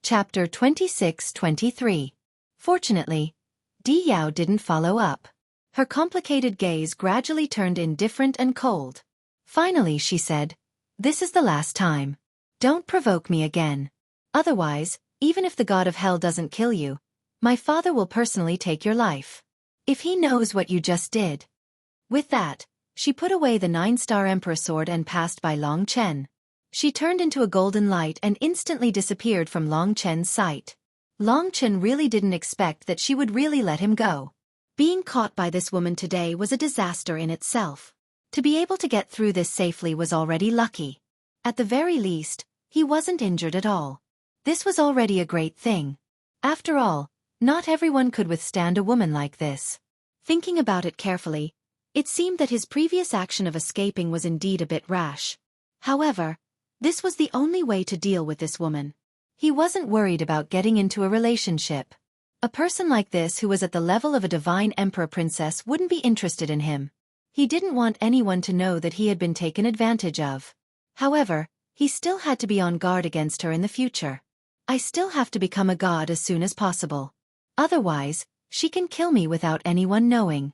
Chapter 26-23. Fortunately, Di Yao didn't follow up. Her complicated gaze gradually turned indifferent and cold. Finally she said, "This is the last time. Don't provoke me again. Otherwise, even if the god of hell doesn't kill you, my father will personally take your life. If he knows what you just did." With that, she put away the 9-star emperor sword and passed by Long Chen. She turned into a golden light and instantly disappeared from Long Chen's sight. Long Chen really didn't expect that she would really let him go. Being caught by this woman today was a disaster in itself. To be able to get through this safely was already lucky. At the very least, he wasn't injured at all. This was already a great thing. After all, not everyone could withstand a woman like this. Thinking about it carefully, it seemed that his previous action of escaping was indeed a bit rash. However, this was the only way to deal with this woman. He wasn't worried about getting into a relationship. A person like this who was at the level of a divine emperor princess wouldn't be interested in him. He didn't want anyone to know that he had been taken advantage of. However, he still had to be on guard against her in the future. I still have to become a god as soon as possible. Otherwise, she can kill me without anyone knowing.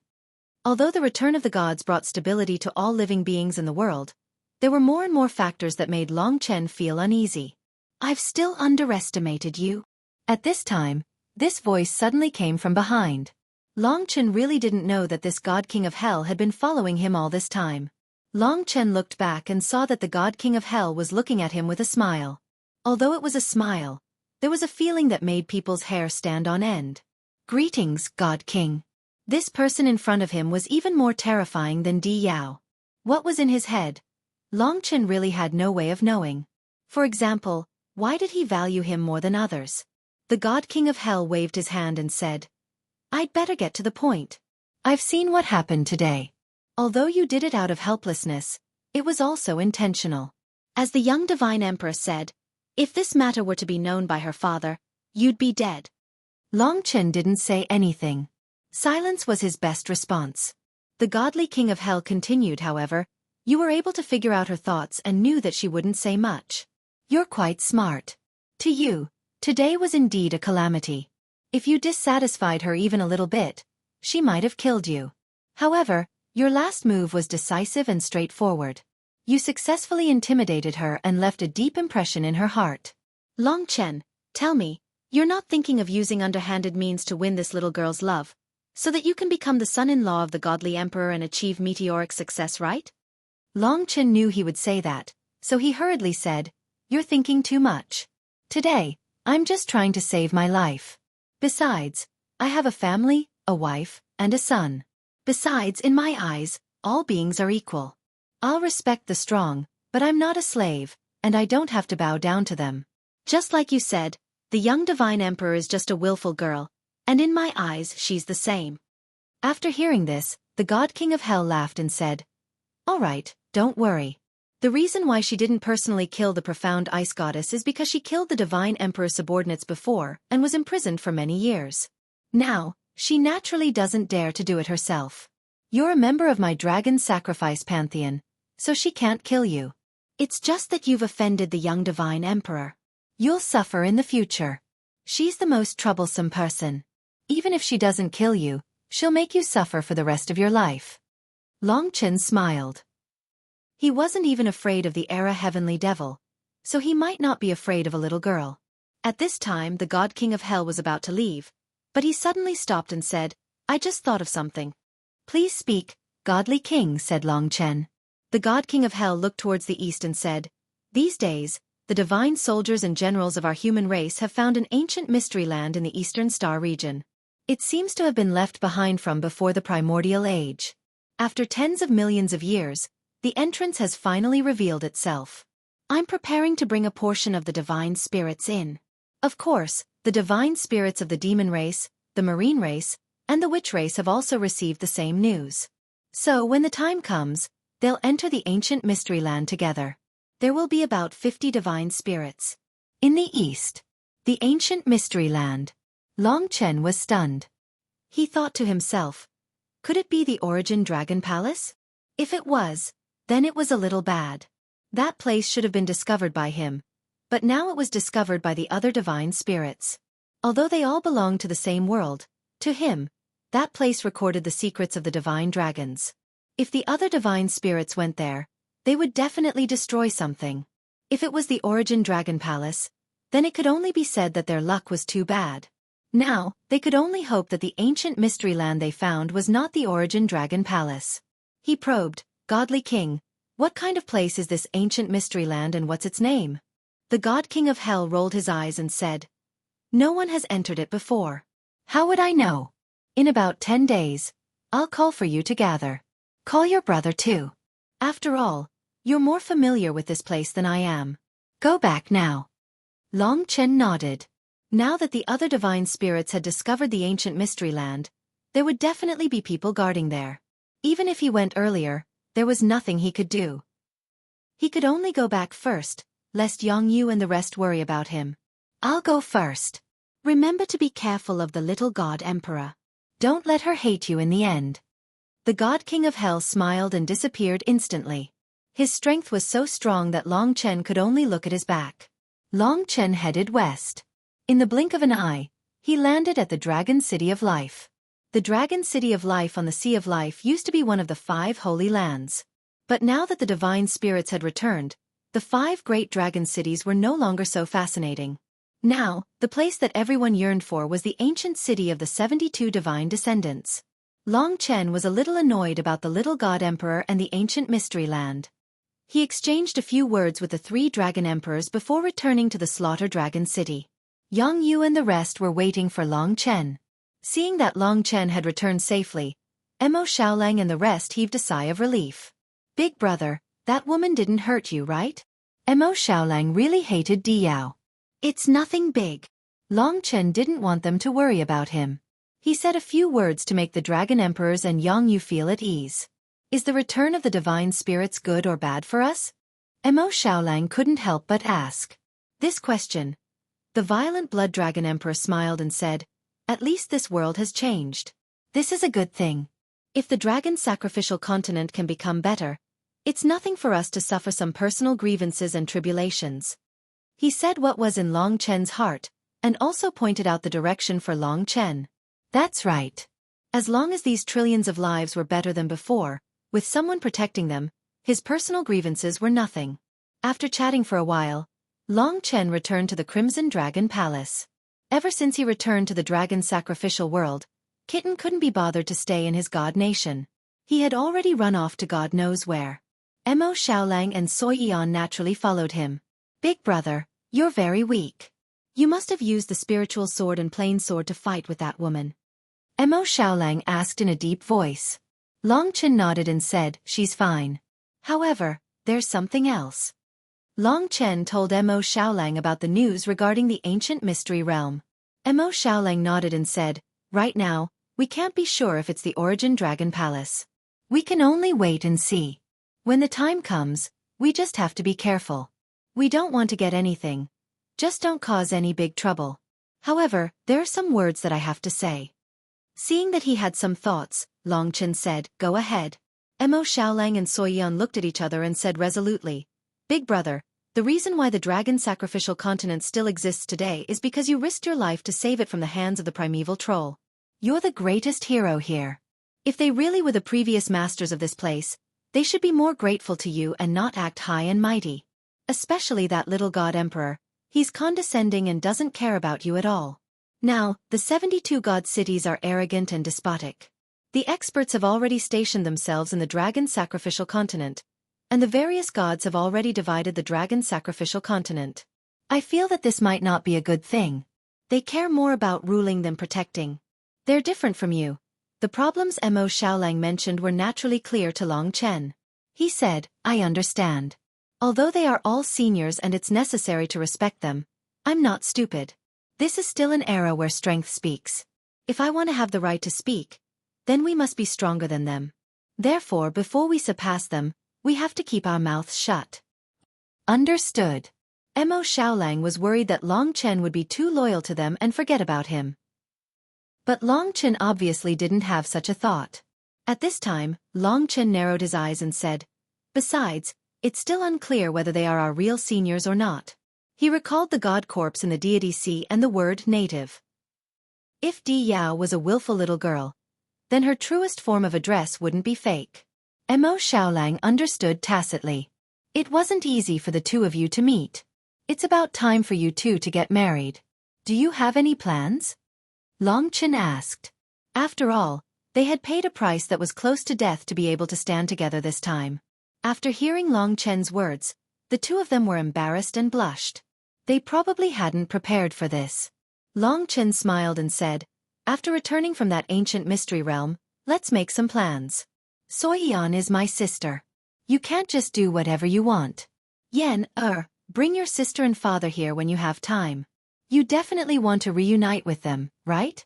Although the return of the gods brought stability to all living beings in the world, there were more and more factors that made Long Chen feel uneasy. "I've still underestimated you." At this time, this voice suddenly came from behind. Long Chen really didn't know that this God King of Hell had been following him all this time. Long Chen looked back and saw that the God King of Hell was looking at him with a smile. Although it was a smile, there was a feeling that made people's hair stand on end. "Greetings, God King." This person in front of him was even more terrifying than Di Yao. What was in his head? Long Chen really had no way of knowing. For example, why did he value him more than others? The God King of Hell waved his hand and said, "I'd better get to the point. I've seen what happened today. Although you did it out of helplessness, it was also intentional. As the young divine emperor said, if this matter were to be known by her father, you'd be dead." Long Chen didn't say anything. Silence was his best response. The godly King of Hell continued, however, "You were able to figure out her thoughts and knew that she wouldn't say much. You're quite smart. To you, today was indeed a calamity. If you dissatisfied her even a little bit, she might have killed you. However, your last move was decisive and straightforward. You successfully intimidated her and left a deep impression in her heart. Long Chen, tell me, you're not thinking of using underhanded means to win this little girl's love, so that you can become the son-in-law of the godly emperor and achieve meteoric success, right?" Long Chen knew he would say that, so he hurriedly said, "You're thinking too much. Today, I'm just trying to save my life. Besides, I have a family, a wife, and a son. Besides, in my eyes, all beings are equal. I'll respect the strong, but I'm not a slave, and I don't have to bow down to them. Just like you said, the young divine emperor is just a willful girl, and in my eyes she's the same." After hearing this, the God King of Hell laughed and said, "All right, don't worry. The reason why she didn't personally kill the profound ice goddess is because she killed the divine emperor's subordinates before and was imprisoned for many years. Now, she naturally doesn't dare to do it herself. You're a member of my dragon sacrifice pantheon, so she can't kill you. It's just that you've offended the young divine emperor. You'll suffer in the future. She's the most troublesome person. Even if she doesn't kill you, she'll make you suffer for the rest of your life." Long Chen smiled. He wasn't even afraid of the Era Heavenly Devil, so he might not be afraid of a little girl. At this time the God King of Hell was about to leave, but he suddenly stopped and said, "I just thought of something." "Please speak, Godly King," said Long Chen. The God King of Hell looked towards the east and said, "These days, the divine soldiers and generals of our human race have found an ancient mystery land in the Eastern Star region. It seems to have been left behind from before the primordial age. After tens of millions of years, the entrance has finally revealed itself. I'm preparing to bring a portion of the divine spirits in. Of course, the divine spirits of the demon race, the marine race, and the witch race have also received the same news. So when the time comes, they'll enter the ancient mystery land together. There will be about 50 divine spirits. In the east, the ancient mystery land." Long Chen was stunned. He thought to himself, could it be the Origin Dragon Palace? If it was, then it was a little bad. That place should have been discovered by him, But now it was discovered by the other divine spirits. Although they all belonged to the same world, to him, that place recorded the secrets of the divine dragons. If the other divine spirits went there, they would definitely destroy something. If it was the Origin Dragon Palace, then it could only be said that their luck was too bad. Now, they could only hope that the ancient mystery land they found was not the Origin Dragon Palace. He probed, "Godly King, what kind of place is this ancient mystery land and what's its name?" The God King of Hell rolled his eyes and said, "No one has entered it before. How would I know? In about 10 days, I'll call for you to gather. Call your brother too. After all, you're more familiar with this place than I am. Go back now." Long Chen nodded. Now that the other divine spirits had discovered the ancient mystery land, there would definitely be people guarding there. Even if he went earlier, there was nothing he could do. He could only go back first, lest Yang Yu and the rest worry about him. "I'll go first. Remember to be careful of the little god emperor. Don't let her hate you in the end." The God King of Hell smiled and disappeared instantly. His strength was so strong that Long Chen could only look at his back. Long Chen headed west. In the blink of an eye, he landed at the Dragon City of Life. The Dragon City of Life on the Sea of Life used to be one of the 5 holy lands. But now that the divine spirits had returned, the 5 great dragon cities were no longer so fascinating. Now, the place that everyone yearned for was the ancient city of the 72 divine descendants. Long Chen was a little annoyed about the little god emperor and the ancient mystery land. He exchanged a few words with the 3 dragon emperors before returning to the Slaughter Dragon City. Yang Yu and the rest were waiting for Long Chen. Seeing that Long Chen had returned safely, Mo Xiaolang and the rest heaved a sigh of relief. "Big brother, that woman didn't hurt you, right?" Mo Xiaolang really hated Diyao. "It's nothing big." Long Chen didn't want them to worry about him. He said a few words to make the dragon emperors and Yang Yu feel at ease. "Is the return of the divine spirits good or bad for us?" Mo Xiaolang couldn't help but ask this question. The violent blood dragon emperor smiled and said, "At least this world has changed. This is a good thing. If the dragon sacrificial continent can become better, it's nothing for us to suffer some personal grievances and tribulations." He said what was in Long Chen's heart, and also pointed out the direction for Long Chen. That's right. As long as these trillions of lives were better than before, with someone protecting them, his personal grievances were nothing. After chatting for a while, Long Chen returned to the Crimson Dragon Palace. Ever since he returned to the dragon sacrificial world, Kitten couldn't be bothered to stay in his god nation. He had already run off to God knows where. Mo Xiaolang and Xueqi naturally followed him. "Big brother, you're very weak. You must have used the spiritual sword and plain sword to fight with that woman." Mo Xiaolang asked in a deep voice. Long Chen nodded and said, "She's fine. However, there's something else." Long Chen told Mo Xiaolang about the news regarding the ancient mystery realm. Mo Xiaolang nodded and said, "Right now, we can't be sure if it's the Origin Dragon Palace. We can only wait and see. When the time comes, we just have to be careful. We don't want to get anything. Just don't cause any big trouble. However, there are some words that I have to say." Seeing that he had some thoughts, Long Chen said, "Go ahead." Mo Xiaolang and Soyan looked at each other and said resolutely, "Big brother, the reason why the dragon sacrificial continent still exists today is because you risked your life to save it from the hands of the primeval troll. You're the greatest hero here. If they really were the previous masters of this place, they should be more grateful to you and not act high and mighty. Especially that little god emperor, he's condescending and doesn't care about you at all. Now, the 72 god cities are arrogant and despotic. The experts have already stationed themselves in the dragon sacrificial continent, and the various gods have already divided the dragon sacrificial continent. I feel that this might not be a good thing. They care more about ruling than protecting. They're different from you." The problems Mo Xiaolang mentioned were naturally clear to Long Chen. He said, "I understand. Although they are all seniors and it's necessary to respect them, I'm not stupid. This is still an era where strength speaks. If I want to have the right to speak, then we must be stronger than them. Therefore, before we surpass them, we have to keep our mouths shut." Understood. Mo Xiaolang was worried that Long Chen would be too loyal to them and forget about him. But Long Chen obviously didn't have such a thought. At this time, Long Chen narrowed his eyes and said, "Besides, it's still unclear whether they are our real seniors or not. He recalled the god corpse in the deity sea and the word native. If Di Yao was a willful little girl, then her truest form of address wouldn't be fake. Mo Xiaolang understood tacitly. It wasn't easy for the two of you to meet. It's about time for you two to get married. Do you have any plans? Long Chen asked. After all, they had paid a price that was close to death to be able to stand together this time. After hearing Long Chen's words, the two of them were embarrassed and blushed. They probably hadn't prepared for this. Long Chen smiled and said, after returning from that ancient mystery realm, let's make some plans. Soyan is my sister. You can't just do whatever you want. Yen, bring your sister and father here when you have time. You definitely want to reunite with them, right?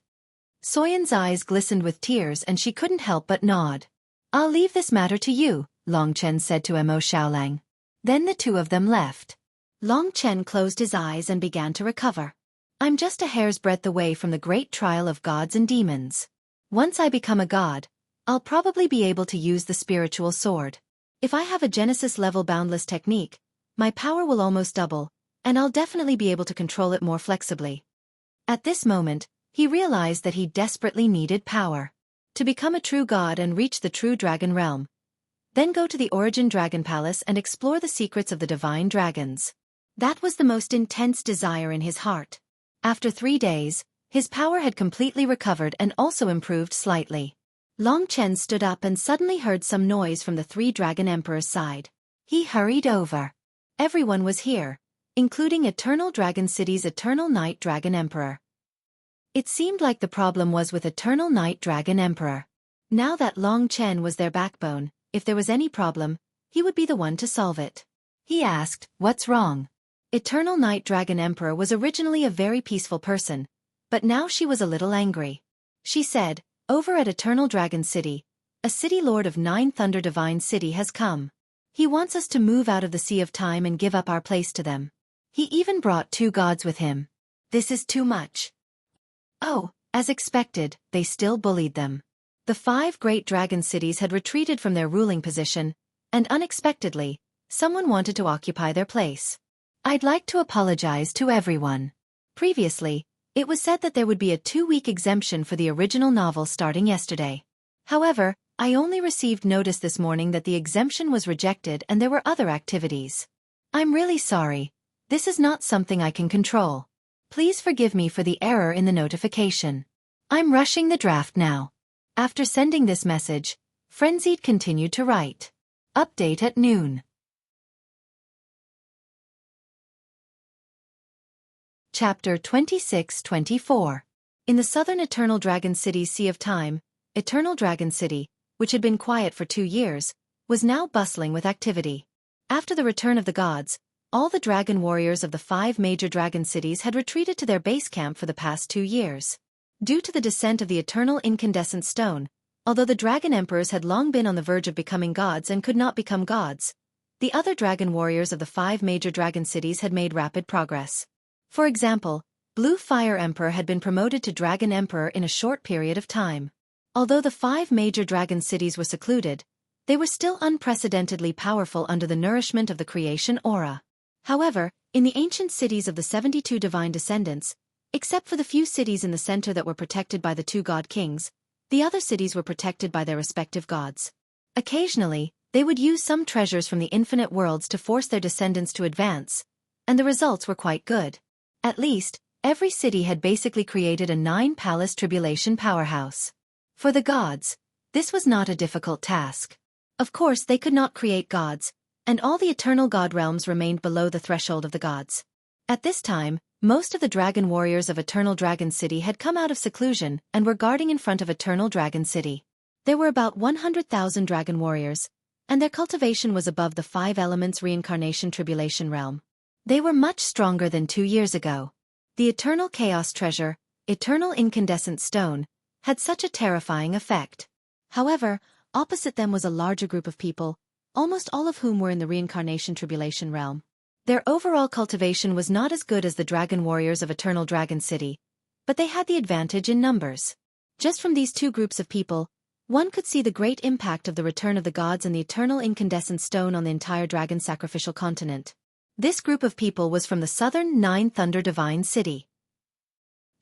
Soyan's eyes glistened with tears and she couldn't help but nod. I'll leave this matter to you, Long Chen said to Mo Xiaolang. Then the two of them left. Long Chen closed his eyes and began to recover. I'm just a hair's breadth away from the great trial of gods and demons. Once I become a god, I'll probably be able to use the spiritual sword. If I have a Genesis-level boundless technique, my power will almost double, and I'll definitely be able to control it more flexibly. At this moment, he realized that he desperately needed power. To become a true god and reach the true dragon realm. Then go to the Origin Dragon Palace and explore the secrets of the divine dragons. That was the most intense desire in his heart. After 3 days, his power had completely recovered and also improved slightly. Long Chen stood up and suddenly heard some noise from the 3 Dragon Emperor's side. He hurried over. Everyone was here, including Eternal Dragon City's Eternal Night Dragon Emperor. It seemed like the problem was with Eternal Night Dragon Emperor. Now that Long Chen was their backbone, if there was any problem, he would be the one to solve it. He asked, what's wrong? Eternal Night Dragon Emperor was originally a very peaceful person, but now she was a little angry. She said, over at Eternal Dragon City, a city lord of 9 Thunder Divine City has come. He wants us to move out of the Sea of Time and give up our place to them. He even brought 2 gods with him. This is too much. Oh, as expected, they still bullied them. The 5 great dragon cities had retreated from their ruling position, and unexpectedly, someone wanted to occupy their place. I'd like to apologize to everyone. Previously, it was said that there would be a 2-week exemption for the original novel starting yesterday. However, I only received notice this morning that the exemption was rejected and there were other activities. I'm really sorry. This is not something I can control. Please forgive me for the error in the notification. I'm rushing the draft now. After sending this message, Frenzied continued to write. Update at noon. Chapter 26-24. In the southern Eternal Dragon City's Sea of Time, Eternal Dragon City, which had been quiet for 2 years, was now bustling with activity. After the return of the gods, all the dragon warriors of the 5 major dragon cities had retreated to their base camp for the past 2 years. Due to the descent of the eternal incandescent stone, although the dragon emperors had long been on the verge of becoming gods and could not become gods, the other dragon warriors of the 5 major dragon cities had made rapid progress. For example, Blue Fire Emperor had been promoted to Dragon Emperor in a short period of time. Although the 5 major dragon cities were secluded, they were still unprecedentedly powerful under the nourishment of the creation aura. However, in the ancient cities of the 72 divine descendants, except for the few cities in the center that were protected by the 2 god kings, the other cities were protected by their respective gods. Occasionally, they would use some treasures from the infinite worlds to force their descendants to advance, and the results were quite good. At least, every city had basically created a 9-palace tribulation powerhouse. For the gods, this was not a difficult task. Of course they could not create gods, and all the eternal god realms remained below the threshold of the gods. At this time, most of the dragon warriors of Eternal Dragon City had come out of seclusion and were guarding in front of Eternal Dragon City. There were about 100,000 dragon warriors, and their cultivation was above the 5 elements reincarnation tribulation realm. They were much stronger than 2 years ago. The Eternal Chaos Treasure, Eternal Incandescent Stone, had such a terrifying effect. However, opposite them was a larger group of people, almost all of whom were in the reincarnation tribulation realm. Their overall cultivation was not as good as the dragon warriors of Eternal Dragon City, but they had the advantage in numbers. Just from these 2 groups of people, one could see the great impact of the return of the gods and the Eternal Incandescent Stone on the entire dragon sacrificial continent. This group of people was from the southern Nine Thunder Divine City.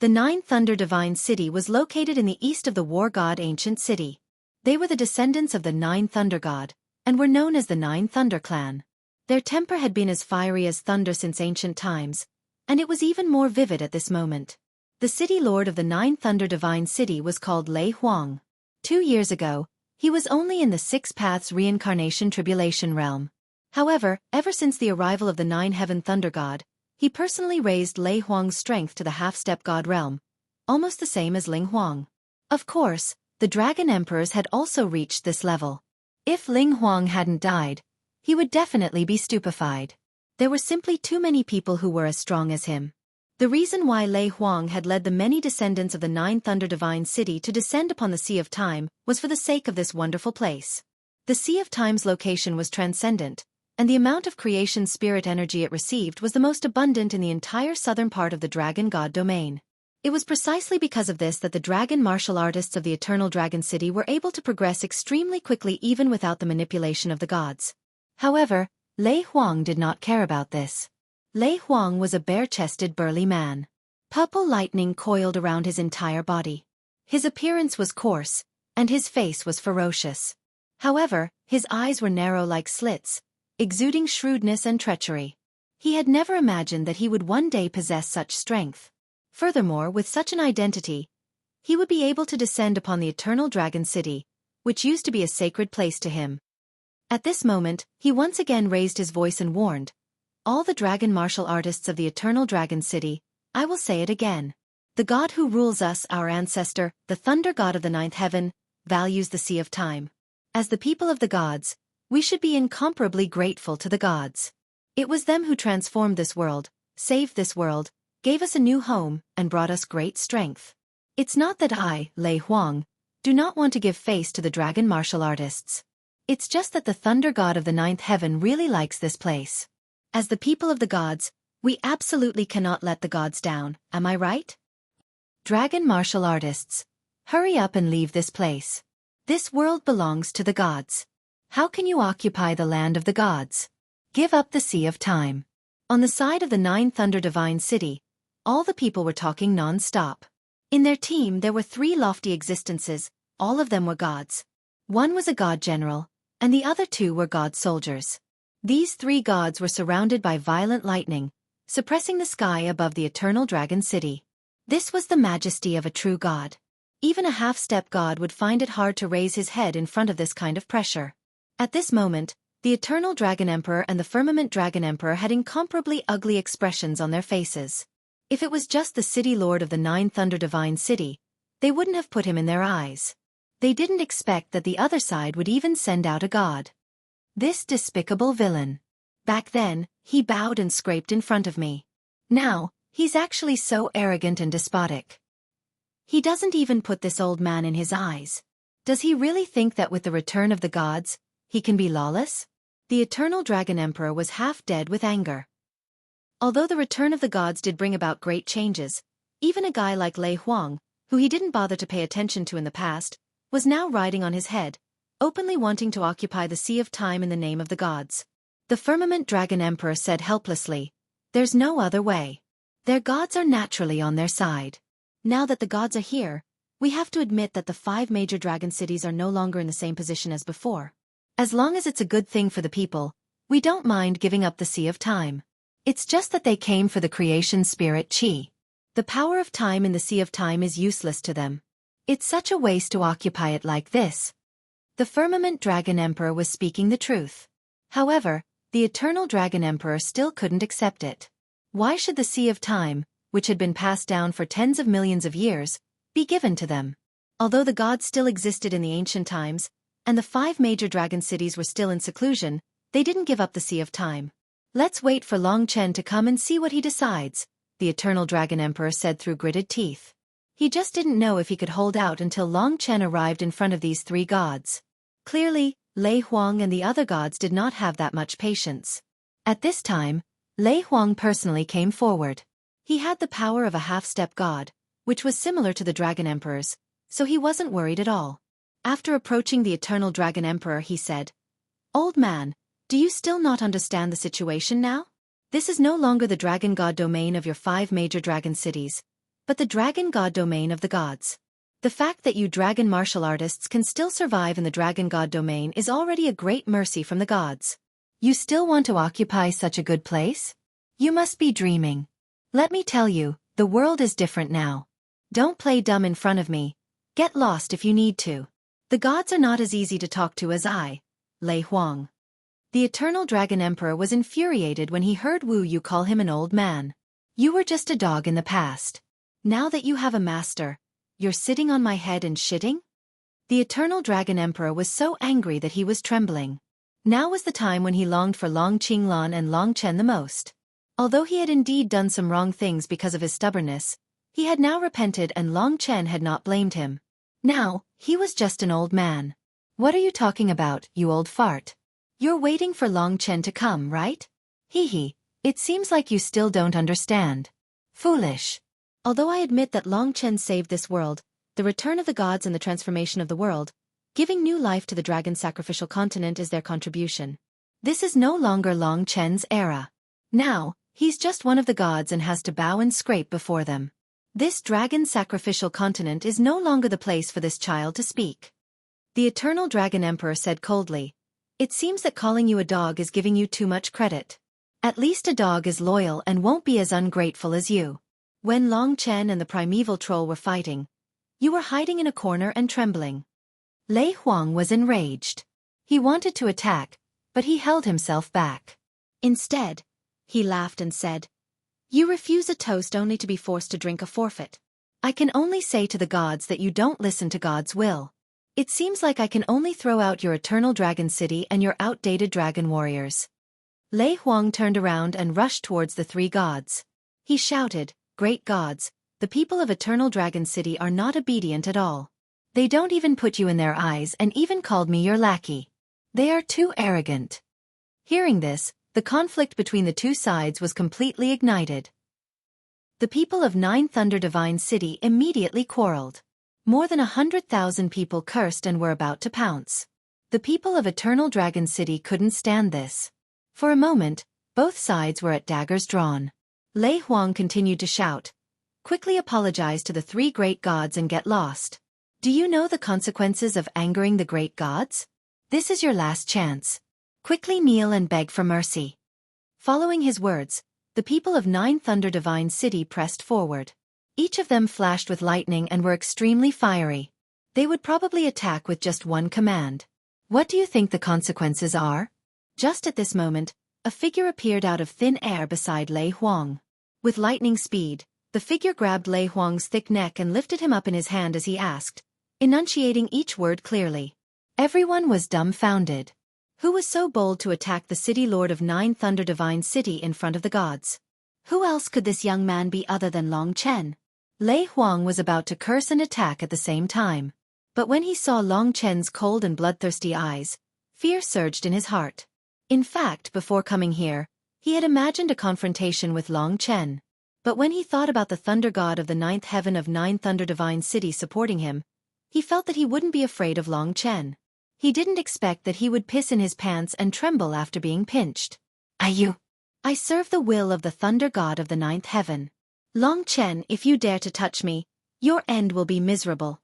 The Nine Thunder Divine City was located in the east of the war god Ancient City. They were the descendants of the Nine Thunder God, and were known as the Nine Thunder Clan. Their temper had been as fiery as thunder since ancient times, and it was even more vivid at this moment. The city lord of the Nine Thunder Divine City was called Lei Huang. 2 years ago, he was only in the Six Paths Reincarnation Tribulation realm. However, ever since the arrival of the Nine Heaven Thunder God, he personally raised Lei Huang's strength to the half-step god realm, almost the same as Ling Huang. Of course, the Dragon Emperors had also reached this level. If Ling Huang hadn't died, he would definitely be stupefied. There were simply too many people who were as strong as him. The reason why Lei Huang had led the many descendants of the Nine Thunder Divine City to descend upon the Sea of Time was for the sake of this wonderful place. The Sea of Time's location was transcendent, and the amount of creation spirit energy it received was the most abundant in the entire southern part of the Dragon God domain. It was precisely because of this that the dragon martial artists of the Eternal Dragon City were able to progress extremely quickly even without the manipulation of the gods. However, Lei Huang did not care about this. Lei Huang was a bare-chested burly man. Purple lightning coiled around his entire body. His appearance was coarse, and his face was ferocious. However, his eyes were narrow like slits, exuding shrewdness and treachery. He had never imagined that he would one day possess such strength. Furthermore, with such an identity, he would be able to descend upon the Eternal Dragon City, which used to be a sacred place to him. At this moment, he once again raised his voice and warned, "All the dragon martial artists of the Eternal Dragon City, I will say it again. The God who rules us, our ancestor, the Thunder God of the Ninth Heaven, values the Sea of Time. As the people of the gods, we should be incomparably grateful to the gods. It was them who transformed this world, saved this world, gave us a new home, and brought us great strength. It's not that I, Lei Huang, do not want to give face to the dragon martial artists. It's just that the Thunder God of the Ninth Heaven really likes this place. As the people of the gods, we absolutely cannot let the gods down, am I right? Dragon martial artists, hurry up and leave this place. This world belongs to the gods. How can you occupy the land of the gods? Give up the Sea of Time." On the side of the Nine Thunder Divine City, all the people were talking non-stop. In their team there were 3 lofty existences, all of them were gods. One was a god general, and the other 2 were god soldiers. These 3 gods were surrounded by violent lightning, suppressing the sky above the Eternal Dragon City. This was the majesty of a true god. Even a half-step god would find it hard to raise his head in front of this kind of pressure. At this moment, the Eternal Dragon Emperor and the Firmament Dragon Emperor had incomparably ugly expressions on their faces. If it was just the city lord of the Nine Thunder Divine City, they wouldn't have put him in their eyes. They didn't expect that the other side would even send out a god. This despicable villain. Back then, he bowed and scraped in front of me. Now, he's actually so arrogant and despotic. He doesn't even put this old man in his eyes. Does he really think that with the return of the gods, he can be lawless? The Eternal Dragon Emperor was half dead with anger. Although the return of the gods did bring about great changes, even a guy like Lei Huang, who he didn't bother to pay attention to in the past, was now riding on his head, openly wanting to occupy the Sea of Time in the name of the gods. The Firmament Dragon Emperor said helplessly, "There's no other way. Their gods are naturally on their side. Now that the gods are here, we have to admit that the 5 major dragon cities are no longer in the same position as before. As long as it's a good thing for the people, we don't mind giving up the Sea of Time. It's just that they came for the creation spirit Qi. The power of time in the Sea of Time is useless to them. It's such a waste to occupy it like this." The Firmament Dragon Emperor was speaking the truth. However, the Eternal Dragon Emperor still couldn't accept it. Why should the Sea of Time, which had been passed down for tens of millions of years, be given to them? Although the gods still existed in the ancient times, and the 5 major dragon cities were still in seclusion, they didn't give up the Sea of Time. "Let's wait for Long Chen to come and see what he decides," the Eternal Dragon Emperor said through gritted teeth. He just didn't know if he could hold out until Long Chen arrived in front of these 3 gods. Clearly, Lei Huang and the other gods did not have that much patience. At this time, Lei Huang personally came forward. He had the power of a half-step god, which was similar to the Dragon Emperor's, so he wasn't worried at all. After approaching the Eternal Dragon Emperor, he said, "Old man, do you still not understand the situation now? This is no longer the dragon god domain of your 5 major dragon cities, but the dragon god domain of the gods. The fact that you dragon martial artists can still survive in the dragon god domain is already a great mercy from the gods. You still want to occupy such a good place? You must be dreaming. Let me tell you, the world is different now. Don't play dumb in front of me. Get lost if you need to. The gods are not as easy to talk to as I, Lei Huang. The Eternal Dragon Emperor was infuriated when he heard Wu Yu call him an old man. You were just a dog in the past. Now that you have a master, you're sitting on my head and shitting? The Eternal Dragon Emperor was so angry that he was trembling. Now was the time when he longed for Long Qinglan and Long Chen the most. Although he had indeed done some wrong things because of his stubbornness, he had now repented and Long Chen had not blamed him. Now, he was just an old man. What are you talking about, you old fart? You're waiting for Long Chen to come, right? Hee hee, it seems like you still don't understand. Foolish. Although I admit that Long Chen saved this world, the return of the gods and the transformation of the world, giving new life to the dragon sacrificial continent is their contribution. This is no longer Long Chen's era. Now, he's just one of the gods and has to bow and scrape before them. This dragon sacrificial continent is no longer the place for this child to speak. The Eternal Dragon Emperor said coldly, "It seems that calling you a dog is giving you too much credit. At least a dog is loyal and won't be as ungrateful as you. When Long Chen and the primeval troll were fighting, you were hiding in a corner and trembling." Lei Huang was enraged. He wanted to attack, but he held himself back. Instead, he laughed and said, "You refuse a toast only to be forced to drink a forfeit. I can only say to the gods that you don't listen to God's will. It seems like I can only throw out your eternal dragon city and your outdated dragon warriors." Lei Huang turned around and rushed towards the 3 gods. He shouted, "Great gods, the people of Eternal Dragon City are not obedient at all. They don't even put you in their eyes and even called me your lackey. They are too arrogant." Hearing this, the conflict between the 2 sides was completely ignited. The people of 9 Thunder Divine City immediately quarreled. More than 100,000 people cursed and were about to pounce. The people of Eternal Dragon City couldn't stand this. For a moment, both sides were at daggers drawn. Lei Huang continued to shout, "Quickly apologize to the 3 great gods and get lost. Do you know the consequences of angering the great gods? This is your last chance. Quickly kneel and beg for mercy." Following his words, the people of 9 Thunder Divine City pressed forward. Each of them flashed with lightning and were extremely fiery. They would probably attack with just one command. What do you think the consequences are? Just at this moment, a figure appeared out of thin air beside Lei Huang. With lightning speed, the figure grabbed Lei Huang's thick neck and lifted him up in his hand as he asked, enunciating each word clearly. Everyone was dumbfounded. Who was so bold to attack the city lord of 9 Thunder Divine City in front of the gods? Who else could this young man be other than Long Chen? Lei Huang was about to curse and attack at the same time. But when he saw Long Chen's cold and bloodthirsty eyes, fear surged in his heart. In fact, before coming here, he had imagined a confrontation with Long Chen. But when he thought about the thunder god of the 9th heaven of 9 Thunder Divine City supporting him, he felt that he wouldn't be afraid of Long Chen. He didn't expect that he would piss in his pants and tremble after being pinched. I serve the will of the thunder god of the 9th heaven. Long Chen, if you dare to touch me, your end will be miserable."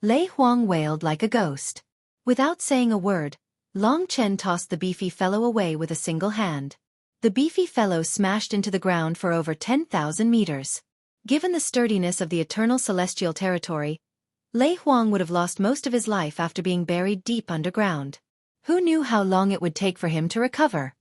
Lei Huang wailed like a ghost. Without saying a word, Long Chen tossed the beefy fellow away with a single hand. The beefy fellow smashed into the ground for over 10,000 meters. Given the sturdiness of the eternal celestial territory, Lei Huang would have lost most of his life after being buried deep underground. Who knew how long it would take for him to recover?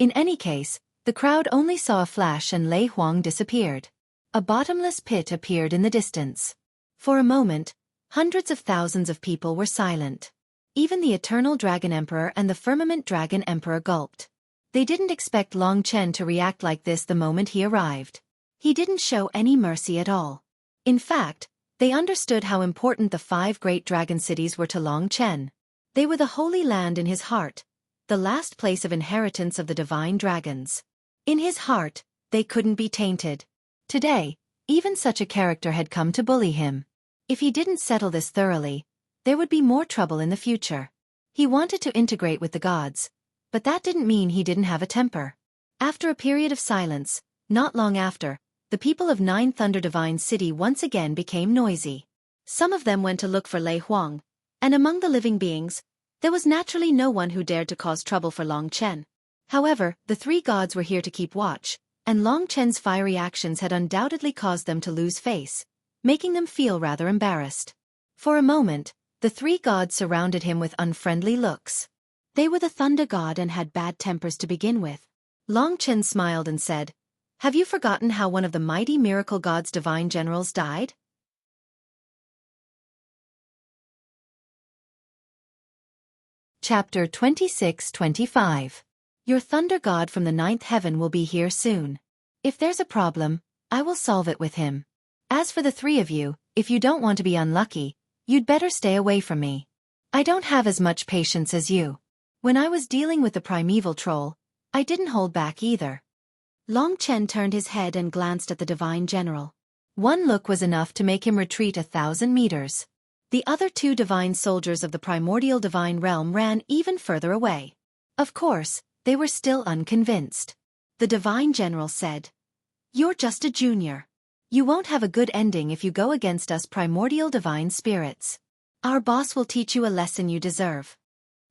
In any case, the crowd only saw a flash and Lei Huang disappeared. A bottomless pit appeared in the distance. For a moment, hundreds of thousands of people were silent. Even the Eternal Dragon Emperor and the Firmament Dragon Emperor gulped. They didn't expect Long Chen to react like this the moment he arrived. He didn't show any mercy at all. In fact, they understood how important the 5 great dragon cities were to Long Chen. They were the holy land in his heart, the last place of inheritance of the divine dragons. In his heart, they couldn't be tainted. Today, even such a character had come to bully him. If he didn't settle this thoroughly, there would be more trouble in the future. He wanted to integrate with the gods, but that didn't mean he didn't have a temper. After a period of silence, not long after, the people of Nine Thunder Divine City once again became noisy. Some of them went to look for Lei Huang, and among the living beings, there was naturally no one who dared to cause trouble for Long Chen. However, the three gods were here to keep watch, and Long Chen's fiery actions had undoubtedly caused them to lose face, making them feel rather embarrassed. For a moment, the three gods surrounded him with unfriendly looks. They were the Thunder God and had bad tempers to begin with. Long Chen smiled and said, "Have you forgotten how one of the mighty miracle gods' divine generals died?" Chapter 26-25. Your Thunder God from the ninth heaven will be here soon. If there's a problem, I will solve it with him. As for the three of you, if you don't want to be unlucky, you'd better stay away from me. I don't have as much patience as you. When I was dealing with the primeval troll, I didn't hold back either. Long Chen turned his head and glanced at the divine general. One look was enough to make him retreat 1,000 meters. The other two divine soldiers of the primordial divine realm ran even further away. Of course, they were still unconvinced. The divine general said, "You're just a junior. You won't have a good ending if you go against us primordial divine spirits. Our boss will teach you a lesson you deserve."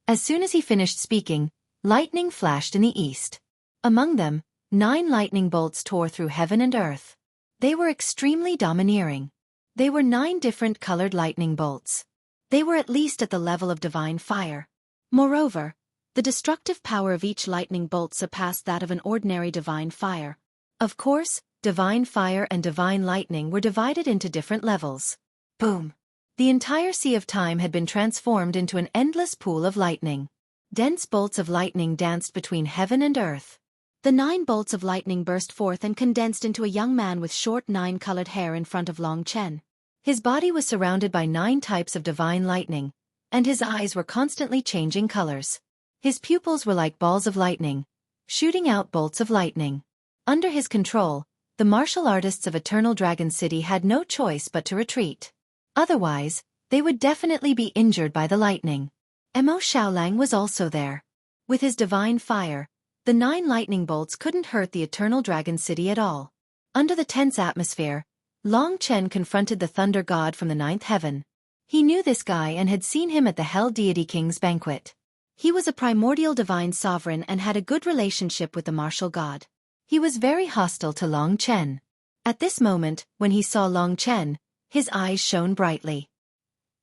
As soon as he finished speaking, lightning flashed in the east. Among them, 9 lightning bolts tore through heaven and earth. They were extremely domineering. They were 9 different colored lightning bolts. They were at least at the level of divine fire. Moreover, the destructive power of each lightning bolt surpassed that of an ordinary divine fire. Of course, divine fire and divine lightning were divided into different levels. Boom! The entire sea of time had been transformed into an endless pool of lightning. Dense bolts of lightning danced between heaven and earth. The 9 bolts of lightning burst forth and condensed into a young man with short 9-colored hair in front of Long Chen. His body was surrounded by 9 types of divine lightning, and his eyes were constantly changing colors. His pupils were like balls of lightning, shooting out bolts of lightning. Under his control, the martial artists of Eternal Dragon City had no choice but to retreat. Otherwise, they would definitely be injured by the lightning. Mo Xiaolang was also there. With his divine fire, the 9 lightning bolts couldn't hurt the Eternal Dragon City at all. Under the tense atmosphere, Long Chen confronted the Thunder God from the 9th heaven. He knew this guy and had seen him at the Hell Deity King's banquet. He was a primordial divine sovereign and had a good relationship with the martial god. He was very hostile to Long Chen. At this moment, when he saw Long Chen, his eyes shone brightly.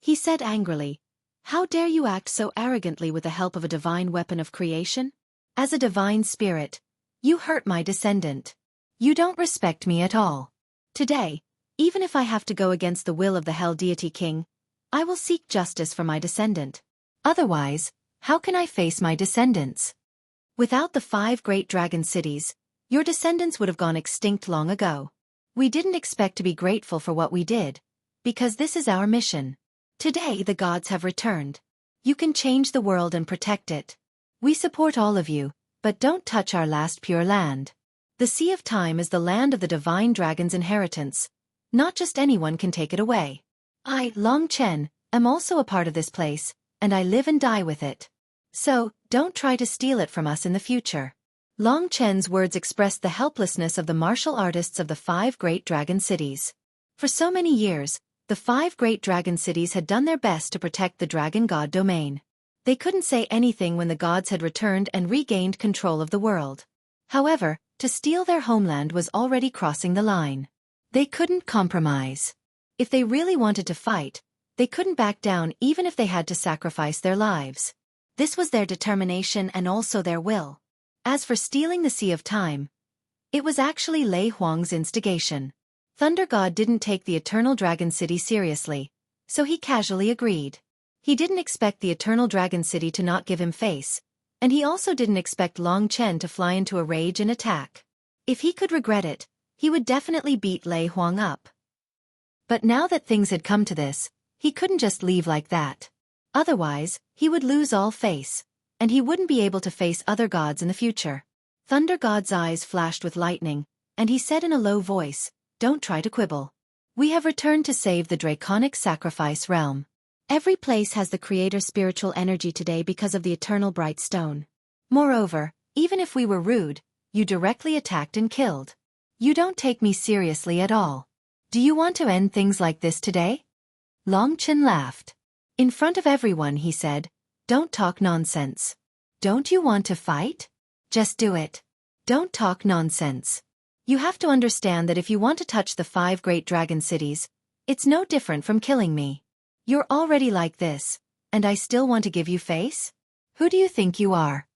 He said angrily, "How dare you act so arrogantly with the help of a divine weapon of creation? As a divine spirit, you hurt my descendant. You don't respect me at all. Today, even if I have to go against the will of the Hell Deity King, I will seek justice for my descendant. Otherwise, how can I face my descendants? Without the 5 great dragon cities, your descendants would have gone extinct long ago. We didn't expect to be grateful for what we did, because this is our mission. Today the gods have returned. You can change the world and protect it. We support all of you, but don't touch our last pure land. The Sea of Time is the land of the divine dragon's inheritance. Not just anyone can take it away. I, Long Chen, am also a part of this place, and I live and die with it. So, don't try to steal it from us in the future." Long Chen's words expressed the helplessness of the martial artists of the 5 great dragon cities. For so many years, the 5 great dragon cities had done their best to protect the dragon god domain. They couldn't say anything when the gods had returned and regained control of the world. However, to steal their homeland was already crossing the line. They couldn't compromise. If they really wanted to fight, they couldn't back down even if they had to sacrifice their lives. This was their determination and also their will. As for stealing the Sea of Time, it was actually Lei Huang's instigation. Thunder God didn't take the Eternal Dragon City seriously, so he casually agreed. He didn't expect the Eternal Dragon City to not give him face, and he also didn't expect Long Chen to fly into a rage and attack. If he could regret it, he would definitely beat Lei Huang up. But now that things had come to this, he couldn't just leave like that. Otherwise, he would lose all face, and he wouldn't be able to face other gods in the future. Thunder God's eyes flashed with lightning, and he said in a low voice, "Don't try to quibble. We have returned to save the draconic sacrifice realm. Every place has the Creator's spiritual energy today because of the eternal bright stone. Moreover, even if we were rude, You directly attacked and killed. You don't take me seriously at all. Do you want to end things like this today? Long Chen laughed. In front of everyone he said, "Don't talk nonsense. Don't you want to fight? Just do it. Don't talk nonsense. You have to understand that if you want to touch the 5 great dragon cities, it's no different from killing me. You're already like this, and I still want to give you face? Who do you think you are?"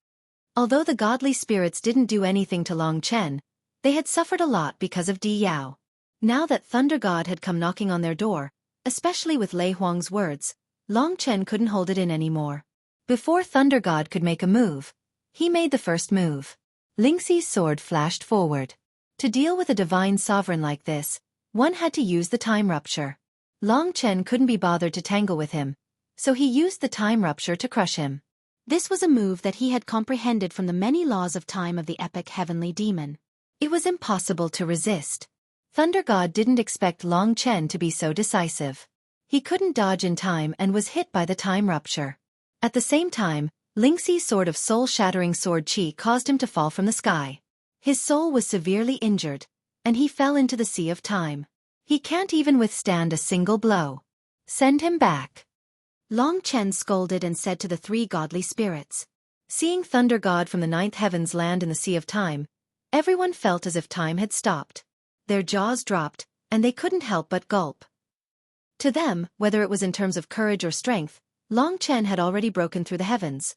Although the godly spirits didn't do anything to Long Chen, they had suffered a lot because of Di Yao. Now that Thunder God had come knocking on their door, especially with Lei Huang's words, Long Chen couldn't hold it in anymore. Before Thunder God could make a move, he made the first move. Lingxi's sword flashed forward. To deal with a divine sovereign like this, one had to use the time rupture. Long Chen couldn't be bothered to tangle with him, so he used the time rupture to crush him. This was a move that he had comprehended from the many laws of time of the epic heavenly demon. It was impossible to resist. Thunder God didn't expect Long Chen to be so decisive. He couldn't dodge in time and was hit by the time rupture. At the same time, Lingxi's sword of soul-shattering sword chi caused him to fall from the sky. His soul was severely injured, and he fell into the sea of time. He can't even withstand a single blow. Send him back. Long Chen scolded and said to the 3 godly spirits. Seeing Thunder God from the 9th heavens land in the sea of time, everyone felt as if time had stopped. Their jaws dropped, and they couldn't help but gulp. To them, whether it was in terms of courage or strength, Long Chen had already broken through the heavens.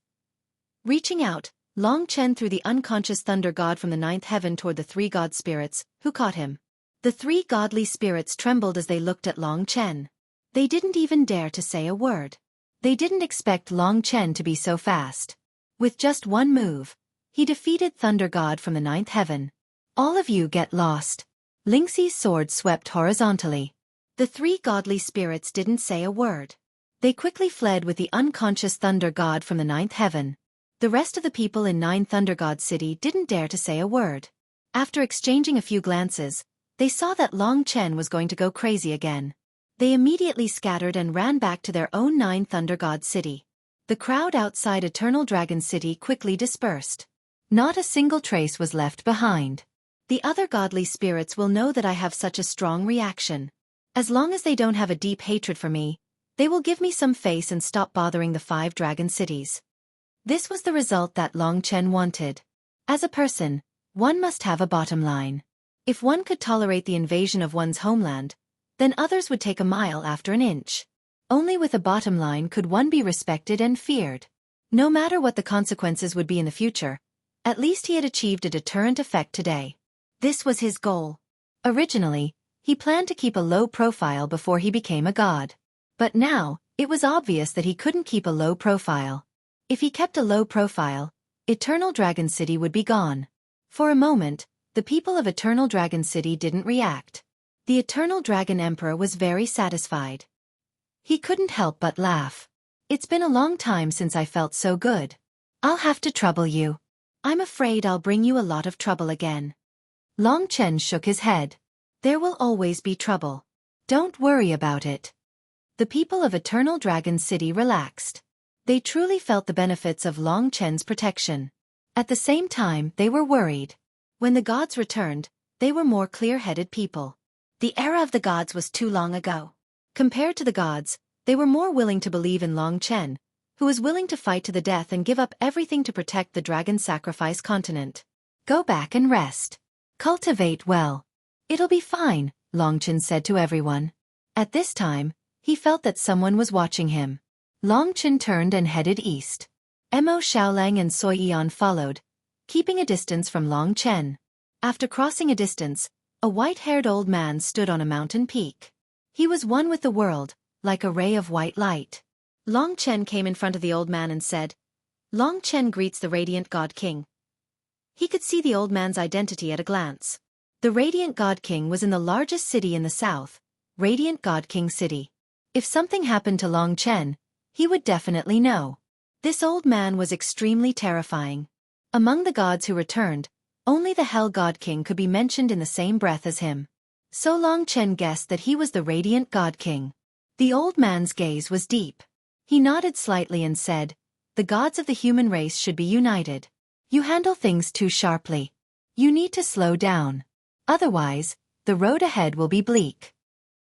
Reaching out, Long Chen threw the unconscious Thunder God from the 9th heaven toward the 3 god spirits, who caught him. The 3 godly spirits trembled as they looked at Long Chen. They didn't even dare to say a word. They didn't expect Long Chen to be so fast. With just one move, he defeated Thunder God from the 9th heaven. All of you get lost. Lingxi's sword swept horizontally. The 3 godly spirits didn't say a word. They quickly fled with the unconscious Thunder God from the 9th heaven. The rest of the people in 9 Thunder God City didn't dare to say a word. After exchanging a few glances, they saw that Long Chen was going to go crazy again. They immediately scattered and ran back to their own 9 Thunder God City. The crowd outside Eternal Dragon City quickly dispersed. Not a single trace was left behind. The other godly spirits will know that I have such a strong reaction. As long as they don't have a deep hatred for me, they will give me some face and stop bothering the 5 dragon cities. This was the result that Long Chen wanted. As a person, one must have a bottom line. If one could tolerate the invasion of one's homeland, then others would take a mile after an inch. Only with a bottom line could one be respected and feared. No matter what the consequences would be in the future, at least he had achieved a deterrent effect today. This was his goal. Originally, he planned to keep a low profile before he became a god. But now, it was obvious that he couldn't keep a low profile. If he kept a low profile, Eternal Dragon City would be gone. For a moment, the people of Eternal Dragon City didn't react. The Eternal Dragon Emperor was very satisfied. He couldn't help but laugh. It's been a long time since I felt so good. I'll have to trouble you. I'm afraid I'll bring you a lot of trouble again. Long Chen shook his head. There will always be trouble. Don't worry about it. The people of Eternal Dragon City relaxed. They truly felt the benefits of Long Chen's protection. At the same time, they were worried. When the gods returned, they were more clear-headed people. The era of the gods was too long ago. Compared to the gods, they were more willing to believe in Long Chen, who was willing to fight to the death and give up everything to protect the dragon sacrifice continent. Go back and rest. Cultivate well. It'll be fine, Long Chen said to everyone. At this time, he felt that someone was watching him. Long Chen turned and headed east. Mo Xiaolang and Xueqi followed, keeping a distance from Long Chen. After crossing a distance, a white-haired old man stood on a mountain peak. He was one with the world, like a ray of white light. Long Chen came in front of the old man and said, "Long Chen greets the Radiant God King." He could see the old man's identity at a glance. The Radiant God King was in the largest city in the south, Radiant God King City. If something happened to Long Chen, he would definitely know. This old man was extremely terrifying. Among the gods who returned, only the Hell God King could be mentioned in the same breath as him. So Long Chen guessed that he was the Radiant God King. The old man's gaze was deep. He nodded slightly and said, "The gods of the human race should be united. You handle things too sharply. You need to slow down. Otherwise, the road ahead will be bleak.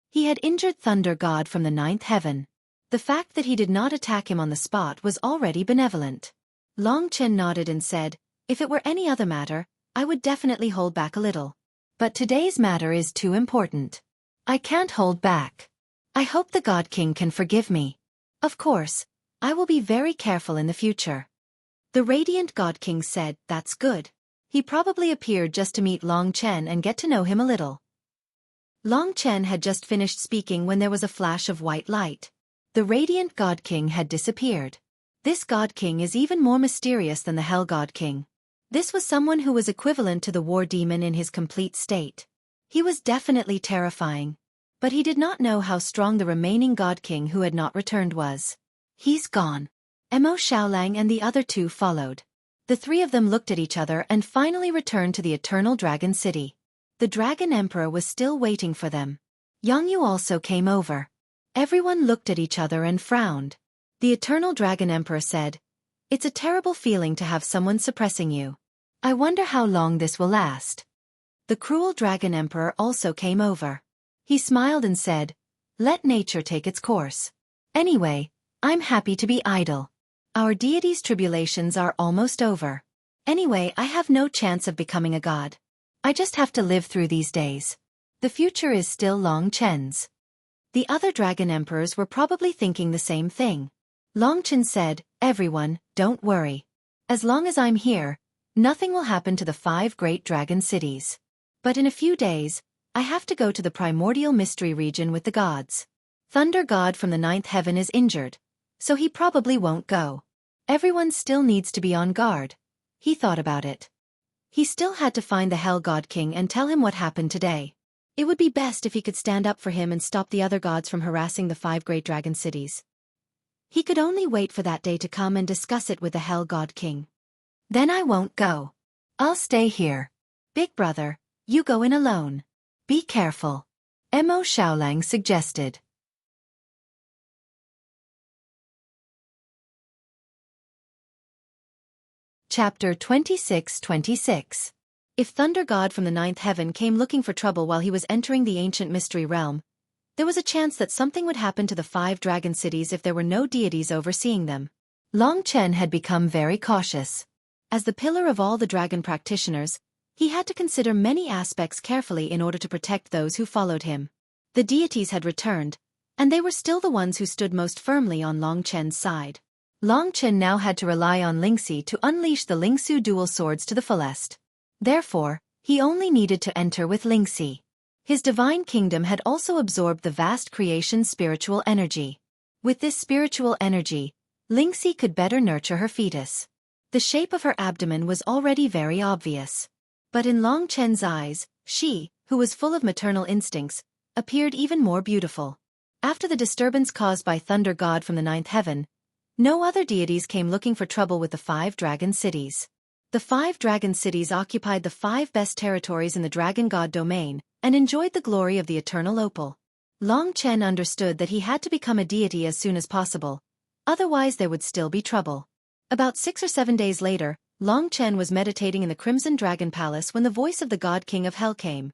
He had injured Thunder God from the ninth heaven. The fact that he did not attack him on the spot was already benevolent. Long Chen nodded and said, if it were any other matter, I would definitely hold back a little. But today's matter is too important. I can't hold back. I hope the God King can forgive me. Of course, I will be very careful in the future. The radiant God King said, that's good. He probably appeared just to meet Long Chen and get to know him a little. Long Chen had just finished speaking when there was a flash of white light. The radiant God King had disappeared. This God King is even more mysterious than the Hell God King. This was someone who was equivalent to the war demon in his complete state. He was definitely terrifying. But he did not know how strong the remaining God King who had not returned was. He's gone. Mo Xiaolang and the other two followed. The three of them looked at each other and finally returned to the Eternal Dragon City. The Dragon Emperor was still waiting for them. Yang Yu also came over. Everyone looked at each other and frowned. The Eternal Dragon Emperor said, it's a terrible feeling to have someone suppressing you. I wonder how long this will last. The Cruel Dragon Emperor also came over. He smiled and said, let nature take its course. Anyway, I'm happy to be idle. Our deity's tribulations are almost over. Anyway, I have no chance of becoming a god. I just have to live through these days. The future is still Long Chen's. The other dragon emperors were probably thinking the same thing. Long Chen said, everyone, don't worry. As long as I'm here, nothing will happen to the 5 great dragon cities. But in a few days, I have to go to the primordial mystery region with the gods. Thunder God from the 9th heaven is injured, so he probably won't go. Everyone still needs to be on guard. He thought about it. He still had to find the Hell God King and tell him what happened today. It would be best if he could stand up for him and stop the other gods from harassing the 5 great dragon cities. He could only wait for that day to come and discuss it with the Hell God King. Then I won't go. I'll stay here. Big brother, you go in alone. Be careful. Mo Xiaolang suggested. Chapter 26-26. If Thunder God from the 9th heaven came looking for trouble while he was entering the ancient mystery realm, there was a chance that something would happen to the 5 dragon cities if there were no deities overseeing them. Long Chen had become very cautious. As the pillar of all the dragon practitioners, he had to consider many aspects carefully in order to protect those who followed him. The deities had returned, and they were still the ones who stood most firmly on Long Chen's side. Long Chen now had to rely on Lingxi to unleash the Lingsu dual swords to the fullest. Therefore, he only needed to enter with Lingxi. His divine kingdom had also absorbed the vast creation's spiritual energy. With this spiritual energy, Lingxi could better nurture her fetus. The shape of her abdomen was already very obvious. But in Long Chen's eyes, she, who was full of maternal instincts, appeared even more beautiful. After the disturbance caused by Thunder God from the 9th heaven, no other deities came looking for trouble with the 5 dragon cities. The 5 dragon cities occupied the 5 best territories in the dragon god domain, and enjoyed the glory of the eternal opal. Long Chen understood that he had to become a deity as soon as possible, otherwise there would still be trouble. About 6 or 7 days later, Long Chen was meditating in the Crimson Dragon Palace when the voice of the God King of Hell came,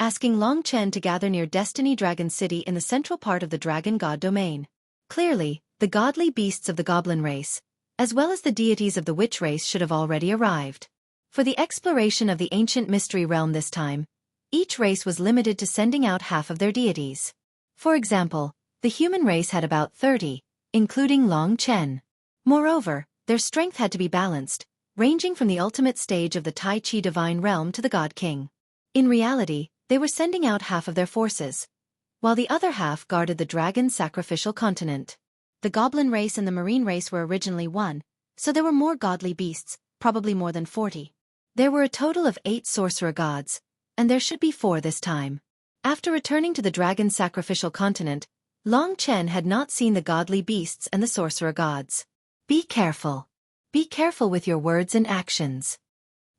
asking Long Chen to gather near Destiny Dragon City in the central part of the dragon god domain. Clearly, the godly beasts of the goblin race, as well as the deities of the witch race, should have already arrived. For the exploration of the ancient mystery realm this time, each race was limited to sending out half of their deities. For example, the human race had about 30, including Long Chen. Moreover, their strength had to be balanced, ranging from the ultimate stage of the Tai Chi divine realm to the God King. In reality, they were sending out half of their forces, while the other half guarded the dragon sacrificial continent. The goblin race and the marine race were originally one, so there were more godly beasts, probably more than 40. There were a total of 8 sorcerer gods, and there should be 4 this time. After returning to the dragon sacrificial continent, Long Chen had not seen the godly beasts and the sorcerer gods. Be careful. Be careful with your words and actions.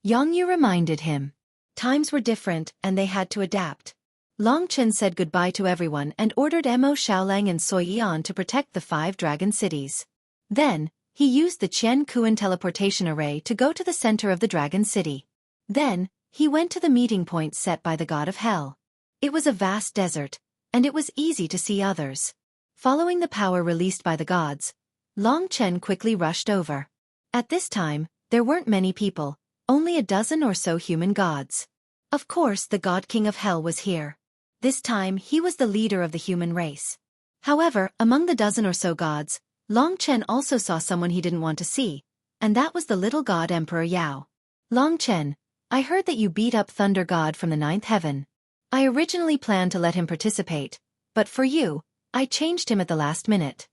Yang Yu reminded him. Times were different, and they had to adapt. Long Chen said goodbye to everyone and ordered Mo Xiaolang and Xueqi to protect the 5 dragon cities. Then, he used the Qian Kuan teleportation array to go to the center of the dragon city. Then, He went to the meeting point set by the god of hell. It was a vast desert, and it was easy to see others. Following the power released by the gods, Long Chen quickly rushed over. At this time, there weren't many people, only a dozen or so human gods. Of course, the god king of hell was here. This time, he was the leader of the human race. However, among the dozen or so gods, Long Chen also saw someone he didn't want to see, and that was the little god Emperor Yao. Long Chen, I heard that you beat up Thunder God from the ninth heaven. I originally planned to let him participate, but for you, I changed him at the last minute.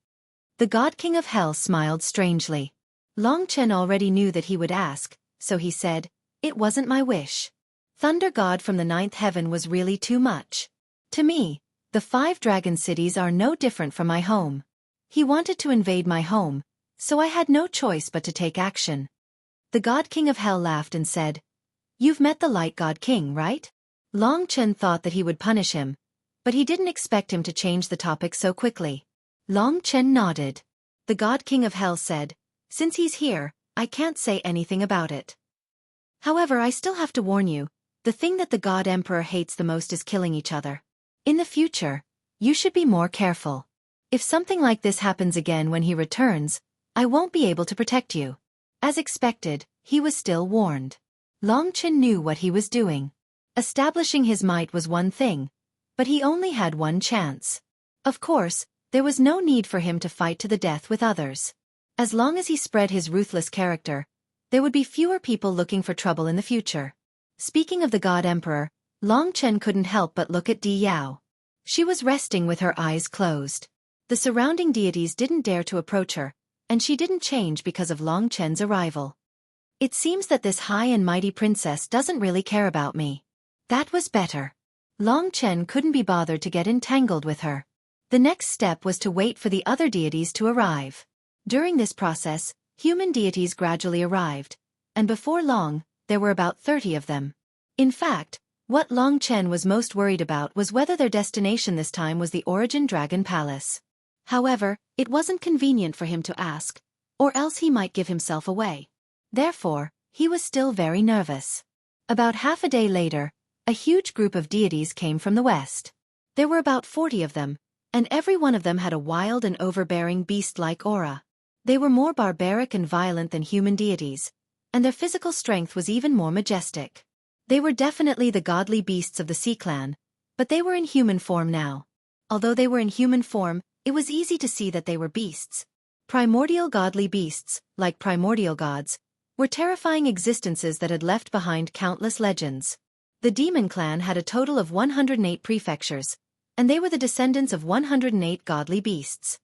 The god king of hell smiled strangely. Long Chen already knew that he would ask, so he said, "It wasn't my wish. Thunder God from the ninth heaven was really too much. To me, the 5 dragon cities are no different from my home. He wanted to invade my home, so I had no choice but to take action." The god king of hell laughed and said, "You've met the light god king, right?" Long Chen thought that he would punish him, but he didn't expect him to change the topic so quickly. Long Chen nodded. The god king of hell said, "Since he's here, I can't say anything about it. However, I still have to warn you, the thing that the god emperor hates the most is killing each other. In the future, you should be more careful. If something like this happens again when he returns, I won't be able to protect you." As expected, he was still warned. Long Chen knew what he was doing. Establishing his might was one thing, but he only had one chance. Of course, there was no need for him to fight to the death with others. As long as he spread his ruthless character, there would be fewer people looking for trouble in the future. Speaking of the god emperor, Long Chen couldn't help but look at Di Yao. She was resting with her eyes closed. The surrounding deities didn't dare to approach her, and she didn't change because of Long Chen's arrival. It seems that this high and mighty princess doesn't really care about me. That was better. Long Chen couldn't be bothered to get entangled with her. The next step was to wait for the other deities to arrive. During this process, human deities gradually arrived, and before long, there were about 30 of them. In fact, what Long Chen was most worried about was whether their destination this time was the Origin Dragon Palace. However, it wasn't convenient for him to ask, or else he might give himself away. Therefore, he was still very nervous. About half a day later, a huge group of deities came from the west. There were about 40 of them, and every one of them had a wild and overbearing beast-like aura. They were more barbaric and violent than human deities, and their physical strength was even more majestic. They were definitely the godly beasts of the Sea Clan, but they were in human form now. Although they were in human form, it was easy to see that they were beasts. Primordial godly beasts, like primordial gods, were terrifying existences that had left behind countless legends. The Demon Clan had a total of 108 prefectures, and they were the descendants of 108 godly beasts.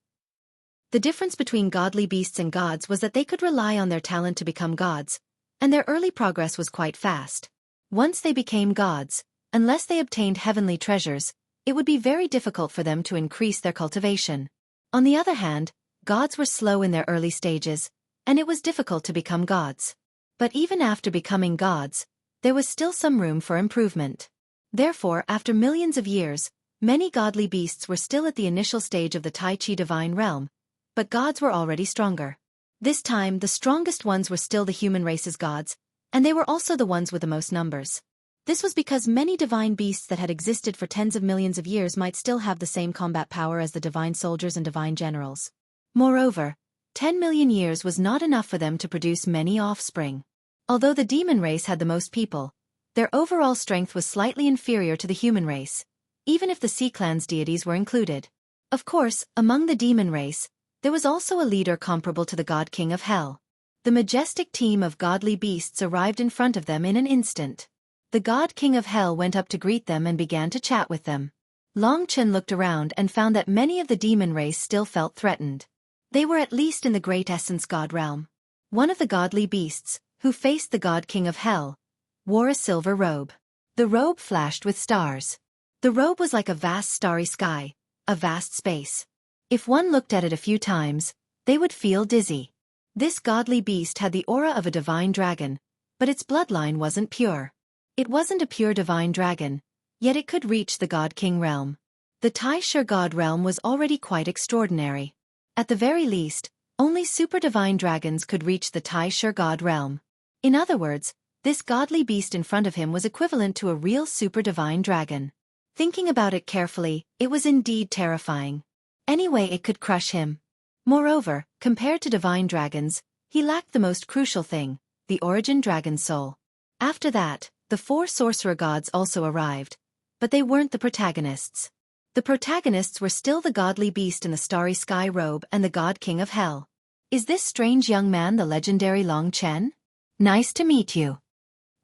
The difference between godly beasts and gods was that they could rely on their talent to become gods, and their early progress was quite fast. Once they became gods, unless they obtained heavenly treasures, it would be very difficult for them to increase their cultivation. On the other hand, gods were slow in their early stages, and it was difficult to become gods. But even after becoming gods, there was still some room for improvement. Therefore, after millions of years, many godly beasts were still at the initial stage of the Tai Chi divine realm, but gods were already stronger. This time, the strongest ones were still the human race's gods, and they were also the ones with the most numbers. This was because many divine beasts that had existed for tens of millions of years might still have the same combat power as the divine soldiers and divine generals. Moreover, 10 million years was not enough for them to produce many offspring. Although the demon race had the most people, their overall strength was slightly inferior to the human race, even if the Sea Clan's deities were included. Of course, among the demon race, there was also a leader comparable to the God King of Hell. The majestic team of godly beasts arrived in front of them in an instant. The God King of Hell went up to greet them and began to chat with them. Long Chen looked around and found that many of the demon race still felt threatened. They were at least in the great essence god realm. One of the godly beasts, who faced the God King of Hell, wore a silver robe. The robe flashed with stars. The robe was like a vast starry sky, a vast space. If one looked at it a few times, they would feel dizzy. This godly beast had the aura of a divine dragon, but its bloodline wasn't pure. It wasn't a pure divine dragon, yet it could reach the God King realm. The Tai Shi God realm was already quite extraordinary. At the very least, only super divine dragons could reach the Tai Shi God realm. In other words, This godly beast in front of him was equivalent to a real super divine dragon. Thinking about it carefully, it was indeed terrifying. Anyway, it could crush him. Moreover, compared to divine dragons, he lacked the most crucial thing, the origin dragon soul. After that, the 4 sorcerer gods also arrived, but they weren't the protagonists. The protagonists were still the godly beast in the starry sky robe and the god king of hell. Is this strange young man the legendary Long Chen? Nice to meet you.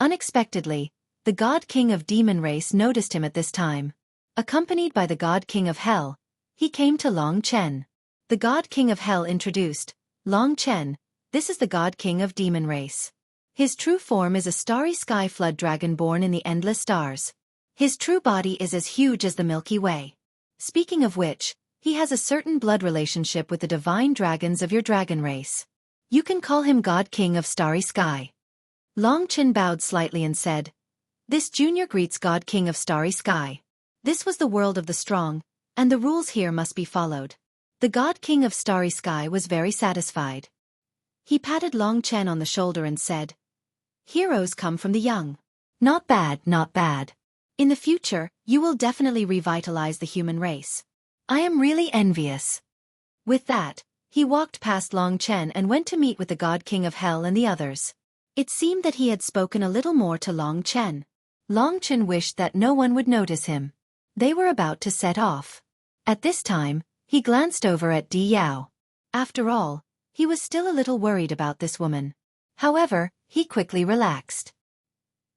Unexpectedly, the god king of demon race noticed him at this time. Accompanied by the god king of hell, he came to Long Chen. The god king of hell introduced, Long Chen, this is the god king of demon race. His true form is a starry sky flood dragon born in the endless stars. His true body is as huge as the Milky Way. Speaking of which, he has a certain blood relationship with the divine dragons of your dragon race. You can call him God King of Starry Sky. Long Chen bowed slightly and said, "This junior greets God King of Starry Sky. This was the world of the strong, and the rules here must be followed." The God King of Starry Sky was very satisfied. He patted Long Chen on the shoulder and said, "Heroes come from the young. Not bad, not bad. In the future, you will definitely revitalize the human race. I am really envious." With that, he walked past Long Chen and went to meet with the God King of Hell and the others. It seemed that he had spoken a little more to Long Chen. Long Chen wished that no one would notice him. They were about to set off. At this time, he glanced over at Di Yao. After all, he was still a little worried about this woman. However, he quickly relaxed.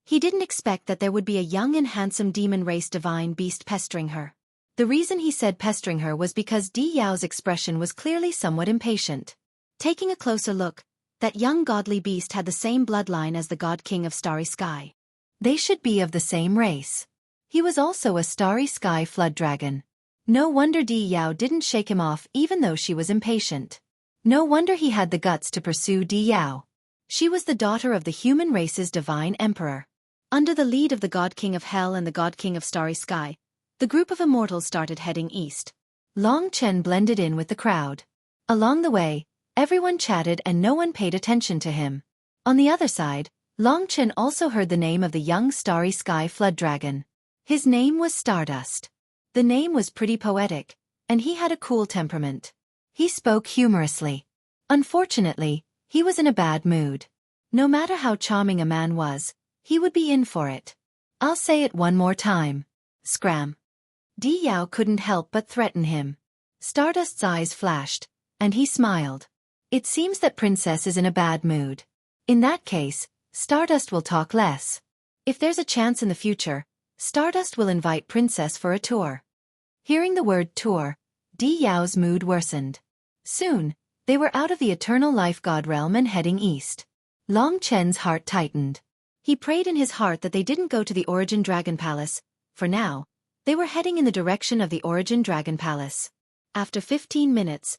He didn't expect that there would be a young and handsome demon race divine beast pestering her. The reason he said pestering her was because Di Yao's expression was clearly somewhat impatient. Taking a closer look, that young godly beast had the same bloodline as the God King of Starry Sky. They should be of the same race. He was also a Starry Sky flood dragon. No wonder Di Yao didn't shake him off even though she was impatient. No wonder he had the guts to pursue Di Yao. She was the daughter of the human race's divine emperor. Under the lead of the God King of Hell and the God King of Starry Sky, the group of immortals started heading east. Long Chen blended in with the crowd. Along the way, everyone chatted and no one paid attention to him. On the other side, Long Chen also heard the name of the young Starry Sky flood dragon. His name was Stardust. The name was pretty poetic, and he had a cool temperament. He spoke humorously. Unfortunately, he was in a bad mood. No matter how charming a man was, he would be in for it. I'll say it one more time. Scram. Di Yao couldn't help but threaten him. Stardust's eyes flashed, and he smiled. It seems that Princess is in a bad mood. In that case, Stardust will talk less. If there's a chance in the future, Stardust will invite Princess for a tour. Hearing the word tour, Di Yao's mood worsened. Soon, they were out of the eternal life god realm and heading east. Long Chen's heart tightened. He prayed in his heart that they didn't go to the Origin Dragon Palace. For now, they were heading in the direction of the Origin Dragon Palace. After 15 minutes,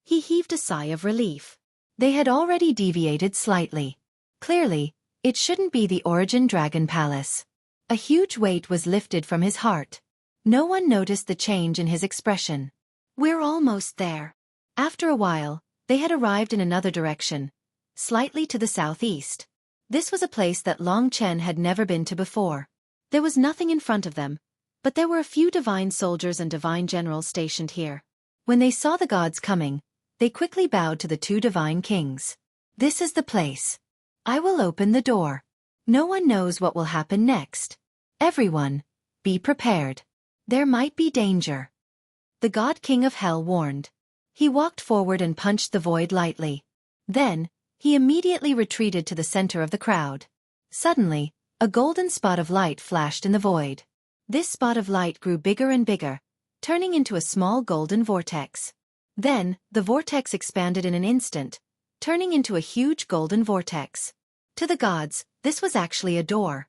he heaved a sigh of relief. They had already deviated slightly. Clearly, it shouldn't be the Origin Dragon Palace. A huge weight was lifted from his heart. No one noticed the change in his expression. We're almost there. After a while, they had arrived in another direction, slightly to the southeast. This was a place that Long Chen had never been to before. There was nothing in front of them, but there were a few divine soldiers and divine generals stationed here. When they saw the gods coming, they quickly bowed to the 2 divine kings. "This is the place. I will open the door. No one knows what will happen next. Everyone, be prepared. There might be danger." The God King of Hell warned. He walked forward and punched the void lightly. Then, he immediately retreated to the center of the crowd. Suddenly, a golden spot of light flashed in the void. This spot of light grew bigger and bigger, turning into a small golden vortex. Then, the vortex expanded in an instant, turning into a huge golden vortex. To the gods, this was actually a door.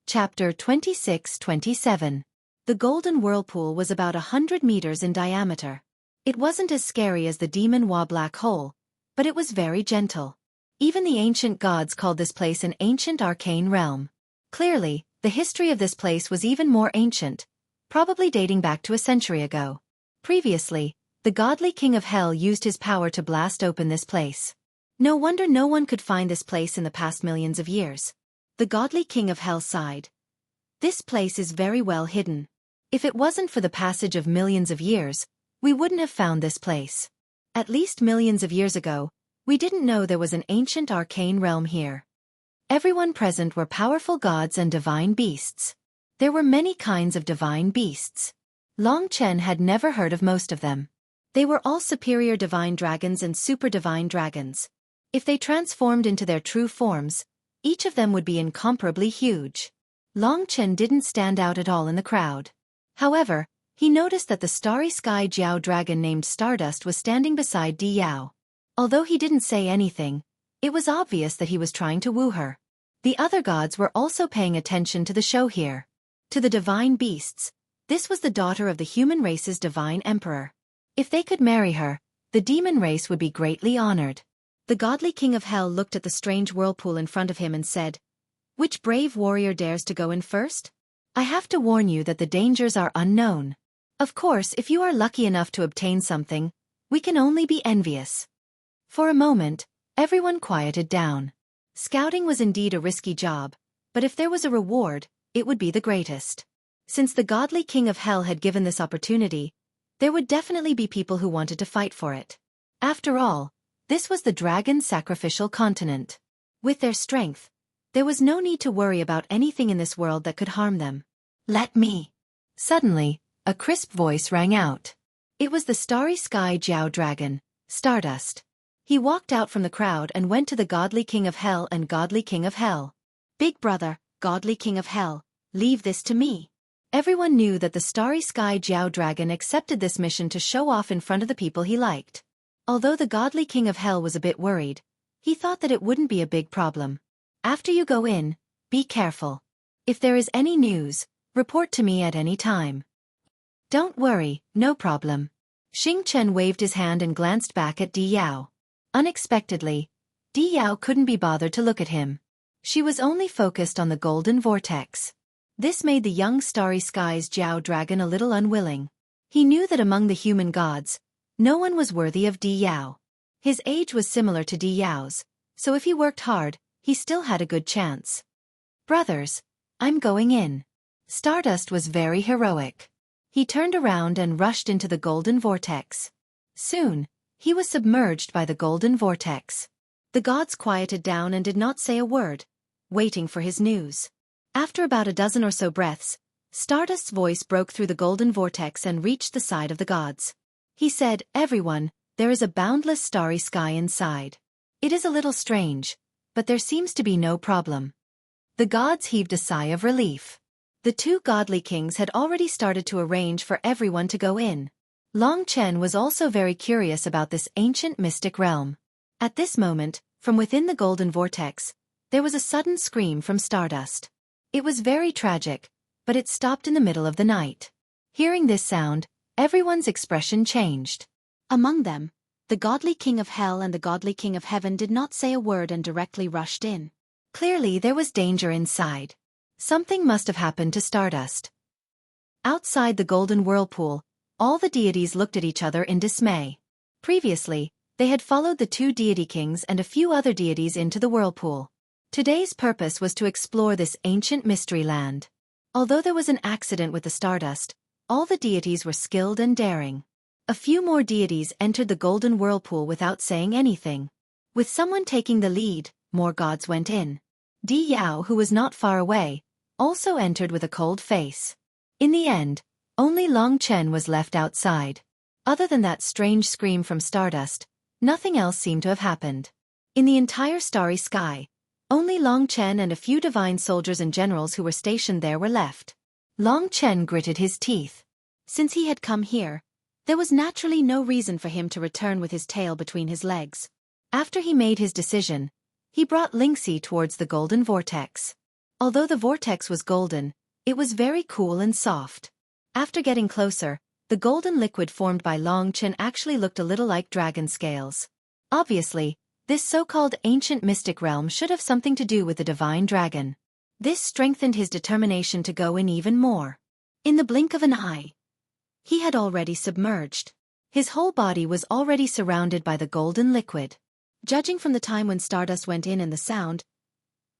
Chapter 26-27. The golden whirlpool was about 100 meters in diameter. It wasn't as scary as the Demon Wa black hole, but it was very gentle. Even the ancient gods called this place an ancient arcane realm. Clearly, the history of this place was even more ancient, probably dating back to a century ago. Previously, The godly king of hell used his power to blast open this place. No wonder no one could find this place in the past millions of years. The godly king of hell sighed. This place is very well hidden. If it wasn't for the passage of millions of years, we wouldn't have found this place. At least millions of years ago, we didn't know there was an ancient arcane realm here. Everyone present were powerful gods and divine beasts. There were many kinds of divine beasts. Long Chen had never heard of most of them. They were all superior divine dragons and super divine dragons. If they transformed into their true forms, each of them would be incomparably huge. Long Chen didn't stand out at all in the crowd. However, he noticed that the starry sky Jiao dragon named Stardust was standing beside Di Yao. Although he didn't say anything, it was obvious that he was trying to woo her. The other gods were also paying attention to the show here. To the divine beasts, this was the daughter of the human race's divine emperor. If they could marry her, the demon race would be greatly honored. The godly king of hell looked at the strange whirlpool in front of him and said, "Which brave warrior dares to go in first? I have to warn you that the dangers are unknown. Of course, if you are lucky enough to obtain something, we can only be envious." For a moment, everyone quieted down. Scouting was indeed a risky job, but if there was a reward, it would be the greatest. Since the godly king of hell had given this opportunity, there would definitely be people who wanted to fight for it. After all, this was the dragon's sacrificial continent. With their strength, there was no need to worry about anything in this world that could harm them. "Let me." Suddenly, a crisp voice rang out. It was the starry sky Jiao dragon, Stardust. He walked out from the crowd and went to the godly king of hell and godly king of hell. "Big brother, godly king of hell, leave this to me." Everyone knew that the starry sky Jiao dragon accepted this mission to show off in front of the people he liked. Although the godly king of hell was a bit worried, he thought that it wouldn't be a big problem. "After you go in, be careful. If there is any news, report to me at any time." "Don't worry, no problem." Xing Chen waved his hand and glanced back at Di Yao. Unexpectedly, Di Yao couldn't be bothered to look at him. She was only focused on the golden vortex. This made the young starry skies Jiao dragon a little unwilling. He knew that among the human gods, no one was worthy of Di Yao. His age was similar to Di Yao's, so if he worked hard, he still had a good chance. "Brothers, I'm going in." Stardust was very heroic. He turned around and rushed into the golden vortex. Soon, he was submerged by the golden vortex. The gods quieted down and did not say a word, waiting for his news. After about a dozen or so breaths, Stardust's voice broke through the golden vortex and reached the side of the gods. He said, "Everyone, there is a boundless starry sky inside. It is a little strange, but there seems to be no problem." The gods heaved a sigh of relief. The two godly kings had already started to arrange for everyone to go in. Long Chen was also very curious about this ancient mystic realm. At this moment, from within the golden vortex, there was a sudden scream from Stardust. It was very tragic, but it stopped in the middle of the night. Hearing this sound, everyone's expression changed. Among them, the godly king of hell and the godly king of heaven did not say a word and directly rushed in. Clearly there was danger inside. Something must have happened to Stardust. Outside the golden whirlpool, all the deities looked at each other in dismay. Previously, they had followed the two deity kings and a few other deities into the whirlpool. Today's purpose was to explore this ancient mystery land. Although there was an accident with the Stardust, all the deities were skilled and daring. A few more deities entered the golden whirlpool without saying anything. With someone taking the lead, more gods went in. Di Yao, who was not far away, also entered with a cold face. In the end, only Long Chen was left outside. Other than that strange scream from Stardust, nothing else seemed to have happened. In the entire starry sky, only Long Chen and a few divine soldiers and generals who were stationed there were left. Long Chen gritted his teeth. Since he had come here, there was naturally no reason for him to return with his tail between his legs. After he made his decision, he brought Lingxi towards the golden vortex. Although the vortex was golden, it was very cool and soft. After getting closer, the golden liquid formed by Long Chen actually looked a little like dragon scales. Obviously, this so-called ancient mystic realm should have something to do with the divine dragon. This strengthened his determination to go in even more. In the blink of an eye, he had already submerged. His whole body was already surrounded by the golden liquid. Judging from the time when Stardust went in and the sound,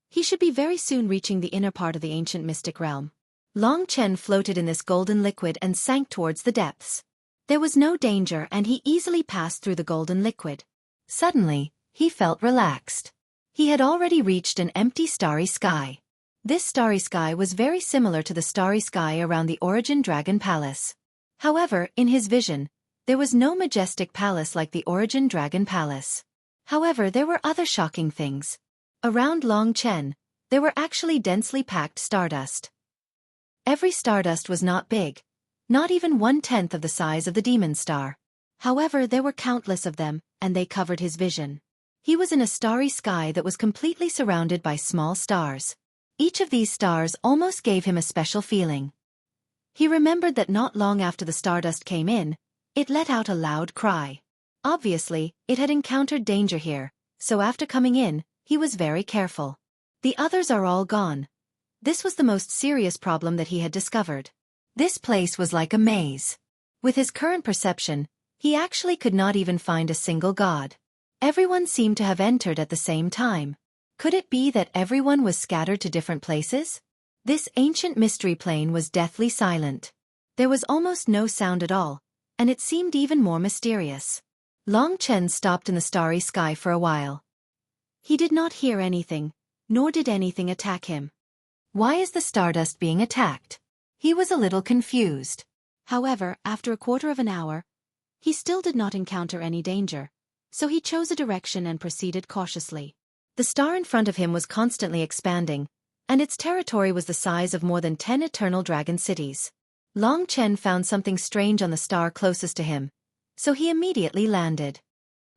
he should be very soon reaching the inner part of the ancient mystic realm. Long Chen floated in this golden liquid and sank towards the depths. There was no danger and he easily passed through the golden liquid. Suddenly, he felt relaxed. He had already reached an empty starry sky. This starry sky was very similar to the starry sky around the Origin Dragon Palace. However, in his vision, there was no majestic palace like the Origin Dragon Palace. However, there were other shocking things. Around Long Chen, there were actually densely packed stardust. Every stardust was not big, not even 1/10 of the size of the demon star. However, there were countless of them, and they covered his vision. He was in a starry sky that was completely surrounded by small stars. Each of these stars almost gave him a special feeling. He remembered that not long after the stardust came in, it let out a loud cry. Obviously, it had encountered danger here, so after coming in, he was very careful. The others are all gone. This was the most serious problem that he had discovered. This place was like a maze. With his current perception, he actually could not even find a single god. Everyone seemed to have entered at the same time. Could it be that everyone was scattered to different places? This ancient mystery plane was deathly silent. There was almost no sound at all, and it seemed even more mysterious. Long Chen stopped in the starry sky for a while. He did not hear anything, nor did anything attack him. Why is the stardust being attacked? He was a little confused. However, after a quarter of an hour, he still did not encounter any danger, so he chose a direction and proceeded cautiously. The star in front of him was constantly expanding, and its territory was the size of more than 10 eternal dragon cities. Long Chen found something strange on the star closest to him, so he immediately landed.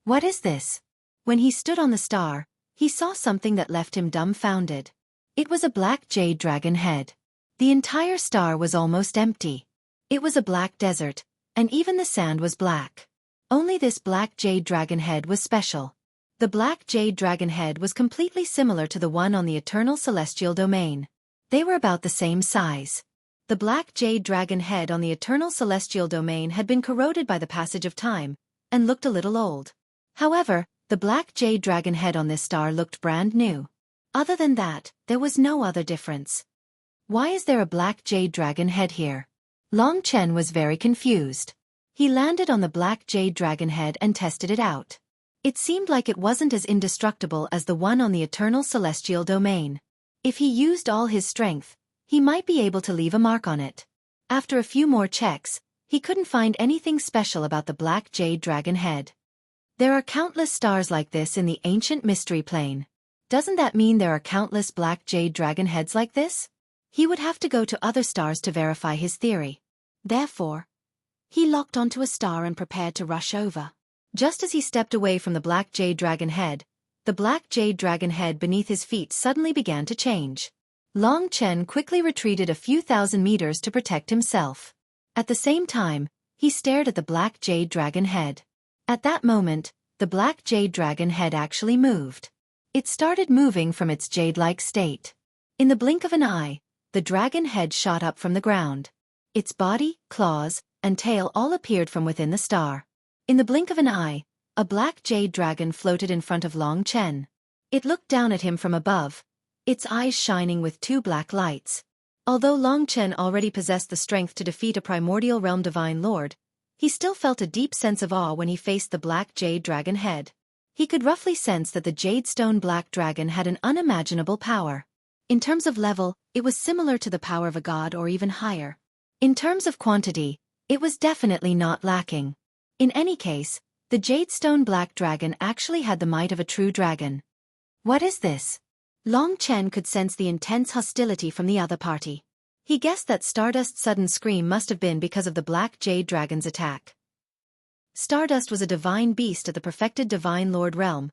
What is this? When he stood on the star, he saw something that left him dumbfounded. It was a black jade dragon head. The entire star was almost empty. It was a black desert, and even the sand was black. Only this black jade dragon head was special. The black jade dragon head was completely similar to the one on the eternal celestial domain. They were about the same size. The black jade dragon head on the eternal celestial domain had been corroded by the passage of time, and looked a little old. However, the black jade dragon head on this star looked brand new. Other than that, there was no other difference. Why is there a black jade dragon head here? Long Chen was very confused. He landed on the black jade dragon head and tested it out. It seemed like it wasn't as indestructible as the one on the eternal celestial domain. If he used all his strength, he might be able to leave a mark on it. After a few more checks, he couldn't find anything special about the black jade dragon head. There are countless stars like this in the ancient mystery plane. Doesn't that mean there are countless black jade dragon heads like this? He would have to go to other stars to verify his theory. Therefore, he locked onto a star and prepared to rush over. Just as he stepped away from the black jade dragon head, the black jade dragon head beneath his feet suddenly began to change. Long Chen quickly retreated a few thousand meters to protect himself. At the same time, he stared at the black jade dragon head. At that moment, the black jade dragon head actually moved. It started moving from its jade-like state. In the blink of an eye, the dragon head shot up from the ground. Its body, claws, and tail all appeared from within the star. In the blink of an eye, a black jade dragon floated in front of Long Chen. It looked down at him from above, its eyes shining with two black lights. Although Long Chen already possessed the strength to defeat a primordial realm divine lord, he still felt a deep sense of awe when he faced the black jade dragon head. He could roughly sense that the jade-stone black dragon had an unimaginable power. In terms of level, it was similar to the power of a god or even higher. In terms of quantity, it was definitely not lacking. In any case, the jade-stone black dragon actually had the might of a true dragon. What is this? Long Chen could sense the intense hostility from the other party. He guessed that Stardust's sudden scream must have been because of the black jade dragon's attack. Stardust was a divine beast of the perfected divine lord realm.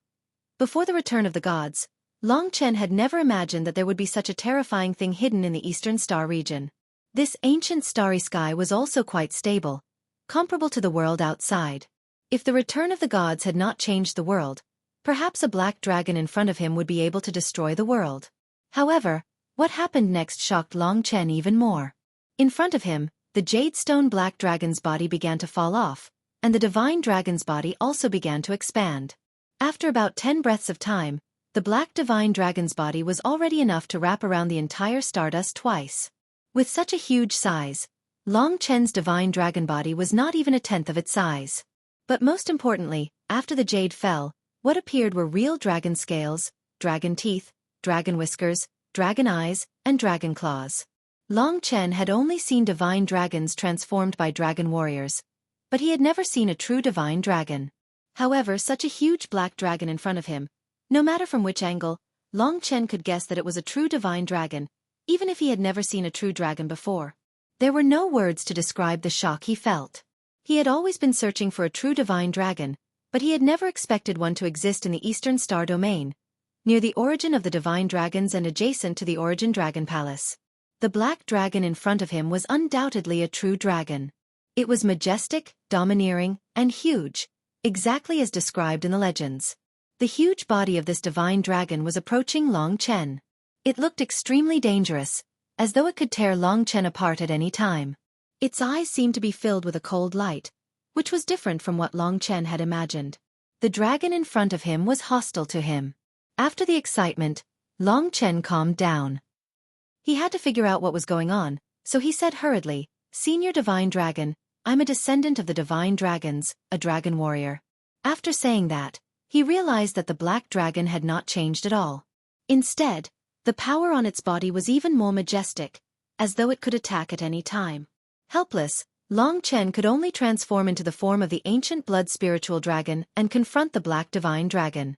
Before the return of the gods, Long Chen had never imagined that there would be such a terrifying thing hidden in the eastern star region. This ancient starry sky was also quite stable, comparable to the world outside. If the return of the gods had not changed the world, perhaps a black dragon in front of him would be able to destroy the world. However, what happened next shocked Long Chen even more. In front of him, the jade-stone black dragon's body began to fall off, and the divine dragon's body also began to expand. After about 10 breaths of time, the black divine dragon's body was already enough to wrap around the entire stardust twice. With such a huge size, Long Chen's divine dragon body was not even a tenth of its size. But most importantly, after the jade fell, what appeared were real dragon scales, dragon teeth, dragon whiskers, dragon eyes, and dragon claws. Long Chen had only seen divine dragons transformed by dragon warriors, but he had never seen a true divine dragon. However, such a huge black dragon in front of him, no matter from which angle, Long Chen could guess that it was a true divine dragon, even if he had never seen a true dragon before. There were no words to describe the shock he felt. He had always been searching for a true divine dragon, but he had never expected one to exist in the Eastern Star Domain, near the origin of the divine dragons and adjacent to the Origin Dragon Palace. The black dragon in front of him was undoubtedly a true dragon. It was majestic, domineering, and huge, exactly as described in the legends. The huge body of this divine dragon was approaching Long Chen. It looked extremely dangerous, as though it could tear Long Chen apart at any time. Its eyes seemed to be filled with a cold light, which was different from what Long Chen had imagined. The dragon in front of him was hostile to him. After the excitement, Long Chen calmed down. He had to figure out what was going on, so he said hurriedly, "Senior Divine Dragon, I'm a descendant of the Divine Dragons, a dragon warrior." After saying that, he realized that the black dragon had not changed at all. Instead, the power on its body was even more majestic, as though it could attack at any time. Helpless, Long Chen could only transform into the form of the ancient blood spiritual dragon and confront the black divine dragon.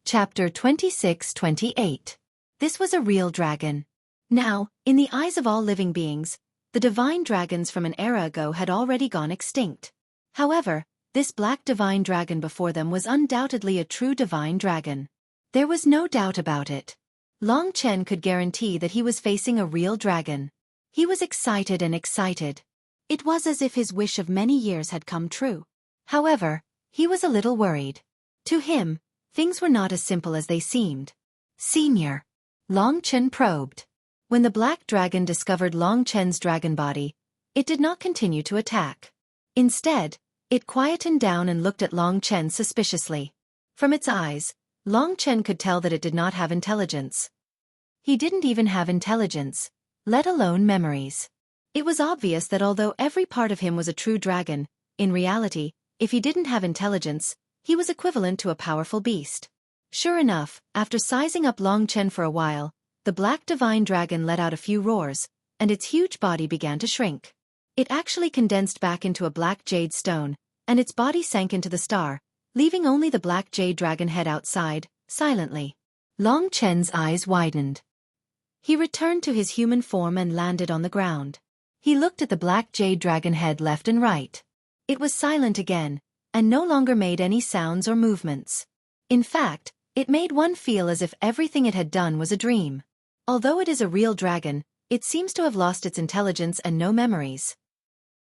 Chapter 26-28. This was a real dragon. Now, in the eyes of all living beings, the divine dragons from an era ago had already gone extinct. However, this black divine dragon before them was undoubtedly a true divine dragon. There was no doubt about it. Long Chen could guarantee that he was facing a real dragon. He was excited and excited. It was as if his wish of many years had come true. However, he was a little worried. To him, things were not as simple as they seemed. "Senior," Long Chen probed. When the black dragon discovered Long Chen's dragon body, it did not continue to attack. Instead, it quietened down and looked at Long Chen suspiciously. From its eyes, Long Chen could tell that it did not have intelligence. He didn't even have intelligence, let alone memories. It was obvious that although every part of him was a true dragon, in reality, if he didn't have intelligence, he was equivalent to a powerful beast. Sure enough, after sizing up Long Chen for a while, the black divine dragon let out a few roars, and its huge body began to shrink. It actually condensed back into a black jade stone, and its body sank into the star, leaving only the black jade dragon head outside, silently. Long Chen's eyes widened. He returned to his human form and landed on the ground. He looked at the black jade dragon head left and right. It was silent again, and no longer made any sounds or movements. In fact, it made one feel as if everything it had done was a dream. Although it is a real dragon, it seems to have lost its intelligence and no memories.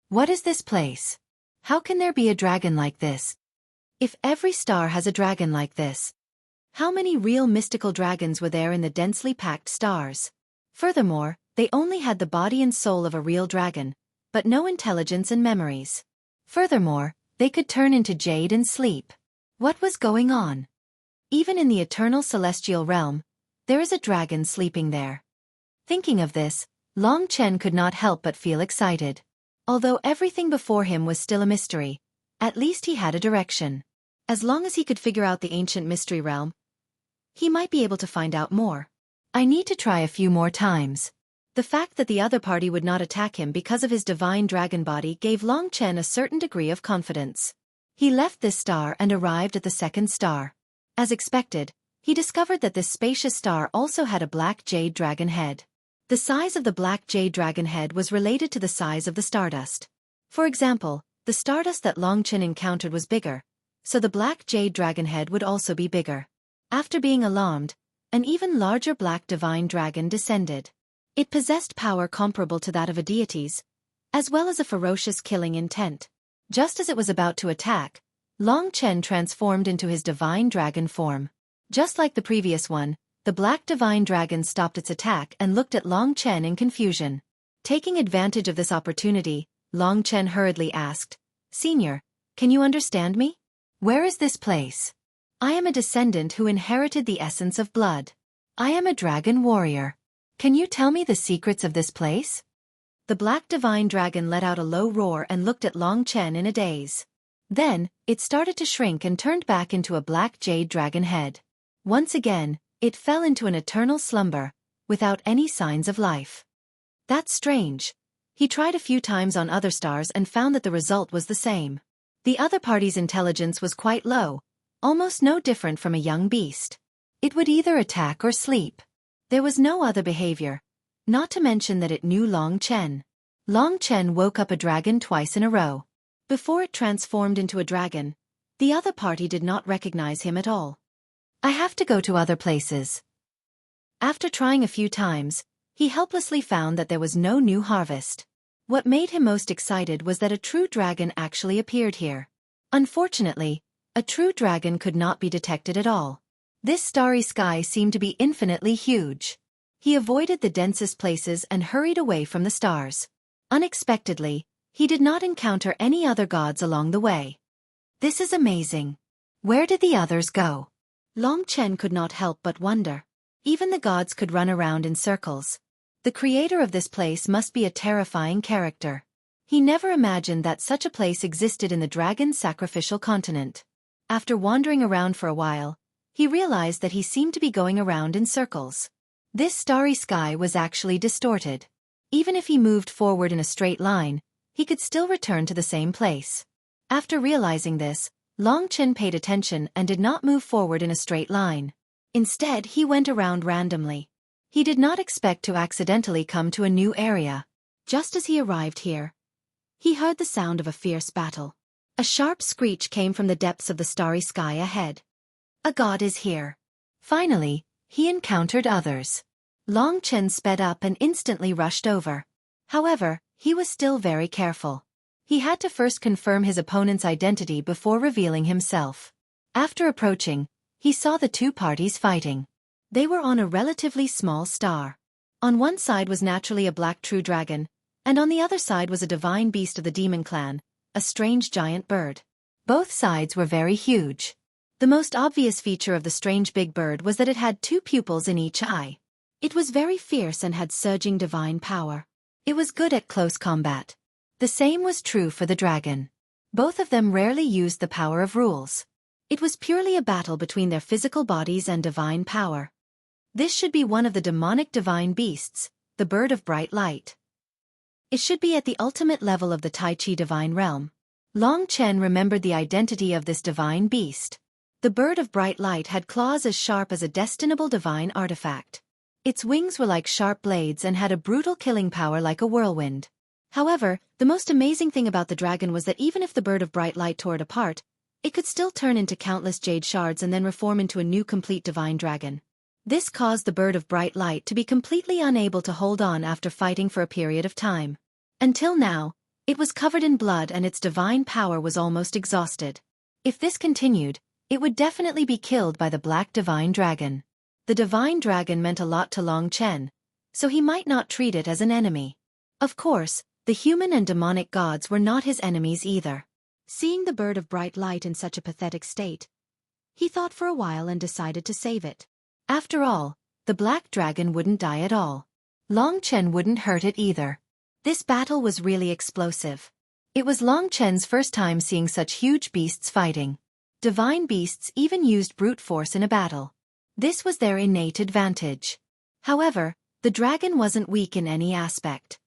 What is this place? How can there be a dragon like this? If every star has a dragon like this, how many real mystical dragons were there in the densely packed stars? Furthermore, they only had the body and soul of a real dragon, but no intelligence and memories. Furthermore, they could turn into jade and sleep. What was going on? Even in the eternal celestial realm, there is a dragon sleeping there. Thinking of this, Long Chen could not help but feel excited. Although everything before him was still a mystery, at least he had a direction. As long as he could figure out the ancient mystery realm, he might be able to find out more. I need to try a few more times. The fact that the other party would not attack him because of his divine dragon body gave Long Chen a certain degree of confidence. He left this star and arrived at the second star. As expected, he discovered that this spacious star also had a black jade dragon head. The size of the black jade dragon head was related to the size of the stardust. For example, the stardust that Long Chen encountered was bigger, so the black jade dragon head would also be bigger. After being alarmed, an even larger black divine dragon descended. It possessed power comparable to that of a deity's, as well as a ferocious killing intent. Just as it was about to attack, Long Chen transformed into his divine dragon form. Just like the previous one, The black divine dragon stopped its attack and looked at Long Chen in confusion. Taking advantage of this opportunity, Long Chen hurriedly asked, "Senior, can you understand me? Where is this place? I am a descendant who inherited the essence of blood. I am a dragon warrior. Can you tell me the secrets of this place?" The black divine dragon let out a low roar and looked at Long Chen in a daze. Then, it started to shrink and turned back into a black jade dragon head. Once again, it fell into an eternal slumber, without any signs of life. That's strange. He tried a few times on other stars and found that the result was the same. The other party's intelligence was quite low, almost no different from a young beast. It would either attack or sleep. There was no other behavior, not to mention that it knew Long Chen. Long Chen woke up a dragon twice in a row. Before it transformed into a dragon, the other party did not recognize him at all. "I have to go to other places." After trying a few times, he helplessly found that there was no new harvest. What made him most excited was that a true dragon actually appeared here. Unfortunately, a true dragon could not be detected at all. This starry sky seemed to be infinitely huge. He avoided the densest places and hurried away from the stars. Unexpectedly, he did not encounter any other gods along the way. "This is amazing. Where did the others go?" Long Chen could not help but wonder. Even the gods could run around in circles. The creator of this place must be a terrifying character. He never imagined that such a place existed in the dragon's sacrificial continent. After wandering around for a while, he realized that he seemed to be going around in circles. This starry sky was actually distorted. Even if he moved forward in a straight line, he could still return to the same place. After realizing this, Long Chen paid attention and did not move forward in a straight line. Instead, he went around randomly. He did not expect to accidentally come to a new area. Just as he arrived here, he heard the sound of a fierce battle. A sharp screech came from the depths of the starry sky ahead. A god is here. Finally, he encountered others. Long Chen sped up and instantly rushed over. However, he was still very careful. He had to first confirm his opponent's identity before revealing himself. After approaching, he saw the two parties fighting. They were on a relatively small star. On one side was naturally a black true dragon, and on the other side was a divine beast of the demon clan, a strange giant bird. Both sides were very huge. The most obvious feature of the strange big bird was that it had two pupils in each eye. It was very fierce and had surging divine power. It was good at close combat. The same was true for the dragon. Both of them rarely used the power of rules. It was purely a battle between their physical bodies and divine power. This should be one of the demonic divine beasts, the bird of bright light. It should be at the ultimate level of the Tai Chi divine realm. Long Chen remembered the identity of this divine beast. The bird of bright light had claws as sharp as a destinable divine artifact. Its wings were like sharp blades and had a brutal killing power like a whirlwind. However, the most amazing thing about the dragon was that even if the bird of bright light tore it apart, it could still turn into countless jade shards and then reform into a new complete divine dragon. This caused the bird of bright light to be completely unable to hold on after fighting for a period of time. Until now, it was covered in blood and its divine power was almost exhausted. If this continued, it would definitely be killed by the black divine dragon. The divine dragon meant a lot to Long Chen, so he might not treat it as an enemy. Of course, the human and demonic gods were not his enemies either. Seeing the bird of bright light in such a pathetic state, he thought for a while and decided to save it. After all, the black dragon wouldn't die at all. Long Chen wouldn't hurt it either. This battle was really explosive. It was Long Chen's first time seeing such huge beasts fighting. Divine beasts even used brute force in a battle. This was their innate advantage. However, the dragon wasn't weak in any aspect.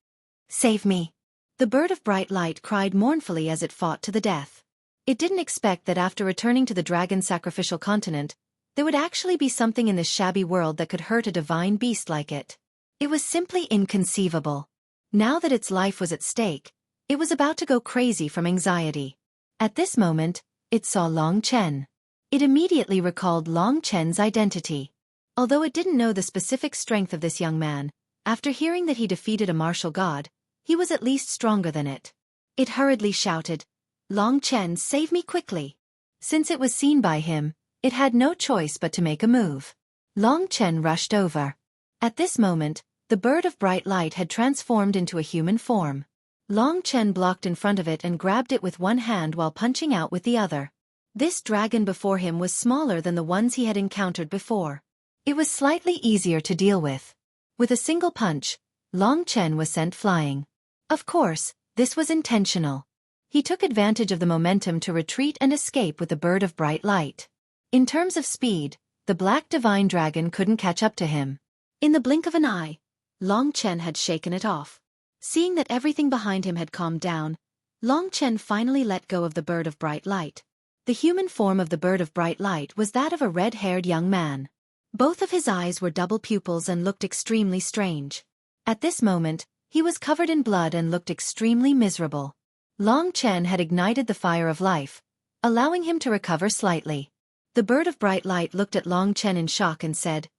"Save me!" The bird of bright light cried mournfully as it fought to the death. It didn't expect that after returning to the dragon's sacrificial continent, there would actually be something in this shabby world that could hurt a divine beast like it. It was simply inconceivable. Now that its life was at stake, it was about to go crazy from anxiety. At this moment, it saw Long Chen. It immediately recalled Long Chen's identity. Although it didn't know the specific strength of this young man, after hearing that he defeated a martial god, he was at least stronger than it. It hurriedly shouted, "Long Chen, save me quickly!" Since it was seen by him, it had no choice but to make a move. Long Chen rushed over. At this moment, the bird of bright light had transformed into a human form. Long Chen blocked in front of it and grabbed it with one hand while punching out with the other. This dragon before him was smaller than the ones he had encountered before. It was slightly easier to deal with. With a single punch, Long Chen was sent flying. Of course, this was intentional. He took advantage of the momentum to retreat and escape with the bird of bright light. In terms of speed, the black divine dragon couldn't catch up to him. In the blink of an eye, Long Chen had shaken it off. Seeing that everything behind him had calmed down, Long Chen finally let go of the bird of bright light. The human form of the bird of bright light was that of a red-haired young man. Both of his eyes were double pupils and looked extremely strange. At this moment, he was covered in blood and looked extremely miserable. Long Chen had ignited the fire of life, allowing him to recover slightly. The bird of bright light looked at Long Chen in shock and said,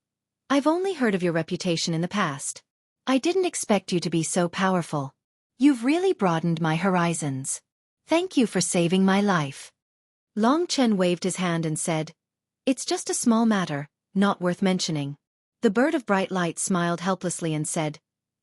"I've only heard of your reputation in the past. I didn't expect you to be so powerful. You've really broadened my horizons. Thank you for saving my life." Long Chen waved his hand and said, "It's just a small matter, not worth mentioning." The bird of bright light smiled helplessly and said,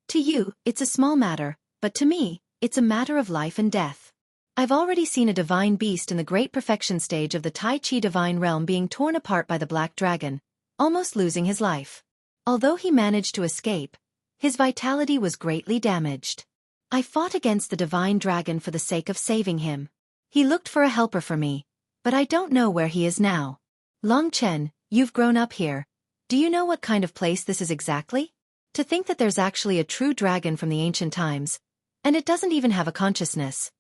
"To you, it's a small matter, but to me, it's a matter of life and death. I've already seen a divine beast in the great perfection stage of the Tai Chi divine realm being torn apart by the black dragon, almost losing his life. Although he managed to escape, his vitality was greatly damaged. I fought against the divine dragon for the sake of saving him. He looked for a helper for me, but I don't know where he is now. Long Chen, you've grown up here. Do you know what kind of place this is exactly? To think that there's actually a true dragon from the ancient times, and it doesn't even have a consciousness.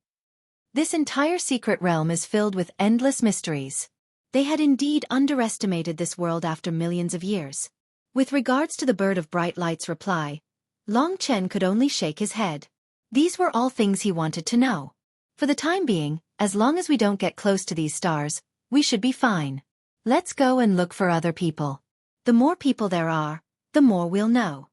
This entire secret realm is filled with endless mysteries. They had indeed underestimated this world after millions of years. With regards to the bird of bright light's reply, Long Chen could only shake his head. These were all things he wanted to know. For the time being, as long as we don't get close to these stars, we should be fine. Let's go and look for other people. The more people there are, the more we'll know.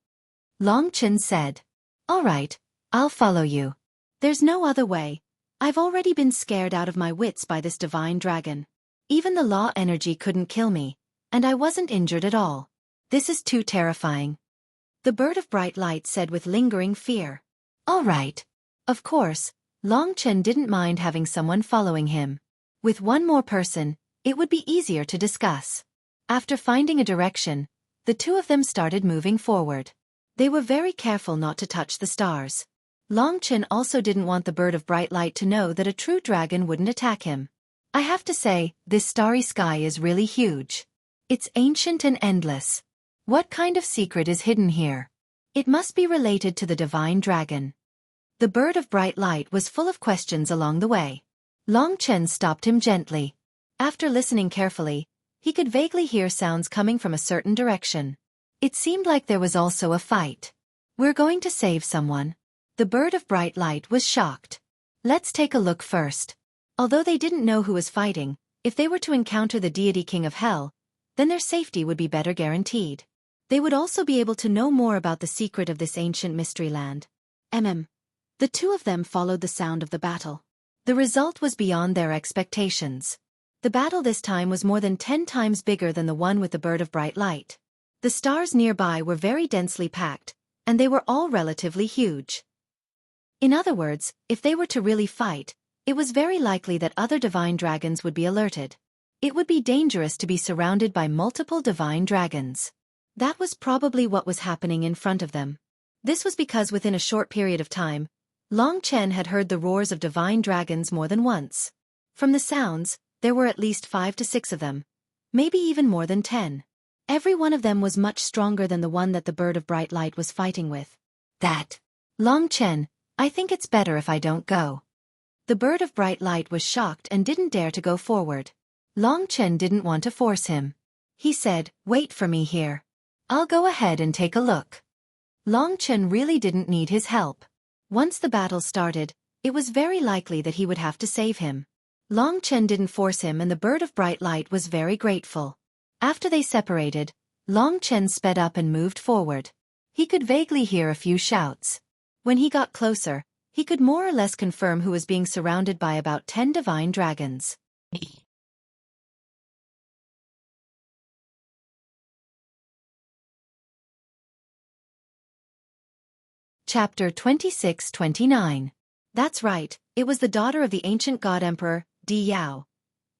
Long Chen said. All right, I'll follow you. There's no other way. I've already been scared out of my wits by this divine dragon. Even the law energy couldn't kill me, and I wasn't injured at all. This is too terrifying. The bird of bright light said with lingering fear. All right. Of course, Long Chen didn't mind having someone following him. With one more person, it would be easier to discuss. After finding a direction, the two of them started moving forward. They were very careful not to touch the stars. Long Chen also didn't want the bird of bright light to know that a true dragon wouldn't attack him. I have to say, this starry sky is really huge. It's ancient and endless. What kind of secret is hidden here? It must be related to the divine dragon. The bird of bright light was full of questions along the way. Long Chen stopped him gently. After listening carefully, he could vaguely hear sounds coming from a certain direction. It seemed like there was also a fight. We're going to save someone. The bird of bright light was shocked. Let's take a look first. Although they didn't know who was fighting, if they were to encounter the deity king of hell, then their safety would be better guaranteed. They would also be able to know more about the secret of this ancient mystery land. The two of them followed the sound of the battle. The result was beyond their expectations. The battle this time was more than 10 times bigger than the one with the bird of bright light. The stars nearby were very densely packed, and they were all relatively huge. In other words, if they were to really fight, it was very likely that other divine dragons would be alerted. It would be dangerous to be surrounded by multiple divine dragons. That was probably what was happening in front of them. This was because within a short period of time, Long Chen had heard the roars of divine dragons more than once. From the sounds, there were at least 5 to 6 of them, maybe even more than 10. Every one of them was much stronger than the one that the bird of bright light was fighting with. Long Chen, I think it's better if I don't go. The bird of bright light was shocked and didn't dare to go forward. Long Chen didn't want to force him. He said, wait for me here. I'll go ahead and take a look. Long Chen really didn't need his help. Once the battle started, it was very likely that he would have to save him. Long Chen didn't force him and the bird of bright light was very grateful. After they separated, Long Chen sped up and moved forward. He could vaguely hear a few shouts. When he got closer, he could more or less confirm who was being surrounded by about 10 divine dragons. Chapter 26-29. That's right, it was the daughter of the ancient god emperor, Di Yao.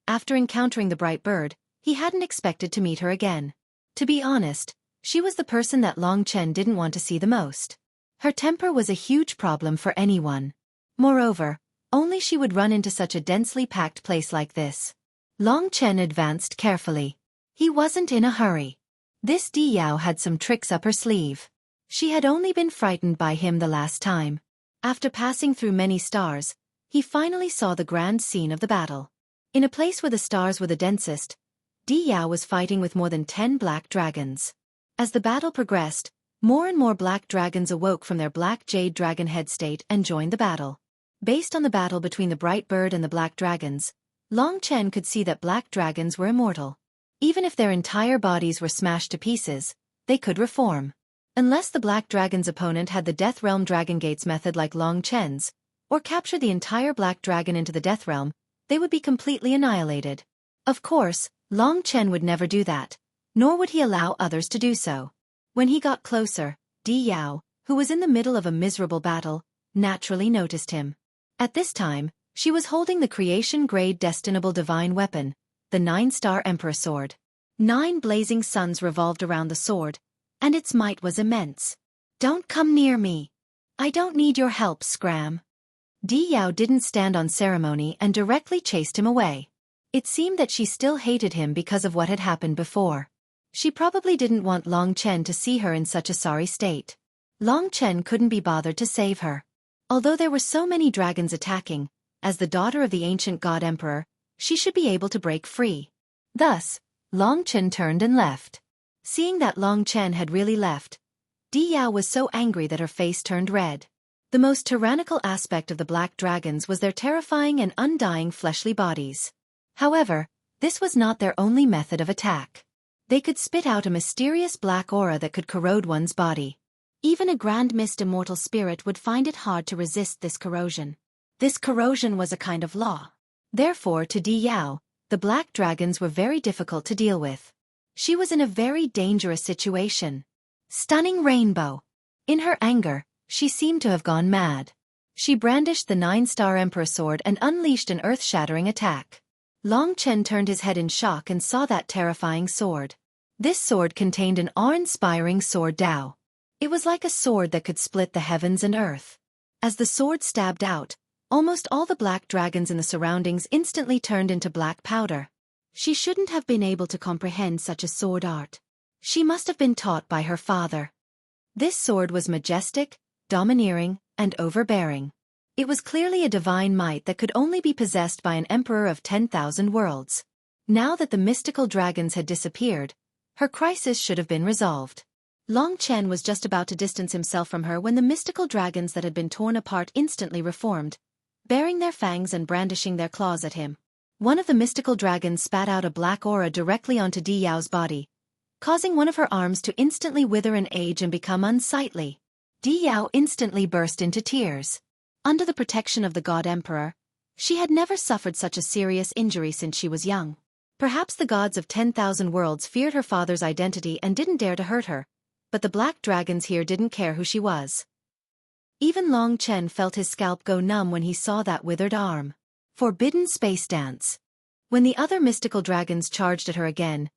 After encountering the bright bird, he hadn't expected to meet her again. To be honest, she was the person that Long Chen didn't want to see the most. Her temper was a huge problem for anyone. Moreover, only she would run into such a densely packed place like this. Long Chen advanced carefully. He wasn't in a hurry. This Di Yao had some tricks up her sleeve. She had only been frightened by him the last time. After passing through many stars, he finally saw the grand scene of the battle. In a place where the stars were the densest, Di Yao was fighting with more than 10 black dragons. As the battle progressed, more and more black dragons awoke from their black jade dragon head state and joined the battle. Based on the battle between the bright bird and the black dragons, Long Chen could see that black dragons were immortal. Even if their entire bodies were smashed to pieces, they could reform. Unless the black dragon's opponent had the Death Realm Dragon Gates method like Long Chen's, or captured the entire black dragon into the Death Realm, they would be completely annihilated. Of course, Long Chen would never do that, nor would he allow others to do so. When he got closer, Di Yao, who was in the middle of a miserable battle, naturally noticed him. At this time, she was holding the creation-grade destinable divine weapon, the 9-star Emperor Sword. 9 blazing suns revolved around the sword, and its might was immense. "Don't come near me. I don't need your help, Scram." Di Yao didn't stand on ceremony and directly chased him away. It seemed that she still hated him because of what had happened before. She probably didn't want Long Chen to see her in such a sorry state. Long Chen couldn't be bothered to save her. Although there were so many dragons attacking, as the daughter of the ancient god emperor, she should be able to break free. Thus, Long Chen turned and left. Seeing that Long Chen had really left, Di Yao was so angry that her face turned red. The most tyrannical aspect of the black dragons was their terrifying and undying fleshly bodies. However, this was not their only method of attack. They could spit out a mysterious black aura that could corrode one's body. Even a grand mist immortal spirit would find it hard to resist this corrosion. This corrosion was a kind of law. Therefore, to Di Yao, the black dragons were very difficult to deal with. She was in a very dangerous situation. Stunning Rainbow. In her anger, she seemed to have gone mad. She brandished the 9-star Emperor Sword and unleashed an earth-shattering attack. Long Chen turned his head in shock and saw that terrifying sword. This sword contained an awe-inspiring sword Dao. It was like a sword that could split the heavens and earth. As the sword stabbed out, almost all the black dragons in the surroundings instantly turned into black powder. She shouldn't have been able to comprehend such a sword art. She must have been taught by her father. This sword was majestic, domineering, and overbearing. It was clearly a divine might that could only be possessed by an emperor of 10,000 worlds. Now that the mystical dragons had disappeared, her crisis should have been resolved. Long Chen was just about to distance himself from her when the mystical dragons that had been torn apart instantly reformed, baring their fangs and brandishing their claws at him. One of the mystical dragons spat out a black aura directly onto Di Yao's body, causing one of her arms to instantly wither and age and become unsightly. Di Yao instantly burst into tears. Under the protection of the God Emperor, she had never suffered such a serious injury since she was young. Perhaps the gods of 10,000 worlds feared her father's identity and didn't dare to hurt her, but the black dragons here didn't care who she was. Even Long Chen felt his scalp go numb when he saw that withered arm. Forbidden Space Dance. When the other mystical dragons charged at her again,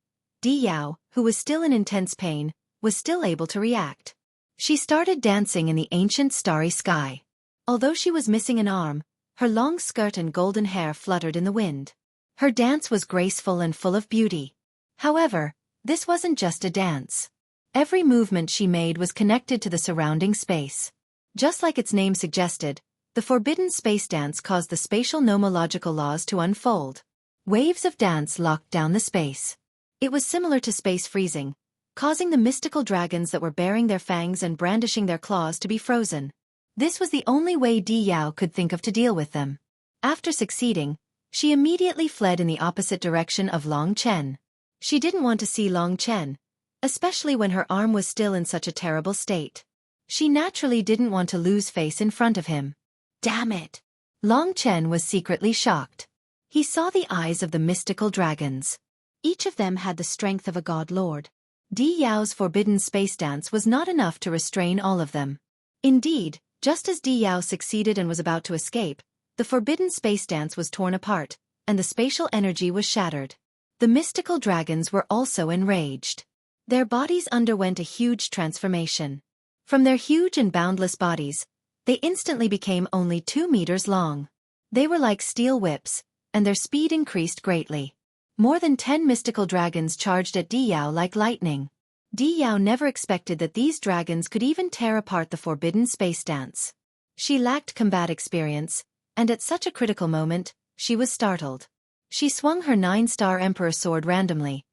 Di Yao, who was still in intense pain, was still able to react. She started dancing in the ancient starry sky. Although she was missing an arm, her long skirt and golden hair fluttered in the wind. Her dance was graceful and full of beauty. However, this wasn't just a dance. Every movement she made was connected to the surrounding space. Just like its name suggested, the Forbidden Space Dance caused the spatial nomological laws to unfold. Waves of dance locked down the space. It was similar to space freezing, causing the mystical dragons that were baring their fangs and brandishing their claws to be frozen. This was the only way Di Yao could think of to deal with them. After succeeding, she immediately fled in the opposite direction of Long Chen. She didn't want to see Long Chen, especially when her arm was still in such a terrible state. She naturally didn't want to lose face in front of him. Damn it! Long Chen was secretly shocked. He saw the eyes of the mystical dragons. Each of them had the strength of a god lord. Di Yao's Forbidden Space Dance was not enough to restrain all of them. Indeed, just as Di Yao succeeded and was about to escape, the forbidden space dance was torn apart, and the spatial energy was shattered. The mystical dragons were also enraged. Their bodies underwent a huge transformation. From their huge and boundless bodies, they instantly became only 2 meters long. They were like steel whips, and their speed increased greatly. More than 10 mystical dragons charged at Di Yao like lightning. Di Yao never expected that these dragons could even tear apart the forbidden space dance. She lacked combat experience, and at such a critical moment, she was startled. She swung her 9-star Emperor sword randomly,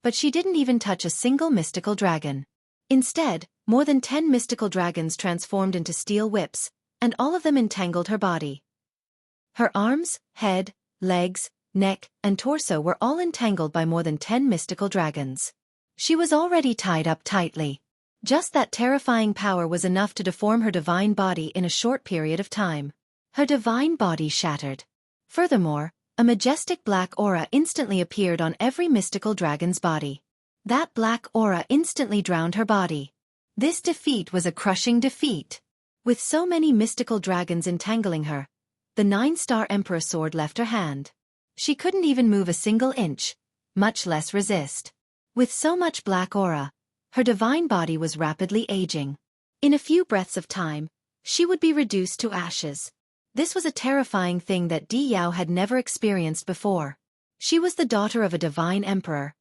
but she didn't even touch a single mystical dragon. Instead, more than 10 mystical dragons transformed into steel whips, and all of them entangled her body. Her arms, head, legs, neck, and torso were all entangled by more than 10 mystical dragons. She was already tied up tightly. Just that terrifying power was enough to deform her divine body in a short period of time. Her divine body shattered. Furthermore, a majestic black aura instantly appeared on every mystical dragon's body. That black aura instantly drowned her body. This defeat was a crushing defeat. With so many mystical dragons entangling her, the 9-star Emperor sword left her hand. She couldn't even move a single inch, much less resist. With so much black aura, her divine body was rapidly aging. In a few breaths of time, she would be reduced to ashes. This was a terrifying thing that Di Yao had never experienced before. She was the daughter of a divine emperor,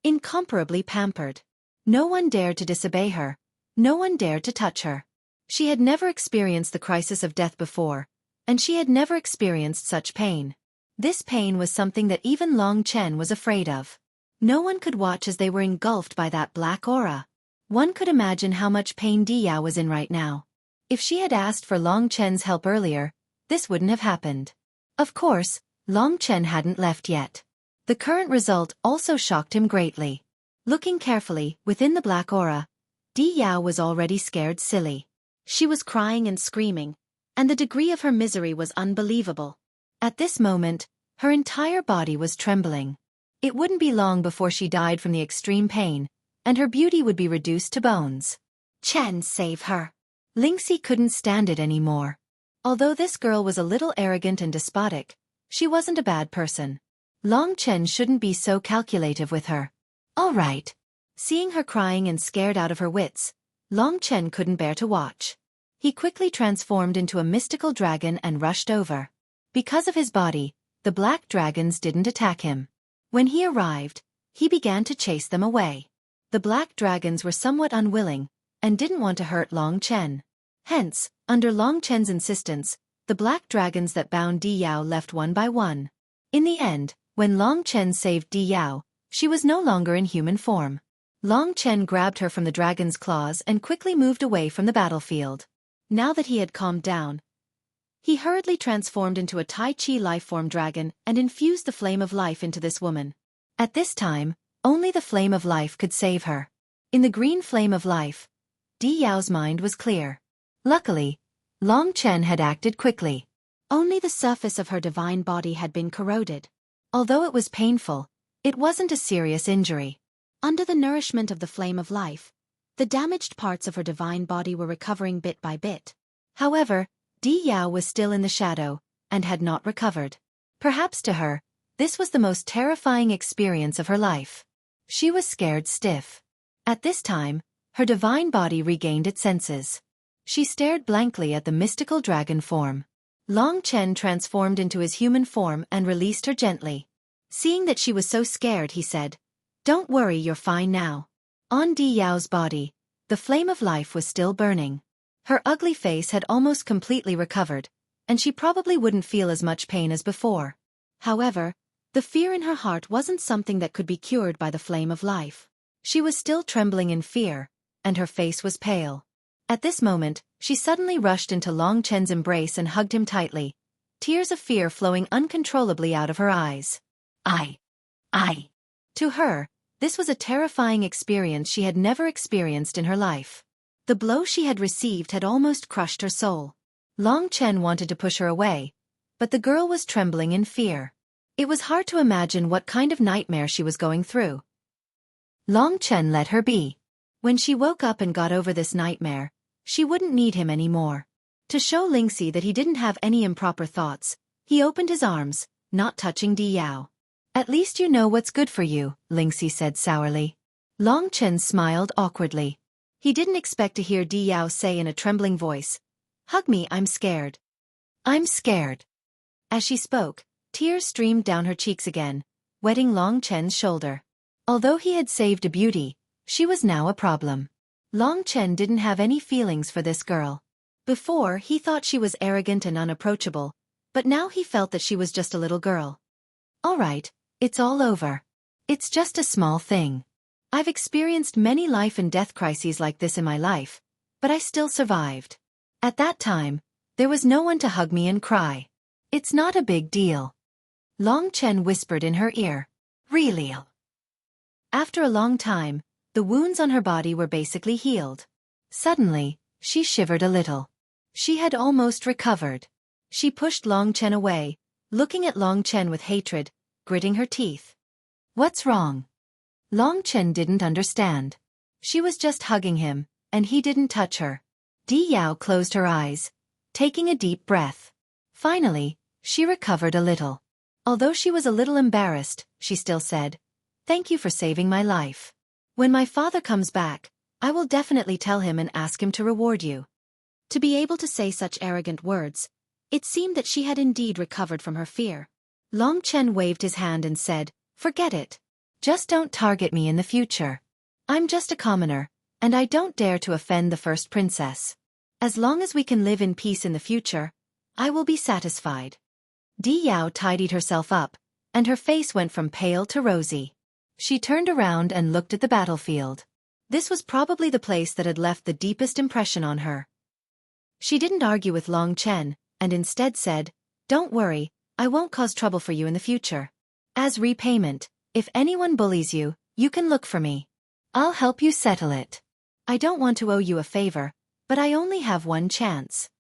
incomparably pampered. No one dared to disobey her. No one dared to touch her. She had never experienced the crisis of death before, and she had never experienced such pain. This pain was something that even Long Chen was afraid of. No one could watch as they were engulfed by that black aura. One could imagine how much pain Di Yao was in right now. If she had asked for Long Chen's help earlier, this wouldn't have happened. Of course, Long Chen hadn't left yet. The current result also shocked him greatly. Looking carefully, within the black aura, Di Yao was already scared silly. She was crying and screaming, and the degree of her misery was unbelievable. At this moment, her entire body was trembling. It wouldn't be long before she died from the extreme pain, and her beauty would be reduced to bones. Chen, save her. Lingxi couldn't stand it anymore. Although this girl was a little arrogant and despotic, she wasn't a bad person. Long Chen shouldn't be so calculative with her. All right. Seeing her crying and scared out of her wits, Long Chen couldn't bear to watch. He quickly transformed into a mystical dragon and rushed over. Because of his body, the black dragons didn't attack him. When he arrived, he began to chase them away. The black dragons were somewhat unwilling, and didn't want to hurt Long Chen. Hence, under Long Chen's insistence, the black dragons that bound Di Yao left one by one. In the end, when Long Chen saved Di Yao, she was no longer in human form. Long Chen grabbed her from the dragon's claws and quickly moved away from the battlefield. Now that he had calmed down, he hurriedly transformed into a Tai Chi life-form dragon and infused the flame of life into this woman. At this time, only the flame of life could save her. In the green flame of life, Di Yao's mind was clear. Luckily, Long Chen had acted quickly. Only the surface of her divine body had been corroded. Although it was painful, it wasn't a serious injury. Under the nourishment of the flame of life, the damaged parts of her divine body were recovering bit by bit. However, Di Yao was still in the shadow, and had not recovered. Perhaps to her, this was the most terrifying experience of her life. She was scared stiff. At this time, her divine body regained its senses. She stared blankly at the mystical dragon form. Long Chen transformed into his human form and released her gently. Seeing that she was so scared, he said, "Don't worry, you're fine now." On Di Yao's body, the flame of life was still burning. Her ugly face had almost completely recovered, and she probably wouldn't feel as much pain as before. However, the fear in her heart wasn't something that could be cured by the flame of life. She was still trembling in fear, and her face was pale. At this moment, she suddenly rushed into Long Chen's embrace and hugged him tightly, tears of fear flowing uncontrollably out of her eyes. I. To her, this was a terrifying experience she had never experienced in her life. The blow she had received had almost crushed her soul. Long Chen wanted to push her away, but the girl was trembling in fear. It was hard to imagine what kind of nightmare she was going through. Long Chen let her be. When she woke up and got over this nightmare, She wouldn't need him anymore. To show Lingxi that he didn't have any improper thoughts, he opened his arms, not touching Di Yao. At least you know what's good for you, Lingxi said sourly. Long Chen smiled awkwardly. He didn't expect to hear Di Yao say in a trembling voice, "Hug me, I'm scared." "I'm scared." As she spoke, tears streamed down her cheeks again, wetting Long Chen's shoulder. Although he had saved a beauty, she was now a problem. Long Chen didn't have any feelings for this girl. Before, he thought she was arrogant and unapproachable, but now he felt that she was just a little girl. "All right, it's all over. It's just a small thing. I've experienced many life and death crises like this in my life, but I still survived. At that time, there was no one to hug me and cry. It's not a big deal." Long Chen whispered in her ear, "Really?" After a long time, the wounds on her body were basically healed. Suddenly, she shivered a little. She had almost recovered. She pushed Long Chen away, looking at Long Chen with hatred, gritting her teeth. "What's wrong?" Long Chen didn't understand. She was just hugging him, and he didn't touch her. Di Yao closed her eyes, taking a deep breath. Finally, she recovered a little. Although she was a little embarrassed, she still said, "Thank you for saving my life. When my father comes back, I will definitely tell him and ask him to reward you." To be able to say such arrogant words, it seemed that she had indeed recovered from her fear. Long Chen waved his hand and said, "Forget it. Just don't target me in the future. I'm just a commoner, and I don't dare to offend the first princess. As long as we can live in peace in the future, I will be satisfied." Di Yao tidied herself up, and her face went from pale to rosy. She turned around and looked at the battlefield. This was probably the place that had left the deepest impression on her. She didn't argue with Long Chen, and instead said, "Don't worry, I won't cause trouble for you in the future. As repayment, if anyone bullies you, you can look for me. I'll help you settle it. I don't want to owe you a favor, but I only have one chance."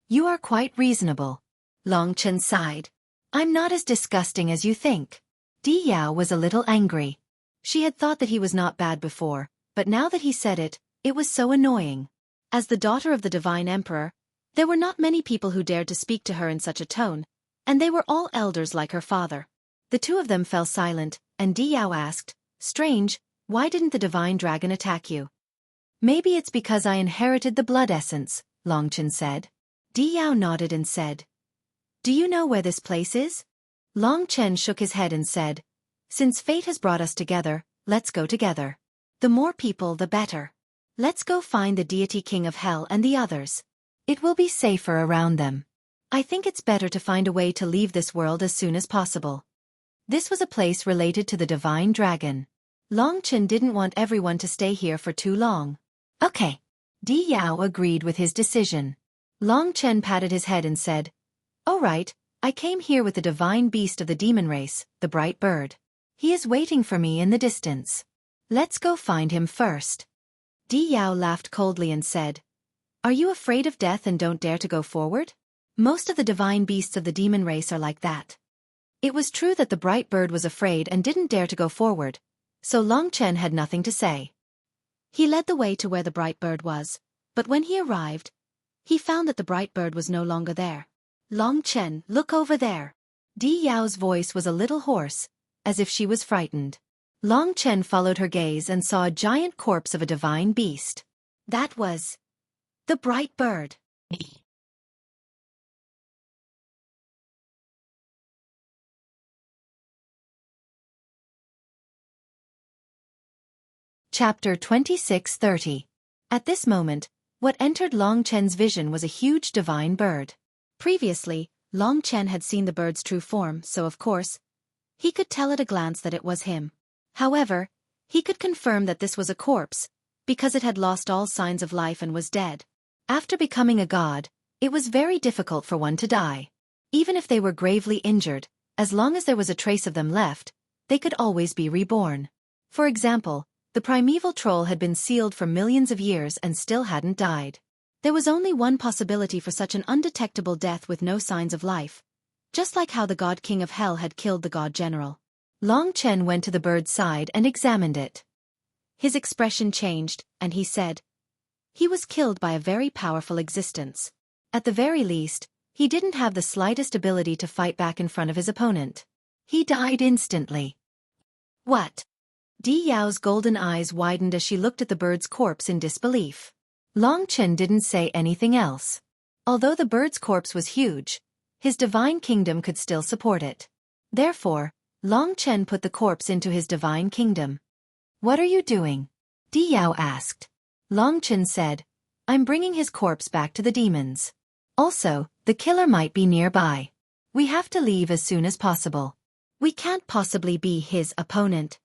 "You are quite reasonable." Long Chen sighed. "I'm not as disgusting as you think." Di Yao was a little angry. She had thought that he was not bad before, but now that he said it, it was so annoying. As the daughter of the divine emperor, there were not many people who dared to speak to her in such a tone, and they were all elders like her father. The two of them fell silent, and Di Yao asked, "Strange, why didn't the divine dragon attack you?" "Maybe it's because I inherited the blood essence," Long Chen said. Di Yao nodded and said, "Do you know where this place is?" Long Chen shook his head and said, "Since fate has brought us together, let's go together. The more people the better. Let's go find the deity king of hell and the others. It will be safer around them. I think it's better to find a way to leave this world as soon as possible." This was a place related to the divine dragon. Long Chen didn't want everyone to stay here for too long. "Okay." Di Yao agreed with his decision. Long Chen patted his head and said, "All right, I came here with the divine beast of the demon race, the bright bird. He is waiting for me in the distance. Let's go find him first." Di Yao laughed coldly and said, "Are you afraid of death and don't dare to go forward? Most of the divine beasts of the demon race are like that." It was true that the bright bird was afraid and didn't dare to go forward, so Long Chen had nothing to say. He led the way to where the bright bird was, but when he arrived, he found that the bright bird was no longer there. "Long Chen, look over there." Di Yao's voice was a little hoarse, as if she was frightened. Long Chen followed her gaze and saw a giant corpse of a divine beast. That was the bright bird. Chapter 26:30. At this moment, what entered Long Chen's vision was a huge divine bird. Previously, Long Chen had seen the bird's true form, so of course, he could tell at a glance that it was him. However, he could confirm that this was a corpse, because it had lost all signs of life and was dead. After becoming a god, it was very difficult for one to die. Even if they were gravely injured, as long as there was a trace of them left, they could always be reborn. For example, the primeval troll had been sealed for millions of years and still hadn't died. There was only one possibility for such an undetectable death with no signs of life, just like how the god king of hell had killed the god general. Long Chen went to the bird's side and examined it. His expression changed, and he said, He was killed by a very powerful existence. At the very least, he didn't have the slightest ability to fight back in front of his opponent. He died instantly. What? Di Yao's golden eyes widened as she looked at the bird's corpse in disbelief. Long Chen didn't say anything else. Although the bird's corpse was huge, his divine kingdom could still support it. Therefore, Long Chen put the corpse into his divine kingdom. "What are you doing?" Di Yao asked. Long Chen said, "I'm bringing his corpse back to the demons. Also, the killer might be nearby. We have to leave as soon as possible. We can't possibly be his opponent."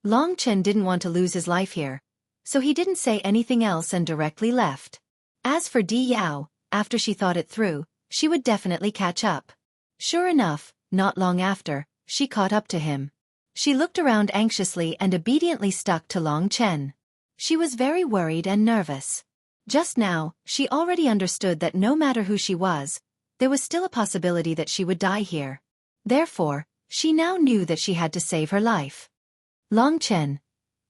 Long Chen didn't want to lose his life here, so he didn't say anything else and directly left. As for Di Yao, after she thought it through, she would definitely catch up. Sure enough, not long after, she caught up to him. She looked around anxiously and obediently stuck to Long Chen. She was very worried and nervous. Just now, she already understood that no matter who she was, there was still a possibility that she would die here. Therefore, she now knew that she had to save her life. "Long Chen,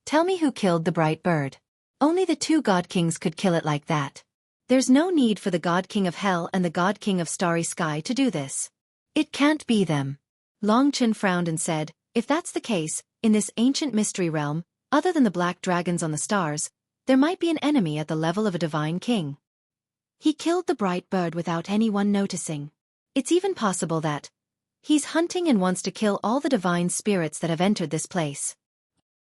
tell me who killed the bright bird. Only the two God Kings could kill it like that. There's no need for the God King of Hell and the God King of Starry Sky to do this. It can't be them." Long Chen frowned and said, "If that's the case, in this ancient mystery realm, other than the black dragons on the stars, there might be an enemy at the level of a divine king. He killed the bright bird without anyone noticing. It's even possible that he's hunting and wants to kill all the divine spirits that have entered this place."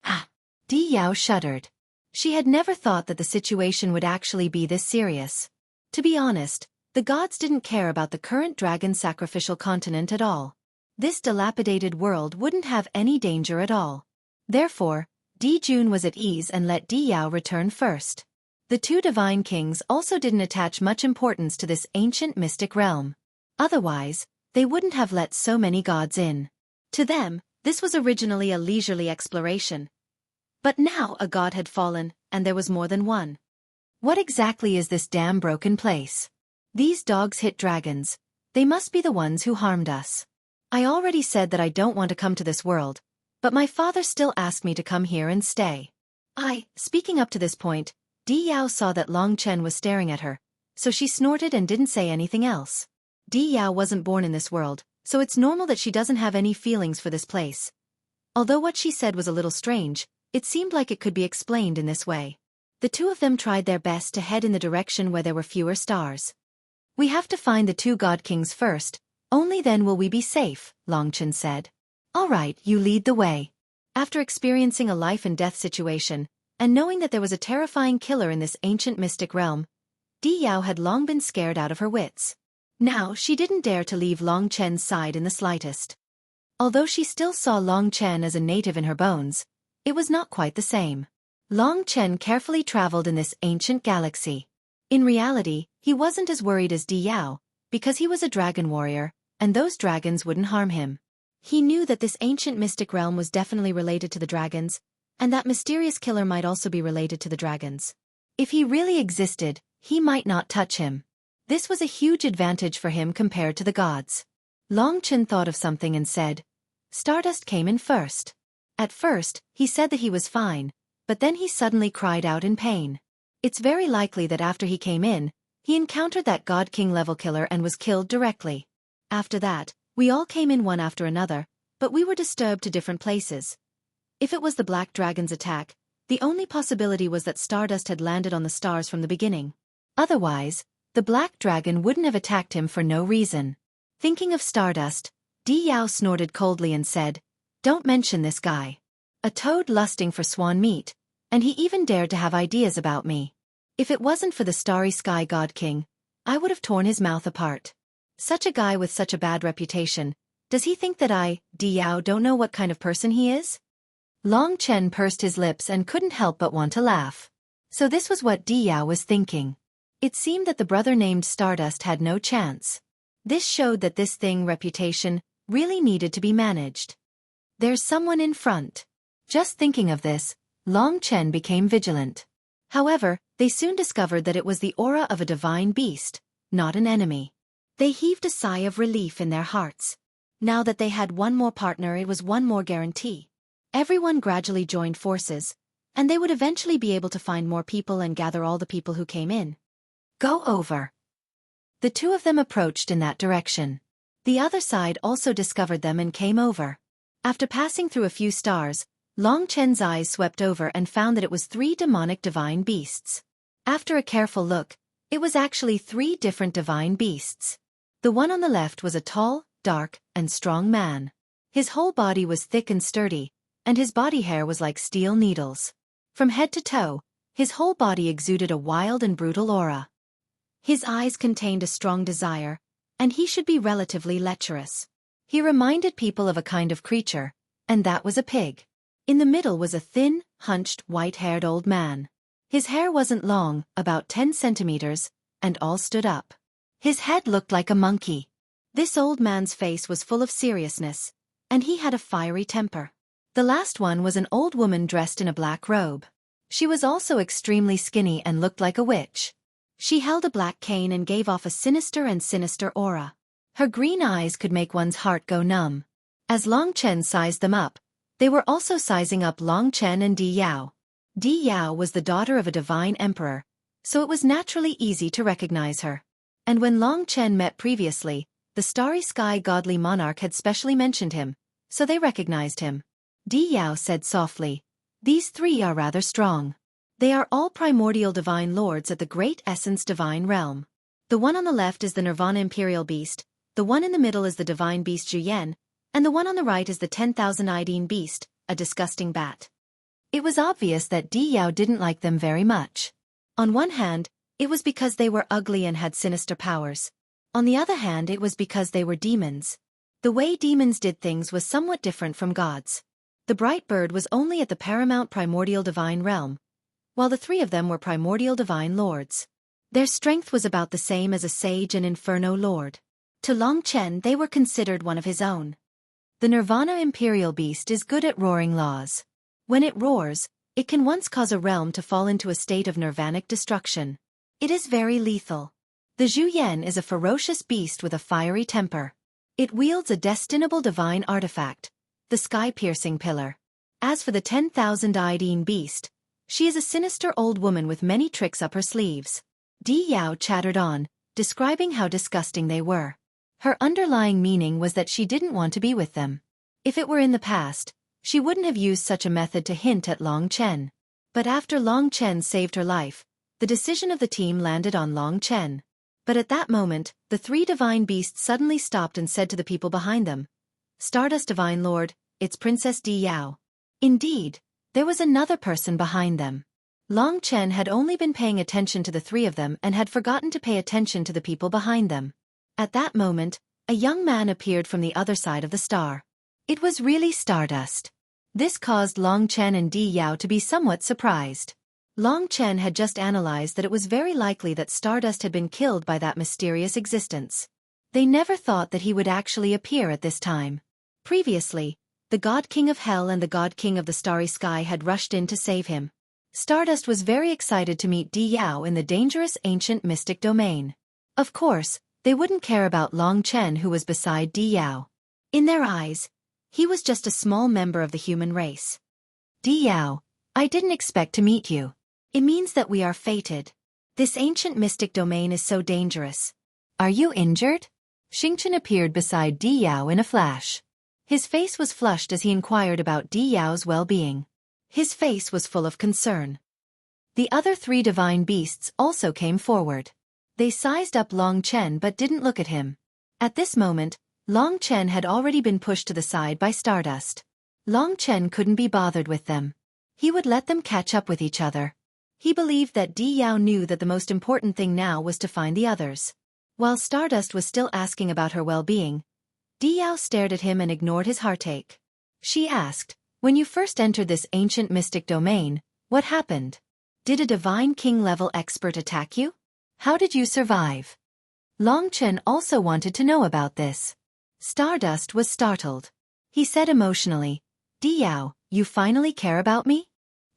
Ah! Di Yao shuddered. She had never thought that the situation would actually be this serious. To be honest, the gods didn't care about the current dragon sacrificial continent at all. This dilapidated world wouldn't have any danger at all. Therefore, Di Jun was at ease and let Di Yao return first. The two divine kings also didn't attach much importance to this ancient mystic realm. Otherwise, they wouldn't have let so many gods in. To them, this was originally a leisurely exploration. But now a god had fallen, and there was more than one. What exactly is this damn broken place? These dogs hit dragons. They must be the ones who harmed us. I already said that I don't want to come to this world, but my father still asked me to come here and stay. Speaking up to this point, Di Yao saw that Long Chen was staring at her, so she snorted and didn't say anything else. Di Yao wasn't born in this world, so it's normal that she doesn't have any feelings for this place. Although what she said was a little strange, it seemed like it could be explained in this way. The two of them tried their best to head in the direction where there were fewer stars. "We have to find the two God Kings first, only then will we be safe," Long Chen said. "All right, you lead the way." After experiencing a life-and-death situation, and knowing that there was a terrifying killer in this ancient mystic realm, Di Yao had long been scared out of her wits. Now she didn't dare to leave Long Chen's side in the slightest. Although she still saw Long Chen as a native in her bones, it was not quite the same. Long Chen carefully traveled in this ancient galaxy. In reality, he wasn't as worried as Di Yao, because he was a dragon warrior, and those dragons wouldn't harm him. He knew that this ancient mystic realm was definitely related to the dragons, and that mysterious killer might also be related to the dragons. If he really existed, he might not touch him. This was a huge advantage for him compared to the gods. Long Chen thought of something and said, "Stardust came in first." At first, he said that he was fine, but then he suddenly cried out in pain. It's very likely that after he came in, he encountered that God King level killer and was killed directly. After that, we all came in one after another, but we were disturbed to different places. If it was the Black Dragon's attack, the only possibility was that Stardust had landed on the stars from the beginning. Otherwise, the Black Dragon wouldn't have attacked him for no reason. Thinking of Stardust, Di Yao snorted coldly and said, "Don't mention this guy. A toad lusting for swan meat, and he even dared to have ideas about me. If it wasn't for the Starry Sky God King, I would have torn his mouth apart. Such a guy with such a bad reputation, does he think that Di Yao, don't know what kind of person he is?" Long Chen pursed his lips and couldn't help but want to laugh. So this was what Di Yao was thinking. It seemed that the brother named Stardust had no chance. This showed that this reputation really needed to be managed. There's someone in front. Just thinking of this, Long Chen became vigilant. However, they soon discovered that it was the aura of a divine beast, not an enemy. They heaved a sigh of relief in their hearts. Now that they had one more partner, it was one more guarantee. Everyone gradually joined forces, and they would eventually be able to find more people and gather all the people who came in. Go over. The two of them approached in that direction. The other side also discovered them and came over. After passing through a few stars, Long Chen's eyes swept over and found that it was 3 demonic divine beasts. After a careful look, it was actually 3 different divine beasts. The one on the left was a tall, dark, and strong man. His whole body was thick and sturdy, and his body hair was like steel needles. From head to toe, his whole body exuded a wild and brutal aura. His eyes contained a strong desire, and he should be relatively lecherous. He reminded people of a kind of creature, and that was a pig. In the middle was a thin, hunched, white-haired old man. His hair wasn't long, about 10 centimeters, and all stood up. His head looked like a monkey. This old man's face was full of seriousness, and he had a fiery temper. The last one was an old woman dressed in a black robe. She was also extremely skinny and looked like a witch. She held a black cane and gave off a sinister aura. Her green eyes could make one's heart go numb. As Long Chen sized them up, they were also sizing up Long Chen and Di Yao. Di Yao was the daughter of a divine emperor, so it was naturally easy to recognize her. And when Long Chen met previously, the starry sky godly monarch had specially mentioned him, so they recognized him. Di Yao said softly, "These 3 are rather strong. They are all primordial divine lords at the great essence divine realm. The one on the left is the Nirvana imperial beast, the one in the middle is the divine beast Juyen, and the one on the right is the 10,000 Ideen beast, a disgusting bat." It was obvious that Di Yao didn't like them very much. On one hand, it was because they were ugly and had sinister powers. On the other hand, it was because they were demons. The way demons did things was somewhat different from gods. The bright bird was only at the paramount primordial divine realm, while the 3 of them were primordial divine lords. Their strength was about the same as a sage and inferno lord. To Long Chen they were considered one of his own. The Nirvana imperial beast is good at roaring laws. When it roars, it can once cause a realm to fall into a state of nirvanic destruction. It is very lethal. The Juyen is a ferocious beast with a fiery temper. It wields a destinable divine artifact, the sky-piercing pillar. As for the 10,000 Ideen beast, she is a sinister old woman with many tricks up her sleeves. Di Yao chattered on, describing how disgusting they were. Her underlying meaning was that she didn't want to be with them. If it were in the past, she wouldn't have used such a method to hint at Long Chen. But after Long Chen saved her life, the decision of the team landed on Long Chen. But at that moment, the 3 divine beasts suddenly stopped and said to the people behind them, "Stardust Divine Lord, it's Princess Di Yao." Indeed, there was another person behind them. Long Chen had only been paying attention to the 3 of them and had forgotten to pay attention to the people behind them. At that moment, a young man appeared from the other side of the star. It was really Stardust. This caused Long Chen and Di Yao to be somewhat surprised. Long Chen had just analyzed that it was very likely that Stardust had been killed by that mysterious existence. They never thought that he would actually appear at this time. Previously, the God King of Hell and the God King of the Starry Sky had rushed in to save him. Stardust was very excited to meet Di Yao in the dangerous ancient mystic domain. Of course, they wouldn't care about Long Chen who was beside Di Yao. In their eyes, he was just a small member of the human race. "Di Yao, I didn't expect to meet you. It means that we are fated. This ancient mystic domain is so dangerous. Are you injured?" Xingchen appeared beside Di Yao in a flash. His face was flushed as he inquired about Di Yao's well-being. His face was full of concern. The other 3 divine beasts also came forward. They sized up Long Chen but didn't look at him. At this moment, Long Chen had already been pushed to the side by Stardust. Long Chen couldn't be bothered with them. He would let them catch up with each other. He believed that Di Yao knew that the most important thing now was to find the others. While Stardust was still asking about her well-being, Di Yao stared at him and ignored his heartache. She asked, "When you first entered this ancient mystic domain, what happened? Did a divine king-level expert attack you? How did you survive?" Long Chen also wanted to know about this. Stardust was startled. He said emotionally, "Di Yao, you finally care about me?"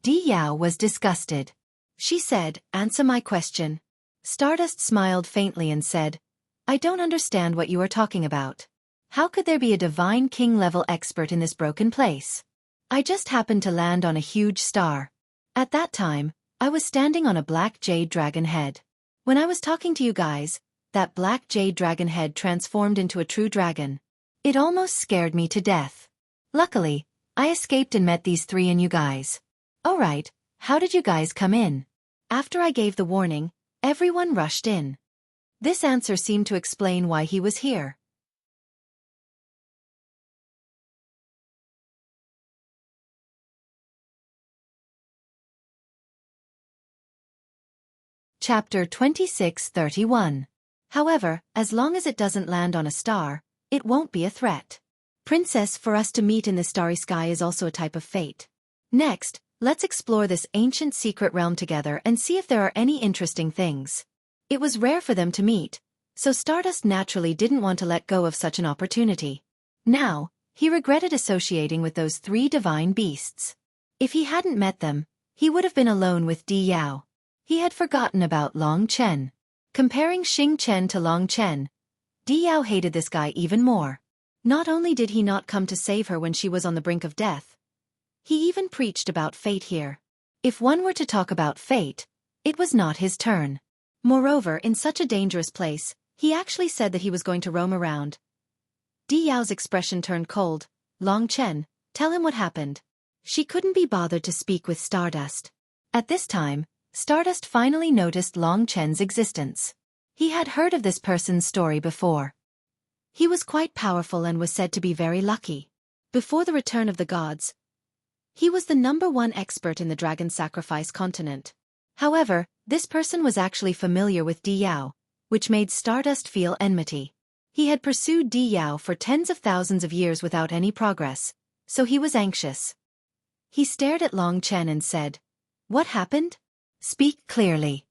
Di Yao was disgusted. She said, "Answer my question." Stardust smiled faintly and said, "I don't understand what you are talking about. How could there be a divine king-level expert in this broken place? I just happened to land on a huge star. At that time, I was standing on a black jade dragon head. When I was talking to you guys, that black jade dragon head transformed into a true dragon. It almost scared me to death. Luckily, I escaped and met these three and you guys. Alright, how did you guys come in? After I gave the warning, everyone rushed in. This answer seemed to explain why he was here. Chapter 26:31. However, as long as it doesn't land on a star, it won't be a threat. Princess, for us to meet in the starry sky is also a type of fate. Next, let's explore this ancient secret realm together and see if there are any interesting things. It was rare for them to meet, so Stardust naturally didn't want to let go of such an opportunity. Now, he regretted associating with those three divine beasts. If he hadn't met them, he would have been alone with Di Yao. He had forgotten about Long Chen. Comparing Xing Chen to Long Chen, Di Yao hated this guy even more. Not only did he not come to save her when she was on the brink of death, he even preached about fate here. If one were to talk about fate, it was not his turn. Moreover, in such a dangerous place, he actually said that he was going to roam around. Di Yao's expression turned cold. Long Chen, tell him what happened. She couldn't be bothered to speak with Stardust. At this time, Stardust finally noticed Long Chen's existence. He had heard of this person's story before. He was quite powerful and was said to be very lucky. Before the return of the gods, he was the #1 expert in the dragon sacrifice continent. However, this person was actually familiar with Di Yao, which made Stardust feel enmity. He had pursued Di Yao for tens of thousands of years without any progress, so he was anxious. He stared at Long Chen and said, "What happened? Speak clearly."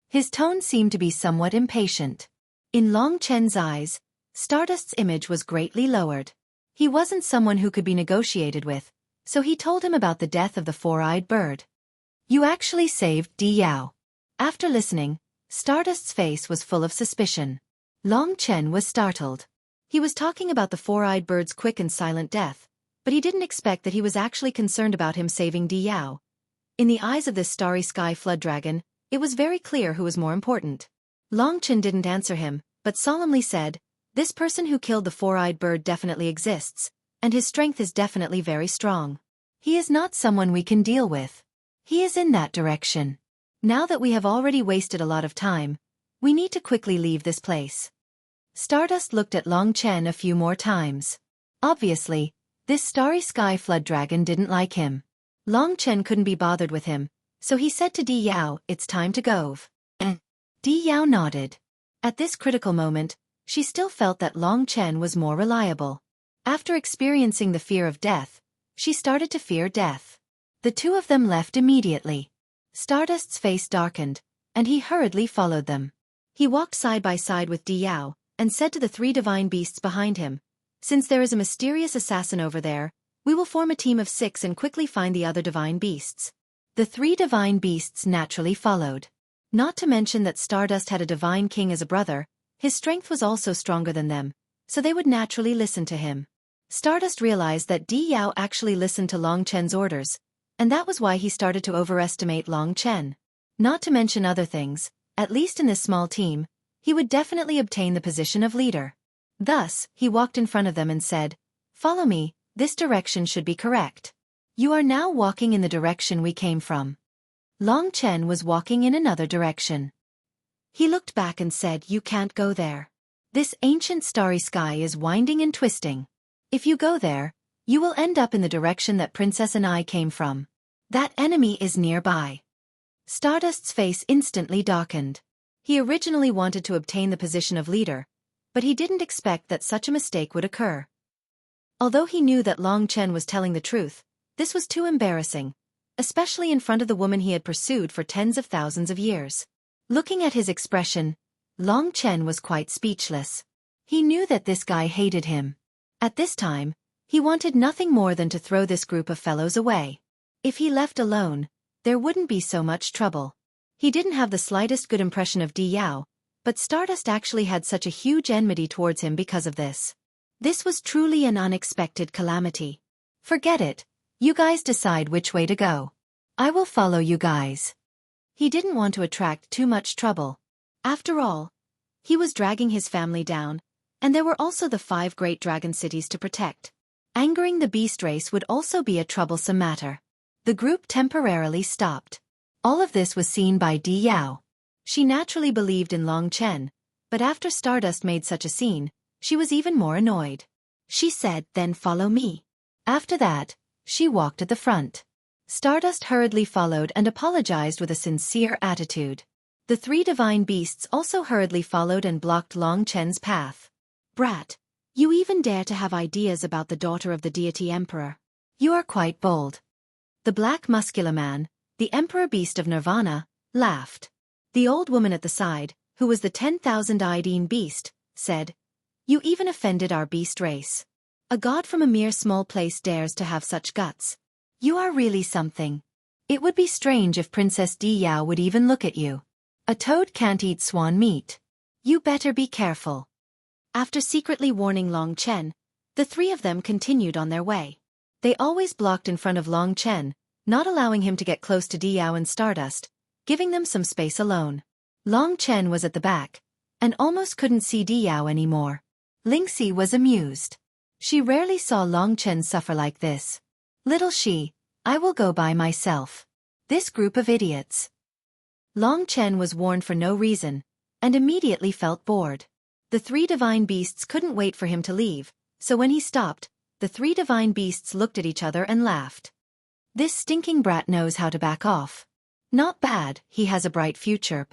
His tone seemed to be somewhat impatient. In Long Chen's eyes, Stardust's image was greatly lowered. He wasn't someone who could be negotiated with, so he told him about the death of the four-eyed bird. "You actually saved Di Yao." After listening, Stardust's face was full of suspicion. Long Chen was startled. He was talking about the four-eyed bird's quick and silent death, but he didn't expect that he was actually concerned about him saving Di Yao. In the eyes of this starry sky flood dragon, it was very clear who was more important. Long Chen didn't answer him, but solemnly said, "This person who killed the four-eyed bird definitely exists, and his strength is definitely very strong. He is not someone we can deal with. He is in that direction. Now that we have already wasted a lot of time, we need to quickly leave this place." Stardust looked at Long Chen a few more times. Obviously, this starry sky flood dragon didn't like him. Long Chen couldn't be bothered with him, so he said to Di Yao, "It's time to go." Di Yao nodded. At this critical moment, she still felt that Long Chen was more reliable. After experiencing the fear of death, she started to fear death. The two of them left immediately. Stardust's face darkened, and he hurriedly followed them. He walked side by side with Di Yao, and said to the three divine beasts behind him, "Since there is a mysterious assassin over there, we will form a team of 6 and quickly find the other divine beasts." The three divine beasts naturally followed. Not to mention that Stardust had a divine king as a brother, his strength was also stronger than them, so they would naturally listen to him. Stardust realized that Di Yao actually listened to Long Chen's orders, and that was why he started to overestimate Long Chen. Not to mention other things, at least in this small team, he would definitely obtain the position of leader. Thus, he walked in front of them and said, "Follow me, this direction should be correct. You are now walking in the direction we came from." Long Chen was walking in another direction. He looked back and said, "You can't go there. This ancient starry sky is winding and twisting. If you go there, you will end up in the direction that Princess and I came from. That enemy is nearby." Stardust's face instantly darkened. He originally wanted to obtain the position of leader, but he didn't expect that such a mistake would occur. Although he knew that Long Chen was telling the truth, this was too embarrassing, especially in front of the woman he had pursued for tens of thousands of years. Looking at his expression, Long Chen was quite speechless. He knew that this guy hated him. At this time, he wanted nothing more than to throw this group of fellows away. If he left alone, there wouldn't be so much trouble. He didn't have the slightest good impression of Di Yao, but Stardust actually had such a huge enmity towards him because of this. This was truly an unexpected calamity. Forget it. You guys decide which way to go. I will follow you guys. He didn't want to attract too much trouble. After all, he was dragging his family down, and there were also the 5 great dragon cities to protect. Angering the beast race would also be a troublesome matter. The group temporarily stopped. All of this was seen by Di Yao. She naturally believed in Long Chen, but after Stardust made such a scene, she was even more annoyed. She said, "Then follow me." After that, she walked at the front. Stardust hurriedly followed and apologized with a sincere attitude. The 3 divine beasts also hurriedly followed and blocked Long Chen's path. "Brat, you even dare to have ideas about the daughter of the deity emperor. You are quite bold." The black muscular man, the emperor beast of Nirvana, laughed. The old woman at the side, who was the 10,000-eyed beast, said, "You even offended our beast race. A god from a mere small place dares to have such guts. You are really something. It would be strange if Princess Di Yao would even look at you. A toad can't eat swan meat. You better be careful." After secretly warning Long Chen, the 3 of them continued on their way. They always blocked in front of Long Chen, not allowing him to get close to Di Yao and Stardust, giving them some space alone. Long Chen was at the back, and almost couldn't see Di Yao anymore. Lingxi was amused. She rarely saw Long Chen suffer like this. "Little she, I will go by myself. This group of idiots." Long Chen was warned for no reason, and immediately felt bored. The 3 divine beasts couldn't wait for him to leave, so when he stopped, the 3 divine beasts looked at each other and laughed. "This stinking brat knows how to back off. Not bad, he has a bright future.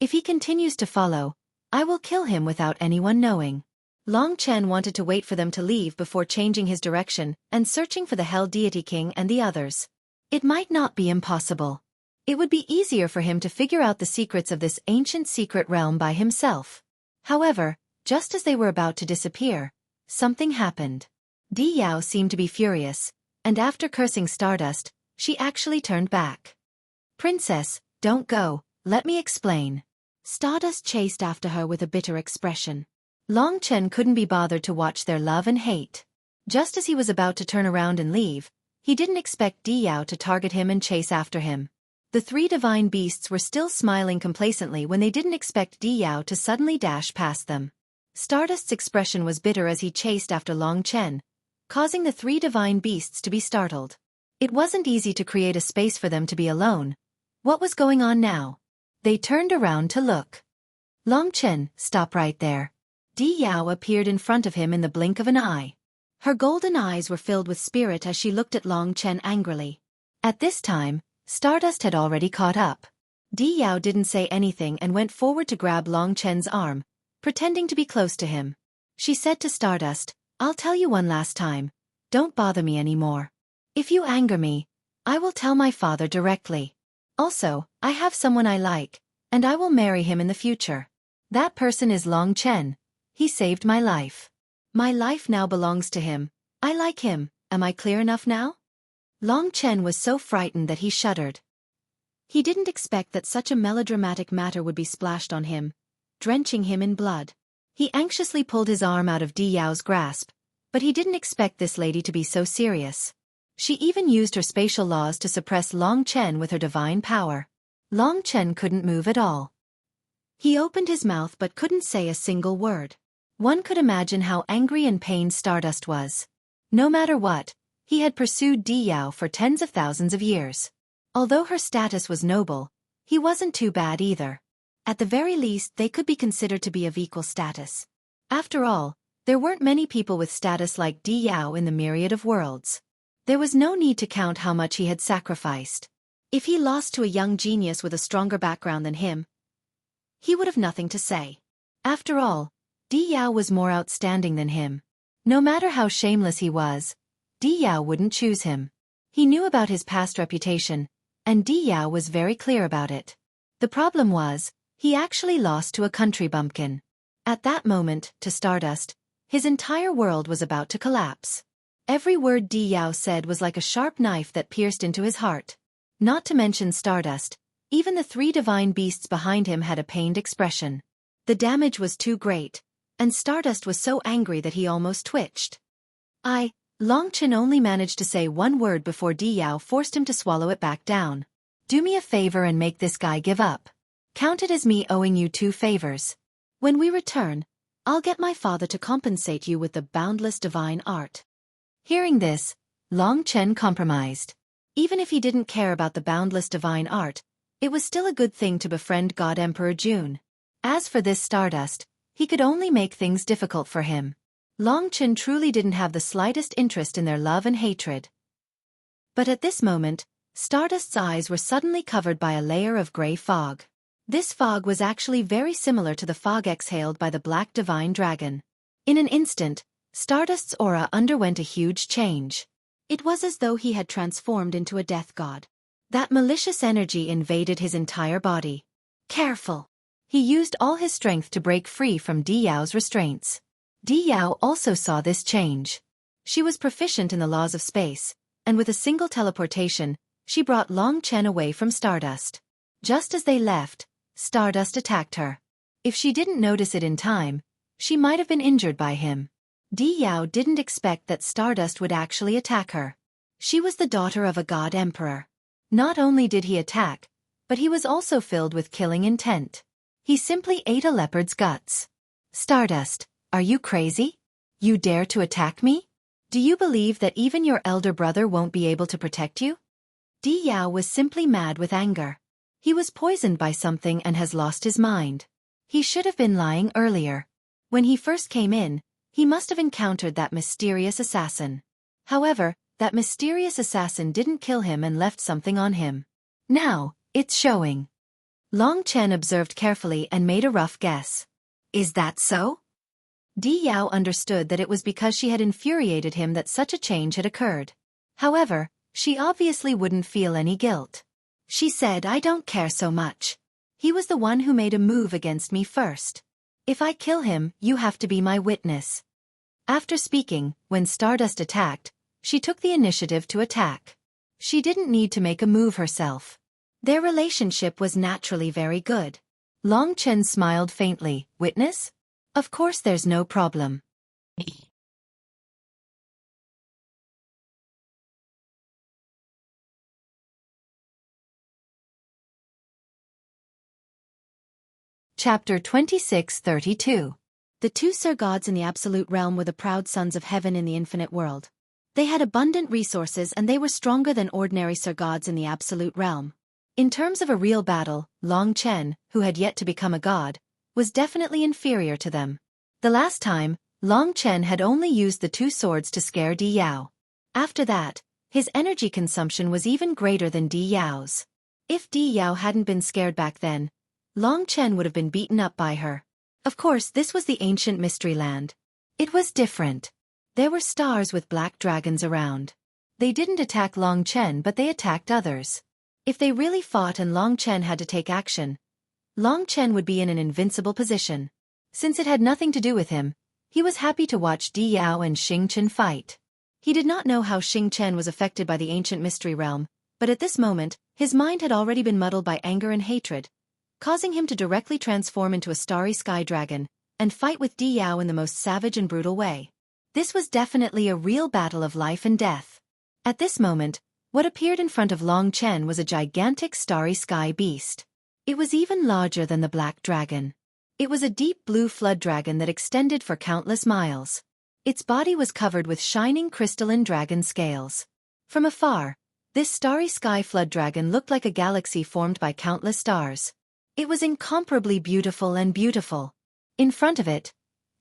If he continues to follow, I will kill him without anyone knowing." Long Chen wanted to wait for them to leave before changing his direction and searching for the Hell Deity King and the others. It might not be impossible. It would be easier for him to figure out the secrets of this ancient secret realm by himself. However, just as they were about to disappear, something happened. Di Yao seemed to be furious, and after cursing Stardust, she actually turned back. "Princess, don't go, let me explain." Stardust chased after her with a bitter expression. Long Chen couldn't be bothered to watch their love and hate. Just as he was about to turn around and leave, he didn't expect Di Yao to target him and chase after him. The 3 divine beasts were still smiling complacently when they didn't expect Di Yao to suddenly dash past them. Stardust's expression was bitter as he chased after Long Chen, causing the 3 divine beasts to be startled. It wasn't easy to create a space for them to be alone. What was going on now? They turned around to look. "Long Chen, stop right there." Di Yao appeared in front of him in the blink of an eye. Her golden eyes were filled with spirit as she looked at Long Chen angrily. At this time, Stardust had already caught up. Di Yao didn't say anything and went forward to grab Long Chen's arm, pretending to be close to him. She said to Stardust, "I'll tell you one last time, don't bother me anymore. If you anger me, I will tell my father directly. Also, I have someone I like, and I will marry him in the future. That person is Long Chen. He saved my life. My life now belongs to him. I like him. Am I clear enough now?" Long Chen was so frightened that he shuddered. He didn't expect that such a melodramatic matter would be splashed on him, drenching him in blood. He anxiously pulled his arm out of Di Yao's grasp, but he didn't expect this lady to be so serious. She even used her spatial laws to suppress Long Chen with her divine power. Long Chen couldn't move at all. He opened his mouth but couldn't say a single word. One could imagine how angry and pained Stardust was. No matter what, he had pursued Di Yao for tens of thousands of years. Although her status was noble, he wasn't too bad either. At the very least, they could be considered to be of equal status. After all, there weren't many people with status like Di Yao in the myriad of worlds. There was no need to count how much he had sacrificed. If he lost to a young genius with a stronger background than him, he would have nothing to say. After all, Di Yao was more outstanding than him. No matter how shameless he was, Di Yao wouldn't choose him. He knew about his past reputation, and Di Yao was very clear about it. The problem was, he actually lost to a country bumpkin. At that moment, to Stardust, his entire world was about to collapse. Every word Di Yao said was like a sharp knife that pierced into his heart. Not to mention Stardust, even the 3 divine beasts behind him had a pained expression. The damage was too great, and Stardust was so angry that he almost twitched. Long Chen only managed to say one word before Di Yao forced him to swallow it back down. Do me a favor and make this guy give up. Count it as me owing you 2 favors. When we return, I'll get my father to compensate you with the boundless divine art. Hearing this, Long Chen compromised. Even if he didn't care about the boundless divine art, it was still a good thing to befriend God Emperor Jun. As for this Stardust, he could only make things difficult for him. Long Chen truly didn't have the slightest interest in their love and hatred. But at this moment, Stardust's eyes were suddenly covered by a layer of gray fog. This fog was actually very similar to the fog exhaled by the Black Divine Dragon. In an instant, Stardust's aura underwent a huge change. It was as though he had transformed into a death god. That malicious energy invaded his entire body. Careful! He used all his strength to break free from Di Yao's restraints. Di Yao also saw this change. She was proficient in the laws of space, and with a single teleportation, she brought Long Chen away from Stardust. Just as they left, Stardust attacked her. If she didn't notice it in time, she might have been injured by him. Di Yao didn't expect that Stardust would actually attack her. She was the daughter of a god emperor. Not only did he attack, but he was also filled with killing intent. He simply ate a leopard's guts. Stardust, are you crazy? You dare to attack me? Do you believe that even your elder brother won't be able to protect you? Di Yao was simply mad with anger. He was poisoned by something and has lost his mind. He should have been lying earlier. When he first came in, he must have encountered that mysterious assassin. However, that mysterious assassin didn't kill him and left something on him. Now, it's showing. Long Chen observed carefully and made a rough guess. Is that so? Di Yao understood that it was because she had infuriated him that such a change had occurred. However, she obviously wouldn't feel any guilt. She said, I don't care so much. He was the one who made a move against me first. If I kill him, you have to be my witness. After speaking, when Stardust attacked, she took the initiative to attack. She didn't need to make a move herself. Their relationship was naturally very good. Long Chen smiled faintly. Witness? Of course there's no problem. Chapter 26-32. The 2 Sir Gods in the Absolute Realm were the proud sons of heaven in the infinite world. They had abundant resources and they were stronger than ordinary Sir Gods in the Absolute Realm. In terms of a real battle, Long Chen, who had yet to become a god, was definitely inferior to them. The last time, Long Chen had only used the 2 swords to scare Di Yao. After that, his energy consumption was even greater than Di Yao's. If Di Yao hadn't been scared back then, Long Chen would have been beaten up by her. Of course, this was the ancient mystery land. It was different. There were stars with black dragons around. They didn't attack Long Chen but they attacked others. If they really fought and Long Chen had to take action, Long Chen would be in an invincible position. Since it had nothing to do with him, he was happy to watch Di Yao and Xing Chen fight. He did not know how Xing Chen was affected by the ancient mystery realm, but at this moment, his mind had already been muddled by anger and hatred, causing him to directly transform into a starry sky dragon, and fight with Di Yao in the most savage and brutal way. This was definitely a real battle of life and death. At this moment, what appeared in front of Long Chen was a gigantic starry sky beast. It was even larger than the black dragon. It was a deep blue flood dragon that extended for countless miles. Its body was covered with shining crystalline dragon scales. From afar, this starry sky flood dragon looked like a galaxy formed by countless stars. It was incomparably beautiful and beautiful. In front of it,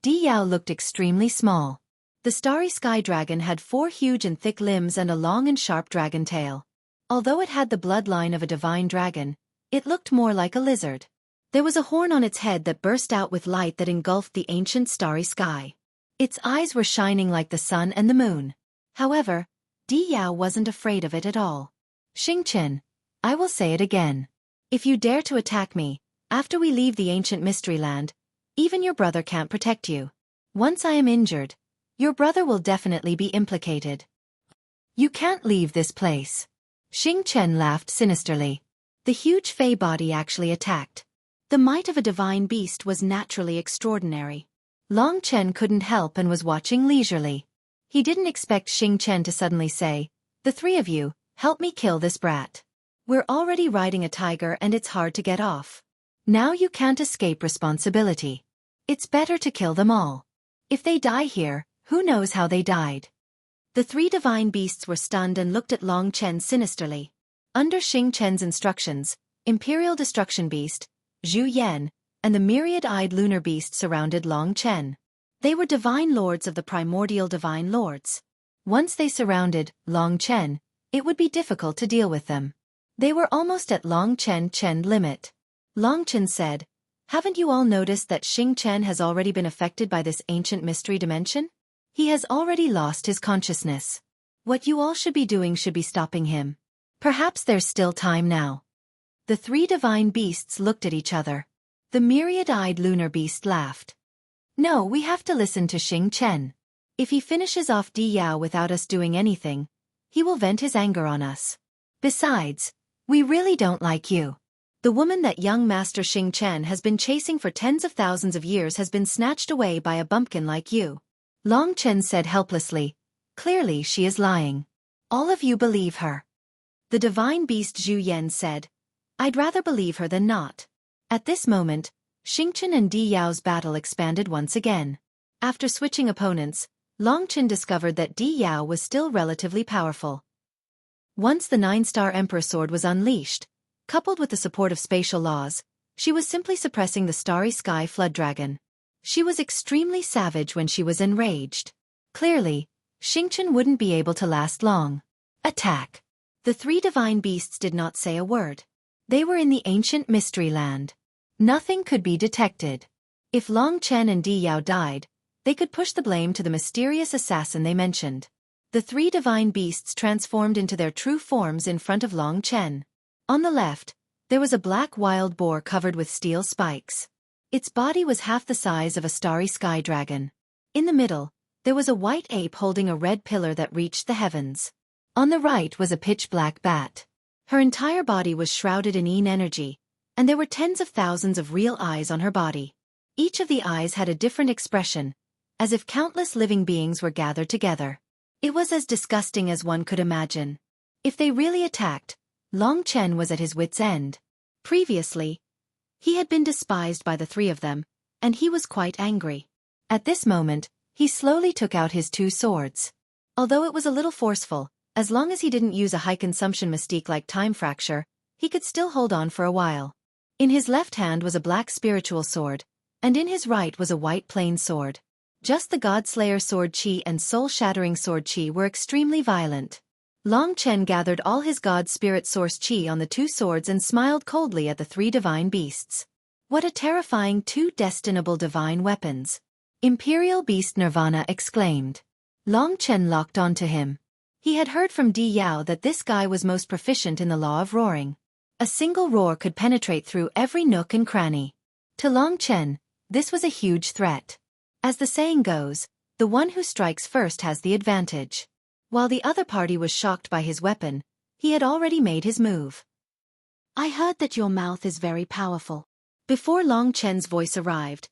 Di Yao looked extremely small. The starry sky dragon had 4 huge and thick limbs and a long and sharp dragon tail. Although it had the bloodline of a divine dragon, it looked more like a lizard. There was a horn on its head that burst out with light that engulfed the ancient starry sky. Its eyes were shining like the sun and the moon. However, Di Yao wasn't afraid of it at all. Xing Chen, I will say it again. If you dare to attack me, after we leave the ancient mystery land, even your brother can't protect you. Once I am injured, your brother will definitely be implicated. You can't leave this place. Xing Chen laughed sinisterly. The huge fey body actually attacked. The might of a divine beast was naturally extraordinary. Long Chen couldn't help and was watching leisurely. He didn't expect Xing Chen to suddenly say, "The three of you, help me kill this brat. We're already riding a tiger and it's hard to get off. Now you can't escape responsibility. It's better to kill them all. If they die here, who knows how they died." The three divine beasts were stunned and looked at Long Chen sinisterly. Under Xing Chen's instructions, Imperial Destruction Beast, Zhu Yan, and the myriad-eyed lunar beast surrounded Long Chen. They were divine lords of the primordial divine lords. Once they surrounded Long Chen, it would be difficult to deal with them. They were almost at Long Chen limit. Long Chen said, "Haven't you all noticed that Xing Chen has already been affected by this ancient mystery dimension? He has already lost his consciousness. What you all should be doing should be stopping him. Perhaps there's still time now." The three divine beasts looked at each other. The myriad-eyed lunar beast laughed. "No, we have to listen to Xing Chen. If he finishes off Di Yao without us doing anything, he will vent his anger on us. Besides, we really don't like you. The woman that young Master Xing Chen has been chasing for tens of thousands of years has been snatched away by a bumpkin like you." Long Chen said helplessly, "Clearly she is lying. All of you believe her." The divine beast Zhu Yan said, "I'd rather believe her than not." At this moment, Xing Chen and Di Yao's battle expanded once again. After switching opponents, Long Chen discovered that Di Yao was still relatively powerful. Once the 9-star Emperor Sword was unleashed, coupled with the support of spatial laws, she was simply suppressing the Starry Sky Flood Dragon. She was extremely savage when she was enraged. Clearly, Xing Chen wouldn't be able to last long. Attack! The three divine beasts did not say a word. They were in the ancient mystery land. Nothing could be detected. If Long Chen and Di Yao died, they could push the blame to the mysterious assassin they mentioned. The three divine beasts transformed into their true forms in front of Long Chen. On the left, there was a black wild boar covered with steel spikes. Its body was half the size of a starry sky dragon. In the middle, there was a white ape holding a red pillar that reached the heavens. On the right was a pitch-black bat. Her entire body was shrouded in yin energy, and there were tens of thousands of real eyes on her body. Each of the eyes had a different expression, as if countless living beings were gathered together. It was as disgusting as one could imagine. If they really attacked, Long Chen was at his wit's end. Previously, he had been despised by the three of them, and he was quite angry. At this moment, he slowly took out his two swords. Although it was a little forceful, as long as he didn't use a high-consumption mystique like time fracture, he could still hold on for a while. In his left hand was a black spiritual sword, and in his right was a white plain sword. Just the God-Slayer sword Qi and soul-shattering sword Qi were extremely violent. Long Chen gathered all his God-Spirit source Qi on the two swords and smiled coldly at the three divine beasts. What a terrifying two destinable divine weapons! Imperial Beast Nirvana exclaimed. Long Chen locked onto him. He had heard from Di Yao that this guy was most proficient in the law of roaring. A single roar could penetrate through every nook and cranny. To Long Chen, this was a huge threat. As the saying goes, the one who strikes first has the advantage. While the other party was shocked by his weapon, he had already made his move. "I heard that your mouth is very powerful." Before Long Chen's voice arrived,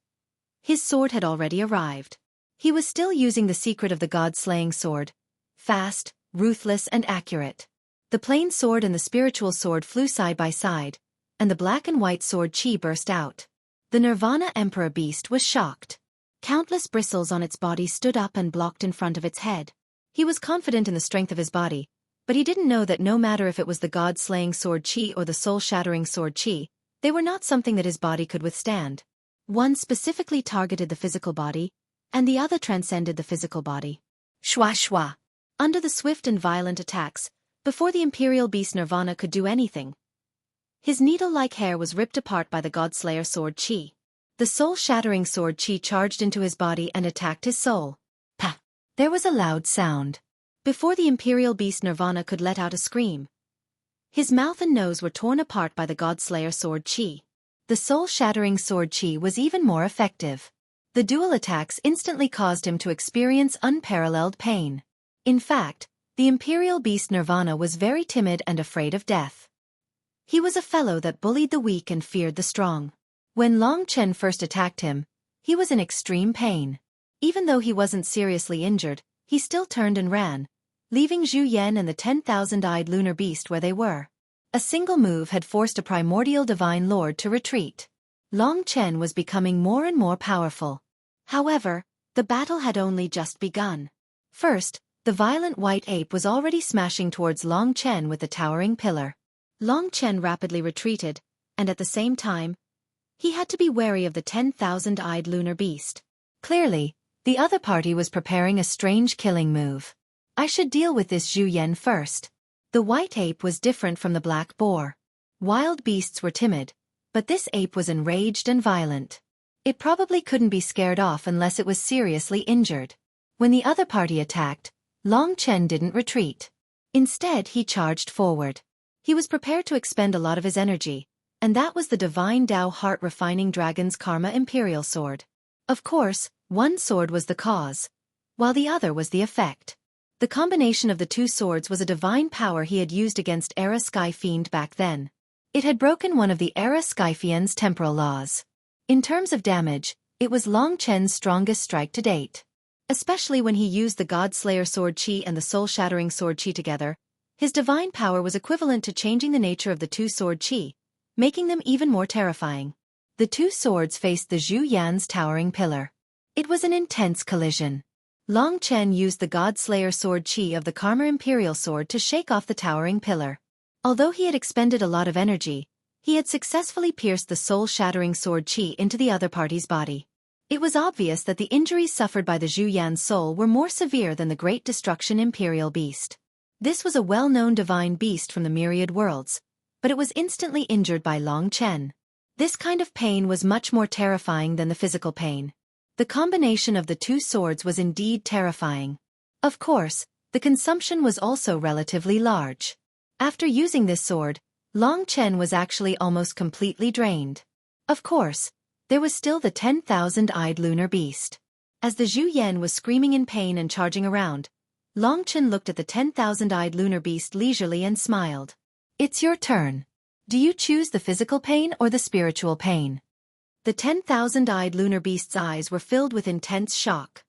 his sword had already arrived. He was still using the secret of the god-slaying sword, fast, ruthless and accurate. The plain sword and the spiritual sword flew side by side, and the black and white sword Qi burst out. The Nirvana Emperor beast was shocked. Countless bristles on its body stood up and blocked in front of its head. He was confident in the strength of his body, but he didn't know that no matter if it was the god-slaying sword Qi or the soul-shattering sword Qi, they were not something that his body could withstand. One specifically targeted the physical body, and the other transcended the physical body. Shwa shwa. Under the swift and violent attacks, before the Imperial Beast Nirvana could do anything, his needle-like hair was ripped apart by the God-Slayer sword Qi. The soul-shattering sword Qi charged into his body and attacked his soul. Pa! There was a loud sound. Before the Imperial Beast Nirvana could let out a scream, his mouth and nose were torn apart by the God-Slayer sword Qi. The soul-shattering sword Qi was even more effective. The dual attacks instantly caused him to experience unparalleled pain. In fact, the Imperial Beast Nirvana was very timid and afraid of death. He was a fellow that bullied the weak and feared the strong. When Long Chen first attacked him, he was in extreme pain. Even though he wasn't seriously injured, he still turned and ran, leaving Zhu Yan and the 10,000-eyed lunar beast where they were. A single move had forced a primordial divine lord to retreat. Long Chen was becoming more and more powerful. However, the battle had only just begun. First, the violent white ape was already smashing towards Long Chen with the towering pillar. Long Chen rapidly retreated, and at the same time, he had to be wary of the 10,000-eyed lunar beast. Clearly, the other party was preparing a strange killing move. I should deal with this Zhu Yan first. The white ape was different from the black boar. Wild beasts were timid, but this ape was enraged and violent. It probably couldn't be scared off unless it was seriously injured. When the other party attacked, Long Chen didn't retreat. Instead, he charged forward. He was prepared to expend a lot of his energy, and that was the divine Tao heart-refining dragon's karma imperial sword. Of course, one sword was the cause, while the other was the effect. The combination of the two swords was a divine power he had used against Era Sky Fiend back then. It had broken one of the Era Sky Fiend's temporal laws. In terms of damage, it was Long Chen's strongest strike to date. Especially when he used the God Slayer Sword Chi and the Soul Shattering Sword Chi together, his divine power was equivalent to changing the nature of the two sword Chi, making them even more terrifying. The two swords faced the Zhu Yan's towering pillar. It was an intense collision. Long Chen used the God Slayer Sword Chi of the Karma Imperial Sword to shake off the towering pillar. Although he had expended a lot of energy, he had successfully pierced the soul-shattering sword Chi into the other party's body. It was obvious that the injuries suffered by the Zhu Yan's soul were more severe than the Great Destruction Imperial Beast. This was a well-known divine beast from the myriad worlds, but it was instantly injured by Long Chen. This kind of pain was much more terrifying than the physical pain. The combination of the two swords was indeed terrifying. Of course, the consumption was also relatively large. After using this sword, Long Chen was actually almost completely drained. Of course, there was still the 10,000-eyed lunar beast. As the Zhu Yan was screaming in pain and charging around, Long Chen looked at the 10,000-eyed lunar beast leisurely and smiled. It's your turn. Do you choose the physical pain or the spiritual pain? The 10,000-eyed lunar beast's eyes were filled with intense shock.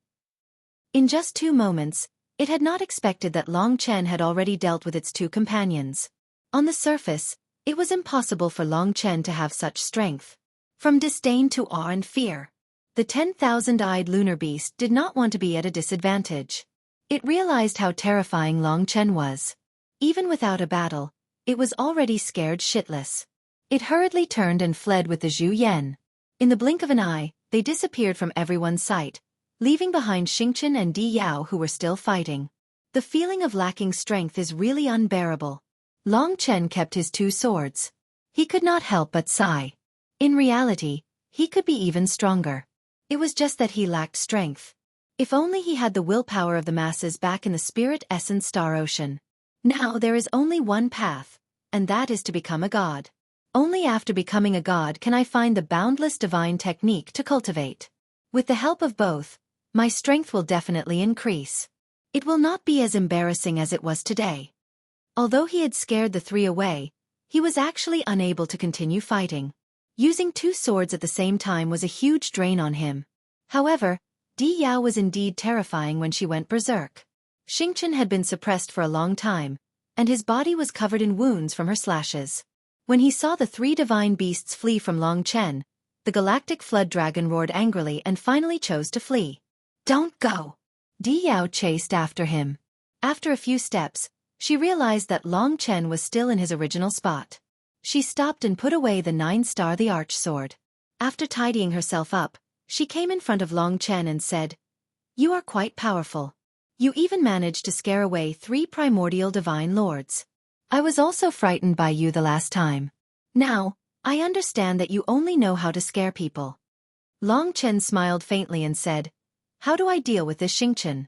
In just 2 moments, it had not expected that Long Chen had already dealt with its two companions. On the surface, it was impossible for Long Chen to have such strength. From disdain to awe and fear, the 10,000-eyed lunar beast did not want to be at a disadvantage. It realized how terrifying Long Chen was. Even without a battle, it was already scared shitless. It hurriedly turned and fled with the Zhu Yan. In the blink of an eye, they disappeared from everyone's sight, leaving behind Xingchen and Di Yao who were still fighting. The feeling of lacking strength is really unbearable. Long Chen kept his two swords. He could not help but sigh. In reality, he could be even stronger. It was just that he lacked strength. If only he had the willpower of the masses back in the spirit essence star ocean. Now there is only one path, and that is to become a god. Only after becoming a god can I find the boundless divine technique to cultivate. With the help of both, my strength will definitely increase. It will not be as embarrassing as it was today. Although he had scared the three away, he was actually unable to continue fighting. Using two swords at the same time was a huge drain on him. However, Di Yao was indeed terrifying when she went berserk. Xingchen had been suppressed for a long time, and his body was covered in wounds from her slashes. When he saw the three divine beasts flee from Long Chen, the galactic flood dragon roared angrily and finally chose to flee. Don't go! Di Yao chased after him. After a few steps, she realized that Long Chen was still in his original spot. She stopped and put away the 9-star the arch sword. After tidying herself up, she came in front of Long Chen and said, "You are quite powerful. You even managed to scare away 3 primordial divine lords. I was also frightened by you the last time. Now, I understand that you only know how to scare people." Long Chen smiled faintly and said, "How do I deal with this Xingchen?"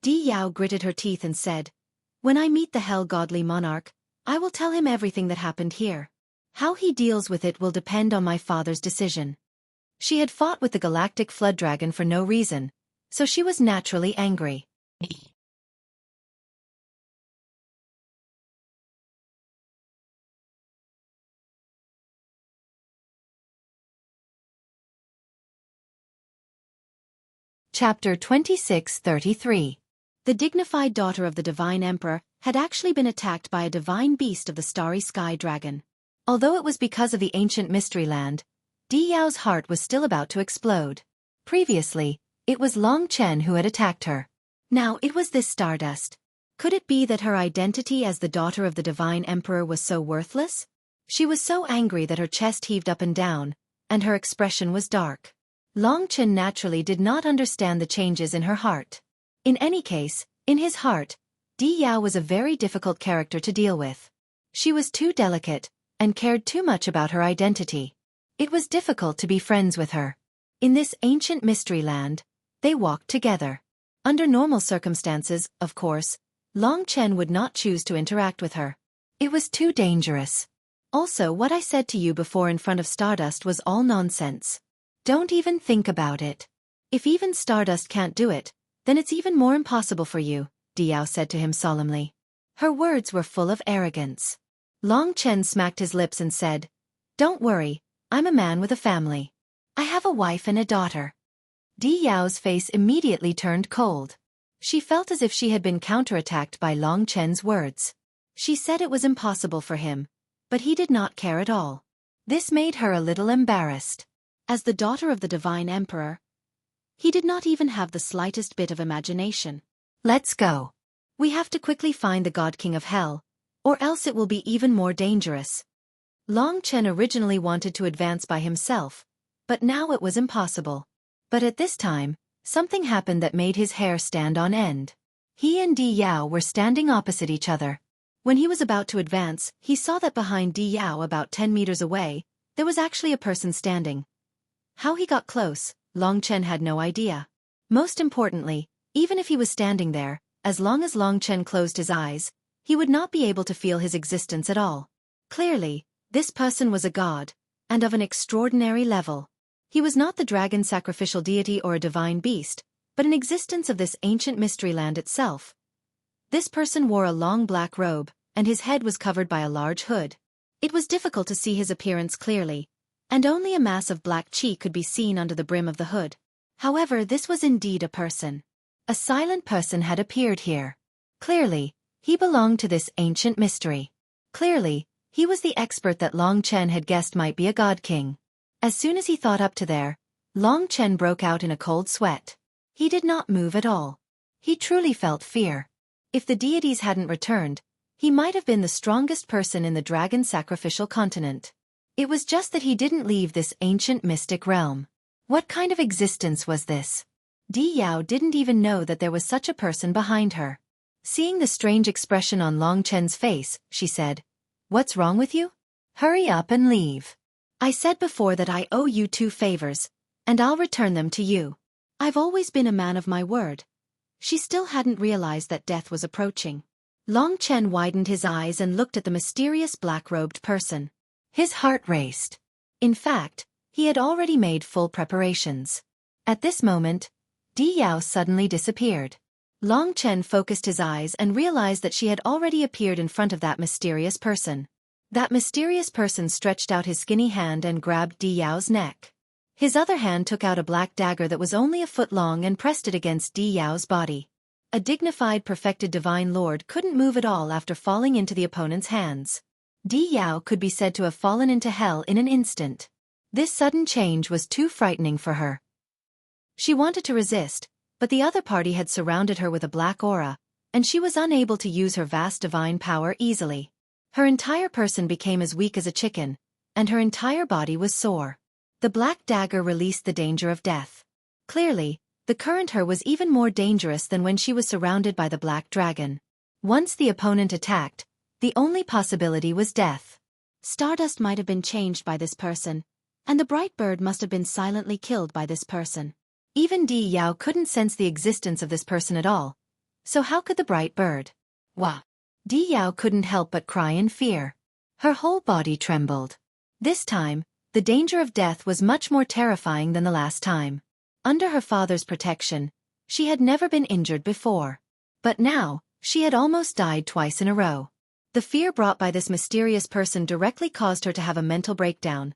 Di Yao gritted her teeth and said, "When I meet the Hell Godly Monarch, I will tell him everything that happened here. How he deals with it will depend on my father's decision." She had fought with the galactic flood dragon for no reason, so she was naturally angry. Chapter 26:33 The dignified daughter of the divine emperor had actually been attacked by a divine beast of the starry sky dragon. Although it was because of the ancient mystery land, Di Yao's heart was still about to explode. Previously, it was Long Chen who had attacked her. Now it was this Stardust. Could it be that her identity as the daughter of the divine emperor was so worthless? She was so angry that her chest heaved up and down, and her expression was dark. Long Chen naturally did not understand the changes in her heart. In any case, in his heart, Di Yao was a very difficult character to deal with. She was too delicate, and cared too much about her identity. It was difficult to be friends with her. In this ancient mystery land, they walked together. Under normal circumstances, of course, Long Chen would not choose to interact with her. It was too dangerous. Also, what I said to you before in front of Stardust was all nonsense. Don't even think about it. If even Stardust can't do it, then it's even more impossible for you, Di Yao said to him solemnly. Her words were full of arrogance. Long Chen smacked his lips and said, "Don't worry, I'm a man with a family. I have a wife and a daughter." Di Yao's face immediately turned cold. She felt as if she had been counterattacked by Long Chen's words. She said it was impossible for him, but he did not care at all. This made her a little embarrassed. As the daughter of the divine emperor, he did not even have the slightest bit of imagination. "Let's go. We have to quickly find the God King of Hell, or else it will be even more dangerous." Long Chen originally wanted to advance by himself, but now it was impossible. But at this time, something happened that made his hair stand on end. He and Di Yao were standing opposite each other. When he was about to advance, he saw that behind Di Yao about 10 meters away, there was actually a person standing. How he got close, Long Chen had no idea. Most importantly, even if he was standing there, as long as Long Chen closed his eyes, he would not be able to feel his existence at all. Clearly, this person was a god, and of an extraordinary level. He was not the dragon sacrificial deity or a divine beast, but an existence of this ancient mystery land itself. This person wore a long black robe, and his head was covered by a large hood. It was difficult to see his appearance clearly, and only a mass of black chi could be seen under the brim of the hood. However, this was indeed a person. A silent person had appeared here. Clearly, he belonged to this ancient mystery. Clearly, he was the expert that Long Chen had guessed might be a god king. As soon as he thought up to there, Long Chen broke out in a cold sweat. He did not move at all. He truly felt fear. If the deities hadn't returned, he might have been the strongest person in the dragon sacrificial continent. It was just that he didn't leave this ancient mystic realm. What kind of existence was this? Di Yao didn't even know that there was such a person behind her. Seeing the strange expression on Long Chen's face, she said, "What's wrong with you? Hurry up and leave. I said before that I owe you 2 favors, and I'll return them to you. I've always been a man of my word." She still hadn't realized that death was approaching. Long Chen widened his eyes and looked at the mysterious black-robed person. His heart raced. In fact, he had already made full preparations. At this moment, Di Yao suddenly disappeared. Long Chen focused his eyes and realized that she had already appeared in front of that mysterious person. That mysterious person stretched out his skinny hand and grabbed Di Yao's neck. His other hand took out a black dagger that was only a foot long and pressed it against Di Yao's body. A dignified, perfected divine lord couldn't move at all after falling into the opponent's hands. Di Yao could be said to have fallen into hell in an instant. This sudden change was too frightening for her. She wanted to resist, but the other party had surrounded her with a black aura, and she was unable to use her vast divine power easily. Her entire person became as weak as a chicken, and her entire body was sore. The black dagger released the danger of death. Clearly, the current her was even more dangerous than when she was surrounded by the black dragon. Once the opponent attacked, the only possibility was death. Stardust might have been changed by this person, and the bright bird must have been silently killed by this person. Even Di Yao couldn't sense the existence of this person at all. So how could the bright bird? Wah! Di Yao couldn't help but cry in fear. Her whole body trembled. This time, the danger of death was much more terrifying than the last time. Under her father's protection, she had never been injured before. But now, she had almost died twice in a row. The fear brought by this mysterious person directly caused her to have a mental breakdown.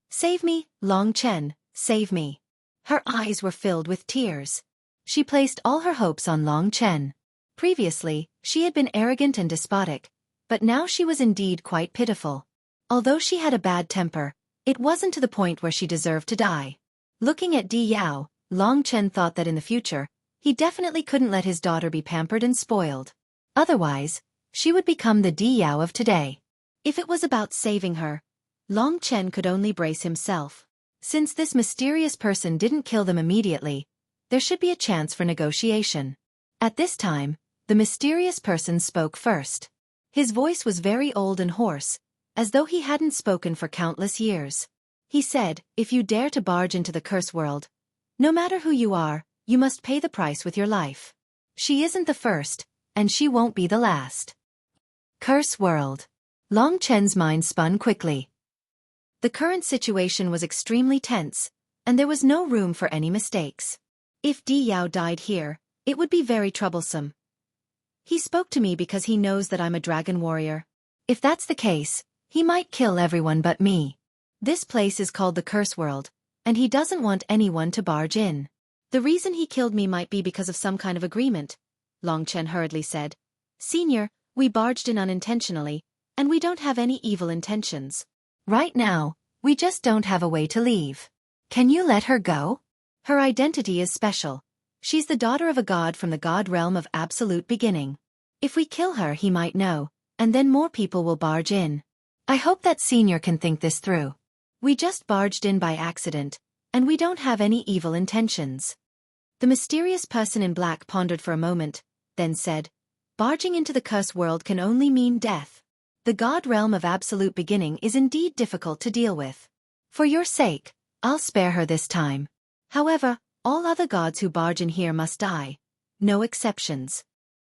"Save me, Long Chen, save me." Her eyes were filled with tears. She placed all her hopes on Long Chen. Previously, she had been arrogant and despotic, but now she was indeed quite pitiful. Although she had a bad temper, it wasn't to the point where she deserved to die. Looking at Di Yao, Long Chen thought that in the future, he definitely couldn't let his daughter be pampered and spoiled. Otherwise, she would become the Di Yao of today. If it was about saving her, Long Chen could only brace himself. Since this mysterious person didn't kill them immediately, there should be a chance for negotiation. At this time, the mysterious person spoke first. His voice was very old and hoarse, as though he hadn't spoken for countless years. He said, "If you dare to barge into the curse world, no matter who you are, you must pay the price with your life. She isn't the first, and she won't be the last." Curse world. Long Chen's mind spun quickly. The current situation was extremely tense, and there was no room for any mistakes. If Di Yao died here, it would be very troublesome. He spoke to me because he knows that I'm a dragon warrior. If that's the case, he might kill everyone but me. This place is called the Curse World, and he doesn't want anyone to barge in. The reason he killed me might be because of some kind of agreement, Long Chen hurriedly said. "Senior, we barged in unintentionally, and we don't have any evil intentions. Right now, we just don't have a way to leave. Can you let her go? Her identity is special. She's the daughter of a god from the god realm of absolute beginning. If we kill her, he might know, and then more people will barge in. I hope that Senior can think this through. We just barged in by accident, and we don't have any evil intentions." The mysterious person in black pondered for a moment, then said, "Barging into the curse world can only mean death. The god realm of absolute beginning is indeed difficult to deal with. For your sake, I'll spare her this time. However, all other gods who barge in here must die. No exceptions.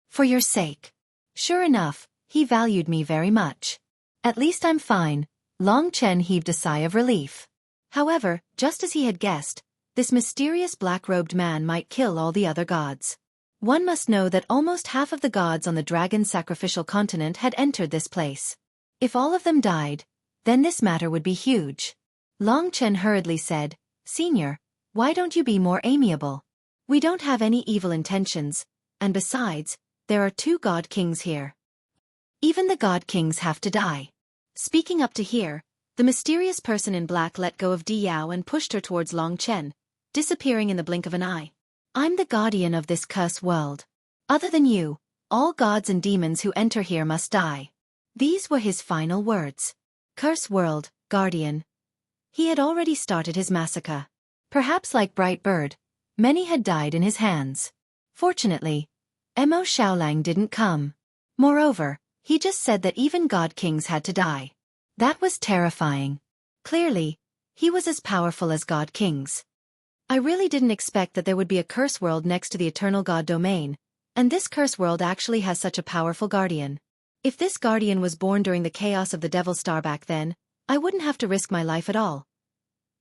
For your sake." Sure enough, he valued me very much. At least I'm fine. Long Chen heaved a sigh of relief. However, just as he had guessed, this mysterious black-robed man might kill all the other gods. One must know that almost half of the gods on the dragon sacrificial continent had entered this place. If all of them died, then this matter would be huge. Long Chen hurriedly said, "Senior, why don't you be more amiable? We don't have any evil intentions, and besides, there are 2 god kings here. Even the god kings have to die." Speaking up to here, the mysterious person in black let go of Di Yao and pushed her towards Long Chen, disappearing in the blink of an eye. "I'm the guardian of this curse world. Other than you, all gods and demons who enter here must die." These were his final words. Curse world, guardian. He had already started his massacre. Perhaps like Bright Bird, many had died in his hands. Fortunately, Mo Xiaolang didn't come. Moreover, he just said that even god kings had to die. That was terrifying. Clearly, he was as powerful as god kings. I really didn't expect that there would be a curse world next to the eternal god domain, and this curse world actually has such a powerful guardian. If this guardian was born during the chaos of the Devil Star back then, I wouldn't have to risk my life at all.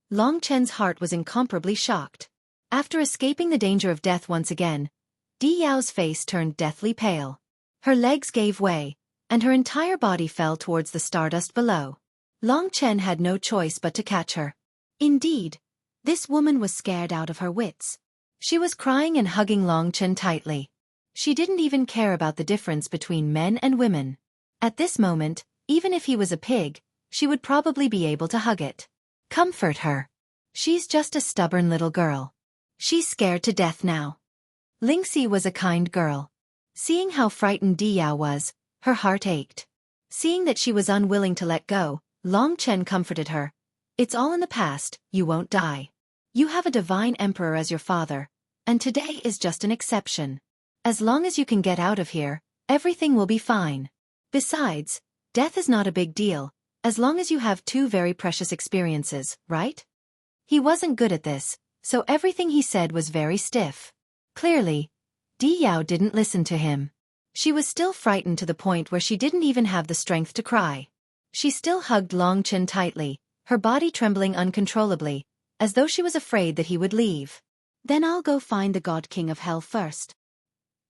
Long Chen's heart was incomparably shocked. After escaping the danger of death once again, Di Yao's face turned deathly pale. Her legs gave way, and her entire body fell towards the stardust below. Long Chen had no choice but to catch her. Indeed, this woman was scared out of her wits. She was crying and hugging Long Chen tightly. She didn't even care about the difference between men and women. At this moment, even if he was a pig, she would probably be able to hug it. Comfort her. She's just a stubborn little girl. She's scared to death now. Lingxi was a kind girl. Seeing how frightened Di Yao was, her heart ached. Seeing that she was unwilling to let go, Long Chen comforted her. "It's all in the past, you won't die. You have a divine emperor as your father, and today is just an exception. As long as you can get out of here, everything will be fine. Besides, death is not a big deal, as long as you have 2 very precious experiences, right?" He wasn't good at this, so everything he said was very stiff. Clearly, Di Yao didn't listen to him. She was still frightened to the point where she didn't even have the strength to cry. She still hugged Long Chen tightly, her body trembling uncontrollably, as though she was afraid that he would leave. "Then I'll go find the God King of Hell first."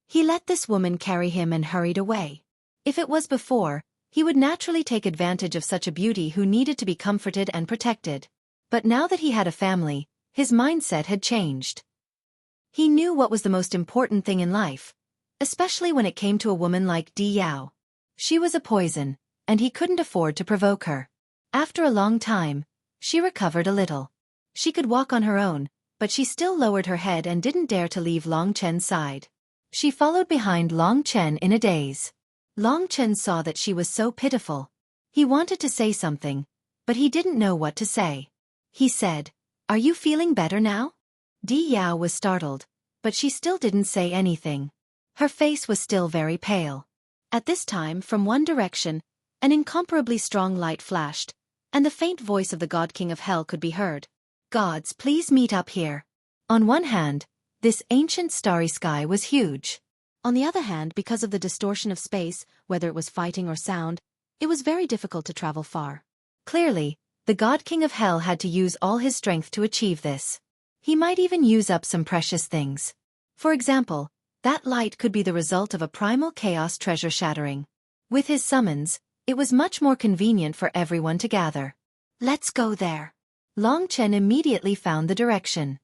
He let this woman carry him and hurried away. If it was before, he would naturally take advantage of such a beauty who needed to be comforted and protected. But now that he had a family, his mindset had changed. He knew what was the most important thing in life, especially when it came to a woman like Di Yao. She was a poison, and he couldn't afford to provoke her. After a long time, she recovered a little. She could walk on her own, but she still lowered her head and didn't dare to leave Long Chen's side. She followed behind Long Chen in a daze. Long Chen saw that she was so pitiful. He wanted to say something, but he didn't know what to say. He said, "Are you feeling better now?" Di Yao was startled, but she still didn't say anything. Her face was still very pale. At this time, from one direction, an incomparably strong light flashed, and the faint voice of the God King of Hell could be heard. "Gods, please meet up here." On one hand, this ancient starry sky was huge. On the other hand, because of the distortion of space, whether it was fighting or sound, it was very difficult to travel far. Clearly, the God King of Hell had to use all his strength to achieve this. He might even use up some precious things. For example, that light could be the result of a primal chaos treasure shattering. With his summons, it was much more convenient for everyone to gather. "Let's go there." Long Chen immediately found the direction.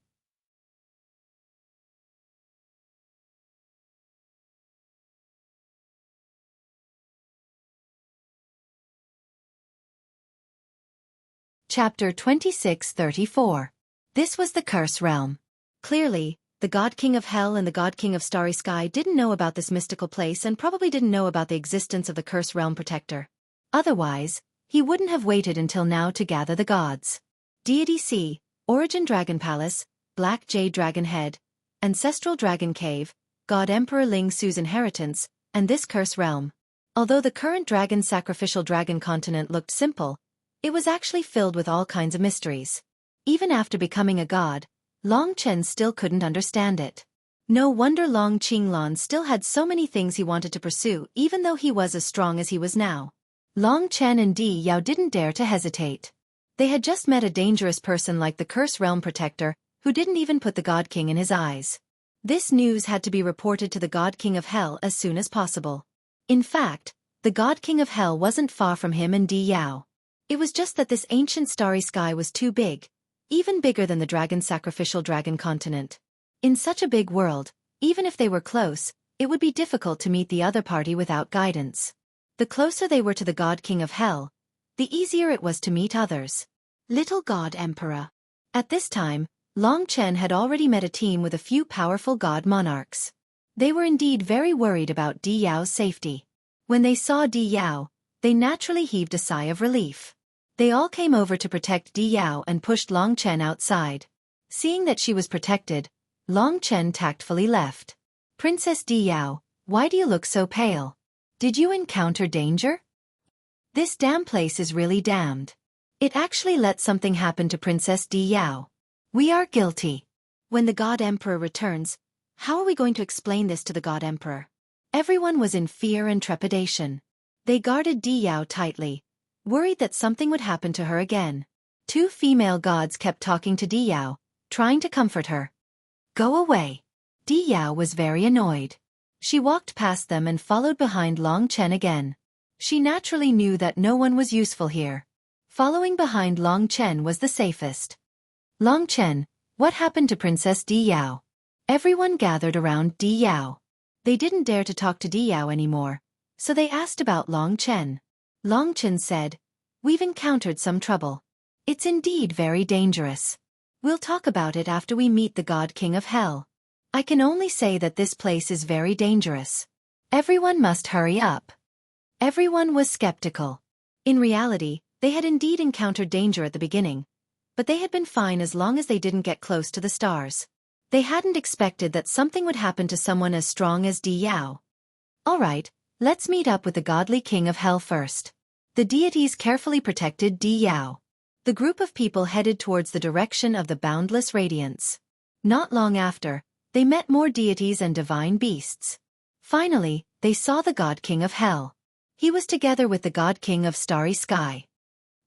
Chapter 26:34. This was the Curse Realm. Clearly, the God King of Hell and the God King of Starry Sky didn't know about this mystical place and probably didn't know about the existence of the Curse Realm Protector. Otherwise, he wouldn't have waited until now to gather the gods. Deity Sea, Origin Dragon Palace, Black Jade Dragon Head, Ancestral Dragon Cave, God Emperor Ling Su's inheritance, and this Curse Realm. Although the current dragon sacrificial dragon continent looked simple, it was actually filled with all kinds of mysteries. Even after becoming a god, Long Chen still couldn't understand it. No wonder Long Qinglan still had so many things he wanted to pursue even though he was as strong as he was now. Long Chen and Di Yao didn't dare to hesitate. They had just met a dangerous person like the Curse Realm Protector, who didn't even put the God King in his eyes. This news had to be reported to the God King of Hell as soon as possible. In fact, the God King of Hell wasn't far from him and Di Yao. It was just that this ancient starry sky was too big, even bigger than the dragon's sacrificial dragon continent. In such a big world, even if they were close, it would be difficult to meet the other party without guidance. The closer they were to the God King of Hell, the easier it was to meet others. Little God Emperor. At this time, Long Chen had already met a team with a few powerful god monarchs. They were indeed very worried about Di Yao's safety. When they saw Di Yao, they naturally heaved a sigh of relief. They all came over to protect Di Yao and pushed Long Chen outside. Seeing that she was protected, Long Chen tactfully left. "Princess Di Yao, why do you look so pale? Did you encounter danger? This damn place is really damned. It actually let something happen to Princess Di Yao. We are guilty. When the God Emperor returns, how are we going to explain this to the God Emperor?" Everyone was in fear and trepidation. They guarded Di Yao tightly, worried that something would happen to her again. Two female gods kept talking to Di Yao, trying to comfort her. "Go away." Di Yao was very annoyed. She walked past them and followed behind Long Chen again. She naturally knew that no one was useful here. Following behind Long Chen was the safest. "Long Chen, what happened to Princess Di Yao?" Everyone gathered around Di Yao. They didn't dare to talk to Di Yao anymore, so they asked about Long Chen. Long Chen said, "We've encountered some trouble. It's indeed very dangerous. We'll talk about it after we meet the God King of Hell. I can only say that this place is very dangerous. Everyone must hurry up." Everyone was skeptical. In reality, they had indeed encountered danger at the beginning, but they had been fine as long as they didn't get close to the stars. They hadn't expected that something would happen to someone as strong as Di Yao. "All right, let's meet up with the godly King of Hell first." The deities carefully protected Di Yao. The group of people headed towards the direction of the boundless radiance. Not long after, they met more deities and divine beasts. Finally, they saw the God King of Hell. He was together with the God King of Starry Sky.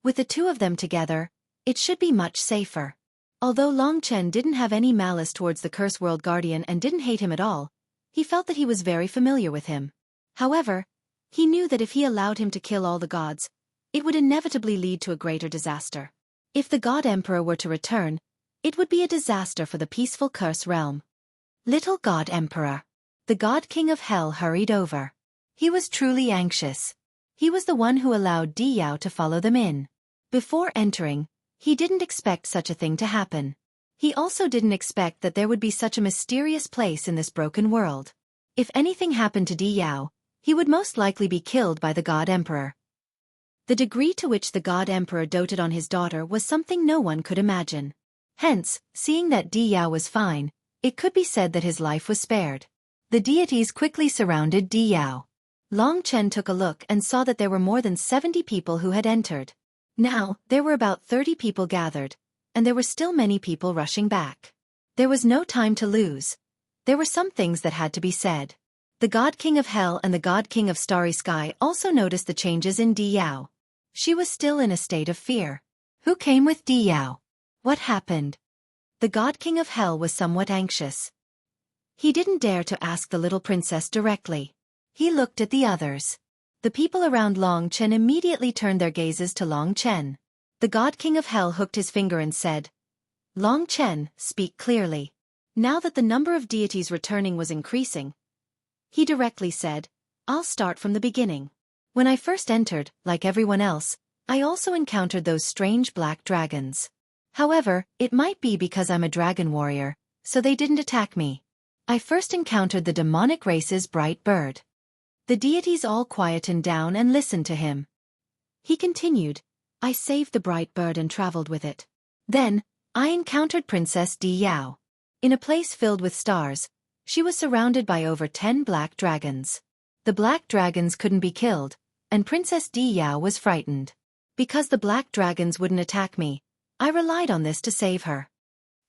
With the two of them together, it should be much safer. Although Long Chen didn't have any malice towards the Curse World Guardian and didn't hate him at all, he felt that he was very familiar with him. However, he knew that if he allowed him to kill all the gods, it would inevitably lead to a greater disaster. If the God Emperor were to return, it would be a disaster for the peaceful Curse Realm. Little God Emperor. The God King of Hell hurried over. He was truly anxious. He was the one who allowed Diyao to follow them in. Before entering, he didn't expect such a thing to happen. He also didn't expect that there would be such a mysterious place in this broken world. If anything happened to Diyao, he would most likely be killed by the God Emperor. The degree to which the God Emperor doted on his daughter was something no one could imagine. Hence, seeing that Diyao was fine, it could be said that his life was spared. The deities quickly surrounded Diyao. Long Chen took a look and saw that there were more than 70 people who had entered. Now, there were about 30 people gathered, and there were still many people rushing back. There was no time to lose. There were some things that had to be said. The God King of Hell and the God King of Starry Sky also noticed the changes in Diyao. She was still in a state of fear. Who came with Diyao? What happened? The God King of Hell was somewhat anxious. He didn't dare to ask the little princess directly. He looked at the others. The people around Long Chen immediately turned their gazes to Long Chen. The God King of Hell hooked his finger and said, "Long Chen, speak clearly." Now that the number of deities returning was increasing, he directly said, "I'll start from the beginning. When I first entered, like everyone else, I also encountered those strange black dragons. However, it might be because I'm a dragon warrior, so they didn't attack me. I first encountered the demonic race's bright bird." The deities all quietened down and listened to him. He continued, "I saved the bright bird and traveled with it. Then, I encountered Princess Diyao. In a place filled with stars, she was surrounded by over 10 black dragons. The black dragons couldn't be killed, and Princess Diyao was frightened. Because the black dragons wouldn't attack me, I relied on this to save her."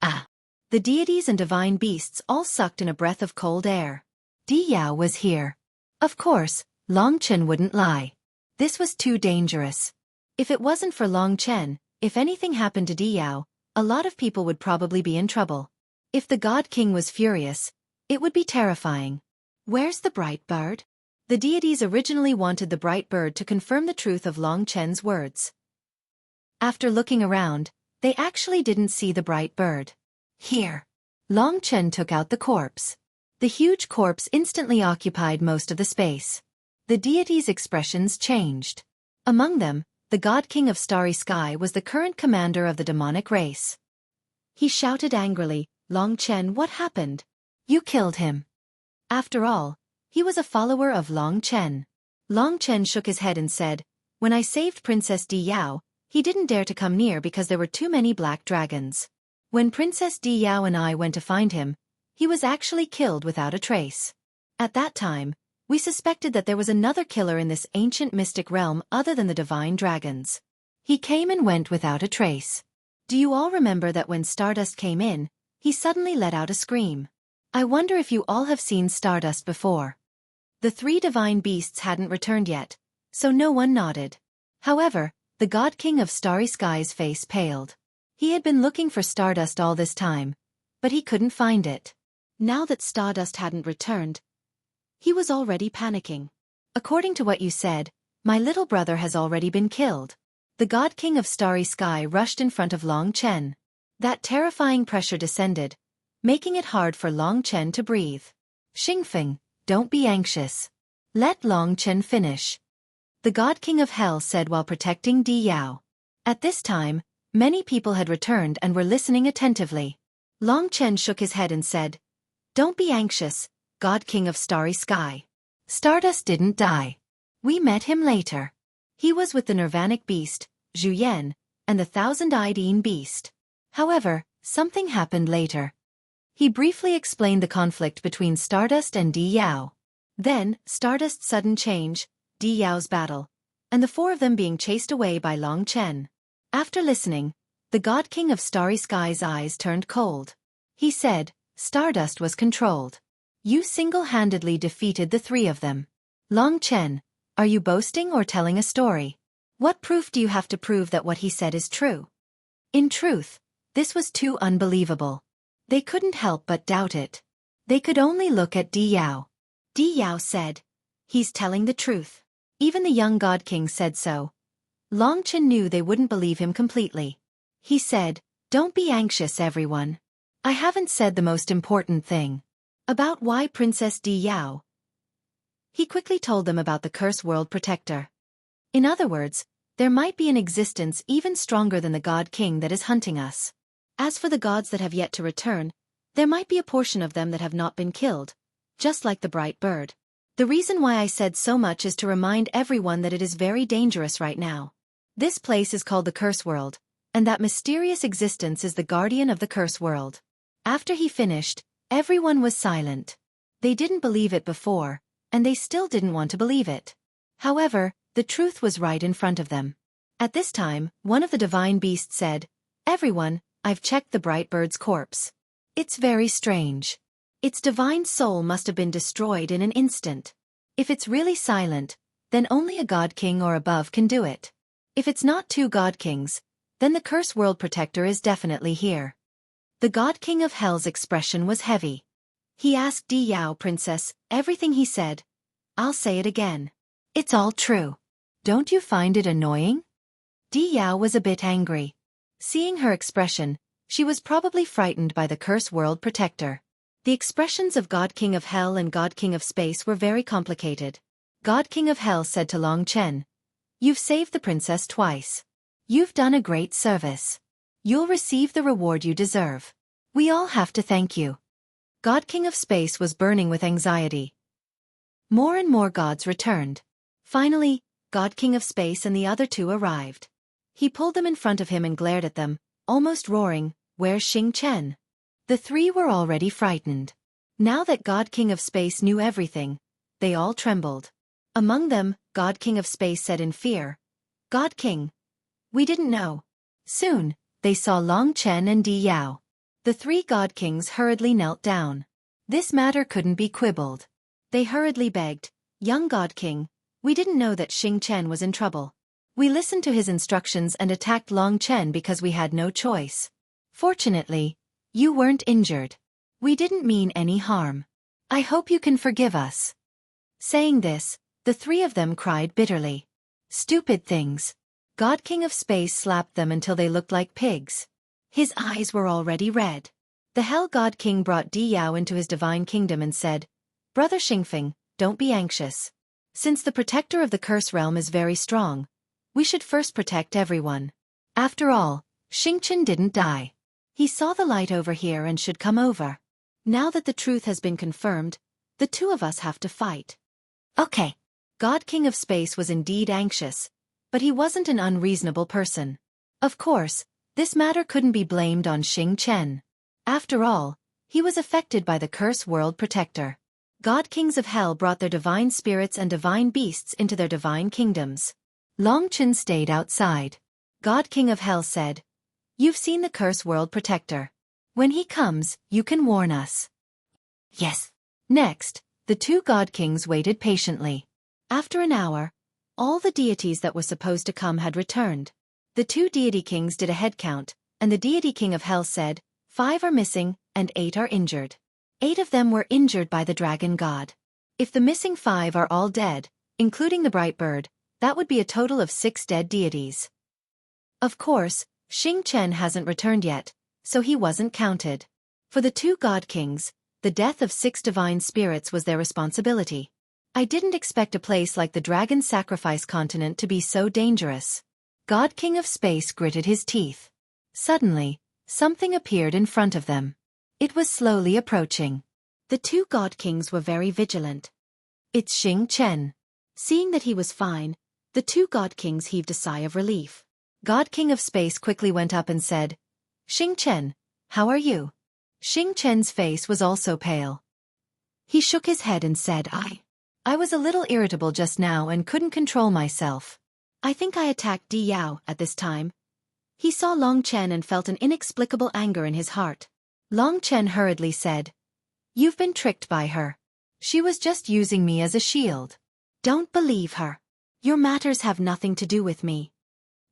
Ah! The deities and divine beasts all sucked in a breath of cold air. Diyao was here. Of course, Long Chen wouldn't lie. This was too dangerous. If it wasn't for Long Chen, if anything happened to Diyao, a lot of people would probably be in trouble. If the God King was furious, it would be terrifying. Where's the bright bird? The deities originally wanted the bright bird to confirm the truth of Long Chen's words. After looking around, they actually didn't see the bright bird. Here. Long Chen took out the corpse. The huge corpse instantly occupied most of the space. The deities' expressions changed. Among them, the God King of Starry Sky was the current commander of the demonic race. He shouted angrily, "Long Chen, what happened? You killed him." After all, he was a follower of Long Chen. Long Chen shook his head and said, "When I saved Princess Diyao, he didn't dare to come near because there were too many black dragons. When Princess Diyao and I went to find him, he was actually killed without a trace. At that time, we suspected that there was another killer in this ancient mystic realm other than the divine dragons. He came and went without a trace. Do you all remember that when Stardust came in, he suddenly let out a scream? I wonder if you all have seen Stardust before." The 3 divine beasts hadn't returned yet, so no one nodded. However, the God King of Starry Sky's face paled. He had been looking for Stardust all this time, but he couldn't find it. Now that Stardust hadn't returned, he was already panicking. "According to what you said, my little brother has already been killed." The God King of Starry Sky rushed in front of Long Chen. That terrifying pressure descended, making it hard for Long Chen to breathe. "Xingfeng, don't be anxious. Let Long Chen finish," the God King of Hell said while protecting Diyao. At this time, many people had returned and were listening attentively. Long Chen shook his head and said, "Don't be anxious, God King of Starry Sky. Stardust didn't die. We met him later. He was with the Nirvanic Beast, Xueqi, and the Thousand-Eyed Beast. However, something happened later." He briefly explained the conflict between Stardust and Diyao. Then, Stardust's sudden change, Diyao's battle, and the 4 of them being chased away by Long Chen. After listening, the God King of Starry Sky's eyes turned cold. He said, "Stardust was controlled. You single-handedly defeated the 3 of them. Long Chen, are you boasting or telling a story? What proof do you have to prove that what he said is true?" In truth, this was too unbelievable. They couldn't help but doubt it. They could only look at Diyao. Diyao said, "He's telling the truth." Even the young God King said so. Long Chen knew they wouldn't believe him completely. He said, "Don't be anxious, everyone. I haven't said the most important thing. About why Princess Di Yao. He quickly told them about the Curse World Protector. In other words, there might be an existence even stronger than the God King that is hunting us. As for the gods that have yet to return, there might be a portion of them that have not been killed, just like the bright bird. The reason why I said so much is to remind everyone that it is very dangerous right now. This place is called the Curse World, and that mysterious existence is the guardian of the Curse World. After he finished, everyone was silent. They didn't believe it before, and they still didn't want to believe it. However, the truth was right in front of them. At this time, one of the divine beasts said, "Everyone, I've checked the bright bird's corpse. It's very strange. Its divine soul must have been destroyed in an instant. If it's really silent, then only a God King or above can do it. If it's not two God Kings, then the Curse World Protector is definitely here." The God King of Hell's expression was heavy. He asked Di Yao Princess everything he said. I'll say it again. It's all true. Don't you find it annoying? Di Yao was a bit angry. Seeing her expression, she was probably frightened by the Curse World Protector. The expressions of God King of Hell and God King of Space were very complicated. God King of Hell said to Long Chen, "You've saved the princess twice. You've done a great service. You'll receive the reward you deserve. We all have to thank you." God King of Space was burning with anxiety. More and more gods returned. Finally, God King of Space and the other two arrived. He pulled them in front of him and glared at them, almost roaring, "Where's Xing Chen?" The three were already frightened. Now that God King of Space knew everything, they all trembled. Among them, God King of Space said in fear, "God King, we didn't know." Soon, they saw Long Chen and Di Yao. The three God Kings hurriedly knelt down. This matter couldn't be quibbled. They hurriedly begged, "Young God King, we didn't know that Xing Chen was in trouble. We listened to his instructions and attacked Long Chen because we had no choice. Fortunately, you weren't injured. We didn't mean any harm. I hope you can forgive us." Saying this, the three of them cried bitterly. Stupid things. God King of Space slapped them until they looked like pigs. His eyes were already red. The Hell God King brought Di Yao into his divine kingdom and said, "Brother Xingfeng, don't be anxious. Since the protector of the curse realm is very strong, we should first protect everyone. After all, Xingchen didn't die. He saw the light over here and should come over. Now that the truth has been confirmed, the two of us have to fight." Okay. God King of Space was indeed anxious, but he wasn't an unreasonable person. Of course, this matter couldn't be blamed on Xing Chen. After all, he was affected by the Curse World Protector. God Kings of Hell brought their divine spirits and divine beasts into their divine kingdoms. Long Chen stayed outside. God King of Hell said, "You've seen the Curse World Protector. When he comes, you can warn us." Yes. Next, the two God Kings waited patiently. After an hour, all the deities that were supposed to come had returned. The two deity kings did a head count, and the deity king of Hell said, 5 are missing, and 8 are injured. 8 of them were injured by the dragon god. If the missing 5 are all dead, including the bright bird, that would be a total of 6 dead deities. Of course, Xing Chen hasn't returned yet, so he wasn't counted. For the two God Kings, the death of 6 divine spirits was their responsibility. I didn't expect a place like the Dragon Sacrifice Continent to be so dangerous. God King of Space gritted his teeth. Suddenly, something appeared in front of them. It was slowly approaching. The two God Kings were very vigilant. It's Xing Chen. Seeing that he was fine, the two God Kings heaved a sigh of relief. God King of Space quickly went up and said, "Xing Chen, how are you?" Xing Chen's face was also pale. He shook his head and said, I was a little irritable just now and couldn't control myself. I think I attacked Di Yao at this time." He saw Long Chen and felt an inexplicable anger in his heart. Long Chen hurriedly said, "You've been tricked by her. She was just using me as a shield. Don't believe her. Your matters have nothing to do with me."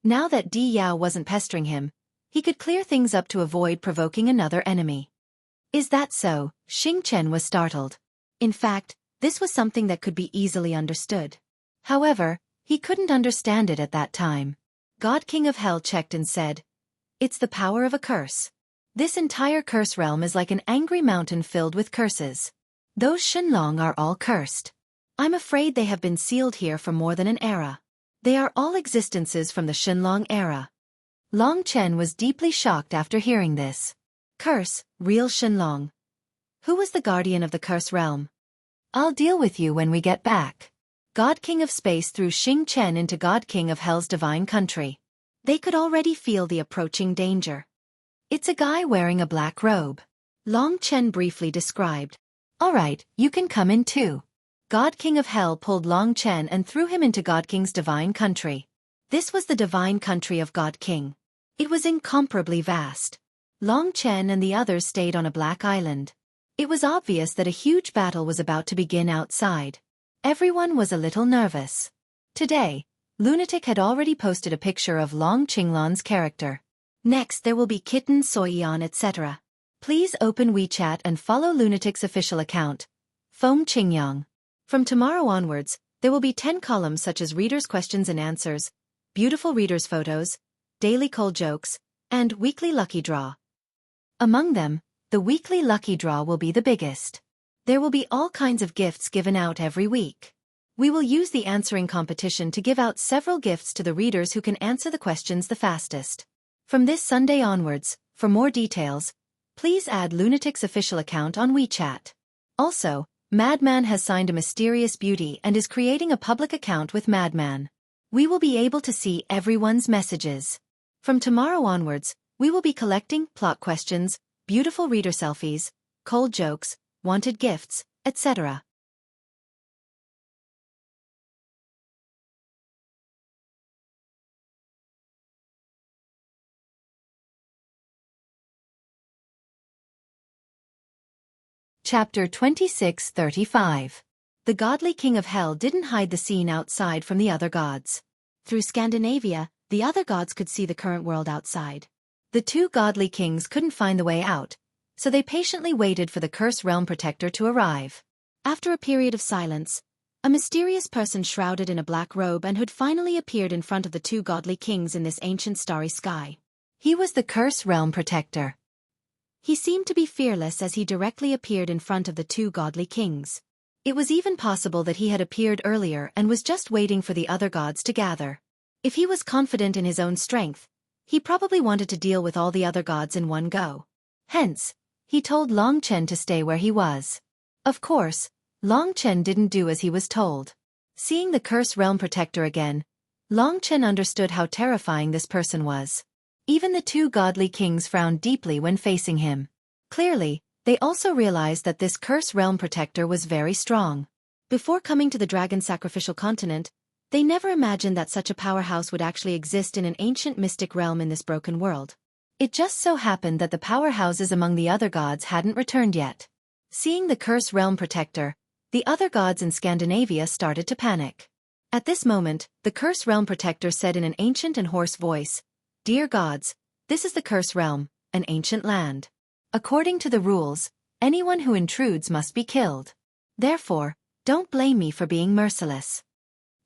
Now that Di Yao wasn't pestering him, he could clear things up to avoid provoking another enemy. "Is that so?" Xing Chen was startled. In fact, this was something that could be easily understood. However, he couldn't understand it at that time. God King of Hell checked and said, "It's the power of a curse. This entire curse realm is like an angry mountain filled with curses. Those Shenlong are all cursed. I'm afraid they have been sealed here for more than an era. They are all existences from the Shenlong era. Long Chen was deeply shocked after hearing this. Curse, real Shenlong. Who was the guardian of the curse realm? I'll deal with you when we get back. God King of Space threw Xing Chen into God King of Hell's divine country. They could already feel the approaching danger. It's a guy wearing a black robe. Long Chen briefly described. All right, you can come in too. God King of Hell pulled Long Chen and threw him into God King's divine country. This was the divine country of God King. It was incomparably vast. Long Chen and the others stayed on a black island. It was obvious that a huge battle was about to begin outside. Everyone was a little nervous. Today, Lunatic had already posted a picture of Long Qinglan's character. Next there will be Kitten Soyan etc. Please open WeChat and follow Lunatic's official account, Feng Qingyang. From tomorrow onwards, there will be 10 columns such as readers' questions and answers, beautiful readers' photos, daily cold jokes, and weekly lucky draw. Among them, the weekly lucky draw will be the biggest. There will be all kinds of gifts given out every week. We will use the answering competition to give out several gifts to the readers who can answer the questions the fastest. From this Sunday onwards, for more details, please add Lunatic's official account on WeChat. Also, Madman has signed a mysterious beauty and is creating a public account with Madman. We will be able to see everyone's messages. From tomorrow onwards, we will be collecting plot questions, beautiful reader selfies, cold jokes, wanted gifts, etc. Chapter 26:35. The godly king of hell didn't hide the scene outside from the other gods. Through Scandinavia, the other gods could see the current world outside. The two godly kings couldn't find the way out, so they patiently waited for the Curse Realm Protector to arrive. After a period of silence, a mysterious person shrouded in a black robe and had finally appeared in front of the two godly kings in this ancient starry sky. He was the Curse Realm Protector. He seemed to be fearless as he directly appeared in front of the two godly kings. It was even possible that he had appeared earlier and was just waiting for the other gods to gather. If he was confident in his own strength, he probably wanted to deal with all the other gods in one go. Hence, he told Long Chen to stay where he was. Of course, Long Chen didn't do as he was told. Seeing the Curse Realm Protector again, Long Chen understood how terrifying this person was. Even the two godly kings frowned deeply when facing him. Clearly, they also realized that this Curse Realm Protector was very strong. Before coming to the Dragon Sacrificial Continent, they never imagined that such a powerhouse would actually exist in an ancient mystic realm in this broken world. It just so happened that the powerhouses among the other gods hadn't returned yet. Seeing the Curse Realm Protector, the other gods in Scandinavia started to panic. At this moment, the Curse Realm Protector said in an ancient and hoarse voice, "Dear gods, this is the Curse Realm, an ancient land. According to the rules, anyone who intrudes must be killed. Therefore, don't blame me for being merciless."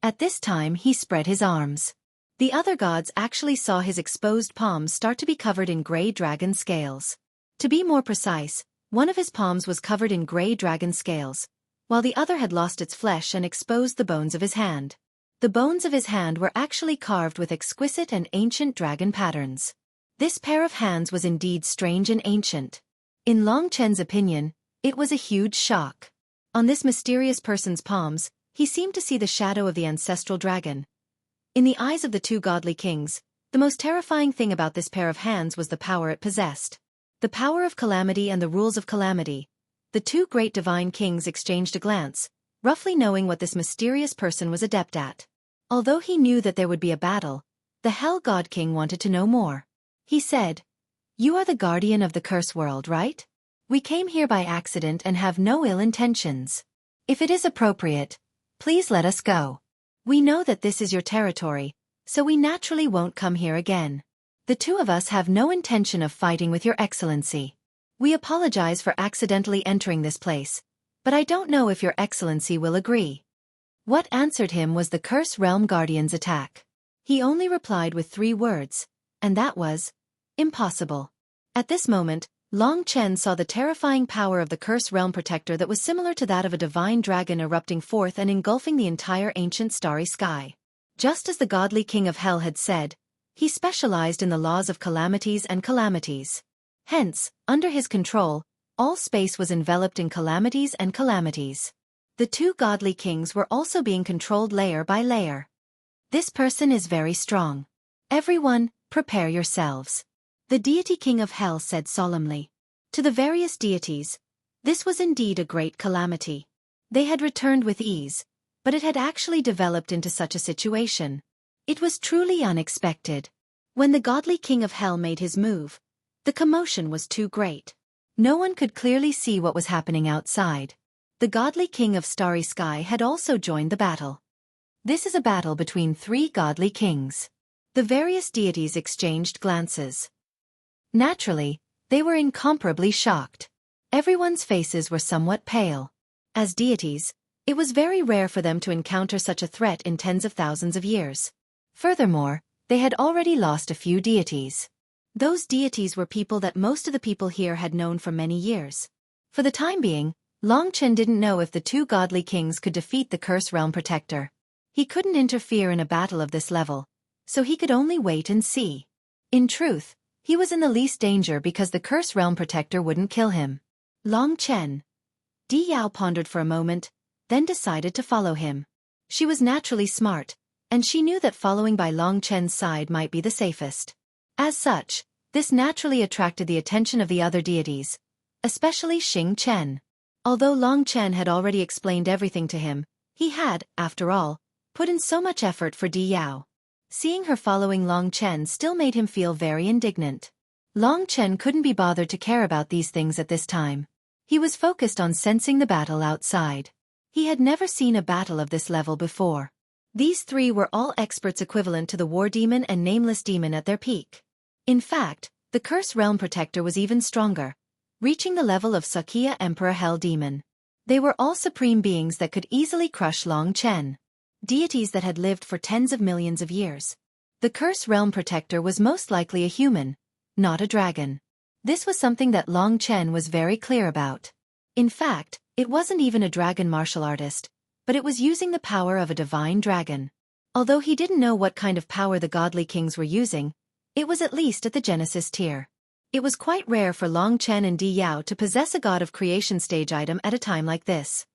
At this time he spread his arms. The other gods actually saw his exposed palms start to be covered in gray dragon scales. To be more precise, one of his palms was covered in gray dragon scales, while the other had lost its flesh and exposed the bones of his hand. The bones of his hand were actually carved with exquisite and ancient dragon patterns. This pair of hands was indeed strange and ancient. In Long Chen's opinion, it was a huge shock. On this mysterious person's palms, he seemed to see the shadow of the ancestral dragon. In the eyes of the two godly kings, the most terrifying thing about this pair of hands was the power it possessed. The power of calamity and the rules of calamity. The two great divine kings exchanged a glance, roughly knowing what this mysterious person was adept at. Although he knew that there would be a battle, the Hell God King wanted to know more. He said, "You are the guardian of the curse world, right? We came here by accident and have no ill intentions. If it is appropriate, please let us go. We know that this is your territory, so we naturally won't come here again. The two of us have no intention of fighting with your excellency. We apologize for accidentally entering this place, but I don't know if your excellency will agree." What answered him was the Curse Realm Guardian's attack. He only replied with 3 words, and that was, "Impossible." At this moment, Long Chen saw the terrifying power of the Curse Realm Protector that was similar to that of a divine dragon erupting forth and engulfing the entire ancient starry sky. Just as the godly king of hell had said, he specialized in the laws of calamities and calamities. Hence, under his control, all space was enveloped in calamities and calamities. The two godly kings were also being controlled layer by layer. This person is very strong. Everyone, prepare yourselves. The deity king of hell said solemnly. To the various deities, this was indeed a great calamity. They had returned with ease, but it had actually developed into such a situation. It was truly unexpected. When the godly king of hell made his move, the commotion was too great. No one could clearly see what was happening outside. The godly king of starry sky had also joined the battle. This is a battle between three godly kings. The various deities exchanged glances. Naturally, they were incomparably shocked. Everyone's faces were somewhat pale. As deities, it was very rare for them to encounter such a threat in tens of thousands of years. Furthermore, they had already lost a few deities. Those deities were people that most of the people here had known for many years. For the time being, Long Chen didn't know if the two godly kings could defeat the Curse Realm Protector. He couldn't interfere in a battle of this level, so he could only wait and see. In truth, he was in the least danger because the Curse Realm Protector wouldn't kill him. Long Chen. Di Yao pondered for a moment, then decided to follow him. She was naturally smart, and she knew that following by Long Chen's side might be the safest. As such, this naturally attracted the attention of the other deities, especially Xing Chen. Although Long Chen had already explained everything to him, he had, after all, put in so much effort for Di Yao. Seeing her following Long Chen still made him feel very indignant. Long Chen couldn't be bothered to care about these things at this time. He was focused on sensing the battle outside. He had never seen a battle of this level before. These three were all experts equivalent to the War Demon and Nameless Demon at their peak. In fact, the Curse Realm Protector was even stronger, reaching the level of Xueqi Emperor Hell Demon. They were all supreme beings that could easily crush Long Chen. Deities that had lived for tens of millions of years. The Curse Realm Protector was most likely a human, not a dragon. This was something that Long Chen was very clear about. In fact, it wasn't even a dragon martial artist, but it was using the power of a divine dragon. Although he didn't know what kind of power the godly kings were using, it was at least at the Genesis tier. It was quite rare for Long Chen and Di Yao to possess a God of Creation stage item at a time like this.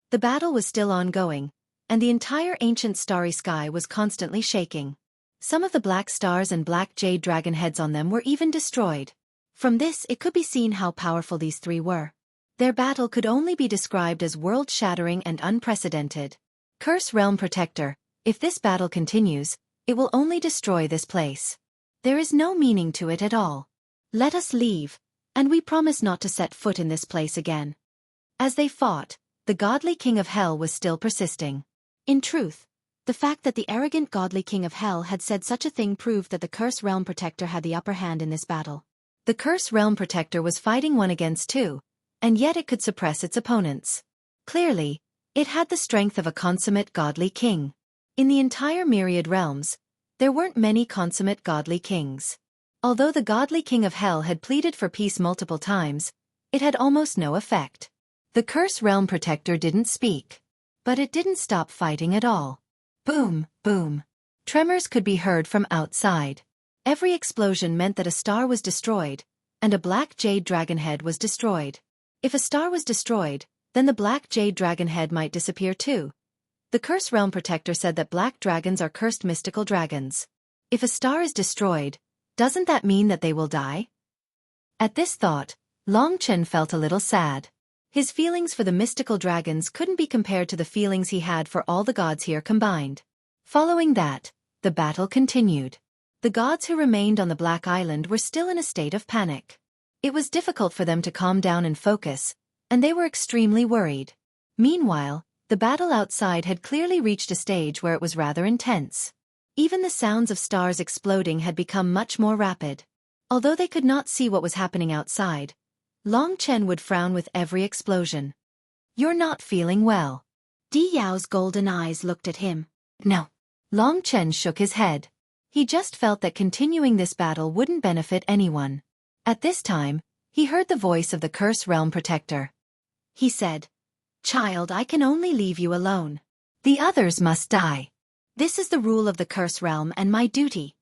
The battle was still ongoing, and the entire ancient starry sky was constantly shaking. Some of the black stars and black jade dragon heads on them were even destroyed. From this it could be seen how powerful these three were. Their battle could only be described as world-shattering and unprecedented. Curse Realm Protector, if this battle continues, it will only destroy this place. There is no meaning to it at all. Let us leave, and we promise not to set foot in this place again. As they fought, the godly king of hell was still persisting. In truth, the fact that the arrogant godly king of hell had said such a thing proved that the Curse Realm Protector had the upper hand in this battle. The Curse Realm Protector was fighting one against two, and yet it could suppress its opponents. Clearly, it had the strength of a consummate godly king. In the entire myriad realms, there weren't many consummate godly kings. Although the godly king of hell had pleaded for peace multiple times, it had almost no effect. The Curse Realm Protector didn't speak. But it didn't stop fighting at all. Boom, boom. Tremors could be heard from outside. Every explosion meant that a star was destroyed, and a black jade dragon head was destroyed. If a star was destroyed, then the black jade dragon head might disappear too. The Curse Realm Protector said that black dragons are cursed mystical dragons. If a star is destroyed, doesn't that mean that they will die? At this thought, Long Chen felt a little sad. His feelings for the mystical dragons couldn't be compared to the feelings he had for all the gods here combined. Following that, the battle continued. The gods who remained on the Black Island were still in a state of panic. It was difficult for them to calm down and focus, and they were extremely worried. Meanwhile, the battle outside had clearly reached a stage where it was rather intense. Even the sounds of stars exploding had become much more rapid. Although they could not see what was happening outside, Long Chen would frown with every explosion. "You're not feeling well." Di Yao's golden eyes looked at him. "No." Long Chen shook his head. He just felt that continuing this battle wouldn't benefit anyone. At this time, He heard the voice of the Curse Realm Protector. He said, "Child, I can only leave you alone. The others must die. This is the rule of the Curse Realm and my duty."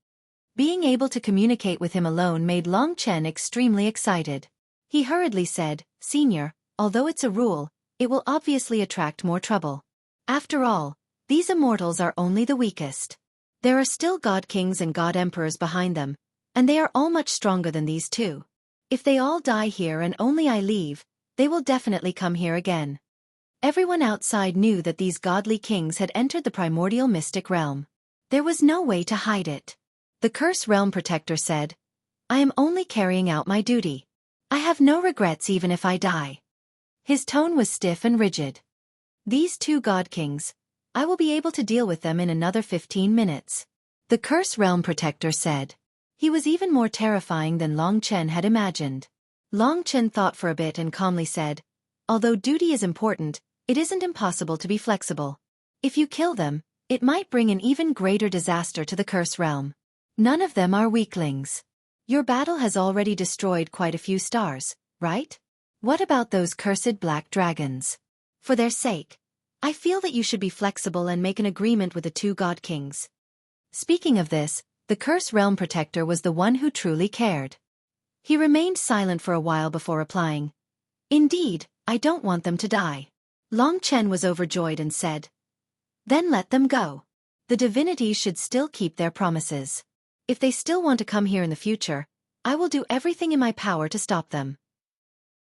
Being able to communicate with him alone made Long Chen extremely excited. He hurriedly said, "Senior, although it's a rule, it will obviously attract more trouble. After all, these immortals are only the weakest. There are still God Kings and God Emperors behind them, and they are all much stronger than these two. If they all die here and only I leave, they will definitely come here again." Everyone outside knew that these godly kings had entered the primordial mystic realm. There was no way to hide it. The Curse Realm Protector said, "I am only carrying out my duty. I have no regrets even if I die." His tone was stiff and rigid. "These two God Kings, I will be able to deal with them in another 15 minutes. The Curse Realm Protector said. He was even more terrifying than Long Chen had imagined. Long Chen thought for a bit and calmly said, "Although duty is important, it isn't impossible to be flexible. If you kill them, it might bring an even greater disaster to the Curse Realm. None of them are weaklings. Your battle has already destroyed quite a few stars, right? What about those cursed black dragons? For their sake, I feel that you should be flexible and make an agreement with the two God Kings." Speaking of this, the Curse Realm Protector was the one who truly cared. He remained silent for a while before replying, "Indeed, I don't want them to die." Long Chen was overjoyed and said, "Then let them go. The divinities should still keep their promises. If they still want to come here in the future, I will do everything in my power to stop them."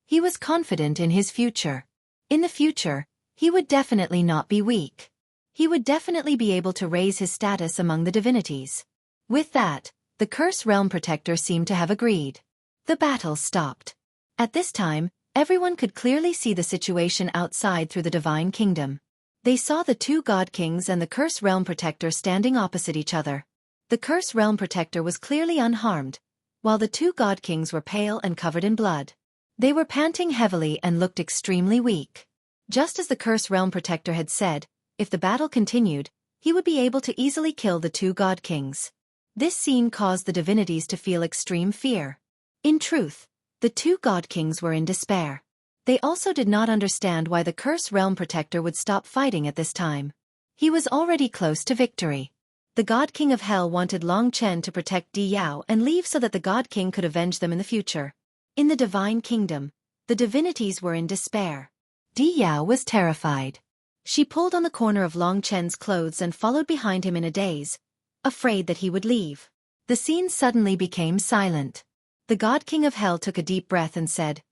He was confident in his future. In the future, he would definitely not be weak. He would definitely be able to raise his status among the divinities. With that, the Curse Realm Protector seemed to have agreed. The battle stopped. At this time, everyone could clearly see the situation outside through the Divine Kingdom. They saw the two God Kings and the Curse Realm Protector standing opposite each other. The Curse Realm Protector was clearly unharmed, while the two God Kings were pale and covered in blood. They were panting heavily and looked extremely weak. Just as the Curse Realm Protector had said, if the battle continued, he would be able to easily kill the two God Kings. This scene caused the divinities to feel extreme fear. In truth, the two God Kings were in despair. They also did not understand why the Curse Realm Protector would stop fighting at this time. He was already close to victory. The God King of Hell wanted Long Chen to protect Di Yao and leave so that the God King could avenge them in the future. In the Divine Kingdom, the divinities were in despair. Di Yao was terrified. She pulled on the corner of Long Chen's clothes and followed behind him in a daze, afraid that he would leave. The scene suddenly became silent. The God King of Hell took a deep breath and said,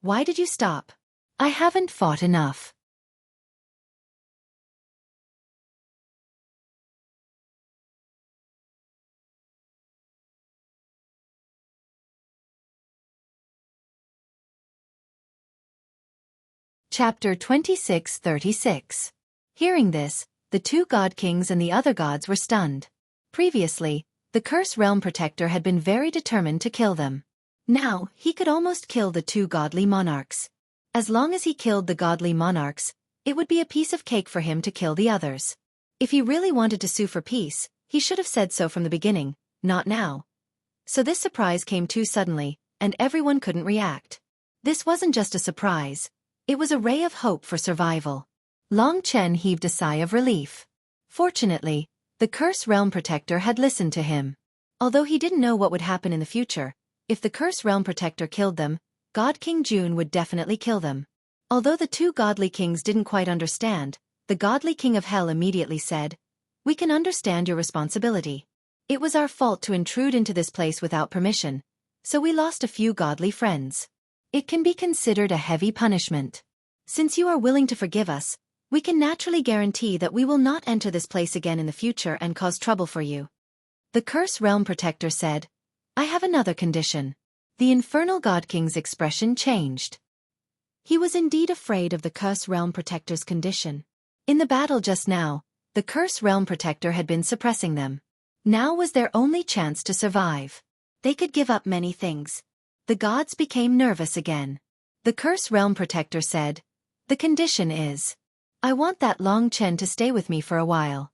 "Why did you stop? I haven't fought enough." Chapter 26:36. Hearing this, the two God Kings and the other gods were stunned. Previously, the Curse Realm Protector had been very determined to kill them. Now, he could almost kill the two godly monarchs. As long as he killed the godly monarchs, it would be a piece of cake for him to kill the others. If he really wanted to sue for peace, he should have said so from the beginning, not now. So this surprise came too suddenly, and everyone couldn't react. This wasn't just a surprise. It was a ray of hope for survival. Long Chen heaved a sigh of relief. Fortunately, the Curse Realm Protector had listened to him. Although he didn't know what would happen in the future, if the Curse Realm Protector killed them, God King Jun would definitely kill them. Although the two godly kings didn't quite understand, the godly King of Hell immediately said, "We can understand your responsibility. It was our fault to intrude into this place without permission, so we lost a few godly friends. It can be considered a heavy punishment. Since you are willing to forgive us, we can naturally guarantee that we will not enter this place again in the future and cause trouble for you." The Curse Realm Protector said, "I have another condition." The Infernal God King's expression changed. He was indeed afraid of the Curse Realm Protector's condition. In the battle just now, the Curse Realm Protector had been suppressing them. Now was their only chance to survive. They could give up many things. The gods became nervous again. The Curse Realm Protector said, "The condition is, I want that Long Chen to stay with me for a while."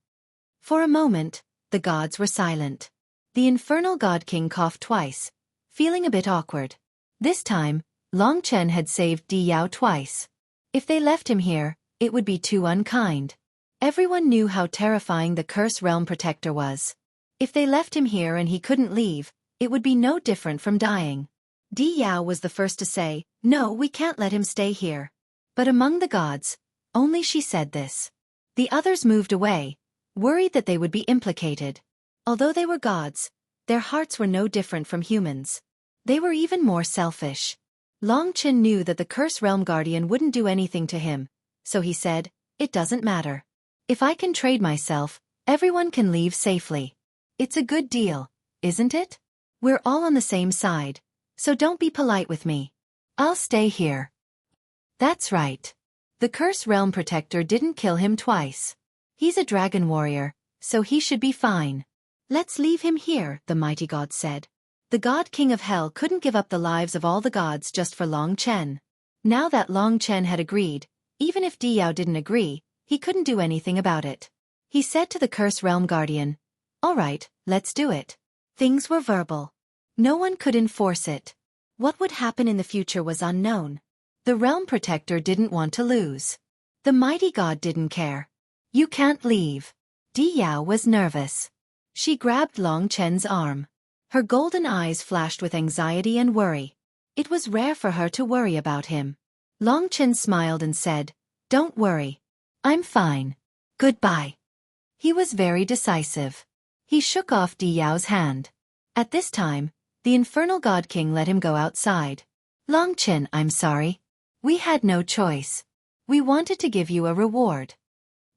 For a moment, the gods were silent. The Infernal God King coughed twice, feeling a bit awkward. This time, Long Chen had saved Di Yao twice. If they left him here, it would be too unkind. Everyone knew how terrifying the Curse Realm Protector was. If they left him here and he couldn't leave, it would be no different from dying. Di Yao was the first to say, "No, we can't let him stay here." But among the gods, only she said this. The others moved away, worried that they would be implicated. Although they were gods, their hearts were no different from humans. They were even more selfish. Long Chen knew that the Curse Realm Guardian wouldn't do anything to him, so he said, "It doesn't matter. If I can trade myself, everyone can leave safely. It's a good deal, isn't it? We're all on the same side, so don't be polite with me. I'll stay here." That's right. The Curse Realm Protector didn't kill him twice. He's a dragon warrior, so he should be fine. "Let's leave him here," the mighty god said. The God King of Hell couldn't give up the lives of all the gods just for Long Chen. Now that Long Chen had agreed, even if Di Yao didn't agree, he couldn't do anything about it. He said to the Curse Realm Guardian, "All right, let's do it." Things were verbal. No one could enforce it. What would happen in the future was unknown. The Realm Protector didn't want to lose. The mighty god didn't care. "You can't leave." Di Yao was nervous. She grabbed Long Chen's arm. Her golden eyes flashed with anxiety and worry. It was rare for her to worry about him. Long Chen smiled and said, "Don't worry. I'm fine. Goodbye." He was very decisive. He shook off Di Yao's hand. At this time, the Infernal God King let him go outside. "Long Chen, I'm sorry. We had no choice. We wanted to give you a reward."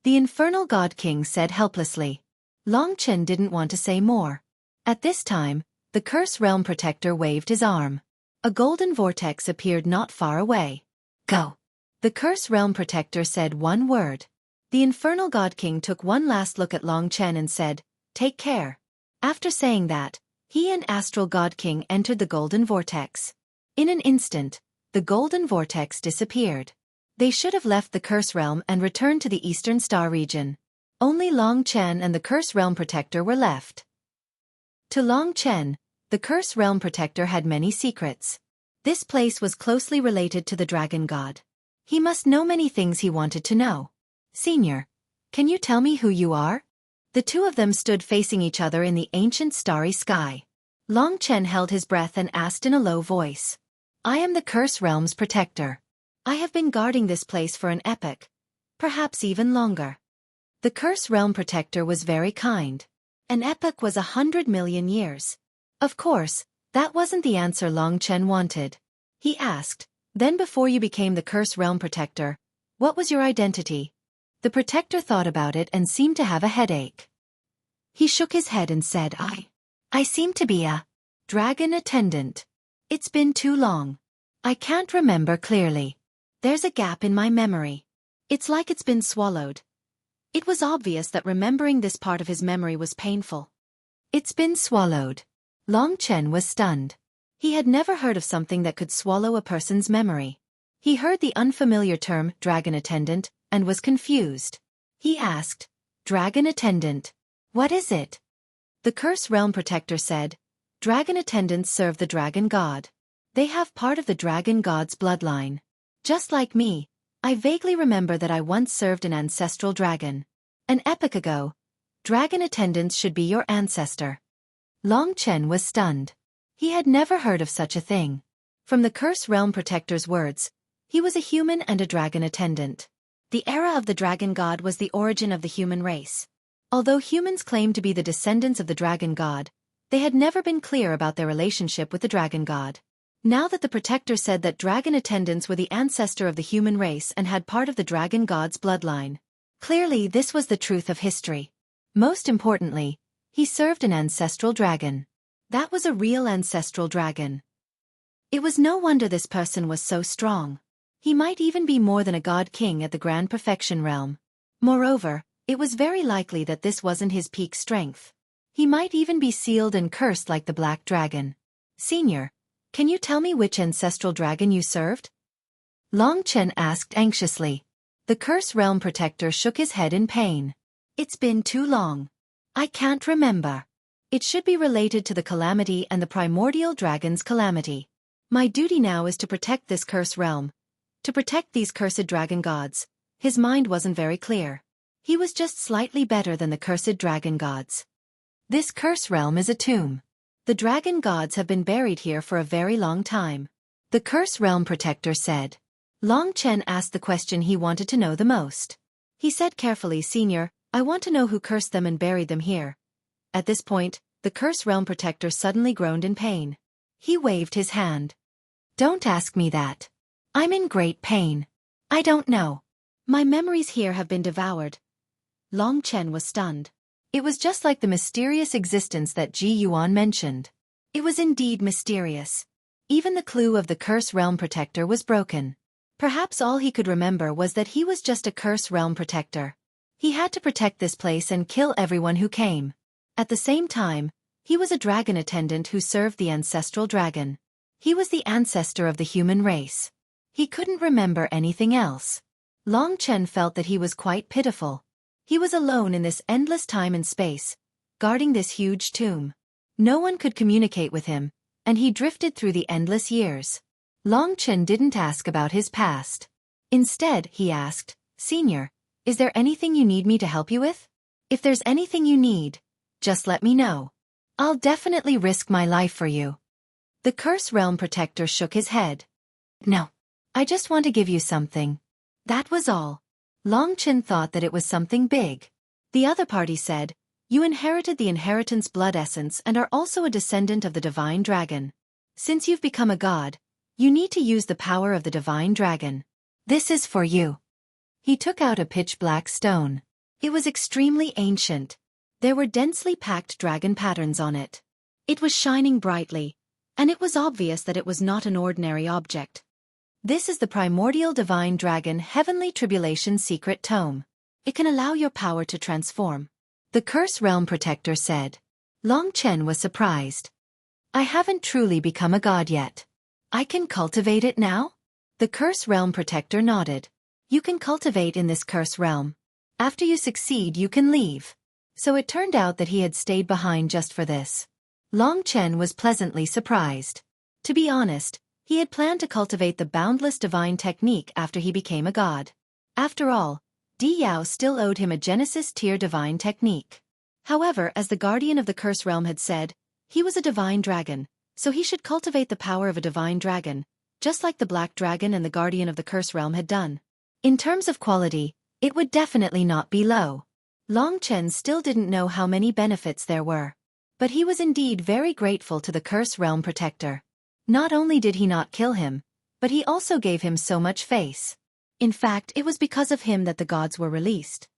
The Infernal God King said helplessly. Long Chen didn't want to say more. At this time, the Curse Realm Protector waved his arm. A golden vortex appeared not far away. "Go." The Curse Realm Protector said one word. The Infernal God King took one last look at Long Chen and said, "Take care." After saying that, he and Astral God King entered the golden vortex. In an instant, the golden vortex disappeared. They should have left the Curse Realm and returned to the Eastern Star region. Only Long Chen and the Curse Realm Protector were left. To Long Chen, the Curse Realm Protector had many secrets. This place was closely related to the Dragon God. He must know many things he wanted to know. "Senior, can you tell me who you are?" The two of them stood facing each other in the ancient starry sky. Long Chen held his breath and asked in a low voice. "I am the Curse Realm's Protector. I have been guarding this place for an epoch, perhaps even longer." The Curse Realm Protector was very kind. An epoch was 100 million years. Of course, that wasn't the answer Long Chen wanted. He asked, "Then before you became the Curse Realm Protector, what was your identity?" The Protector thought about it and seemed to have a headache. He shook his head and said, I seem to be a dragon attendant. It's been too long. I can't remember clearly. There's a gap in my memory. It's like it's been swallowed." It was obvious that remembering this part of his memory was painful. "It's been swallowed." Long Chen was stunned. He had never heard of something that could swallow a person's memory. He heard the unfamiliar term, dragon attendant, and was confused. He asked, "Dragon attendant, what is it?" The Curse Realm Protector said, "Dragon attendants serve the dragon god. They have part of the dragon god's bloodline. Just like me, I vaguely remember that I once served an ancestral dragon. An epoch ago. Dragon attendants should be your ancestor." Long Chen was stunned. He had never heard of such a thing. From the Curse Realm Protector's words, he was a human and a dragon attendant. The era of the dragon god was the origin of the human race. Although humans claimed to be the descendants of the dragon god, they had never been clear about their relationship with the dragon god. Now that the Protector said that dragon attendants were the ancestor of the human race and had part of the dragon god's bloodline, clearly this was the truth of history. Most importantly, he served an ancestral dragon. That was a real ancestral dragon. It was no wonder this person was so strong. He might even be more than a god king at the Grand Perfection realm. Moreover, it was very likely that this wasn't his peak strength. He might even be sealed and cursed like the Black Dragon. "Senior, can you tell me which ancestral dragon you served?" Long Chen asked anxiously. The Curse Realm Protector shook his head in pain. "It's been too long. I can't remember. It should be related to the Calamity and the Primordial Dragon's Calamity. My duty now is to protect this cursed realm. To protect these cursed dragon gods. His mind wasn't very clear. He was just slightly better than the cursed dragon gods. This cursed realm is a tomb. The dragon gods have been buried here for a very long time. The cursed realm protector said. Long Chen asked the question he wanted to know the most. He said carefully, Senior, I want to know who cursed them and buried them here. At this point, the cursed realm protector suddenly groaned in pain. He waved his hand. Don't ask me that. I'm in great pain. I don't know. My memories here have been devoured. Long Chen was stunned. It was just like the mysterious existence that Ji Yuan mentioned. It was indeed mysterious. Even the clue of the curse realm protector was broken. Perhaps all he could remember was that he was just a curse realm protector. He had to protect this place and kill everyone who came. At the same time, he was a dragon attendant who served the ancestral dragon. He was the ancestor of the human race. He couldn't remember anything else. Long Chen felt that he was quite pitiful. He was alone in this endless time and space, guarding this huge tomb. No one could communicate with him, and he drifted through the endless years. Long Chen didn't ask about his past. Instead, he asked, Senior, is there anything you need me to help you with? If there's anything you need, just let me know. I'll definitely risk my life for you. The curse realm protector shook his head. No. I just want to give you something. That was all. Long Chen thought that it was something big. The other party said, You inherited the inheritance blood essence and are also a descendant of the divine dragon. Since you've become a god, you need to use the power of the divine dragon. This is for you. He took out a pitch-black stone. It was extremely ancient. There were densely packed dragon patterns on it. It was shining brightly, and it was obvious that it was not an ordinary object. This is the Primordial Divine Dragon Heavenly Tribulation Secret Tome. It can allow your power to transform. The Curse Realm Protector said. Long Chen was surprised. I haven't truly become a god yet. I can cultivate it now? The Curse Realm Protector nodded. You can cultivate in this Curse Realm. After you succeed, you can leave. So it turned out that he had stayed behind just for this. Long Chen was pleasantly surprised. To be honest, he had planned to cultivate the boundless divine technique after he became a god. After all, Di Yao still owed him a Genesis tier divine technique. However, as the guardian of the Curse Realm had said, he was a divine dragon, so he should cultivate the power of a divine dragon, just like the Black Dragon and the guardian of the Curse Realm had done. In terms of quality, it would definitely not be low. Long Chen still didn't know how many benefits there were. But he was indeed very grateful to the Curse Realm Protector. Not only did he not kill him, but he also gave him so much face. In fact, it was because of him that the gods were released.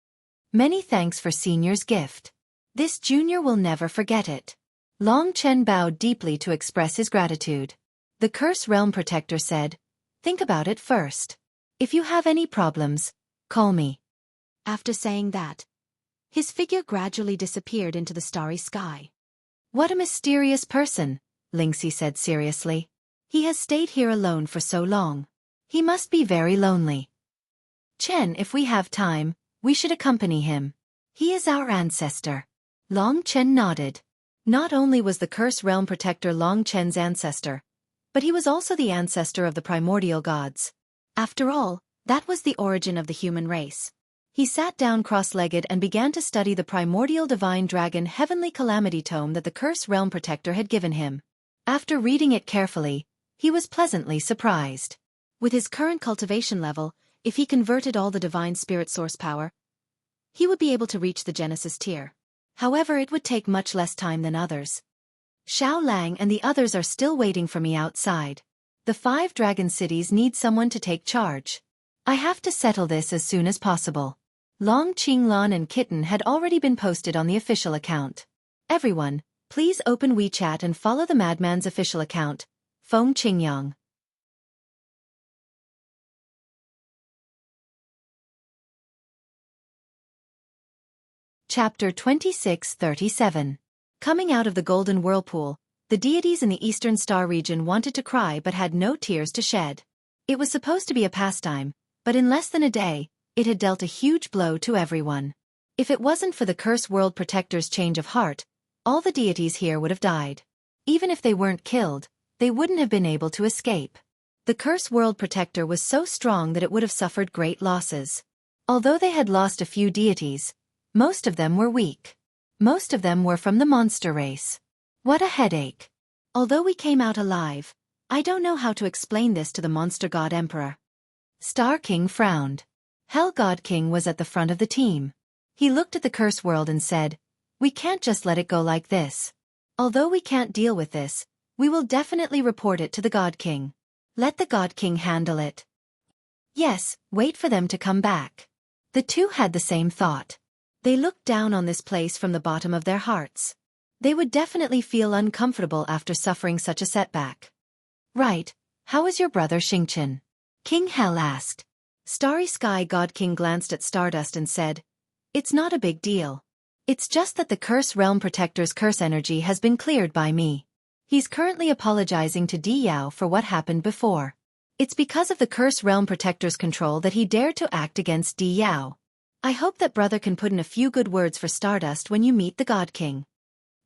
Many thanks for Senior's gift. This junior will never forget it. Long Chen bowed deeply to express his gratitude. The Curse Realm Protector said, Think about it first. If you have any problems, call me. After saying that, his figure gradually disappeared into the starry sky. What a mysterious person, Lingxi said seriously. He has stayed here alone for so long. He must be very lonely. Chen, if we have time, we should accompany him. He is our ancestor. Long Chen nodded. Not only was the Curse Realm Protector Long Chen's ancestor, but he was also the ancestor of the primordial gods. After all, that was the origin of the human race. He sat down cross-legged and began to study the Primordial Divine Dragon Heavenly Calamity Tome that the Curse Realm Protector had given him. After reading it carefully, he was pleasantly surprised. With his current cultivation level, if he converted all the Divine Spirit Source power, he would be able to reach the Genesis tier. However, it would take much less time than others. Xiao Lang and the others are still waiting for me outside. The 5 dragon cities need someone to take charge. I have to settle this as soon as possible. Long Qinglan and Kitten had already been posted on the official account. Everyone, please open WeChat and follow the Madman's official account, Feng Qingyang. Chapter 2637. Coming out of the Golden Whirlpool, the deities in the Eastern Star region wanted to cry but had no tears to shed. It was supposed to be a pastime, but in less than a day, it had dealt a huge blow to everyone. If it wasn't for the Curse World Protector's change of heart, all the deities here would have died. Even if they weren't killed, they wouldn't have been able to escape. The Curse World Protector was so strong that it would have suffered great losses. Although they had lost a few deities, most of them were weak. Most of them were from the monster race. What a headache. Although we came out alive, I don't know how to explain this to the Monster God Emperor. Star King frowned. Hell God King was at the front of the team. He looked at the Curse World and said, "We can't just let it go like this. Although we can't deal with this, we will definitely report it to the God King. Let the God King handle it." Yes, wait for them to come back. The two had the same thought. They looked down on this place from the bottom of their hearts. They would definitely feel uncomfortable after suffering such a setback. "Right, how is your brother Xingqian?" King Hell asked. Starry Sky God King glanced at Stardust and said, "It's not a big deal. It's just that the Curse Realm Protector's curse energy has been cleared by me. He's currently apologizing to Di Yao for what happened before. It's because of the Curse Realm Protector's control that he dared to act against Di Yao. I hope that brother can put in a few good words for Stardust when you meet the God King."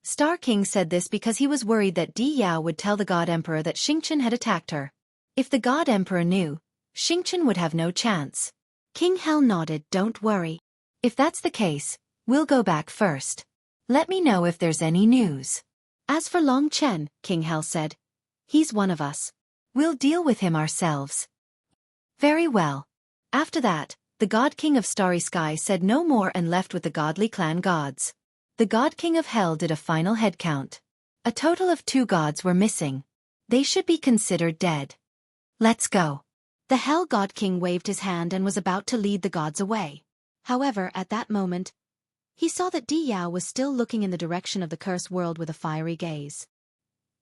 Star King said this because he was worried that Di Yao would tell the God Emperor that Xingqian had attacked her. If the God Emperor knew, Xingqian would have no chance. King Hell nodded. "Don't worry. If that's the case, we'll go back first. Let me know if there's any news." "As for Long Chen," King Hell said, "he's one of us. We'll deal with him ourselves." Very well. After that, the God King of Starry Sky said no more and left with the godly clan gods. The God King of Hell did a final head count. A total of 2 gods were missing. They should be considered dead. "Let's go." The Hell God King waved his hand and was about to lead the gods away. However, at that moment, he saw that Di Yao was still looking in the direction of the Curse World with a fiery gaze.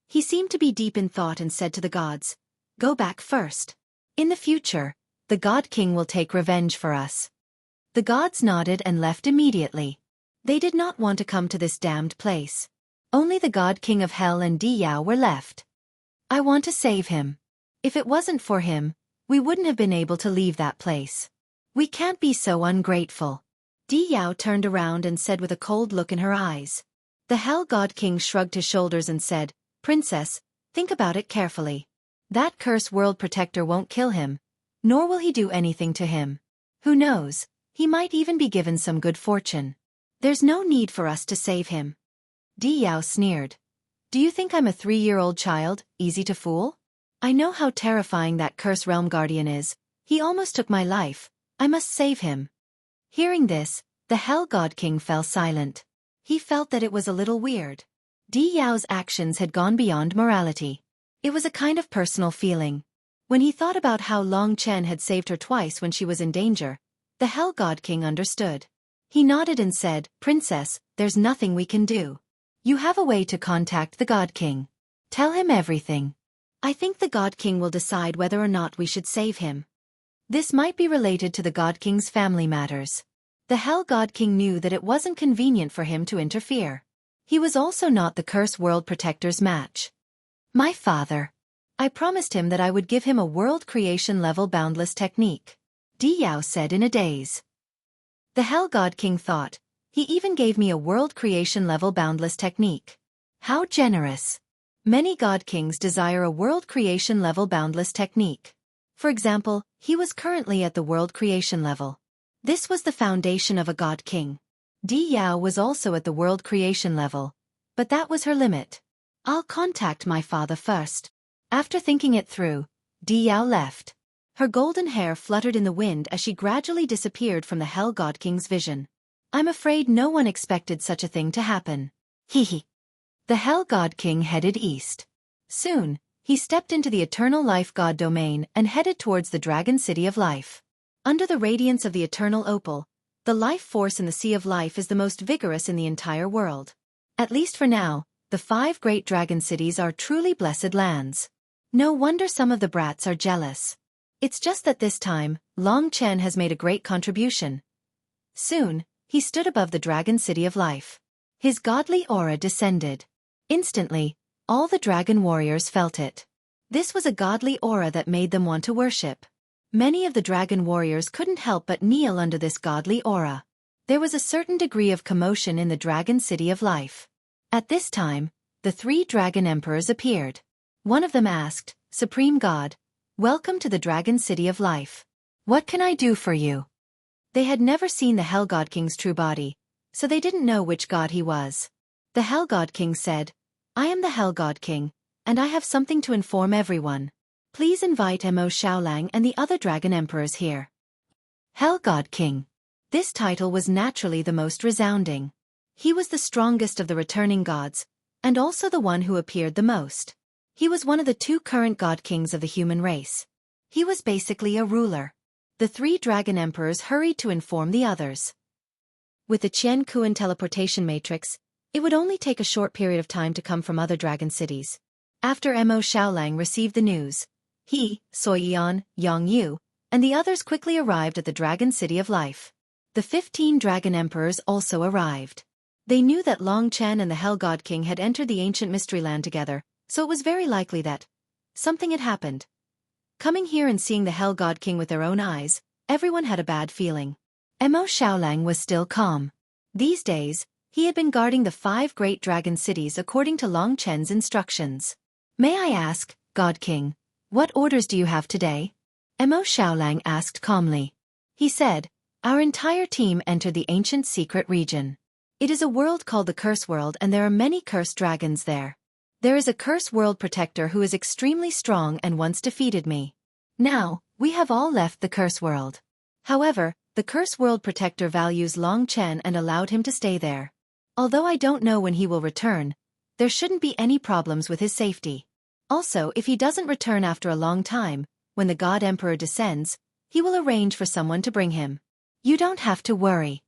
He seemed to be deep in thought and said to the gods, "Go back first. In the future, the God King will take revenge for us." The gods nodded and left immediately. They did not want to come to this damned place. Only the God King of Hell and Di Yao were left. "I want to save him. If it wasn't for him, we wouldn't have been able to leave that place. We can't be so ungrateful." Di Yao turned around and said with a cold look in her eyes. The Hell God King shrugged his shoulders and said, "Princess, think about it carefully. That Curse World Protector won't kill him, nor will he do anything to him. Who knows, he might even be given some good fortune. There's no need for us to save him." Di Yao sneered. "Do you think I'm a 3-year-old child, easy to fool? I know how terrifying that Curse Realm Guardian is. He almost took my life. I must save him." Hearing this, the Hell God King fell silent. He felt that it was a little weird. Di Yao's actions had gone beyond morality. It was a kind of personal feeling. When he thought about how Long Chen had saved her twice when she was in danger, the Hell God King understood. He nodded and said, "Princess, there's nothing we can do. You have a way to contact the God King. Tell him everything. I think the God King will decide whether or not we should save him." This might be related to the God King's family matters. The Hell God King knew that it wasn't convenient for him to interfere. He was also not the Curse World Protector's match. "My father. I promised him that I would give him a world creation level boundless technique," Di Yao said in a daze. The Hell God King thought, "He even gave me a world creation level boundless technique. How generous." Many God Kings desire a world creation level boundless technique. For example, he was currently at the world creation level. This was the foundation of a God King. Di Yao was also at the world creation level, but that was her limit. "I'll contact my father first." After thinking it through, Di Yao left. Her golden hair fluttered in the wind as she gradually disappeared from the Hell God King's vision. "I'm afraid no one expected such a thing to happen." Hee. The Hell God King headed east. Soon, he stepped into the Eternal Life God domain and headed towards the Dragon City of Life. Under the radiance of the Eternal Opal, the life force in the Sea of Life is the most vigorous in the entire world. At least for now, the 5 great dragon cities are truly blessed lands. No wonder some of the brats are jealous. It's just that this time, Long Chen has made a great contribution. Soon, he stood above the Dragon City of Life. His godly aura descended. Instantly, all the dragon warriors felt it. This was a godly aura that made them want to worship. Many of the dragon warriors couldn't help but kneel under this godly aura. There was a certain degree of commotion in the Dragon City of Life. At this time, the 3 dragon emperors appeared. One of them asked, Supreme God, welcome to the Dragon City of Life. What can I do for you? They had never seen the Hell God King's true body, so they didn't know which god he was. The Hell God King said, I am the Hell God King, and I have something to inform everyone. Please invite Mo Xiaolang and the other dragon emperors here. Hell God King. This title was naturally the most resounding. He was the strongest of the returning gods, and also the one who appeared the most. He was one of the two current god kings of the human race. He was basically a ruler. The three dragon emperors hurried to inform the others. With the Qian Kuan teleportation matrix, it would only take a short period of time to come from other dragon cities. After Mo Xiaolang received the news, he, Xueqi, Yang Yu, and the others quickly arrived at the Dragon City of Life. The 15 dragon emperors also arrived. They knew that Long Chen and the Hell God King had entered the ancient mystery land together, so it was very likely that something had happened. Coming here and seeing the Hell God King with their own eyes, everyone had a bad feeling. Mo Xiaolang was still calm. These days, he had been guarding the 5 great dragon cities according to Long Chen's instructions. May I ask, God King, what orders do you have today? Mo Xiaolang asked calmly. He said, our entire team entered the ancient secret region. It is a world called the Curse World and there are many cursed dragons there. There is a Curse World protector who is extremely strong and once defeated me. Now, we have all left the Curse World. However, the Curse World protector values Long Chen and allowed him to stay there. Although I don't know when he will return, there shouldn't be any problems with his safety. Also, if he doesn't return after a long time, when the God Emperor descends, he will arrange for someone to bring him. You don't have to worry.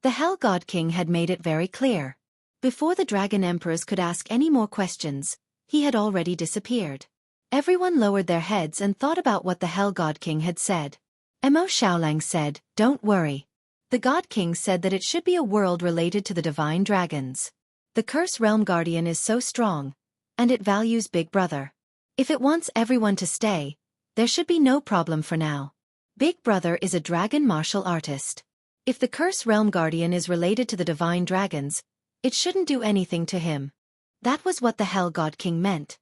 The Hell God King had made it very clear. Before the Dragon Emperors could ask any more questions, he had already disappeared. Everyone lowered their heads and thought about what the Hell God King had said. Mo Xiaolang said, don't worry. The God King said that it should be a world related to the divine dragons. The Curse Realm Guardian is so strong, and it values Big Brother. If it wants everyone to stay, there should be no problem for now. Big Brother is a dragon martial artist. If the Curse Realm Guardian is related to the divine dragons, it shouldn't do anything to him. That was what the Hell God King meant.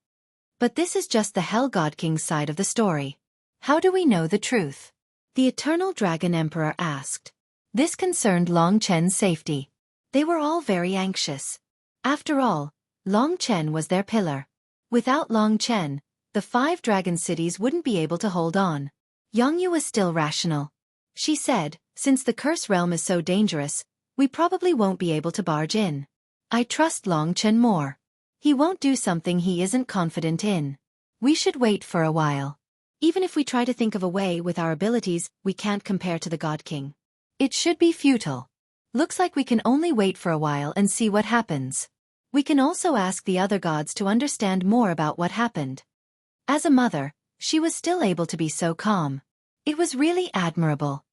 But this is just the Hell God King's side of the story. How do we know the truth? The Eternal Dragon Emperor asked. This concerned Long Chen's safety. They were all very anxious. After all, Long Chen was their pillar. Without Long Chen, the 5 dragon cities wouldn't be able to hold on. Yang Yu was still rational. She said, since the Curse Realm is so dangerous, we probably won't be able to barge in. I trust Long Chen more. He won't do something he isn't confident in. We should wait for a while. Even if we try to think of a way with our abilities, we can't compare to the God King. It should be futile. Looks like we can only wait for a while and see what happens. We can also ask the other gods to understand more about what happened. As a mother, she was still able to be so calm. It was really admirable.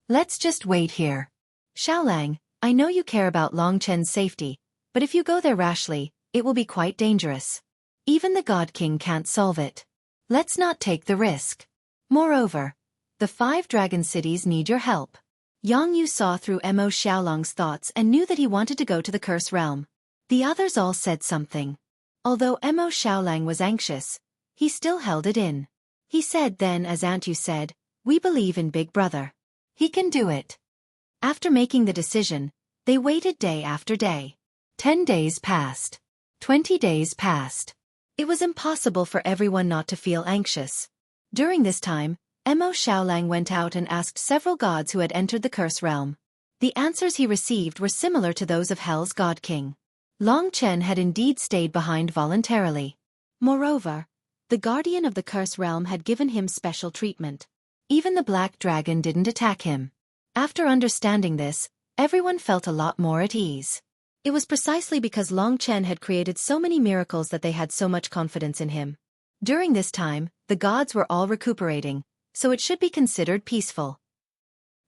Let's just wait here. Xiaolang, I know you care about Long Chen's safety, but if you go there rashly, it will be quite dangerous. Even the God King can't solve it. Let's not take the risk. Moreover, the 5 dragon cities need your help. Yang Yu saw through Mo Xiaolang's thoughts and knew that he wanted to go to the Curse Realm. The others all said something. Although Mo Xiaolang was anxious, he still held it in. He said then, as Aunt Yu said, we believe in Big Brother. He can do it. After making the decision, they waited day after day. 10 days passed. 20 days passed. It was impossible for everyone not to feel anxious. During this time, Mo Xiaolang went out and asked several gods who had entered the Curse Realm. The answers he received were similar to those of Hell's God King. Long Chen had indeed stayed behind voluntarily. Moreover, the Guardian of the Curse Realm had given him special treatment. Even the Black Dragon didn't attack him. After understanding this, everyone felt a lot more at ease. It was precisely because Long Chen had created so many miracles that they had so much confidence in him. During this time, the gods were all recuperating, so it should be considered peaceful.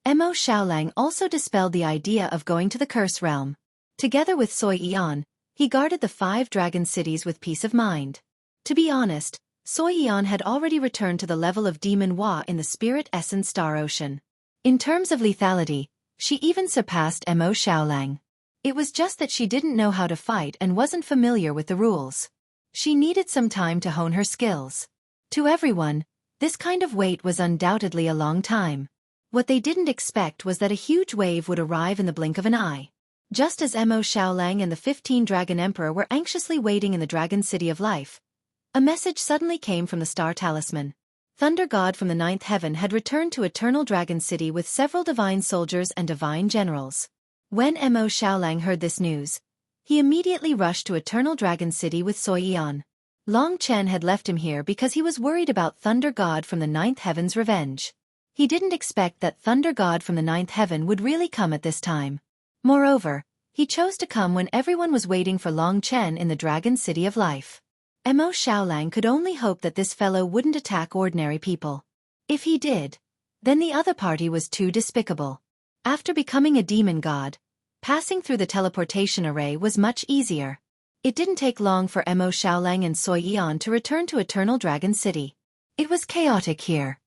Mo Xiaolang also dispelled the idea of going to the Curse Realm. Together with Xueqi, he guarded the 5 dragon cities with peace of mind. To be honest, Xueqi had already returned to the level of Demon Hua in the Spirit Essence Star Ocean. In terms of lethality, she even surpassed Mo Xiaolang. It was just that she didn't know how to fight and wasn't familiar with the rules. She needed some time to hone her skills. To everyone, this kind of wait was undoubtedly a long time. What they didn't expect was that a huge wave would arrive in the blink of an eye. Just as Mo Xiaolang and the 15 Dragon Emperor were anxiously waiting in the Dragon City of Life, a message suddenly came from the Star Talisman. Thunder God from the ninth heaven had returned to Eternal Dragon City with several divine soldiers and divine generals. When Mo Xiaolang heard this news, he immediately rushed to Eternal Dragon City with Xueqi. Long Chen had left him here because he was worried about Thunder God from the ninth heaven's revenge. He didn't expect that Thunder God from the ninth heaven would really come at this time. Moreover, he chose to come when everyone was waiting for Long Chen in the Dragon City of Life. Mo Xiaolang could only hope that this fellow wouldn't attack ordinary people. If he did, then the other party was too despicable. After becoming a demon god, passing through the teleportation array was much easier. It didn't take long for Mo Xiaolang and Xueqi to return to Eternal Dragon City. It was chaotic here.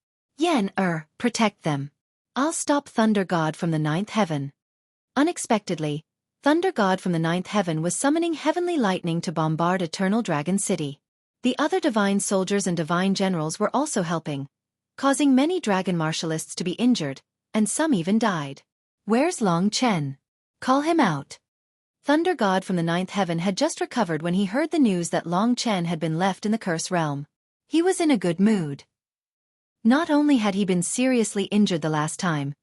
Protect them. I'll stop Thunder God from the ninth heaven. Unexpectedly, Thunder God from the ninth heaven was summoning heavenly lightning to bombard Eternal Dragon City. The other divine soldiers and divine generals were also helping, causing many dragon martialists to be injured, and some even died. Where's Long Chen? Call him out. Thunder God from the ninth heaven had just recovered when he heard the news that Long Chen had been left in the Curse Realm. He was in a good mood. Not only had he been seriously injured the last time,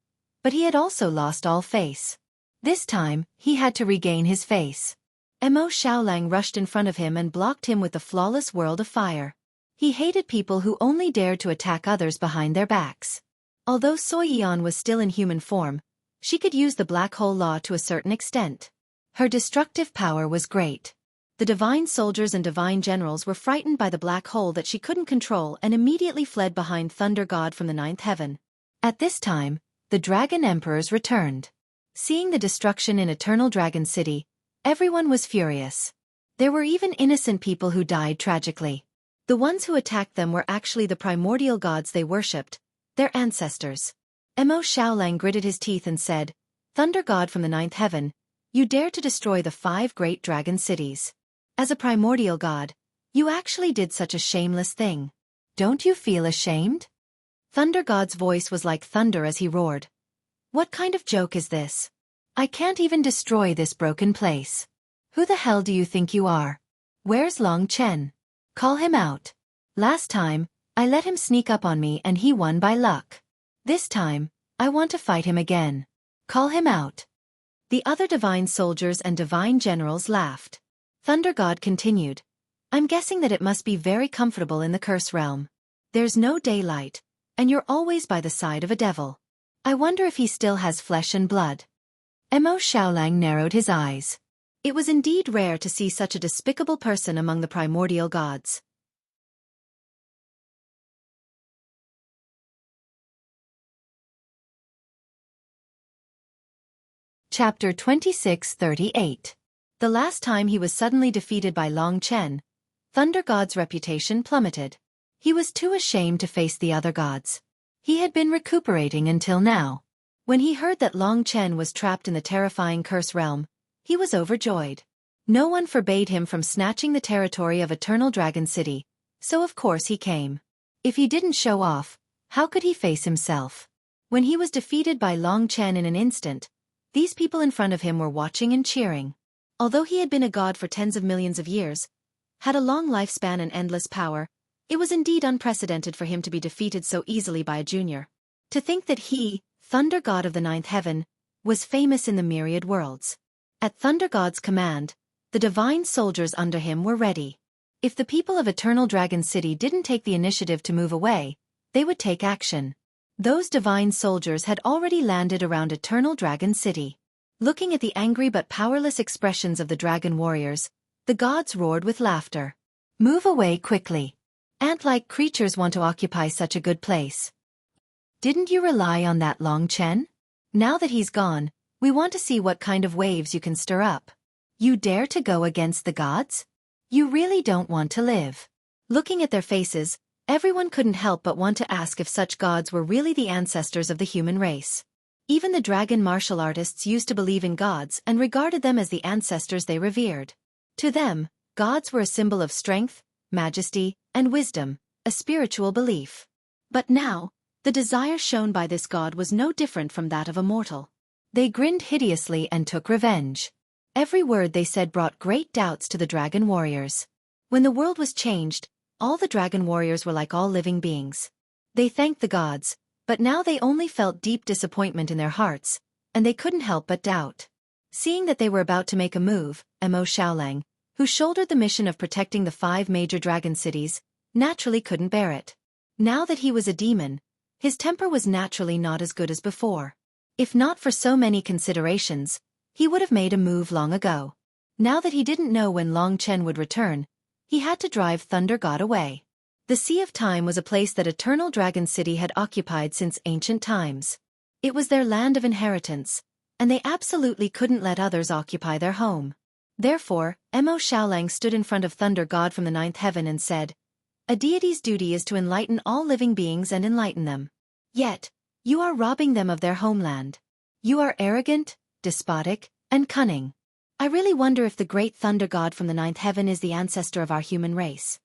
but he had also lost all face. This time, he had to regain his face. Mo Xiaolang rushed in front of him and blocked him with the flawless world of fire. He hated people who only dared to attack others behind their backs. Although Xueqi was still in human form, she could use the black hole law to a certain extent. Her destructive power was great. The divine soldiers and divine generals were frightened by the black hole that she couldn't control and immediately fled behind Thunder God from the ninth heaven. At this time, the Dragon Emperors returned. Seeing the destruction in Eternal Dragon City, everyone was furious. There were even innocent people who died tragically. The ones who attacked them were actually the primordial gods they worshipped, their ancestors. Mo Xiaolang gritted his teeth and said, "Thunder God from the ninth heaven, you dare to destroy the 5 great dragon cities. As a primordial god, you actually did such a shameless thing. Don't you feel ashamed?" Thunder God's voice was like thunder as he roared. "What kind of joke is this? I can't even destroy this broken place. Who the hell do you think you are? Where's Long Chen? Call him out. Last time, I let him sneak up on me and he won by luck. This time, I want to fight him again. Call him out." The other divine soldiers and divine generals laughed. Thunder God continued, "I'm guessing that it must be very comfortable in the Curse Realm. There's no daylight, and you're always by the side of a devil. I wonder if he still has flesh and blood." Mo Xiaolang narrowed his eyes. It was indeed rare to see such a despicable person among the primordial gods. Chapter 26:38. The last time he was suddenly defeated by Long Chen, Thunder God's reputation plummeted. He was too ashamed to face the other gods. He had been recuperating until now. When he heard that Long Chen was trapped in the terrifying Curse Realm, he was overjoyed. No one forbade him from snatching the territory of Eternal Dragon City, so of course he came. If he didn't show off, how could he face himself? When he was defeated by Long Chen in an instant, these people in front of him were watching and cheering. Although he had been a god for tens of millions of years, had a long lifespan and endless power, it was indeed unprecedented for him to be defeated so easily by a junior. To think that he, Thunder God of the ninth heaven, was famous in the myriad worlds. At Thunder God's command, the divine soldiers under him were ready. If the people of Eternal Dragon City didn't take the initiative to move away, they would take action. Those divine soldiers had already landed around Eternal Dragon City. Looking at the angry but powerless expressions of the dragon warriors, the gods roared with laughter. "Move away quickly. Ant-like creatures want to occupy such a good place. Didn't you rely on that Long Chen? Now that he's gone, we want to see what kind of waves you can stir up. You dare to go against the gods? You really don't want to live." Looking at their faces, everyone couldn't help but want to ask if such gods were really the ancestors of the human race. Even the dragon martial artists used to believe in gods and regarded them as the ancestors they revered. To them, Gods were a symbol of strength, majesty, and wisdom, a spiritual belief. But now, the desire shown by this god was no different from that of a mortal. They grinned hideously and took revenge. Every word they said brought great doubts to the dragon warriors. When the world was changed, all the dragon warriors were like all living beings. They thanked the gods, but now they only felt deep disappointment in their hearts, and they couldn't help but doubt. Seeing that they were about to make a move, Mo Xiaolang, who shouldered the mission of protecting the 5 major dragon cities, naturally couldn't bear it. Now that he was a demon, his temper was naturally not as good as before. If not for so many considerations, he would have made a move long ago. Now that he didn't know when Long Chen would return, he had to drive Thunder God away. The Sea of Time was a place that Eternal Dragon City had occupied since ancient times. It was their land of inheritance, and they absolutely couldn't let others occupy their home. Therefore, Mo Xiaolang stood in front of Thunder God from the 9th heaven and said, "A deity's duty is to enlighten all living beings and enlighten them. Yet, you are robbing them of their homeland. You are arrogant, despotic, and cunning. I really wonder if the great Thunder God from the 9th heaven is the ancestor of our human race."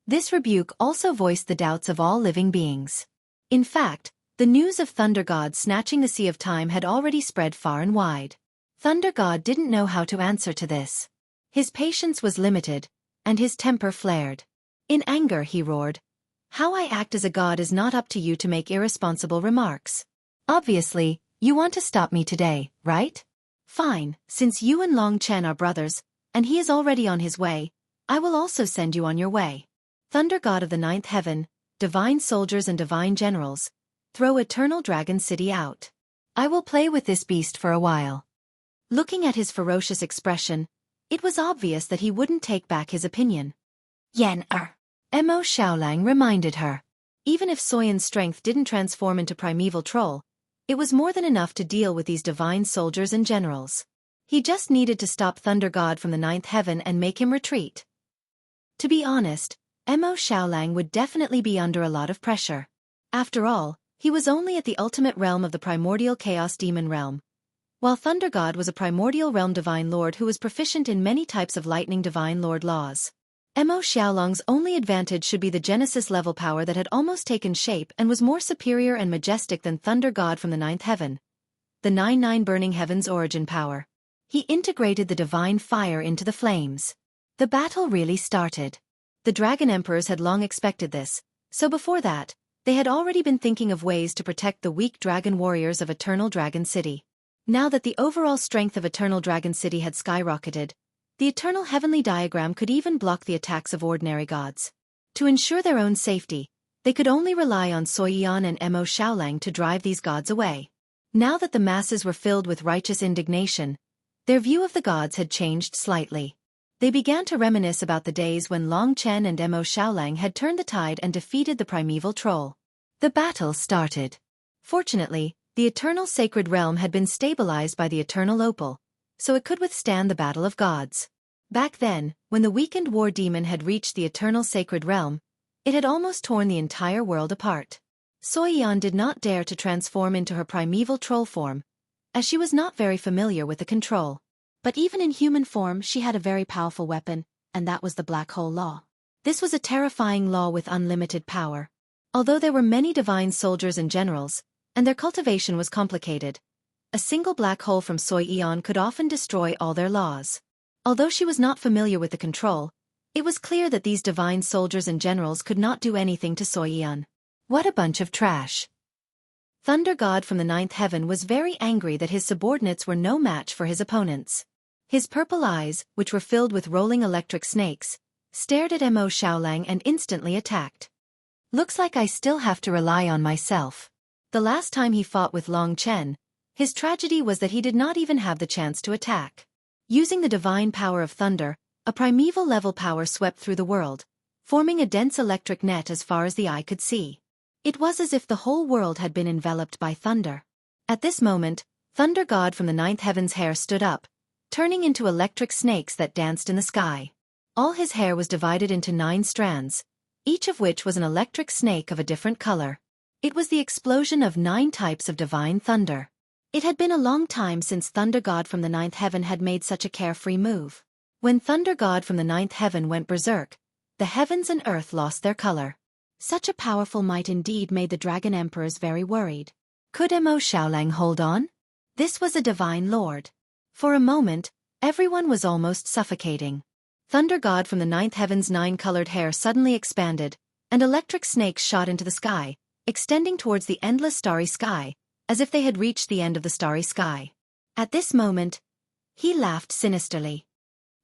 This rebuke also voiced the doubts of all living beings. In fact, the news of Thunder God snatching the Sea of Time had already spread far and wide. Thunder God didn't know how to answer to this. His patience was limited, and his temper flared. In anger he roared, "How I act as a god is not up to you to make irresponsible remarks. Obviously, you want to stop me today, right? Fine, since you and Long Chen are brothers, and he is already on his way, I will also send you on your way. Thunder God of the 9th heaven, divine soldiers and divine generals, throw Eternal Dragon City out. I will play with this beast for a while." Looking at his ferocious expression, it was obvious that he wouldn't take back his opinion. Mo Xiaolang reminded her. Even if Soyan's strength didn't transform into primeval troll, it was more than enough to deal with these divine soldiers and generals. He just needed to stop Thunder God from the 9th heaven and make him retreat. To be honest, Mo Xiaolang would definitely be under a lot of pressure. After all, he was only at the ultimate realm of the primordial chaos demon realm, while Thunder God was a primordial realm divine lord who was proficient in many types of lightning divine lord laws. Mo Xiaolang's only advantage should be the Genesis level power that had almost taken shape and was more superior and majestic than Thunder God from the 9th heaven. The 9 burning heavens origin power. He integrated the divine fire into the flames. The battle really started. The Dragon Emperors had long expected this, so before that, they had already been thinking of ways to protect the weak dragon warriors of Eternal Dragon City. Now that the overall strength of Eternal Dragon City had skyrocketed, the Eternal Heavenly Diagram could even block the attacks of ordinary gods. To ensure their own safety, they could only rely on Xueqi and Mo Xiaolang to drive these gods away. Now that the masses were filled with righteous indignation, their view of the gods had changed slightly. They began to reminisce about the days when Long Chen and Mo Xiaolang had turned the tide and defeated the primeval troll. The battle started. Fortunately, the Eternal Sacred Realm had been stabilized by the Eternal Opal, so it could withstand the battle of gods. Back then, when the weakened war demon had reached the Eternal Sacred Realm, it had almost torn the entire world apart. Xueqi did not dare to transform into her primeval troll form, as she was not very familiar with the control. But even in human form she had a very powerful weapon, and that was the Black Hole Law. This was a terrifying law with unlimited power. Although there were many divine soldiers and generals, and their cultivation was complicated, a single black hole from Xueqi could often destroy all their laws. Although she was not familiar with the control, it was clear that these divine soldiers and generals could not do anything to Xueqi. What a bunch of trash. Thunder God from the 9th heaven was very angry that his subordinates were no match for his opponents. His purple eyes, which were filled with rolling electric snakes, stared at Mo Xiaolang and instantly attacked. Looks like I still have to rely on myself. The last time he fought with Long Chen, his tragedy was that he did not even have the chance to attack. Using the divine power of thunder, a primeval level power swept through the world, forming a dense electric net as far as the eye could see. It was as if the whole world had been enveloped by thunder. At this moment, Thunder God from the 9th heaven's hair stood up, turning into electric snakes that danced in the sky. All his hair was divided into 9 strands, each of which was an electric snake of a different color. It was the explosion of 9 types of divine thunder. It had been a long time since Thunder God from the 9th heaven had made such a carefree move. When Thunder God from the ninth heaven went berserk, the heavens and earth lost their color. Such a powerful might indeed made the dragon emperors very worried. Could Mo Xiaolang hold on? This was a divine lord. For a moment, everyone was almost suffocating. Thunder God from the ninth heaven's nine-colored hair suddenly expanded, and electric snakes shot into the sky, extending towards the endless starry sky, as if they had reached the end of the starry sky. At this moment, he laughed sinisterly.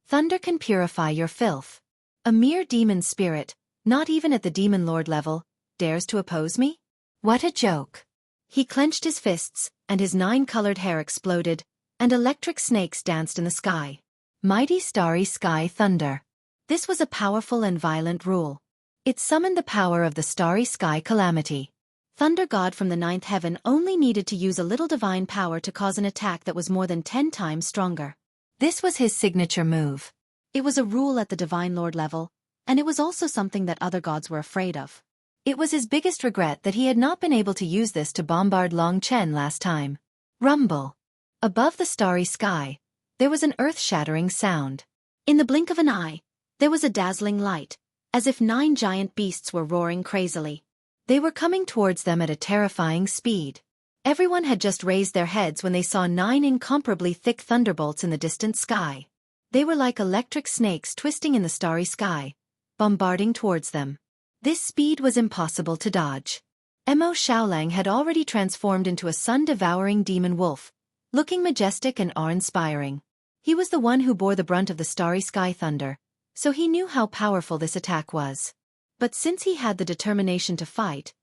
Thunder can purify your filth. A mere demon spirit, not even at the demon lord level, dares to oppose me? What a joke. He clenched his fists, and his nine-colored hair exploded, and electric snakes danced in the sky. Mighty starry sky thunder. This was a powerful and violent rule. It summoned the power of the starry sky calamity. Thunder God from the ninth heaven only needed to use a little divine power to cause an attack that was more than 10 times stronger. This was his signature move. It was a rule at the divine lord level, and it was also something that other gods were afraid of. It was his biggest regret that he had not been able to use this to bombard Long Chen last time. Rumble. Above the starry sky, there was an earth-shattering sound. In the blink of an eye, there was a dazzling light, as if 9 giant beasts were roaring crazily. They were coming towards them at a terrifying speed. Everyone had just raised their heads when they saw 9 incomparably thick thunderbolts in the distant sky. They were like electric snakes twisting in the starry sky, bombarding towards them. This speed was impossible to dodge. Mo Xiaolang had already transformed into a sun-devouring demon wolf, looking majestic and awe-inspiring. He was the one who bore the brunt of the starry sky thunder, so he knew how powerful this attack was. But since he had the determination to fight,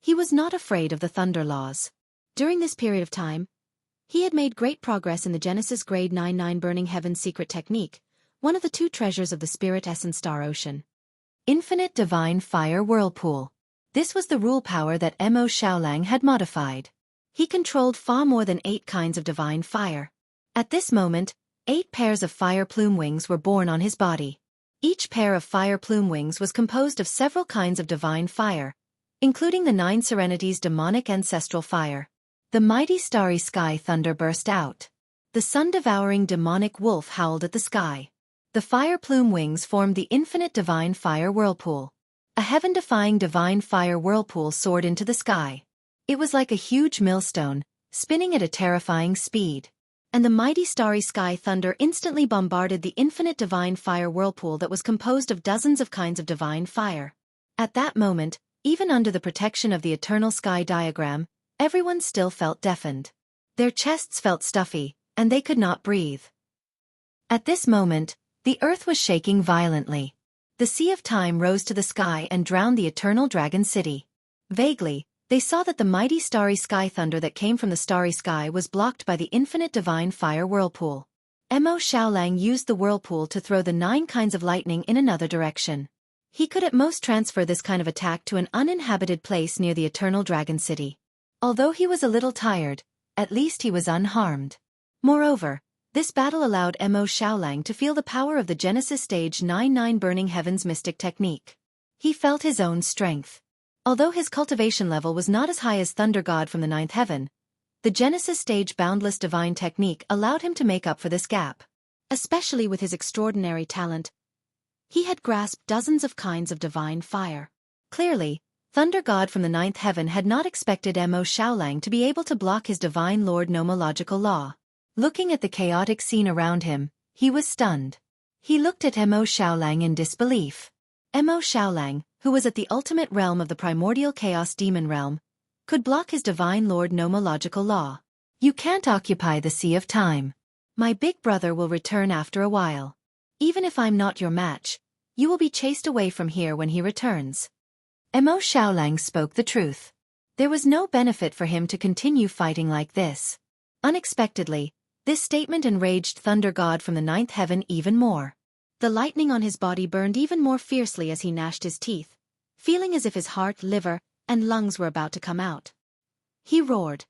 he was not afraid of the thunder laws. During this period of time, he had made great progress in the Genesis Grade 99 Burning Heaven secret technique, one of the 2 treasures of the Spirit Essence Star Ocean. Infinite Divine Fire Whirlpool. This was the rule power that Mo Xiaolang had modified. He controlled far more than 8 kinds of divine fire. At this moment, 8 pairs of fire plume wings were born on his body. Each pair of fire plume wings was composed of several kinds of divine fire, including the 9 serenities demonic ancestral fire. The mighty starry sky thunder burst out. The sun-devouring demonic wolf howled at the sky. The fire plume wings formed the infinite divine fire whirlpool. A heaven-defying divine fire whirlpool soared into the sky. It was like a huge millstone, spinning at a terrifying speed. And the mighty starry sky thunder instantly bombarded the infinite divine fire whirlpool that was composed of dozens of kinds of divine fire. At that moment, even under the protection of the eternal sky diagram, everyone still felt deafened. Their chests felt stuffy, and they could not breathe. At this moment, the earth was shaking violently. The sea of time rose to the sky and drowned the eternal dragon city. Vaguely, they saw that the mighty starry sky thunder that came from the starry sky was blocked by the infinite divine fire whirlpool. Mo Xiaolang used the whirlpool to throw the 9 kinds of lightning in another direction. He could at most transfer this kind of attack to an uninhabited place near the eternal dragon city. Although he was a little tired, at least he was unharmed. Moreover, this battle allowed Mo Xiaolang to feel the power of the Genesis Stage 99 Burning Heavens mystic technique. He felt his own strength. Although his cultivation level was not as high as Thunder God from the ninth heaven, the Genesis Stage Boundless Divine technique allowed him to make up for this gap. Especially with his extraordinary talent, he had grasped dozens of kinds of divine fire. Clearly, Thunder God from the ninth heaven had not expected Mo Xiaolang to be able to block his divine lord nomological law. Looking at the chaotic scene around him, he was stunned. He looked at Mo Xiaolang in disbelief. Mo Xiaolang, who was at the ultimate realm of the primordial chaos demon realm, could block his divine lord nomological law. You can't occupy the sea of time. My big brother will return after a while. Even if I'm not your match, you will be chased away from here when he returns. Mo Xiaolang spoke the truth. There was no benefit for him to continue fighting like this. Unexpectedly, this statement enraged Thunder God from the ninth heaven even more. The lightning on his body burned even more fiercely as he gnashed his teeth, feeling as if his heart, liver, and lungs were about to come out. He roared,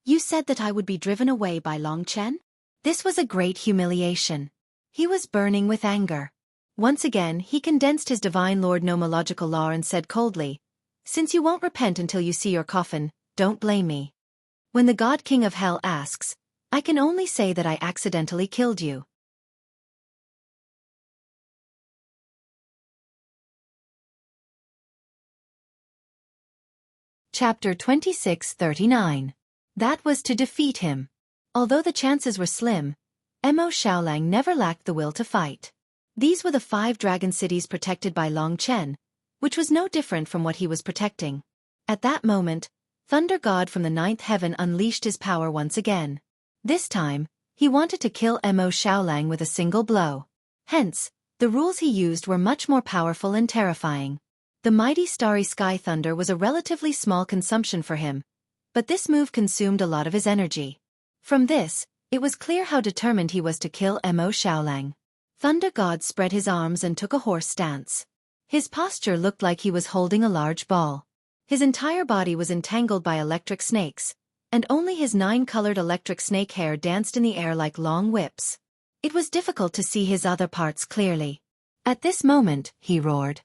"You said that I would be driven away by Long Chen?" This was a great humiliation. He was burning with anger. Once again, he condensed his divine lord nomological law and said coldly, "Since you won't repent until you see your coffin, don't blame me. When the God King of Hell asks, I can only say that I accidentally killed you." Chapter 2639. That was to defeat him. Although the chances were slim, Mo Xiaolang never lacked the will to fight. These were the 5 dragon cities protected by Long Chen, which was no different from what he was protecting. At that moment, Thunder God from the 9th heaven unleashed his power once again. This time, he wanted to kill Mo Xiaolang with a single blow. Hence, the rules he used were much more powerful and terrifying. The mighty starry sky thunder was a relatively small consumption for him, but this move consumed a lot of his energy. From this, it was clear how determined he was to kill Mo Xiaolang. Thunder God spread his arms and took a horse stance. His posture looked like he was holding a large ball. His entire body was entangled by electric snakes, and only his 9-colored electric snake hair danced in the air like long whips. It was difficult to see his other parts clearly. At this moment, he roared.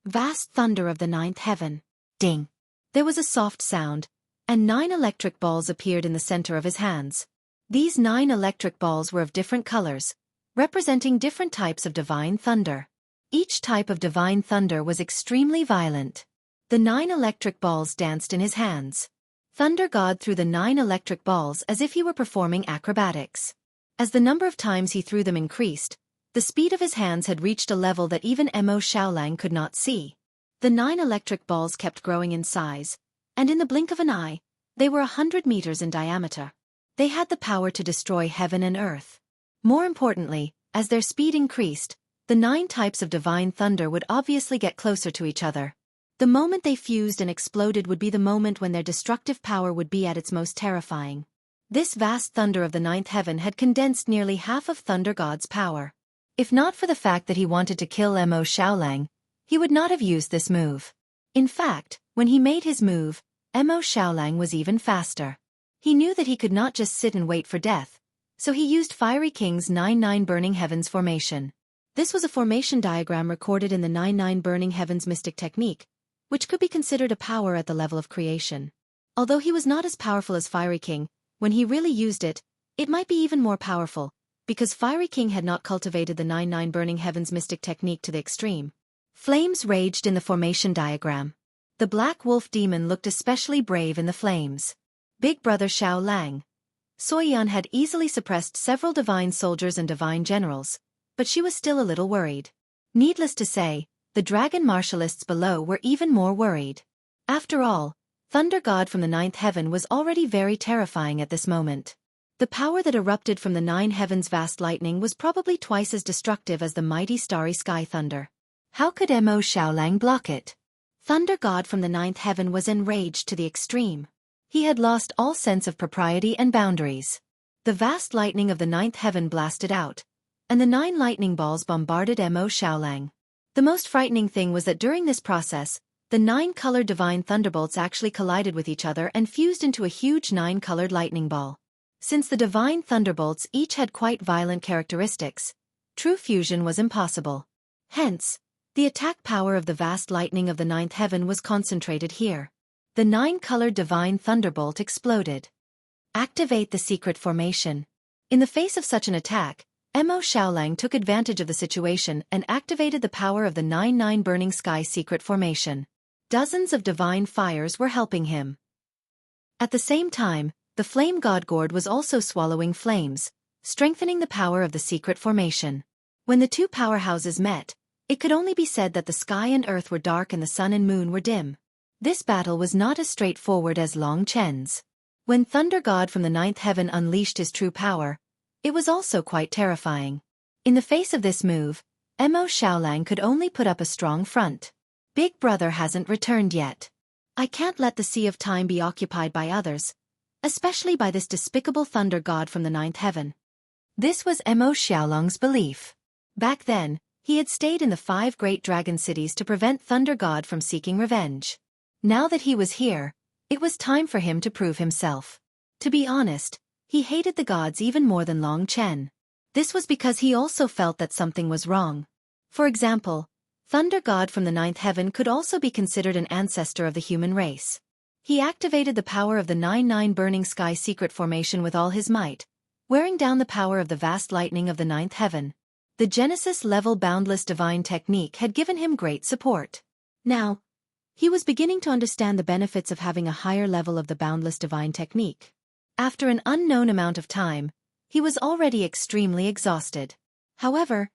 Vast thunder of the 9th heaven. Ding! There was a soft sound, and 9 electric balls appeared in the center of his hands. These 9 electric balls were of different colors, representing different types of divine thunder. Each type of divine thunder was extremely violent. The 9 electric balls danced in his hands. Thunder God threw the 9 electric balls as if he were performing acrobatics. As the number of times he threw them increased, the speed of his hands had reached a level that even Mo Xiaolang could not see. The 9 electric balls kept growing in size, and in the blink of an eye, they were 100 meters in diameter. They had the power to destroy heaven and earth. More importantly, as their speed increased, the 9 types of divine thunder would obviously get closer to each other. The moment they fused and exploded would be the moment when their destructive power would be at its most terrifying. This vast thunder of the 9th heaven had condensed nearly half of Thunder God's power. If not for the fact that he wanted to kill Mo Xiaolang, he would not have used this move. In fact, when he made his move, Mo Xiaolang was even faster. He knew that he could not just sit and wait for death, so he used Fiery King's 9-9 Burning Heavens formation. This was a formation diagram recorded in the 9-9 Burning Heavens mystic technique, which could be considered a power at the level of creation. Although he was not as powerful as Fiery King, when he really used it, it might be even more powerful, because Fiery King had not cultivated the 9-9 Burning Heavens mystic technique to the extreme. Flames raged in the formation diagram. The Black Wolf Demon looked especially brave in the flames. Big Brother Xiao Lang. Soyan had easily suppressed several divine soldiers and divine generals, but she was still a little worried. Needless to say, the dragon martialists below were even more worried. After all, Thunder God from the 9th heaven was already very terrifying at this moment. The power that erupted from the 9 heavens' vast lightning was probably twice as destructive as the mighty starry sky thunder. How could Mo Xiaolang block it? Thunder God from the 9th heaven was enraged to the extreme. He had lost all sense of propriety and boundaries. The vast lightning of the 9th heaven blasted out, and the 9 lightning balls bombarded Mo Xiaolang. The most frightening thing was that during this process, the 9-colored divine thunderbolts actually collided with each other and fused into a huge 9-colored lightning ball. Since the divine thunderbolts each had quite violent characteristics, true fusion was impossible. Hence, the attack power of the vast lightning of the 9th heaven was concentrated here. The 9-colored divine thunderbolt exploded. Activate the secret formation. In the face of such an attack, Mo Xiaolang took advantage of the situation and activated the power of the 9-9 Burning Sky secret formation. Dozens of divine fires were helping him. At the same time, the flame god gourd was also swallowing flames, strengthening the power of the secret formation. When the 2 powerhouses met, it could only be said that the sky and earth were dark and the sun and moon were dim. This battle was not as straightforward as Long Chen's. When Thunder God from the 9th heaven unleashed his true power, it was also quite terrifying. In the face of this move, Mo Xiaolang could only put up a strong front. Big Brother hasn't returned yet. I can't let the Sea of Time be occupied by others, especially by this despicable Thunder God from the 9th heaven. This was Mo Xiaolang's belief. Back then, he had stayed in the 5 great dragon cities to prevent Thunder God from seeking revenge. Now that he was here, it was time for him to prove himself. To be honest, he hated the gods even more than Long Chen. This was because he also felt that something was wrong. For example, Thunder God from the 9th heaven could also be considered an ancestor of the human race. He activated the power of the 9-9 Burning Sky secret formation with all his might, wearing down the power of the vast lightning of the 9th heaven. The Genesis-level boundless divine technique had given him great support. Now, He was beginning to understand the benefits of having a higher level of the boundless divine technique. After an unknown amount of time, he was already extremely exhausted. However,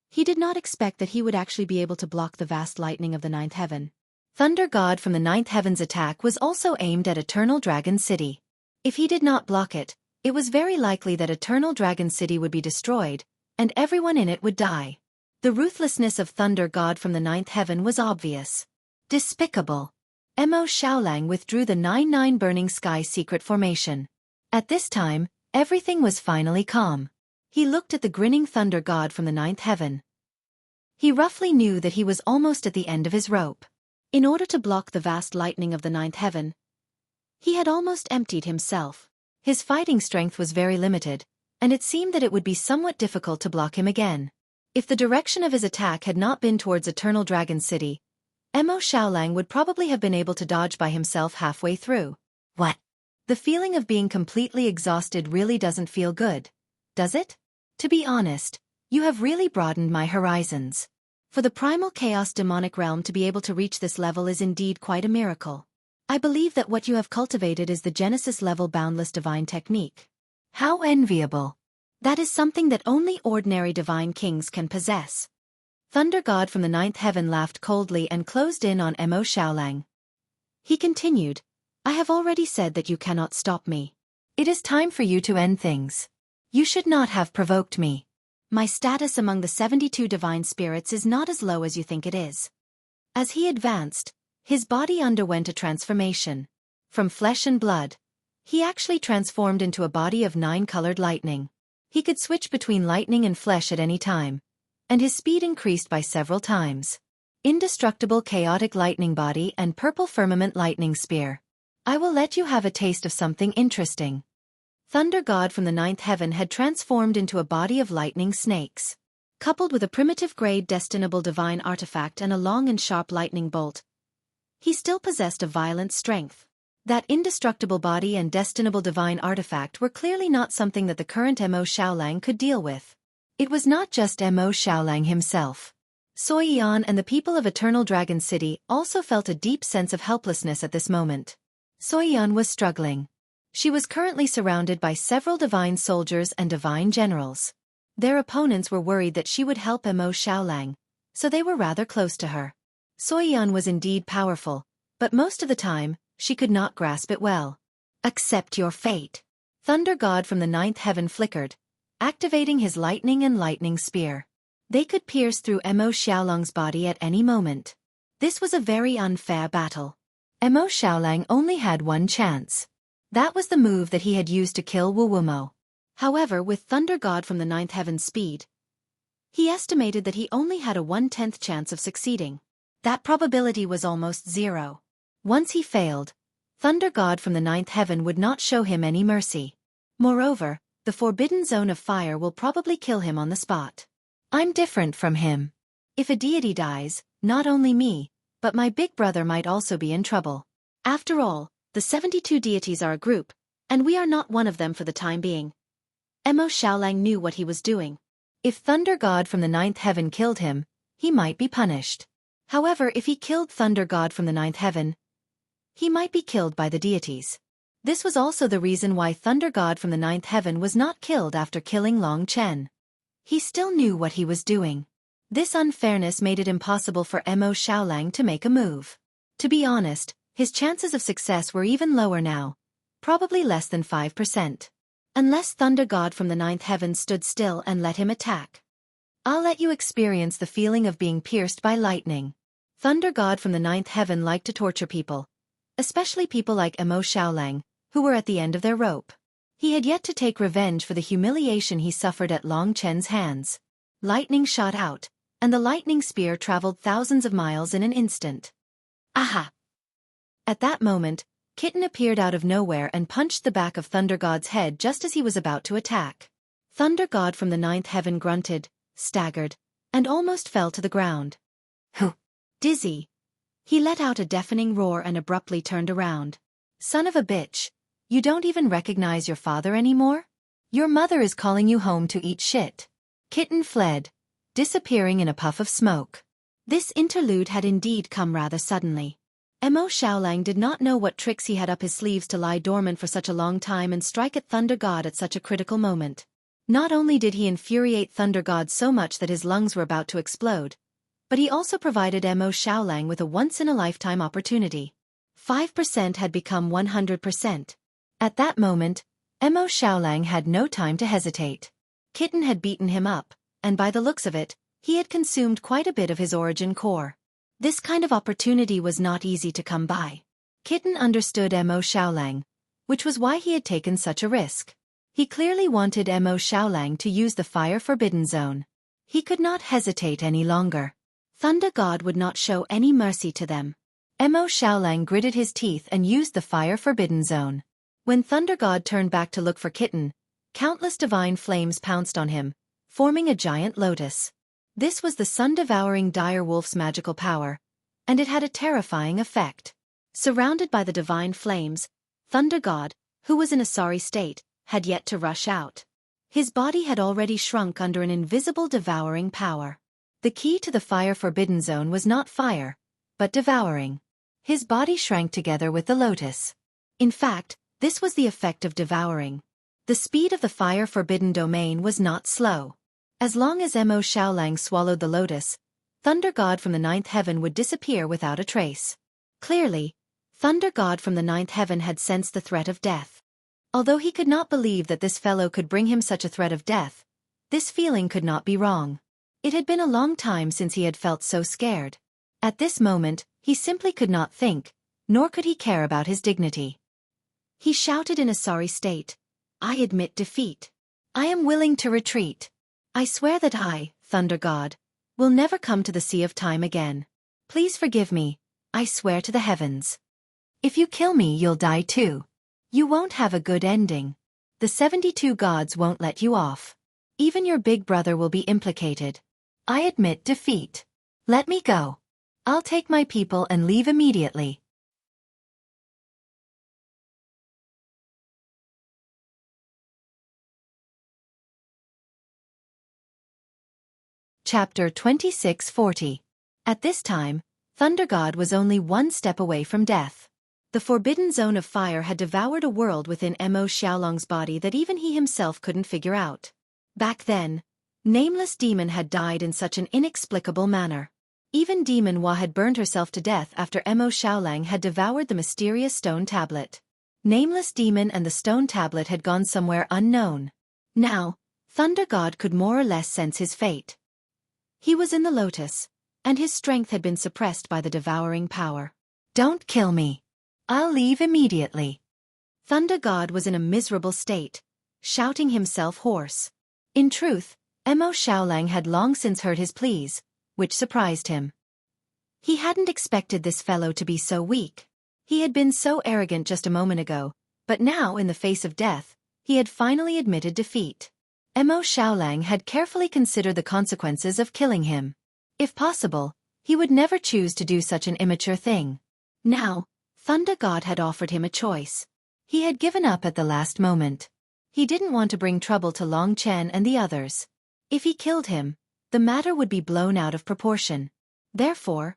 he did not expect that he would actually be able to block the vast lightning of the ninth heaven. Thunder God from the ninth heaven's attack was also aimed at Eternal Dragon City. If he did not block it, it was very likely that Eternal Dragon City would be destroyed, and everyone in it would die. The ruthlessness of Thunder God from the ninth heaven was obvious. Despicable. Mo Xiaolang withdrew the 9-9 Burning Sky secret formation. At this time, everything was finally calm. He looked at the grinning Thunder God from the ninth heaven. He roughly knew that he was almost at the end of his rope. In order to block the vast lightning of the ninth heaven, he had almost emptied himself. His fighting strength was very limited, and it seemed that it would be somewhat difficult to block him again. If the direction of his attack had not been towards Eternal Dragon City, Mo Xiaolang would probably have been able to dodge by himself halfway through. What? The feeling of being completely exhausted really doesn't feel good, does it? To be honest, you have really broadened my horizons. For the primal chaos demonic realm to be able to reach this level is indeed quite a miracle. I believe that what you have cultivated is the Genesis level boundless divine technique. How enviable. That is something that only ordinary divine kings can possess. Thunder God from the ninth heaven laughed coldly and closed in on Mo Xiaolang. He continued, I have already said that you cannot stop me. It is time for you to end things. You should not have provoked me. My status among the 72 divine spirits is not as low as you think it is. As he advanced, his body underwent a transformation. From flesh and blood, he actually transformed into a body of 9-colored lightning. He could switch between lightning and flesh at any time, and his speed increased by several times. Indestructible chaotic lightning body and purple firmament lightning spear. I will let you have a taste of something interesting. Thunder God from the ninth heaven had transformed into a body of lightning snakes. Coupled with a primitive grade destinable divine artifact and a long and sharp lightning bolt, he still possessed a violent strength. That indestructible body and destinable divine artifact were clearly not something that the current Mo Xiaolang could deal with. It was not just Mo Xiaolang himself. Xueqi and the people of Eternal Dragon City also felt a deep sense of helplessness at this moment. Xueqi was struggling. She was currently surrounded by several divine soldiers and divine generals. Their opponents were worried that she would help Mo Xiaolang, so they were rather close to her. Xueqi was indeed powerful, but most of the time, she could not grasp it well. Accept your fate. Thunder God from the ninth heaven flickered, activating his lightning and lightning spear. They could pierce through Mo Xiaolang's body at any moment. This was a very unfair battle. Mo Xiaolang only had one chance. That was the move that he had used to kill Wuwumo. However, with Thunder God from the ninth heaven's speed, he estimated that he only had a 1/10 chance of succeeding. That probability was almost zero. Once he failed, Thunder God from the ninth heaven would not show him any mercy. Moreover, the forbidden zone of fire will probably kill him on the spot. I'm different from him. If a deity dies, not only me, but my big brother might also be in trouble. After all, the 72 deities are a group, and we are not one of them for the time being. Mo Xiaolang knew what he was doing. If Thunder God from the ninth heaven killed him, he might be punished. However, if he killed Thunder God from the ninth heaven, he might be killed by the deities. This was also the reason why Thunder God from the ninth heaven was not killed after killing Long Chen. He still knew what he was doing. This unfairness made it impossible for Mo Xiaolang to make a move. To be honest, his chances of success were even lower now, probably less than 5%. Unless Thunder God from the ninth heaven stood still and let him attack. I'll let you experience the feeling of being pierced by lightning. Thunder God from the ninth heaven liked to torture people, especially people like Mo Xiaolang, who were at the end of their rope. He had yet to take revenge for the humiliation he suffered at Long Chen's hands. Lightning shot out, and the lightning spear traveled thousands of miles in an instant. Aha! At that moment, Kitten appeared out of nowhere and punched the back of Thunder God's head just as he was about to attack. Thunder God from the ninth heaven grunted, staggered, and almost fell to the ground. Huh! Dizzy. He let out a deafening roar and abruptly turned around. Son of a bitch, you don't even recognize your father anymore? Your mother is calling you home to eat shit. Kitten fled, disappearing in a puff of smoke. This interlude had indeed come rather suddenly. Mo Xiaolang did not know what tricks he had up his sleeves to lie dormant for such a long time and strike at Thunder God at such a critical moment. Not only did he infuriate Thunder God so much that his lungs were about to explode, but he also provided Mo Xiaolang with a once-in-a-lifetime opportunity. 5% had become 100%. At that moment, Mo Xiaolang had no time to hesitate. Kitten had beaten him up, and by the looks of it, he had consumed quite a bit of his origin core. This kind of opportunity was not easy to come by. Kitten understood Mo Xiaolang, which was why he had taken such a risk. He clearly wanted Mo Xiaolang to use the Fire Forbidden Zone. He could not hesitate any longer. Thunder God would not show any mercy to them. Mo Xiaolang gritted his teeth and used the Fire Forbidden Zone. When Thunder God turned back to look for Kitten, countless divine flames pounced on him, forming a giant lotus. This was the sun-devouring dire wolf's magical power, and it had a terrifying effect. Surrounded by the divine flames, Thunder God, who was in a sorry state, had yet to rush out. His body had already shrunk under an invisible devouring power. The key to the Fire Forbidden Zone was not fire, but devouring. His body shrank together with the lotus. In fact, this was the effect of devouring. The speed of the Fire Forbidden Domain was not slow. As long as Mo Xiaolang swallowed the lotus, Thunder God from the ninth heaven would disappear without a trace. Clearly, Thunder God from the ninth heaven had sensed the threat of death. Although he could not believe that this fellow could bring him such a threat of death, this feeling could not be wrong. It had been a long time since he had felt so scared. At this moment, he simply could not think, nor could he care about his dignity. He shouted in a sorry state, "I admit defeat. I am willing to retreat. I swear that I, Thunder God, will never come to the Sea of Time again. Please forgive me, I swear to the heavens. If you kill me, you'll die too. You won't have a good ending. The 72 gods won't let you off. Even your big brother will be implicated. I admit defeat. Let me go. I'll take my people and leave immediately." Chapter 2640. At this time, Thunder God was only one step away from death. The forbidden zone of fire had devoured a world within Mo Xiaolang's body that even he himself couldn't figure out. Back then, Nameless Demon had died in such an inexplicable manner. Even Demon Hua had burned herself to death after Mo Xiaolang had devoured the mysterious stone tablet. Nameless Demon and the stone tablet had gone somewhere unknown. Now, Thunder God could more or less sense his fate. He was in the lotus, and his strength had been suppressed by the devouring power. "Don't kill me. I'll leave immediately." Thunder God was in a miserable state, shouting himself hoarse. In truth, Mo Xiaolang had long since heard his pleas, which surprised him. He hadn't expected this fellow to be so weak. He had been so arrogant just a moment ago, but now in the face of death, he had finally admitted defeat. Mo Xiaolang had carefully considered the consequences of killing him. If possible, he would never choose to do such an immature thing. Now, Thunder God had offered him a choice. He had given up at the last moment. He didn't want to bring trouble to Long Chen and the others. If he killed him, the matter would be blown out of proportion. Therefore,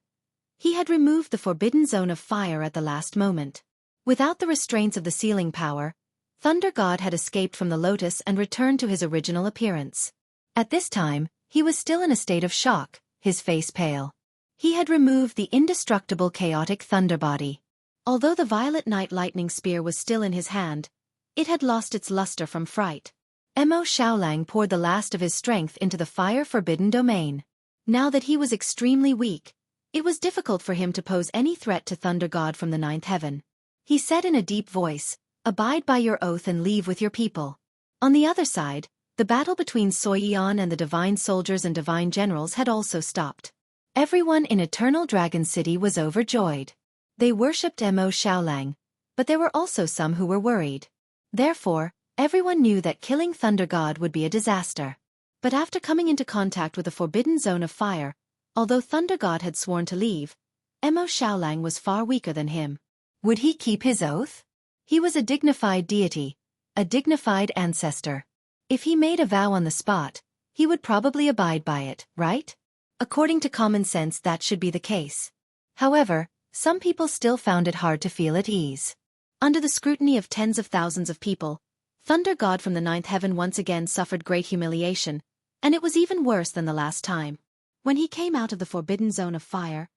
he had removed the forbidden zone of fire at the last moment. Without the restraints of the sealing power, Thunder God had escaped from the lotus and returned to his original appearance. At this time, he was still in a state of shock, his face pale. He had removed the indestructible chaotic thunder body. Although the violet night lightning spear was still in his hand, it had lost its luster from fright. Mo Xiaolang poured the last of his strength into the Fire Forbidden Domain. Now that he was extremely weak, it was difficult for him to pose any threat to Thunder God from the ninth heaven. He said in a deep voice, "Abide by your oath and leave with your people." On the other side, the battle between Xueqi and the divine soldiers and divine generals had also stopped. Everyone in Eternal Dragon City was overjoyed. They worshipped Mo Xiaolang, but there were also some who were worried. Therefore, everyone knew that killing Thunder God would be a disaster. But after coming into contact with the forbidden zone of fire, although Thunder God had sworn to leave, Mo Xiaolang was far weaker than him. Would he keep his oath? He was a dignified deity, a dignified ancestor. If he made a vow on the spot, he would probably abide by it, right? According to common sense, that should be the case. However, some people still found it hard to feel at ease. Under the scrutiny of tens of thousands of people, Thunder God from the ninth heaven once again suffered great humiliation, and it was even worse than the last time. When he came out of the forbidden zone of fire,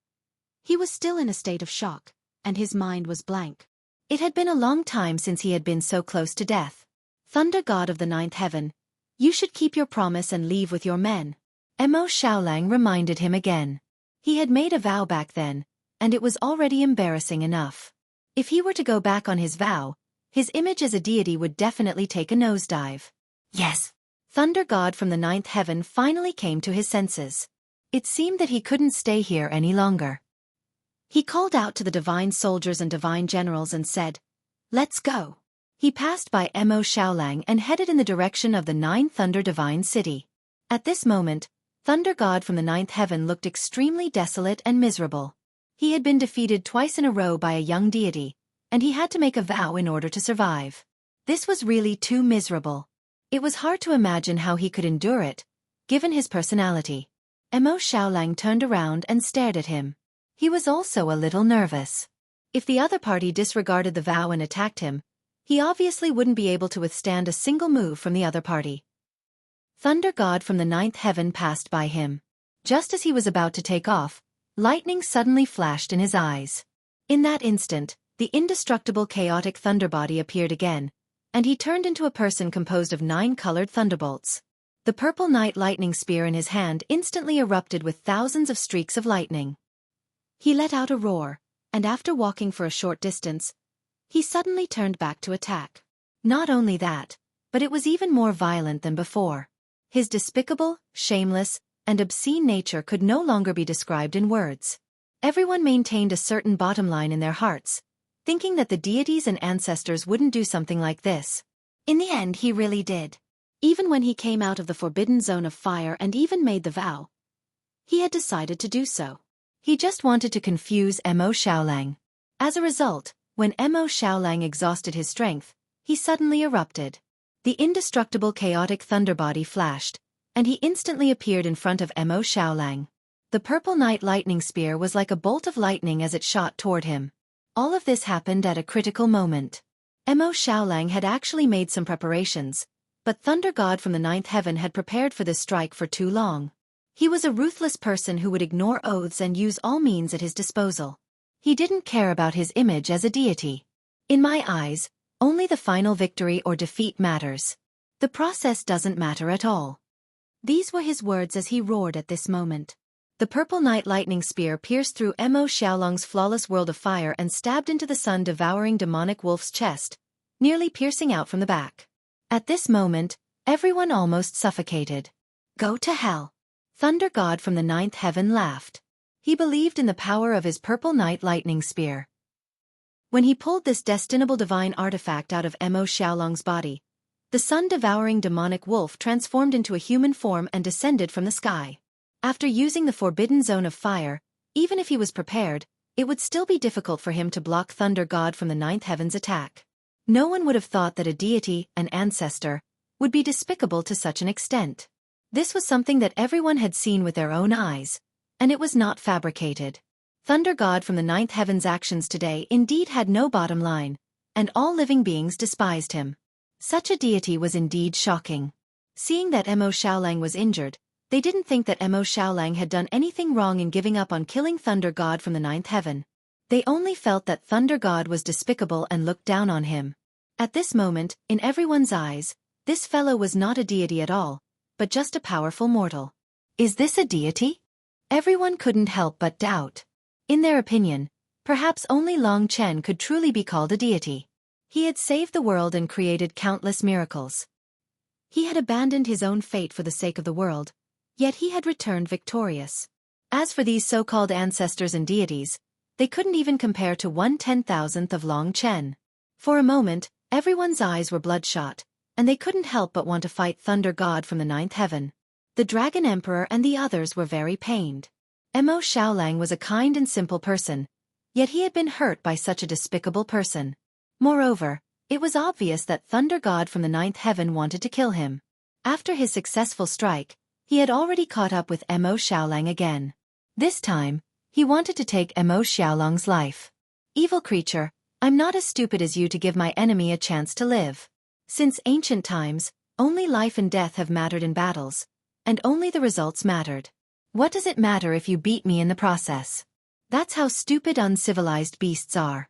he was still in a state of shock, and his mind was blank. It had been a long time since he had been so close to death. Thunder God of the ninth heaven, you should keep your promise and leave with your men. Mo Xiaolang reminded him again. He had made a vow back then, and it was already embarrassing enough. If he were to go back on his vow, his image as a deity would definitely take a nosedive. Yes. Thunder God from the ninth heaven finally came to his senses. It seemed that he couldn't stay here any longer. He called out to the divine soldiers and divine generals and said, "Let's go." He passed by Mo Xiaolang and headed in the direction of the Nine Thunder Divine City. At this moment, Thunder God from the ninth heaven looked extremely desolate and miserable. He had been defeated twice in a row by a young deity, and he had to make a vow in order to survive. This was really too miserable. It was hard to imagine how he could endure it, given his personality. Mo Xiaolang turned around and stared at him. He was also a little nervous. If the other party disregarded the vow and attacked him, he obviously wouldn't be able to withstand a single move from the other party. Thunder God from the ninth heaven passed by him. Just as he was about to take off, lightning suddenly flashed in his eyes. In that instant, the indestructible chaotic thunder body appeared again, and he turned into a person composed of 9 colored thunderbolts. The purple night lightning spear in his hand instantly erupted with thousands of streaks of lightning. He let out a roar, and after walking for a short distance, he suddenly turned back to attack. Not only that, but it was even more violent than before. His despicable, shameless, and obscene nature could no longer be described in words. Everyone maintained a certain bottom line in their hearts, thinking that the deities and ancestors wouldn't do something like this. In the end, he really did. Even when he came out of the forbidden zone of fire and even made the vow, he had decided to do so. He just wanted to confuse Mo Xiaolang. As a result, when Mo Xiaolang exhausted his strength, he suddenly erupted. The indestructible chaotic thunder body flashed, and he instantly appeared in front of Mo Xiaolang. The purple night lightning spear was like a bolt of lightning as it shot toward him. All of this happened at a critical moment. Mo Xiaolang had actually made some preparations, but Thunder God from the ninth heaven had prepared for this strike for too long. He was a ruthless person who would ignore oaths and use all means at his disposal. He didn't care about his image as a deity. In my eyes, only the final victory or defeat matters. The process doesn't matter at all. These were his words as he roared at this moment. The purple night lightning spear pierced through Mo Xiaolang's flawless world of fire and stabbed into the sun-devouring demonic wolf's chest, nearly piercing out from the back. At this moment, everyone almost suffocated. Go to hell. Thunder God from the ninth heaven laughed. He believed in the power of his purple night lightning spear. When he pulled this destinable divine artifact out of Mo Xiaolang's body, the sun-devouring demonic wolf transformed into a human form and descended from the sky. After using the forbidden zone of fire, even if he was prepared, it would still be difficult for him to block Thunder God from the ninth heaven's attack. No one would have thought that a deity, an ancestor, would be despicable to such an extent. This was something that everyone had seen with their own eyes, and it was not fabricated. Thunder God from the ninth heaven's actions today indeed had no bottom line, and all living beings despised him. Such a deity was indeed shocking. Seeing that Mo Xiaolang was injured, they didn't think that Mo Xiaolang had done anything wrong in giving up on killing Thunder God from the ninth heaven. They only felt that Thunder God was despicable and looked down on him. At this moment, in everyone's eyes, this fellow was not a deity at all, but just a powerful mortal. Is this a deity? Everyone couldn't help but doubt. In their opinion, perhaps only Long Chen could truly be called a deity. He had saved the world and created countless miracles. He had abandoned his own fate for the sake of the world, yet he had returned victorious. As for these so-called ancestors and deities, they couldn't even compare to 1/10,000th of Long Chen. For a moment, everyone's eyes were bloodshot, and they couldn't help but want to fight Thunder God from the ninth heaven. The Dragon Emperor and the others were very pained. Mo Xiaolang was a kind and simple person, yet he had been hurt by such a despicable person. Moreover, it was obvious that Thunder God from the ninth heaven wanted to kill him. After his successful strike, he had already caught up with Mo Xiaolang again. This time, He wanted to take Mo Xiaolong's life. Evil creature, I'm not as stupid as you to give my enemy a chance to live. Since ancient times, only life and death have mattered in battles, and only the results mattered. What does it matter if you beat me in the process? That's how stupid uncivilized beasts are.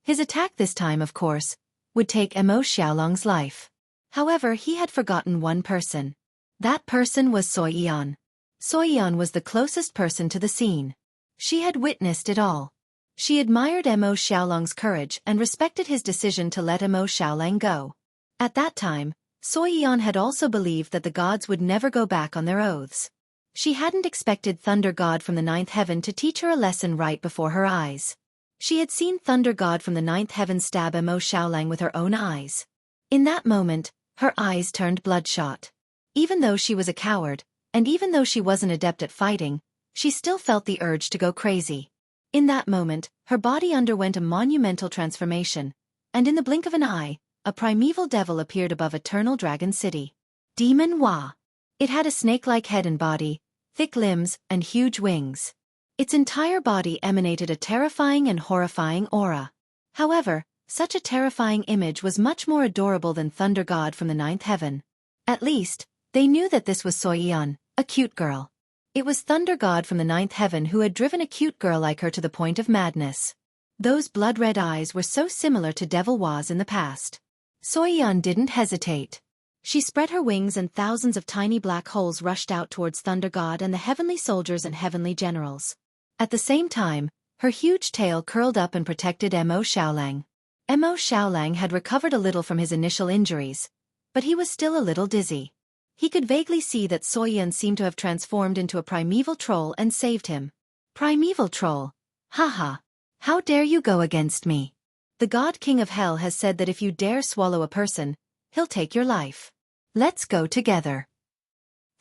His attack this time, of course, would take Mo Xiaolong's life. However, he had forgotten one person. That person was Xueqi. Xueqi was the closest person to the scene. She had witnessed it all. She admired Mo Xiaolong's courage and respected his decision to let Mo Xiaolong go. At that time, Xueqi had also believed that the gods would never go back on their oaths. She hadn't expected Thunder God from the ninth heaven to teach her a lesson right before her eyes. She had seen Thunder God from the ninth heaven stab Mo Xiaolong with her own eyes. In that moment, her eyes turned bloodshot. Even though she was a coward, and even though she wasn't adept at fighting, she still felt the urge to go crazy. In that moment, her body underwent a monumental transformation, and in the blink of an eye, a primeval devil appeared above Eternal Dragon City. Demon Hua. It had a snake-like head and body, thick limbs, and huge wings. Its entire body emanated a terrifying and horrifying aura. However, such a terrifying image was much more adorable than Thunder God from the ninth heaven. At least, they knew that this was Xueqi, a cute girl. It was Thunder God from the ninth heaven who had driven a cute girl like her to the point of madness. Those blood-red eyes were so similar to Devil Hua's in the past. Xueqi didn't hesitate. She spread her wings and thousands of tiny black holes rushed out towards Thunder God and the heavenly soldiers and heavenly generals. At the same time, her huge tail curled up and protected Mo Xiaolong. Mo Xiaolong had recovered a little from his initial injuries, but he was still a little dizzy. He could vaguely see that Xueqi seemed to have transformed into a primeval troll and saved him. Primeval troll? Haha. How dare you go against me? The God King of Hell has said that if you dare swallow a person, he'll take your life. Let's go together.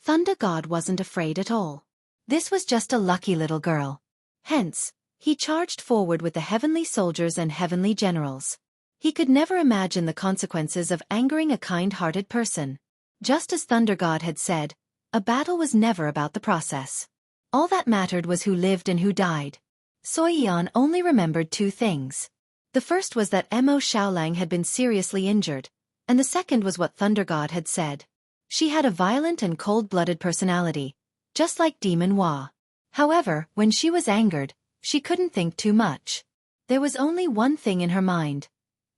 Thunder God wasn't afraid at all. This was just a lucky little girl. Hence, he charged forward with the heavenly soldiers and heavenly generals. He could never imagine the consequences of angering a kind-hearted person. Just as Thunder God had said, a battle was never about the process. All that mattered was who lived and who died. Xueqi only remembered two things. The first was that Mo Xiaolong had been seriously injured, and the second was what Thunder God had said. She had a violent and cold-blooded personality, just like Demon Hua. However, when she was angered, she couldn't think too much. There was only one thing in her mind.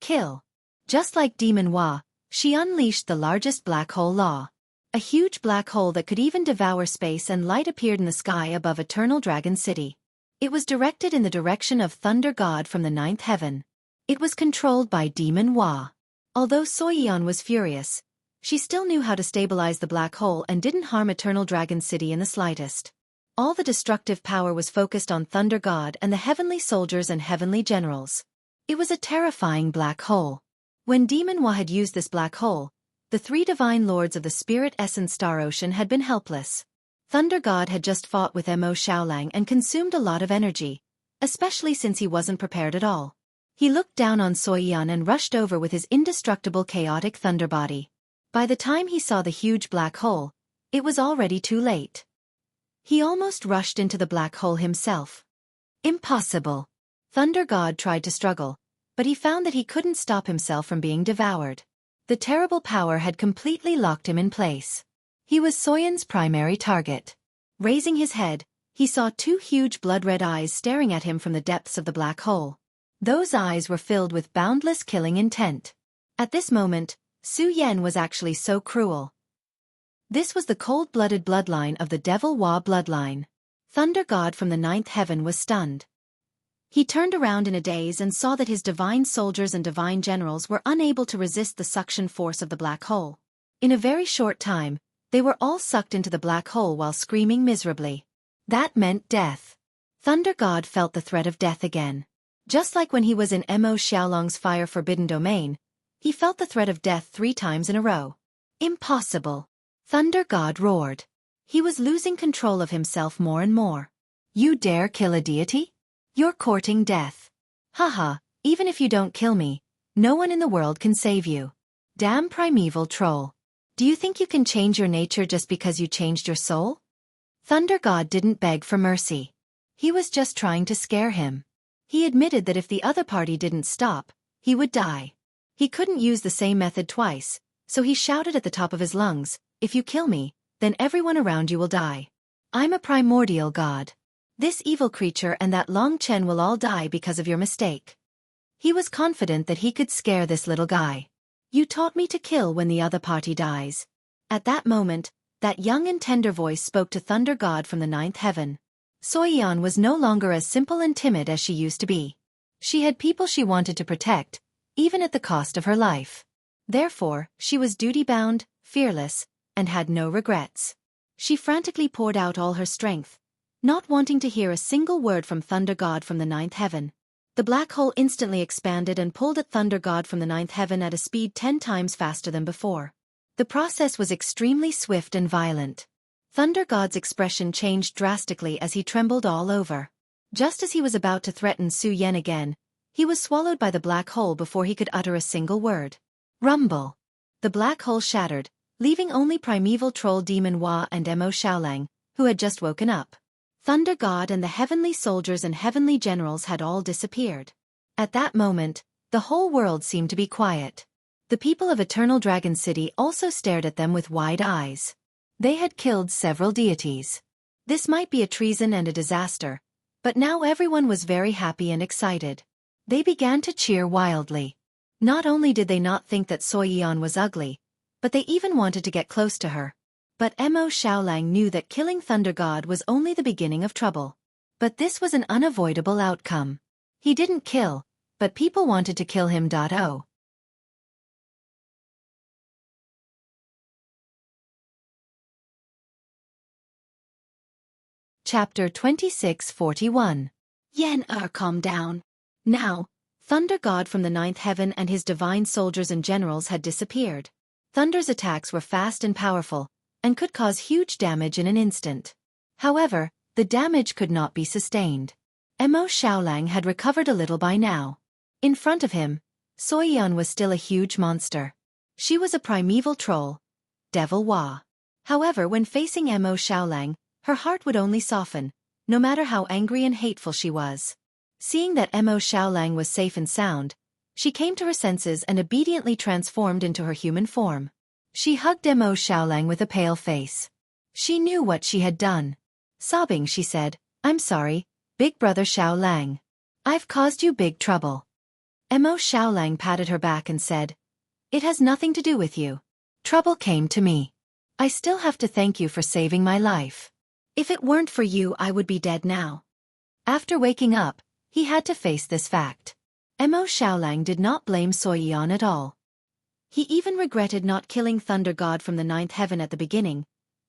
Kill. Just like Demon Hua, she unleashed the largest black hole law. A huge black hole that could even devour space and light appeared in the sky above Eternal Dragon City. It was directed in the direction of Thunder God from the ninth heaven. It was controlled by Demon Hua. Although Xueqi was furious, she still knew how to stabilize the black hole and didn't harm Eternal Dragon City in the slightest. All the destructive power was focused on Thunder God and the heavenly soldiers and heavenly generals. It was a terrifying black hole. When Demon Hua had used this black hole, the three divine lords of the Spirit Essence Star Ocean had been helpless. Thunder God had just fought with Mo Xiaolong and consumed a lot of energy, especially since he wasn't prepared at all. He looked down on Xueqi and rushed over with his indestructible chaotic thunder body. By the time he saw the huge black hole, it was already too late. He almost rushed into the black hole himself. Impossible. Thunder God tried to struggle, but he found that he couldn't stop himself from being devoured. The terrible power had completely locked him in place. He was Xueqi's primary target. Raising his head, he saw two huge blood-red eyes staring at him from the depths of the black hole. Those eyes were filled with boundless killing intent. At this moment, Su Yan was actually so cruel. This was the cold-blooded bloodline of the Devil Hua bloodline. Thunder God from the ninth heaven was stunned. He turned around in a daze and saw that his divine soldiers and divine generals were unable to resist the suction force of the black hole. In a very short time, they were all sucked into the black hole while screaming miserably. That meant death. Thunder God felt the threat of death again. Just like when he was in Mo Xiaolong's fire-forbidden domain, he felt the threat of death 3 times in a row. Impossible. Thunder God roared. He was losing control of himself more and more. You dare kill a deity? You're courting death. Haha, even if you don't kill me, no one in the world can save you. Damn primeval troll. Do you think you can change your nature just because you changed your soul? Thunder God didn't beg for mercy. He was just trying to scare him. He admitted that if the other party didn't stop, he would die. He couldn't use the same method twice, so he shouted at the top of his lungs, "If you kill me, then everyone around you will die. I'm a primordial god. This evil creature and that Long Chen will all die because of your mistake." He was confident that he could scare this little guy. "You taught me to kill when the other party dies." At that moment, that young and tender voice spoke to Thunder God from the ninth heaven. Xueqi was no longer as simple and timid as she used to be. She had people she wanted to protect, even at the cost of her life. Therefore, she was duty-bound, fearless, and had no regrets. She frantically poured out all her strength, not wanting to hear a single word from Thunder God from the ninth heaven. The black hole instantly expanded and pulled at Thunder God from the ninth heaven at a speed 10 times faster than before. The process was extremely swift and violent. Thunder God's expression changed drastically as he trembled all over. Just as he was about to threaten Su Yen again, he was swallowed by the black hole before he could utter a single word. Rumble. The black hole shattered, leaving only primeval troll demon Hua and Mo Xiaolang, who had just woken up. Thunder God and the heavenly soldiers and heavenly generals had all disappeared. At that moment, the whole world seemed to be quiet. The people of Eternal Dragon City also stared at them with wide eyes. They had killed several deities. This might be a treason and a disaster, but now everyone was very happy and excited. They began to cheer wildly. Not only did they not think that Xueqi was ugly, but they even wanted to get close to her. But Mo Xiaolang knew that killing Thunder God was only the beginning of trouble. But this was an unavoidable outcome. He didn't kill, but people wanted to kill him. Chapter 26:41. Calm down. Now, Thunder God from the ninth heaven and his divine soldiers and generals had disappeared. Thunder's attacks were fast and powerful, and could cause huge damage in an instant. However, the damage could not be sustained. Mo Xiaolang had recovered a little by now. In front of him, Xueqi was still a huge monster. She was a primeval troll, Devil Hua. However, when facing Mo Xiaolang, her heart would only soften, no matter how angry and hateful she was. Seeing that Mo Xiaolang was safe and sound, she came to her senses and obediently transformed into her human form. She hugged Mo Xiaolang with a pale face. She knew what she had done. Sobbing, she said, "I'm sorry, big brother Xiaolang. I've caused you big trouble." Mo Xiaolang patted her back and said, "It has nothing to do with you. Trouble came to me. I still have to thank you for saving my life. If it weren't for you, I would be dead now." After waking up, he had to face this fact. Mo Xiaolang did not blame Xueqi at all. He even regretted not killing Thunder God from the ninth heaven at the beginning,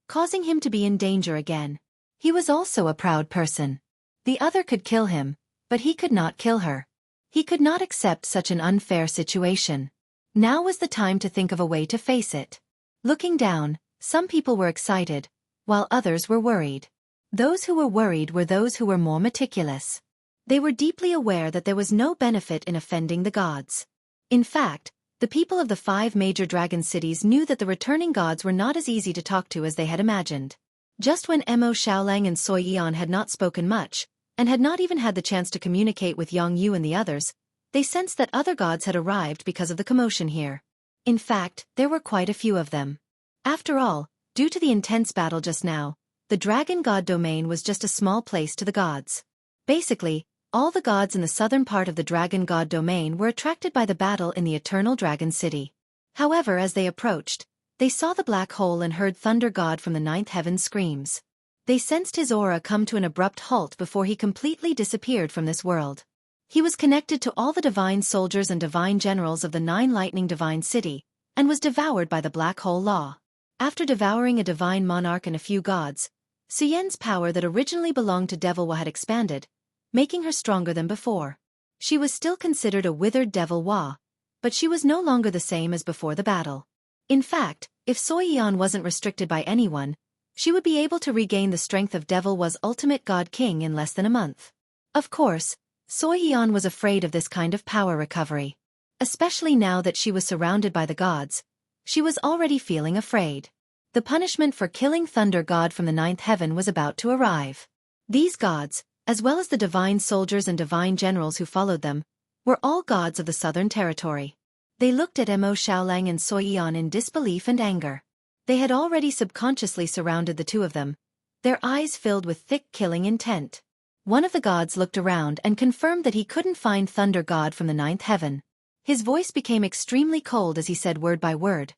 causing him to be in danger again. He was also a proud person. The other could kill him, but he could not kill her. He could not accept such an unfair situation. Now was the time to think of a way to face it. Looking down, some people were excited, while others were worried. Those who were worried were those who were more meticulous. They were deeply aware that there was no benefit in offending the gods. In fact, the people of the 5 major dragon cities knew that the returning gods were not as easy to talk to as they had imagined. Just when Mo Xiaolang and Xueqi had not spoken much, and had not even had the chance to communicate with Yang Yu and the others, they sensed that other gods had arrived because of the commotion here. In fact, there were quite a few of them. After all, due to the intense battle just now, the dragon god domain was just a small place to the gods. Basically, all the gods in the southern part of the dragon god domain were attracted by the battle in the Eternal Dragon City. However, as they approached, they saw the black hole and heard Thunder God from the ninth heaven screams. They sensed his aura come to an abrupt halt before he completely disappeared from this world. He was connected to all the divine soldiers and divine generals of the 9 lightning divine city, and was devoured by the black hole law. After devouring a divine monarch and a few gods, Su Yen's power that originally belonged to Devil Hua had expanded, making her stronger than before. She was still considered a withered Devil Hua, but she was no longer the same as before the battle. In fact, if Xueqi wasn't restricted by anyone, she would be able to regain the strength of Devil Hua's ultimate god king in less than a month. Of course, Xueqi was afraid of this kind of power recovery. Especially now that she was surrounded by the gods, she was already feeling afraid. The punishment for killing Thunder God from the ninth heaven was about to arrive. These gods, as well as the divine soldiers and divine generals who followed them, were all gods of the southern territory. They looked at Mo Xiaolang and Xueqi in disbelief and anger. They had already subconsciously surrounded the two of them, their eyes filled with thick killing intent. One of the gods looked around and confirmed that he couldn't find Thunder God from the ninth heaven. His voice became extremely cold as he said word by word,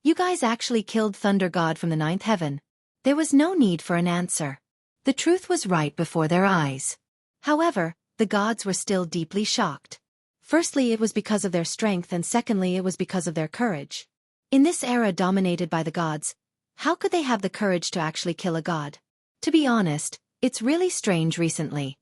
"You guys actually killed Thunder God from the ninth heaven." There was no need for an answer. The truth was right before their eyes. However, the gods were still deeply shocked. Firstly, it was because of their strength, and secondly, it was because of their courage. In this era dominated by the gods, how could they have the courage to actually kill a god? To be honest, it's really strange recently.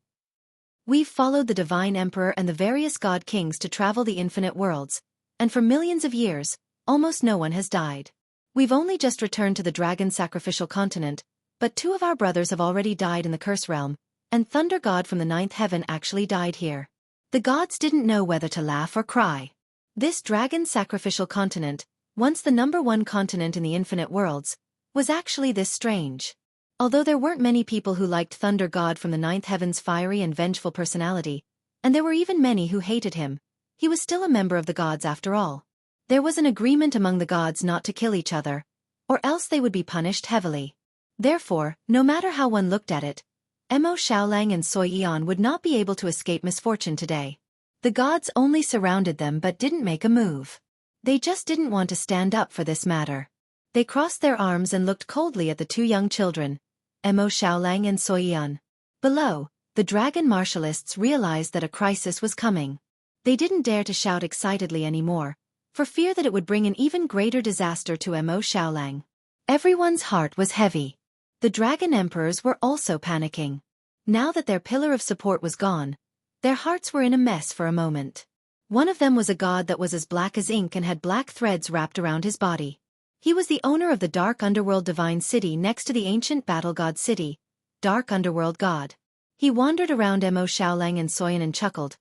We've followed the Divine Emperor and the various god kings to travel the infinite worlds, and for millions of years, almost no one has died. We've only just returned to the dragon sacrificial continent, but two of our brothers have already died in the curse realm, and Thunder God from the ninth heaven actually died here. The gods didn't know whether to laugh or cry. This dragon sacrificial continent, once the #1 continent in the infinite worlds, was actually this strange. Although there weren't many people who liked Thunder God from the ninth heaven's fiery and vengeful personality, and there were even many who hated him, he was still a member of the gods after all. There was an agreement among the gods not to kill each other, or else they would be punished heavily. Therefore, no matter how one looked at it, Mo Xiaolang and Xueqi would not be able to escape misfortune today. The gods only surrounded them but didn't make a move. They just didn't want to stand up for this matter. They crossed their arms and looked coldly at the two young children, Mo Xiaolang and Xueqi. Below, the dragon martialists realized that a crisis was coming. They didn't dare to shout excitedly anymore, for fear that it would bring an even greater disaster to Mo Xiaolang. Everyone's heart was heavy. The dragon emperors were also panicking. Now that their pillar of support was gone, their hearts were in a mess for a moment. One of them was a god that was as black as ink and had black threads wrapped around his body. He was the owner of the Dark Underworld Divine City next to the ancient Battle God City, Dark Underworld God. He wandered around Mo Xiaolang and Xueqi and chuckled.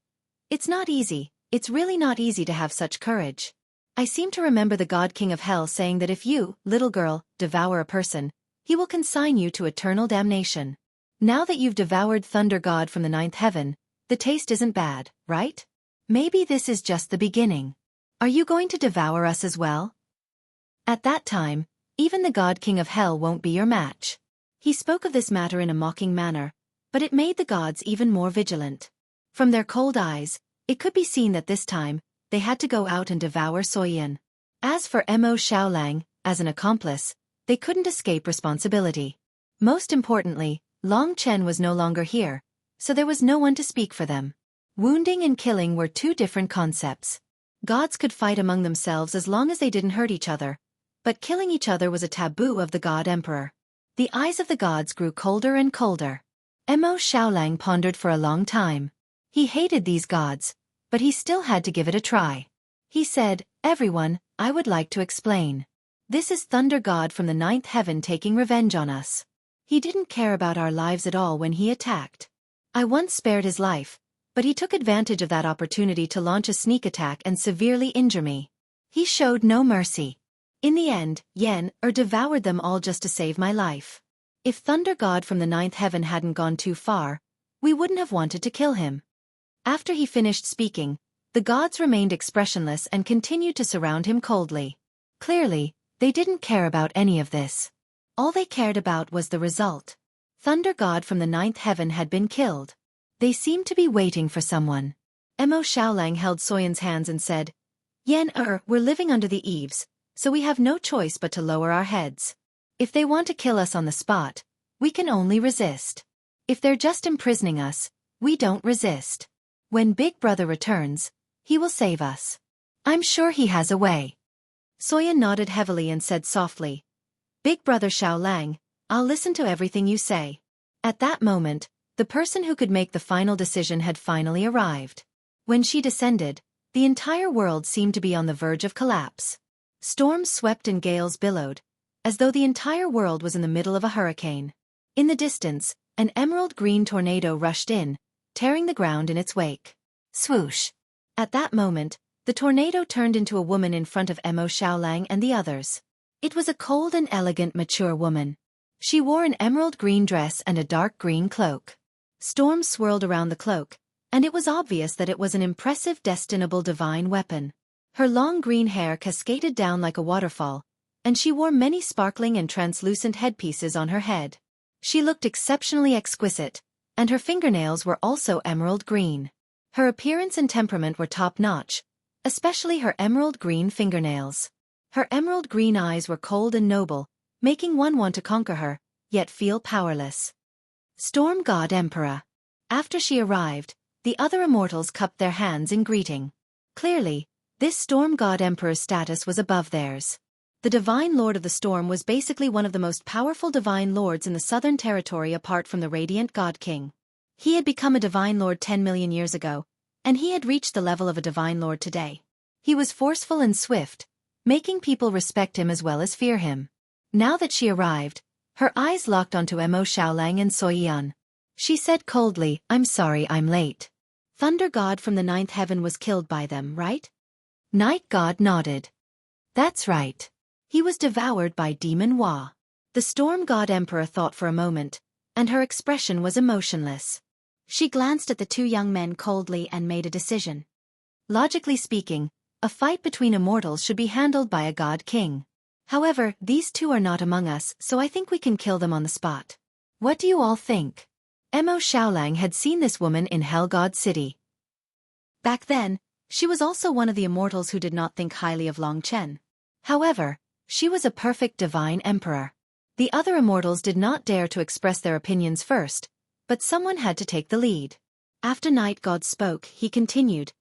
"It's not easy, it's really not easy to have such courage. I seem to remember the God King of Hell saying that if you, little girl, devour a person, he will consign you to eternal damnation. Now that you've devoured Thunder God from the ninth heaven, the taste isn't bad, right? Maybe this is just the beginning. Are you going to devour us as well? At that time, even the God King of Hell won't be your match." He spoke of this matter in a mocking manner, but it made the gods even more vigilant. From their cold eyes, it could be seen that this time, they had to go out and devour Xueqi. As for Mo Xiaolang, as an accomplice, they couldn't escape responsibility. Most importantly, Long Chen was no longer here, so there was no one to speak for them. Wounding and killing were two different concepts. Gods could fight among themselves as long as they didn't hurt each other, but killing each other was a taboo of the God Emperor. The eyes of the gods grew colder and colder. Mo Xiaolang pondered for a long time. He hated these gods, but he still had to give it a try. He said, "Everyone, I would like to explain. This is Thunder God from the ninth heaven taking revenge on us. He didn't care about our lives at all when he attacked. I once spared his life, but he took advantage of that opportunity to launch a sneak attack and severely injure me. He showed no mercy. In the end, devoured them all just to save my life. If Thunder God from the ninth heaven hadn't gone too far, we wouldn't have wanted to kill him." After he finished speaking, the gods remained expressionless and continued to surround him coldly. Clearly, they didn't care about any of this. All they cared about was the result. Thunder God from the ninth heaven had been killed. They seemed to be waiting for someone. Mo Xiaolang held Xueqin's hands and said, We're living under the eaves, so we have no choice but to lower our heads. If they want to kill us on the spot, we can only resist. If they're just imprisoning us, we don't resist. When Big Brother returns, he will save us. I'm sure he has a way." Xueqi nodded heavily and said softly, "Big Brother Xiaolang, I'll listen to everything you say." At that moment, the person who could make the final decision had finally arrived. When she descended, the entire world seemed to be on the verge of collapse. Storms swept and gales billowed, as though the entire world was in the middle of a hurricane. In the distance, an emerald-green tornado rushed in, tearing the ground in its wake. Swoosh! At that moment, the tornado turned into a woman in front of Mo Xiaolang and the others. It was a cold and elegant mature woman. She wore an emerald green dress and a dark green cloak. Storm swirled around the cloak, and it was obvious that it was an impressive destinable divine weapon. Her long green hair cascaded down like a waterfall, and she wore many sparkling and translucent headpieces on her head. She looked exceptionally exquisite, and her fingernails were also emerald green. Her appearance and temperament were top-notch, especially her emerald green fingernails. Her emerald green eyes were cold and noble, making one want to conquer her, yet feel powerless. Storm God Emperor. After she arrived, the other immortals cupped their hands in greeting. Clearly, this Storm God Emperor's status was above theirs. The Divine Lord of the Storm was basically one of the most powerful Divine Lords in the Southern Territory apart from the Radiant God King. He had become a Divine Lord 10 million years ago, and he had reached the level of a Divine Lord today. He was forceful and swift, making people respect him as well as fear him. Now that she arrived, her eyes locked onto Mo Xiaolang and Xueqi. She said coldly, "I'm sorry I'm late. Thunder God from the ninth heaven was killed by them, right?" Night God nodded. "That's right. He was devoured by Demon Hua." The Storm God Emperor thought for a moment, and her expression was emotionless. She glanced at the two young men coldly and made a decision. Logically speaking, a fight between immortals should be handled by a God King. However, these two are not among us, so I think we can kill them on the spot. What do you all think? Mo Xiaolang had seen this woman in Hell God City. Back then, she was also one of the immortals who did not think highly of Long Chen. However, she was a perfect divine emperor. The other immortals did not dare to express their opinions first, but someone had to take the lead. After Night God spoke, he continued,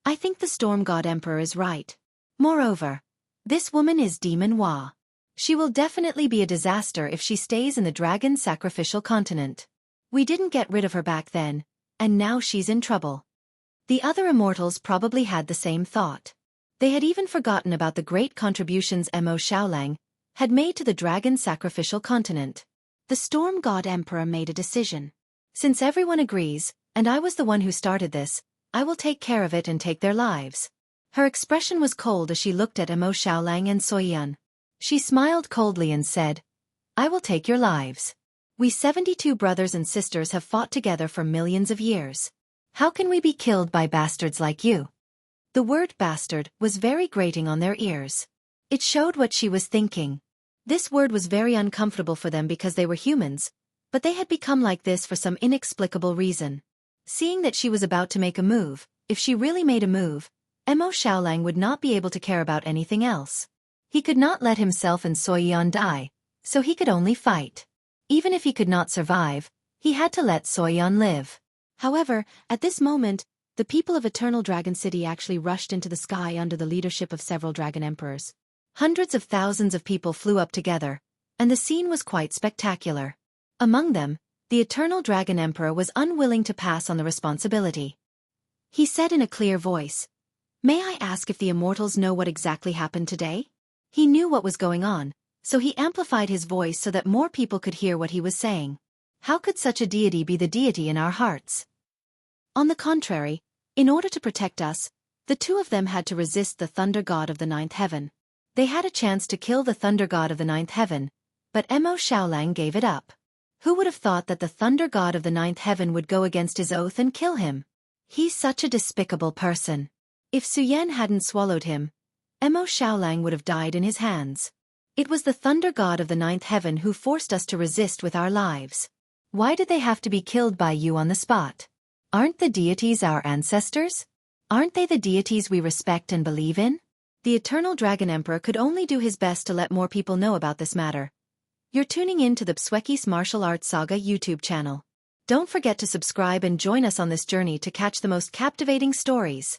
"I think the Storm God Emperor is right. Moreover, this woman is Demon Hua. She will definitely be a disaster if she stays in the dragon sacrificial continent. We didn't get rid of her back then, and now she's in trouble." The other immortals probably had the same thought. They had even forgotten about the great contributions Mo Xiaolang had made to the dragon sacrificial continent. The Storm God Emperor made a decision. "Since everyone agrees, and I was the one who started this, I will take care of it and take their lives." Her expression was cold as she looked at Mo Xiaolang and Xueqi. She smiled coldly and said, "I will take your lives. We 72 brothers and sisters have fought together for millions of years. How can we be killed by bastards like you?" The word bastard was very grating on their ears. It showed what she was thinking. This word was very uncomfortable for them because they were humans, but they had become like this for some inexplicable reason. Seeing that she was about to make a move, if she really made a move, Mo Xiaolang would not be able to care about anything else. He could not let himself and Xueqi die, so he could only fight. Even if he could not survive, he had to let Xueqi live. However, at this moment, the people of Eternal Dragon City actually rushed into the sky under the leadership of several dragon emperors. Hundreds of thousands of people flew up together, and the scene was quite spectacular. Among them, the Eternal Dragon Emperor was unwilling to pass on the responsibility. He said in a clear voice, "May I ask if the immortals know what exactly happened today?" He knew what was going on, so he amplified his voice so that more people could hear what he was saying. How could such a deity be the deity in our hearts? On the contrary, in order to protect us, the two of them had to resist the Thunder God of the Ninth Heaven. They had a chance to kill the Thunder God of the Ninth Heaven, but Mo Xiaolang gave it up. Who would have thought that the Thunder God of the Ninth Heaven would go against his oath and kill him? He's such a despicable person. If Xueqi hadn't swallowed him, Mo Xiaolang would have died in his hands. It was the Thunder God of the Ninth Heaven who forced us to resist with our lives. Why did they have to be killed by you on the spot? Aren't the deities our ancestors? Aren't they the deities we respect and believe in? The Eternal Dragon Emperor could only do his best to let more people know about this matter. You're tuning in to the Xueqi's Martial Arts Saga YouTube channel. Don't forget to subscribe and join us on this journey to catch the most captivating stories.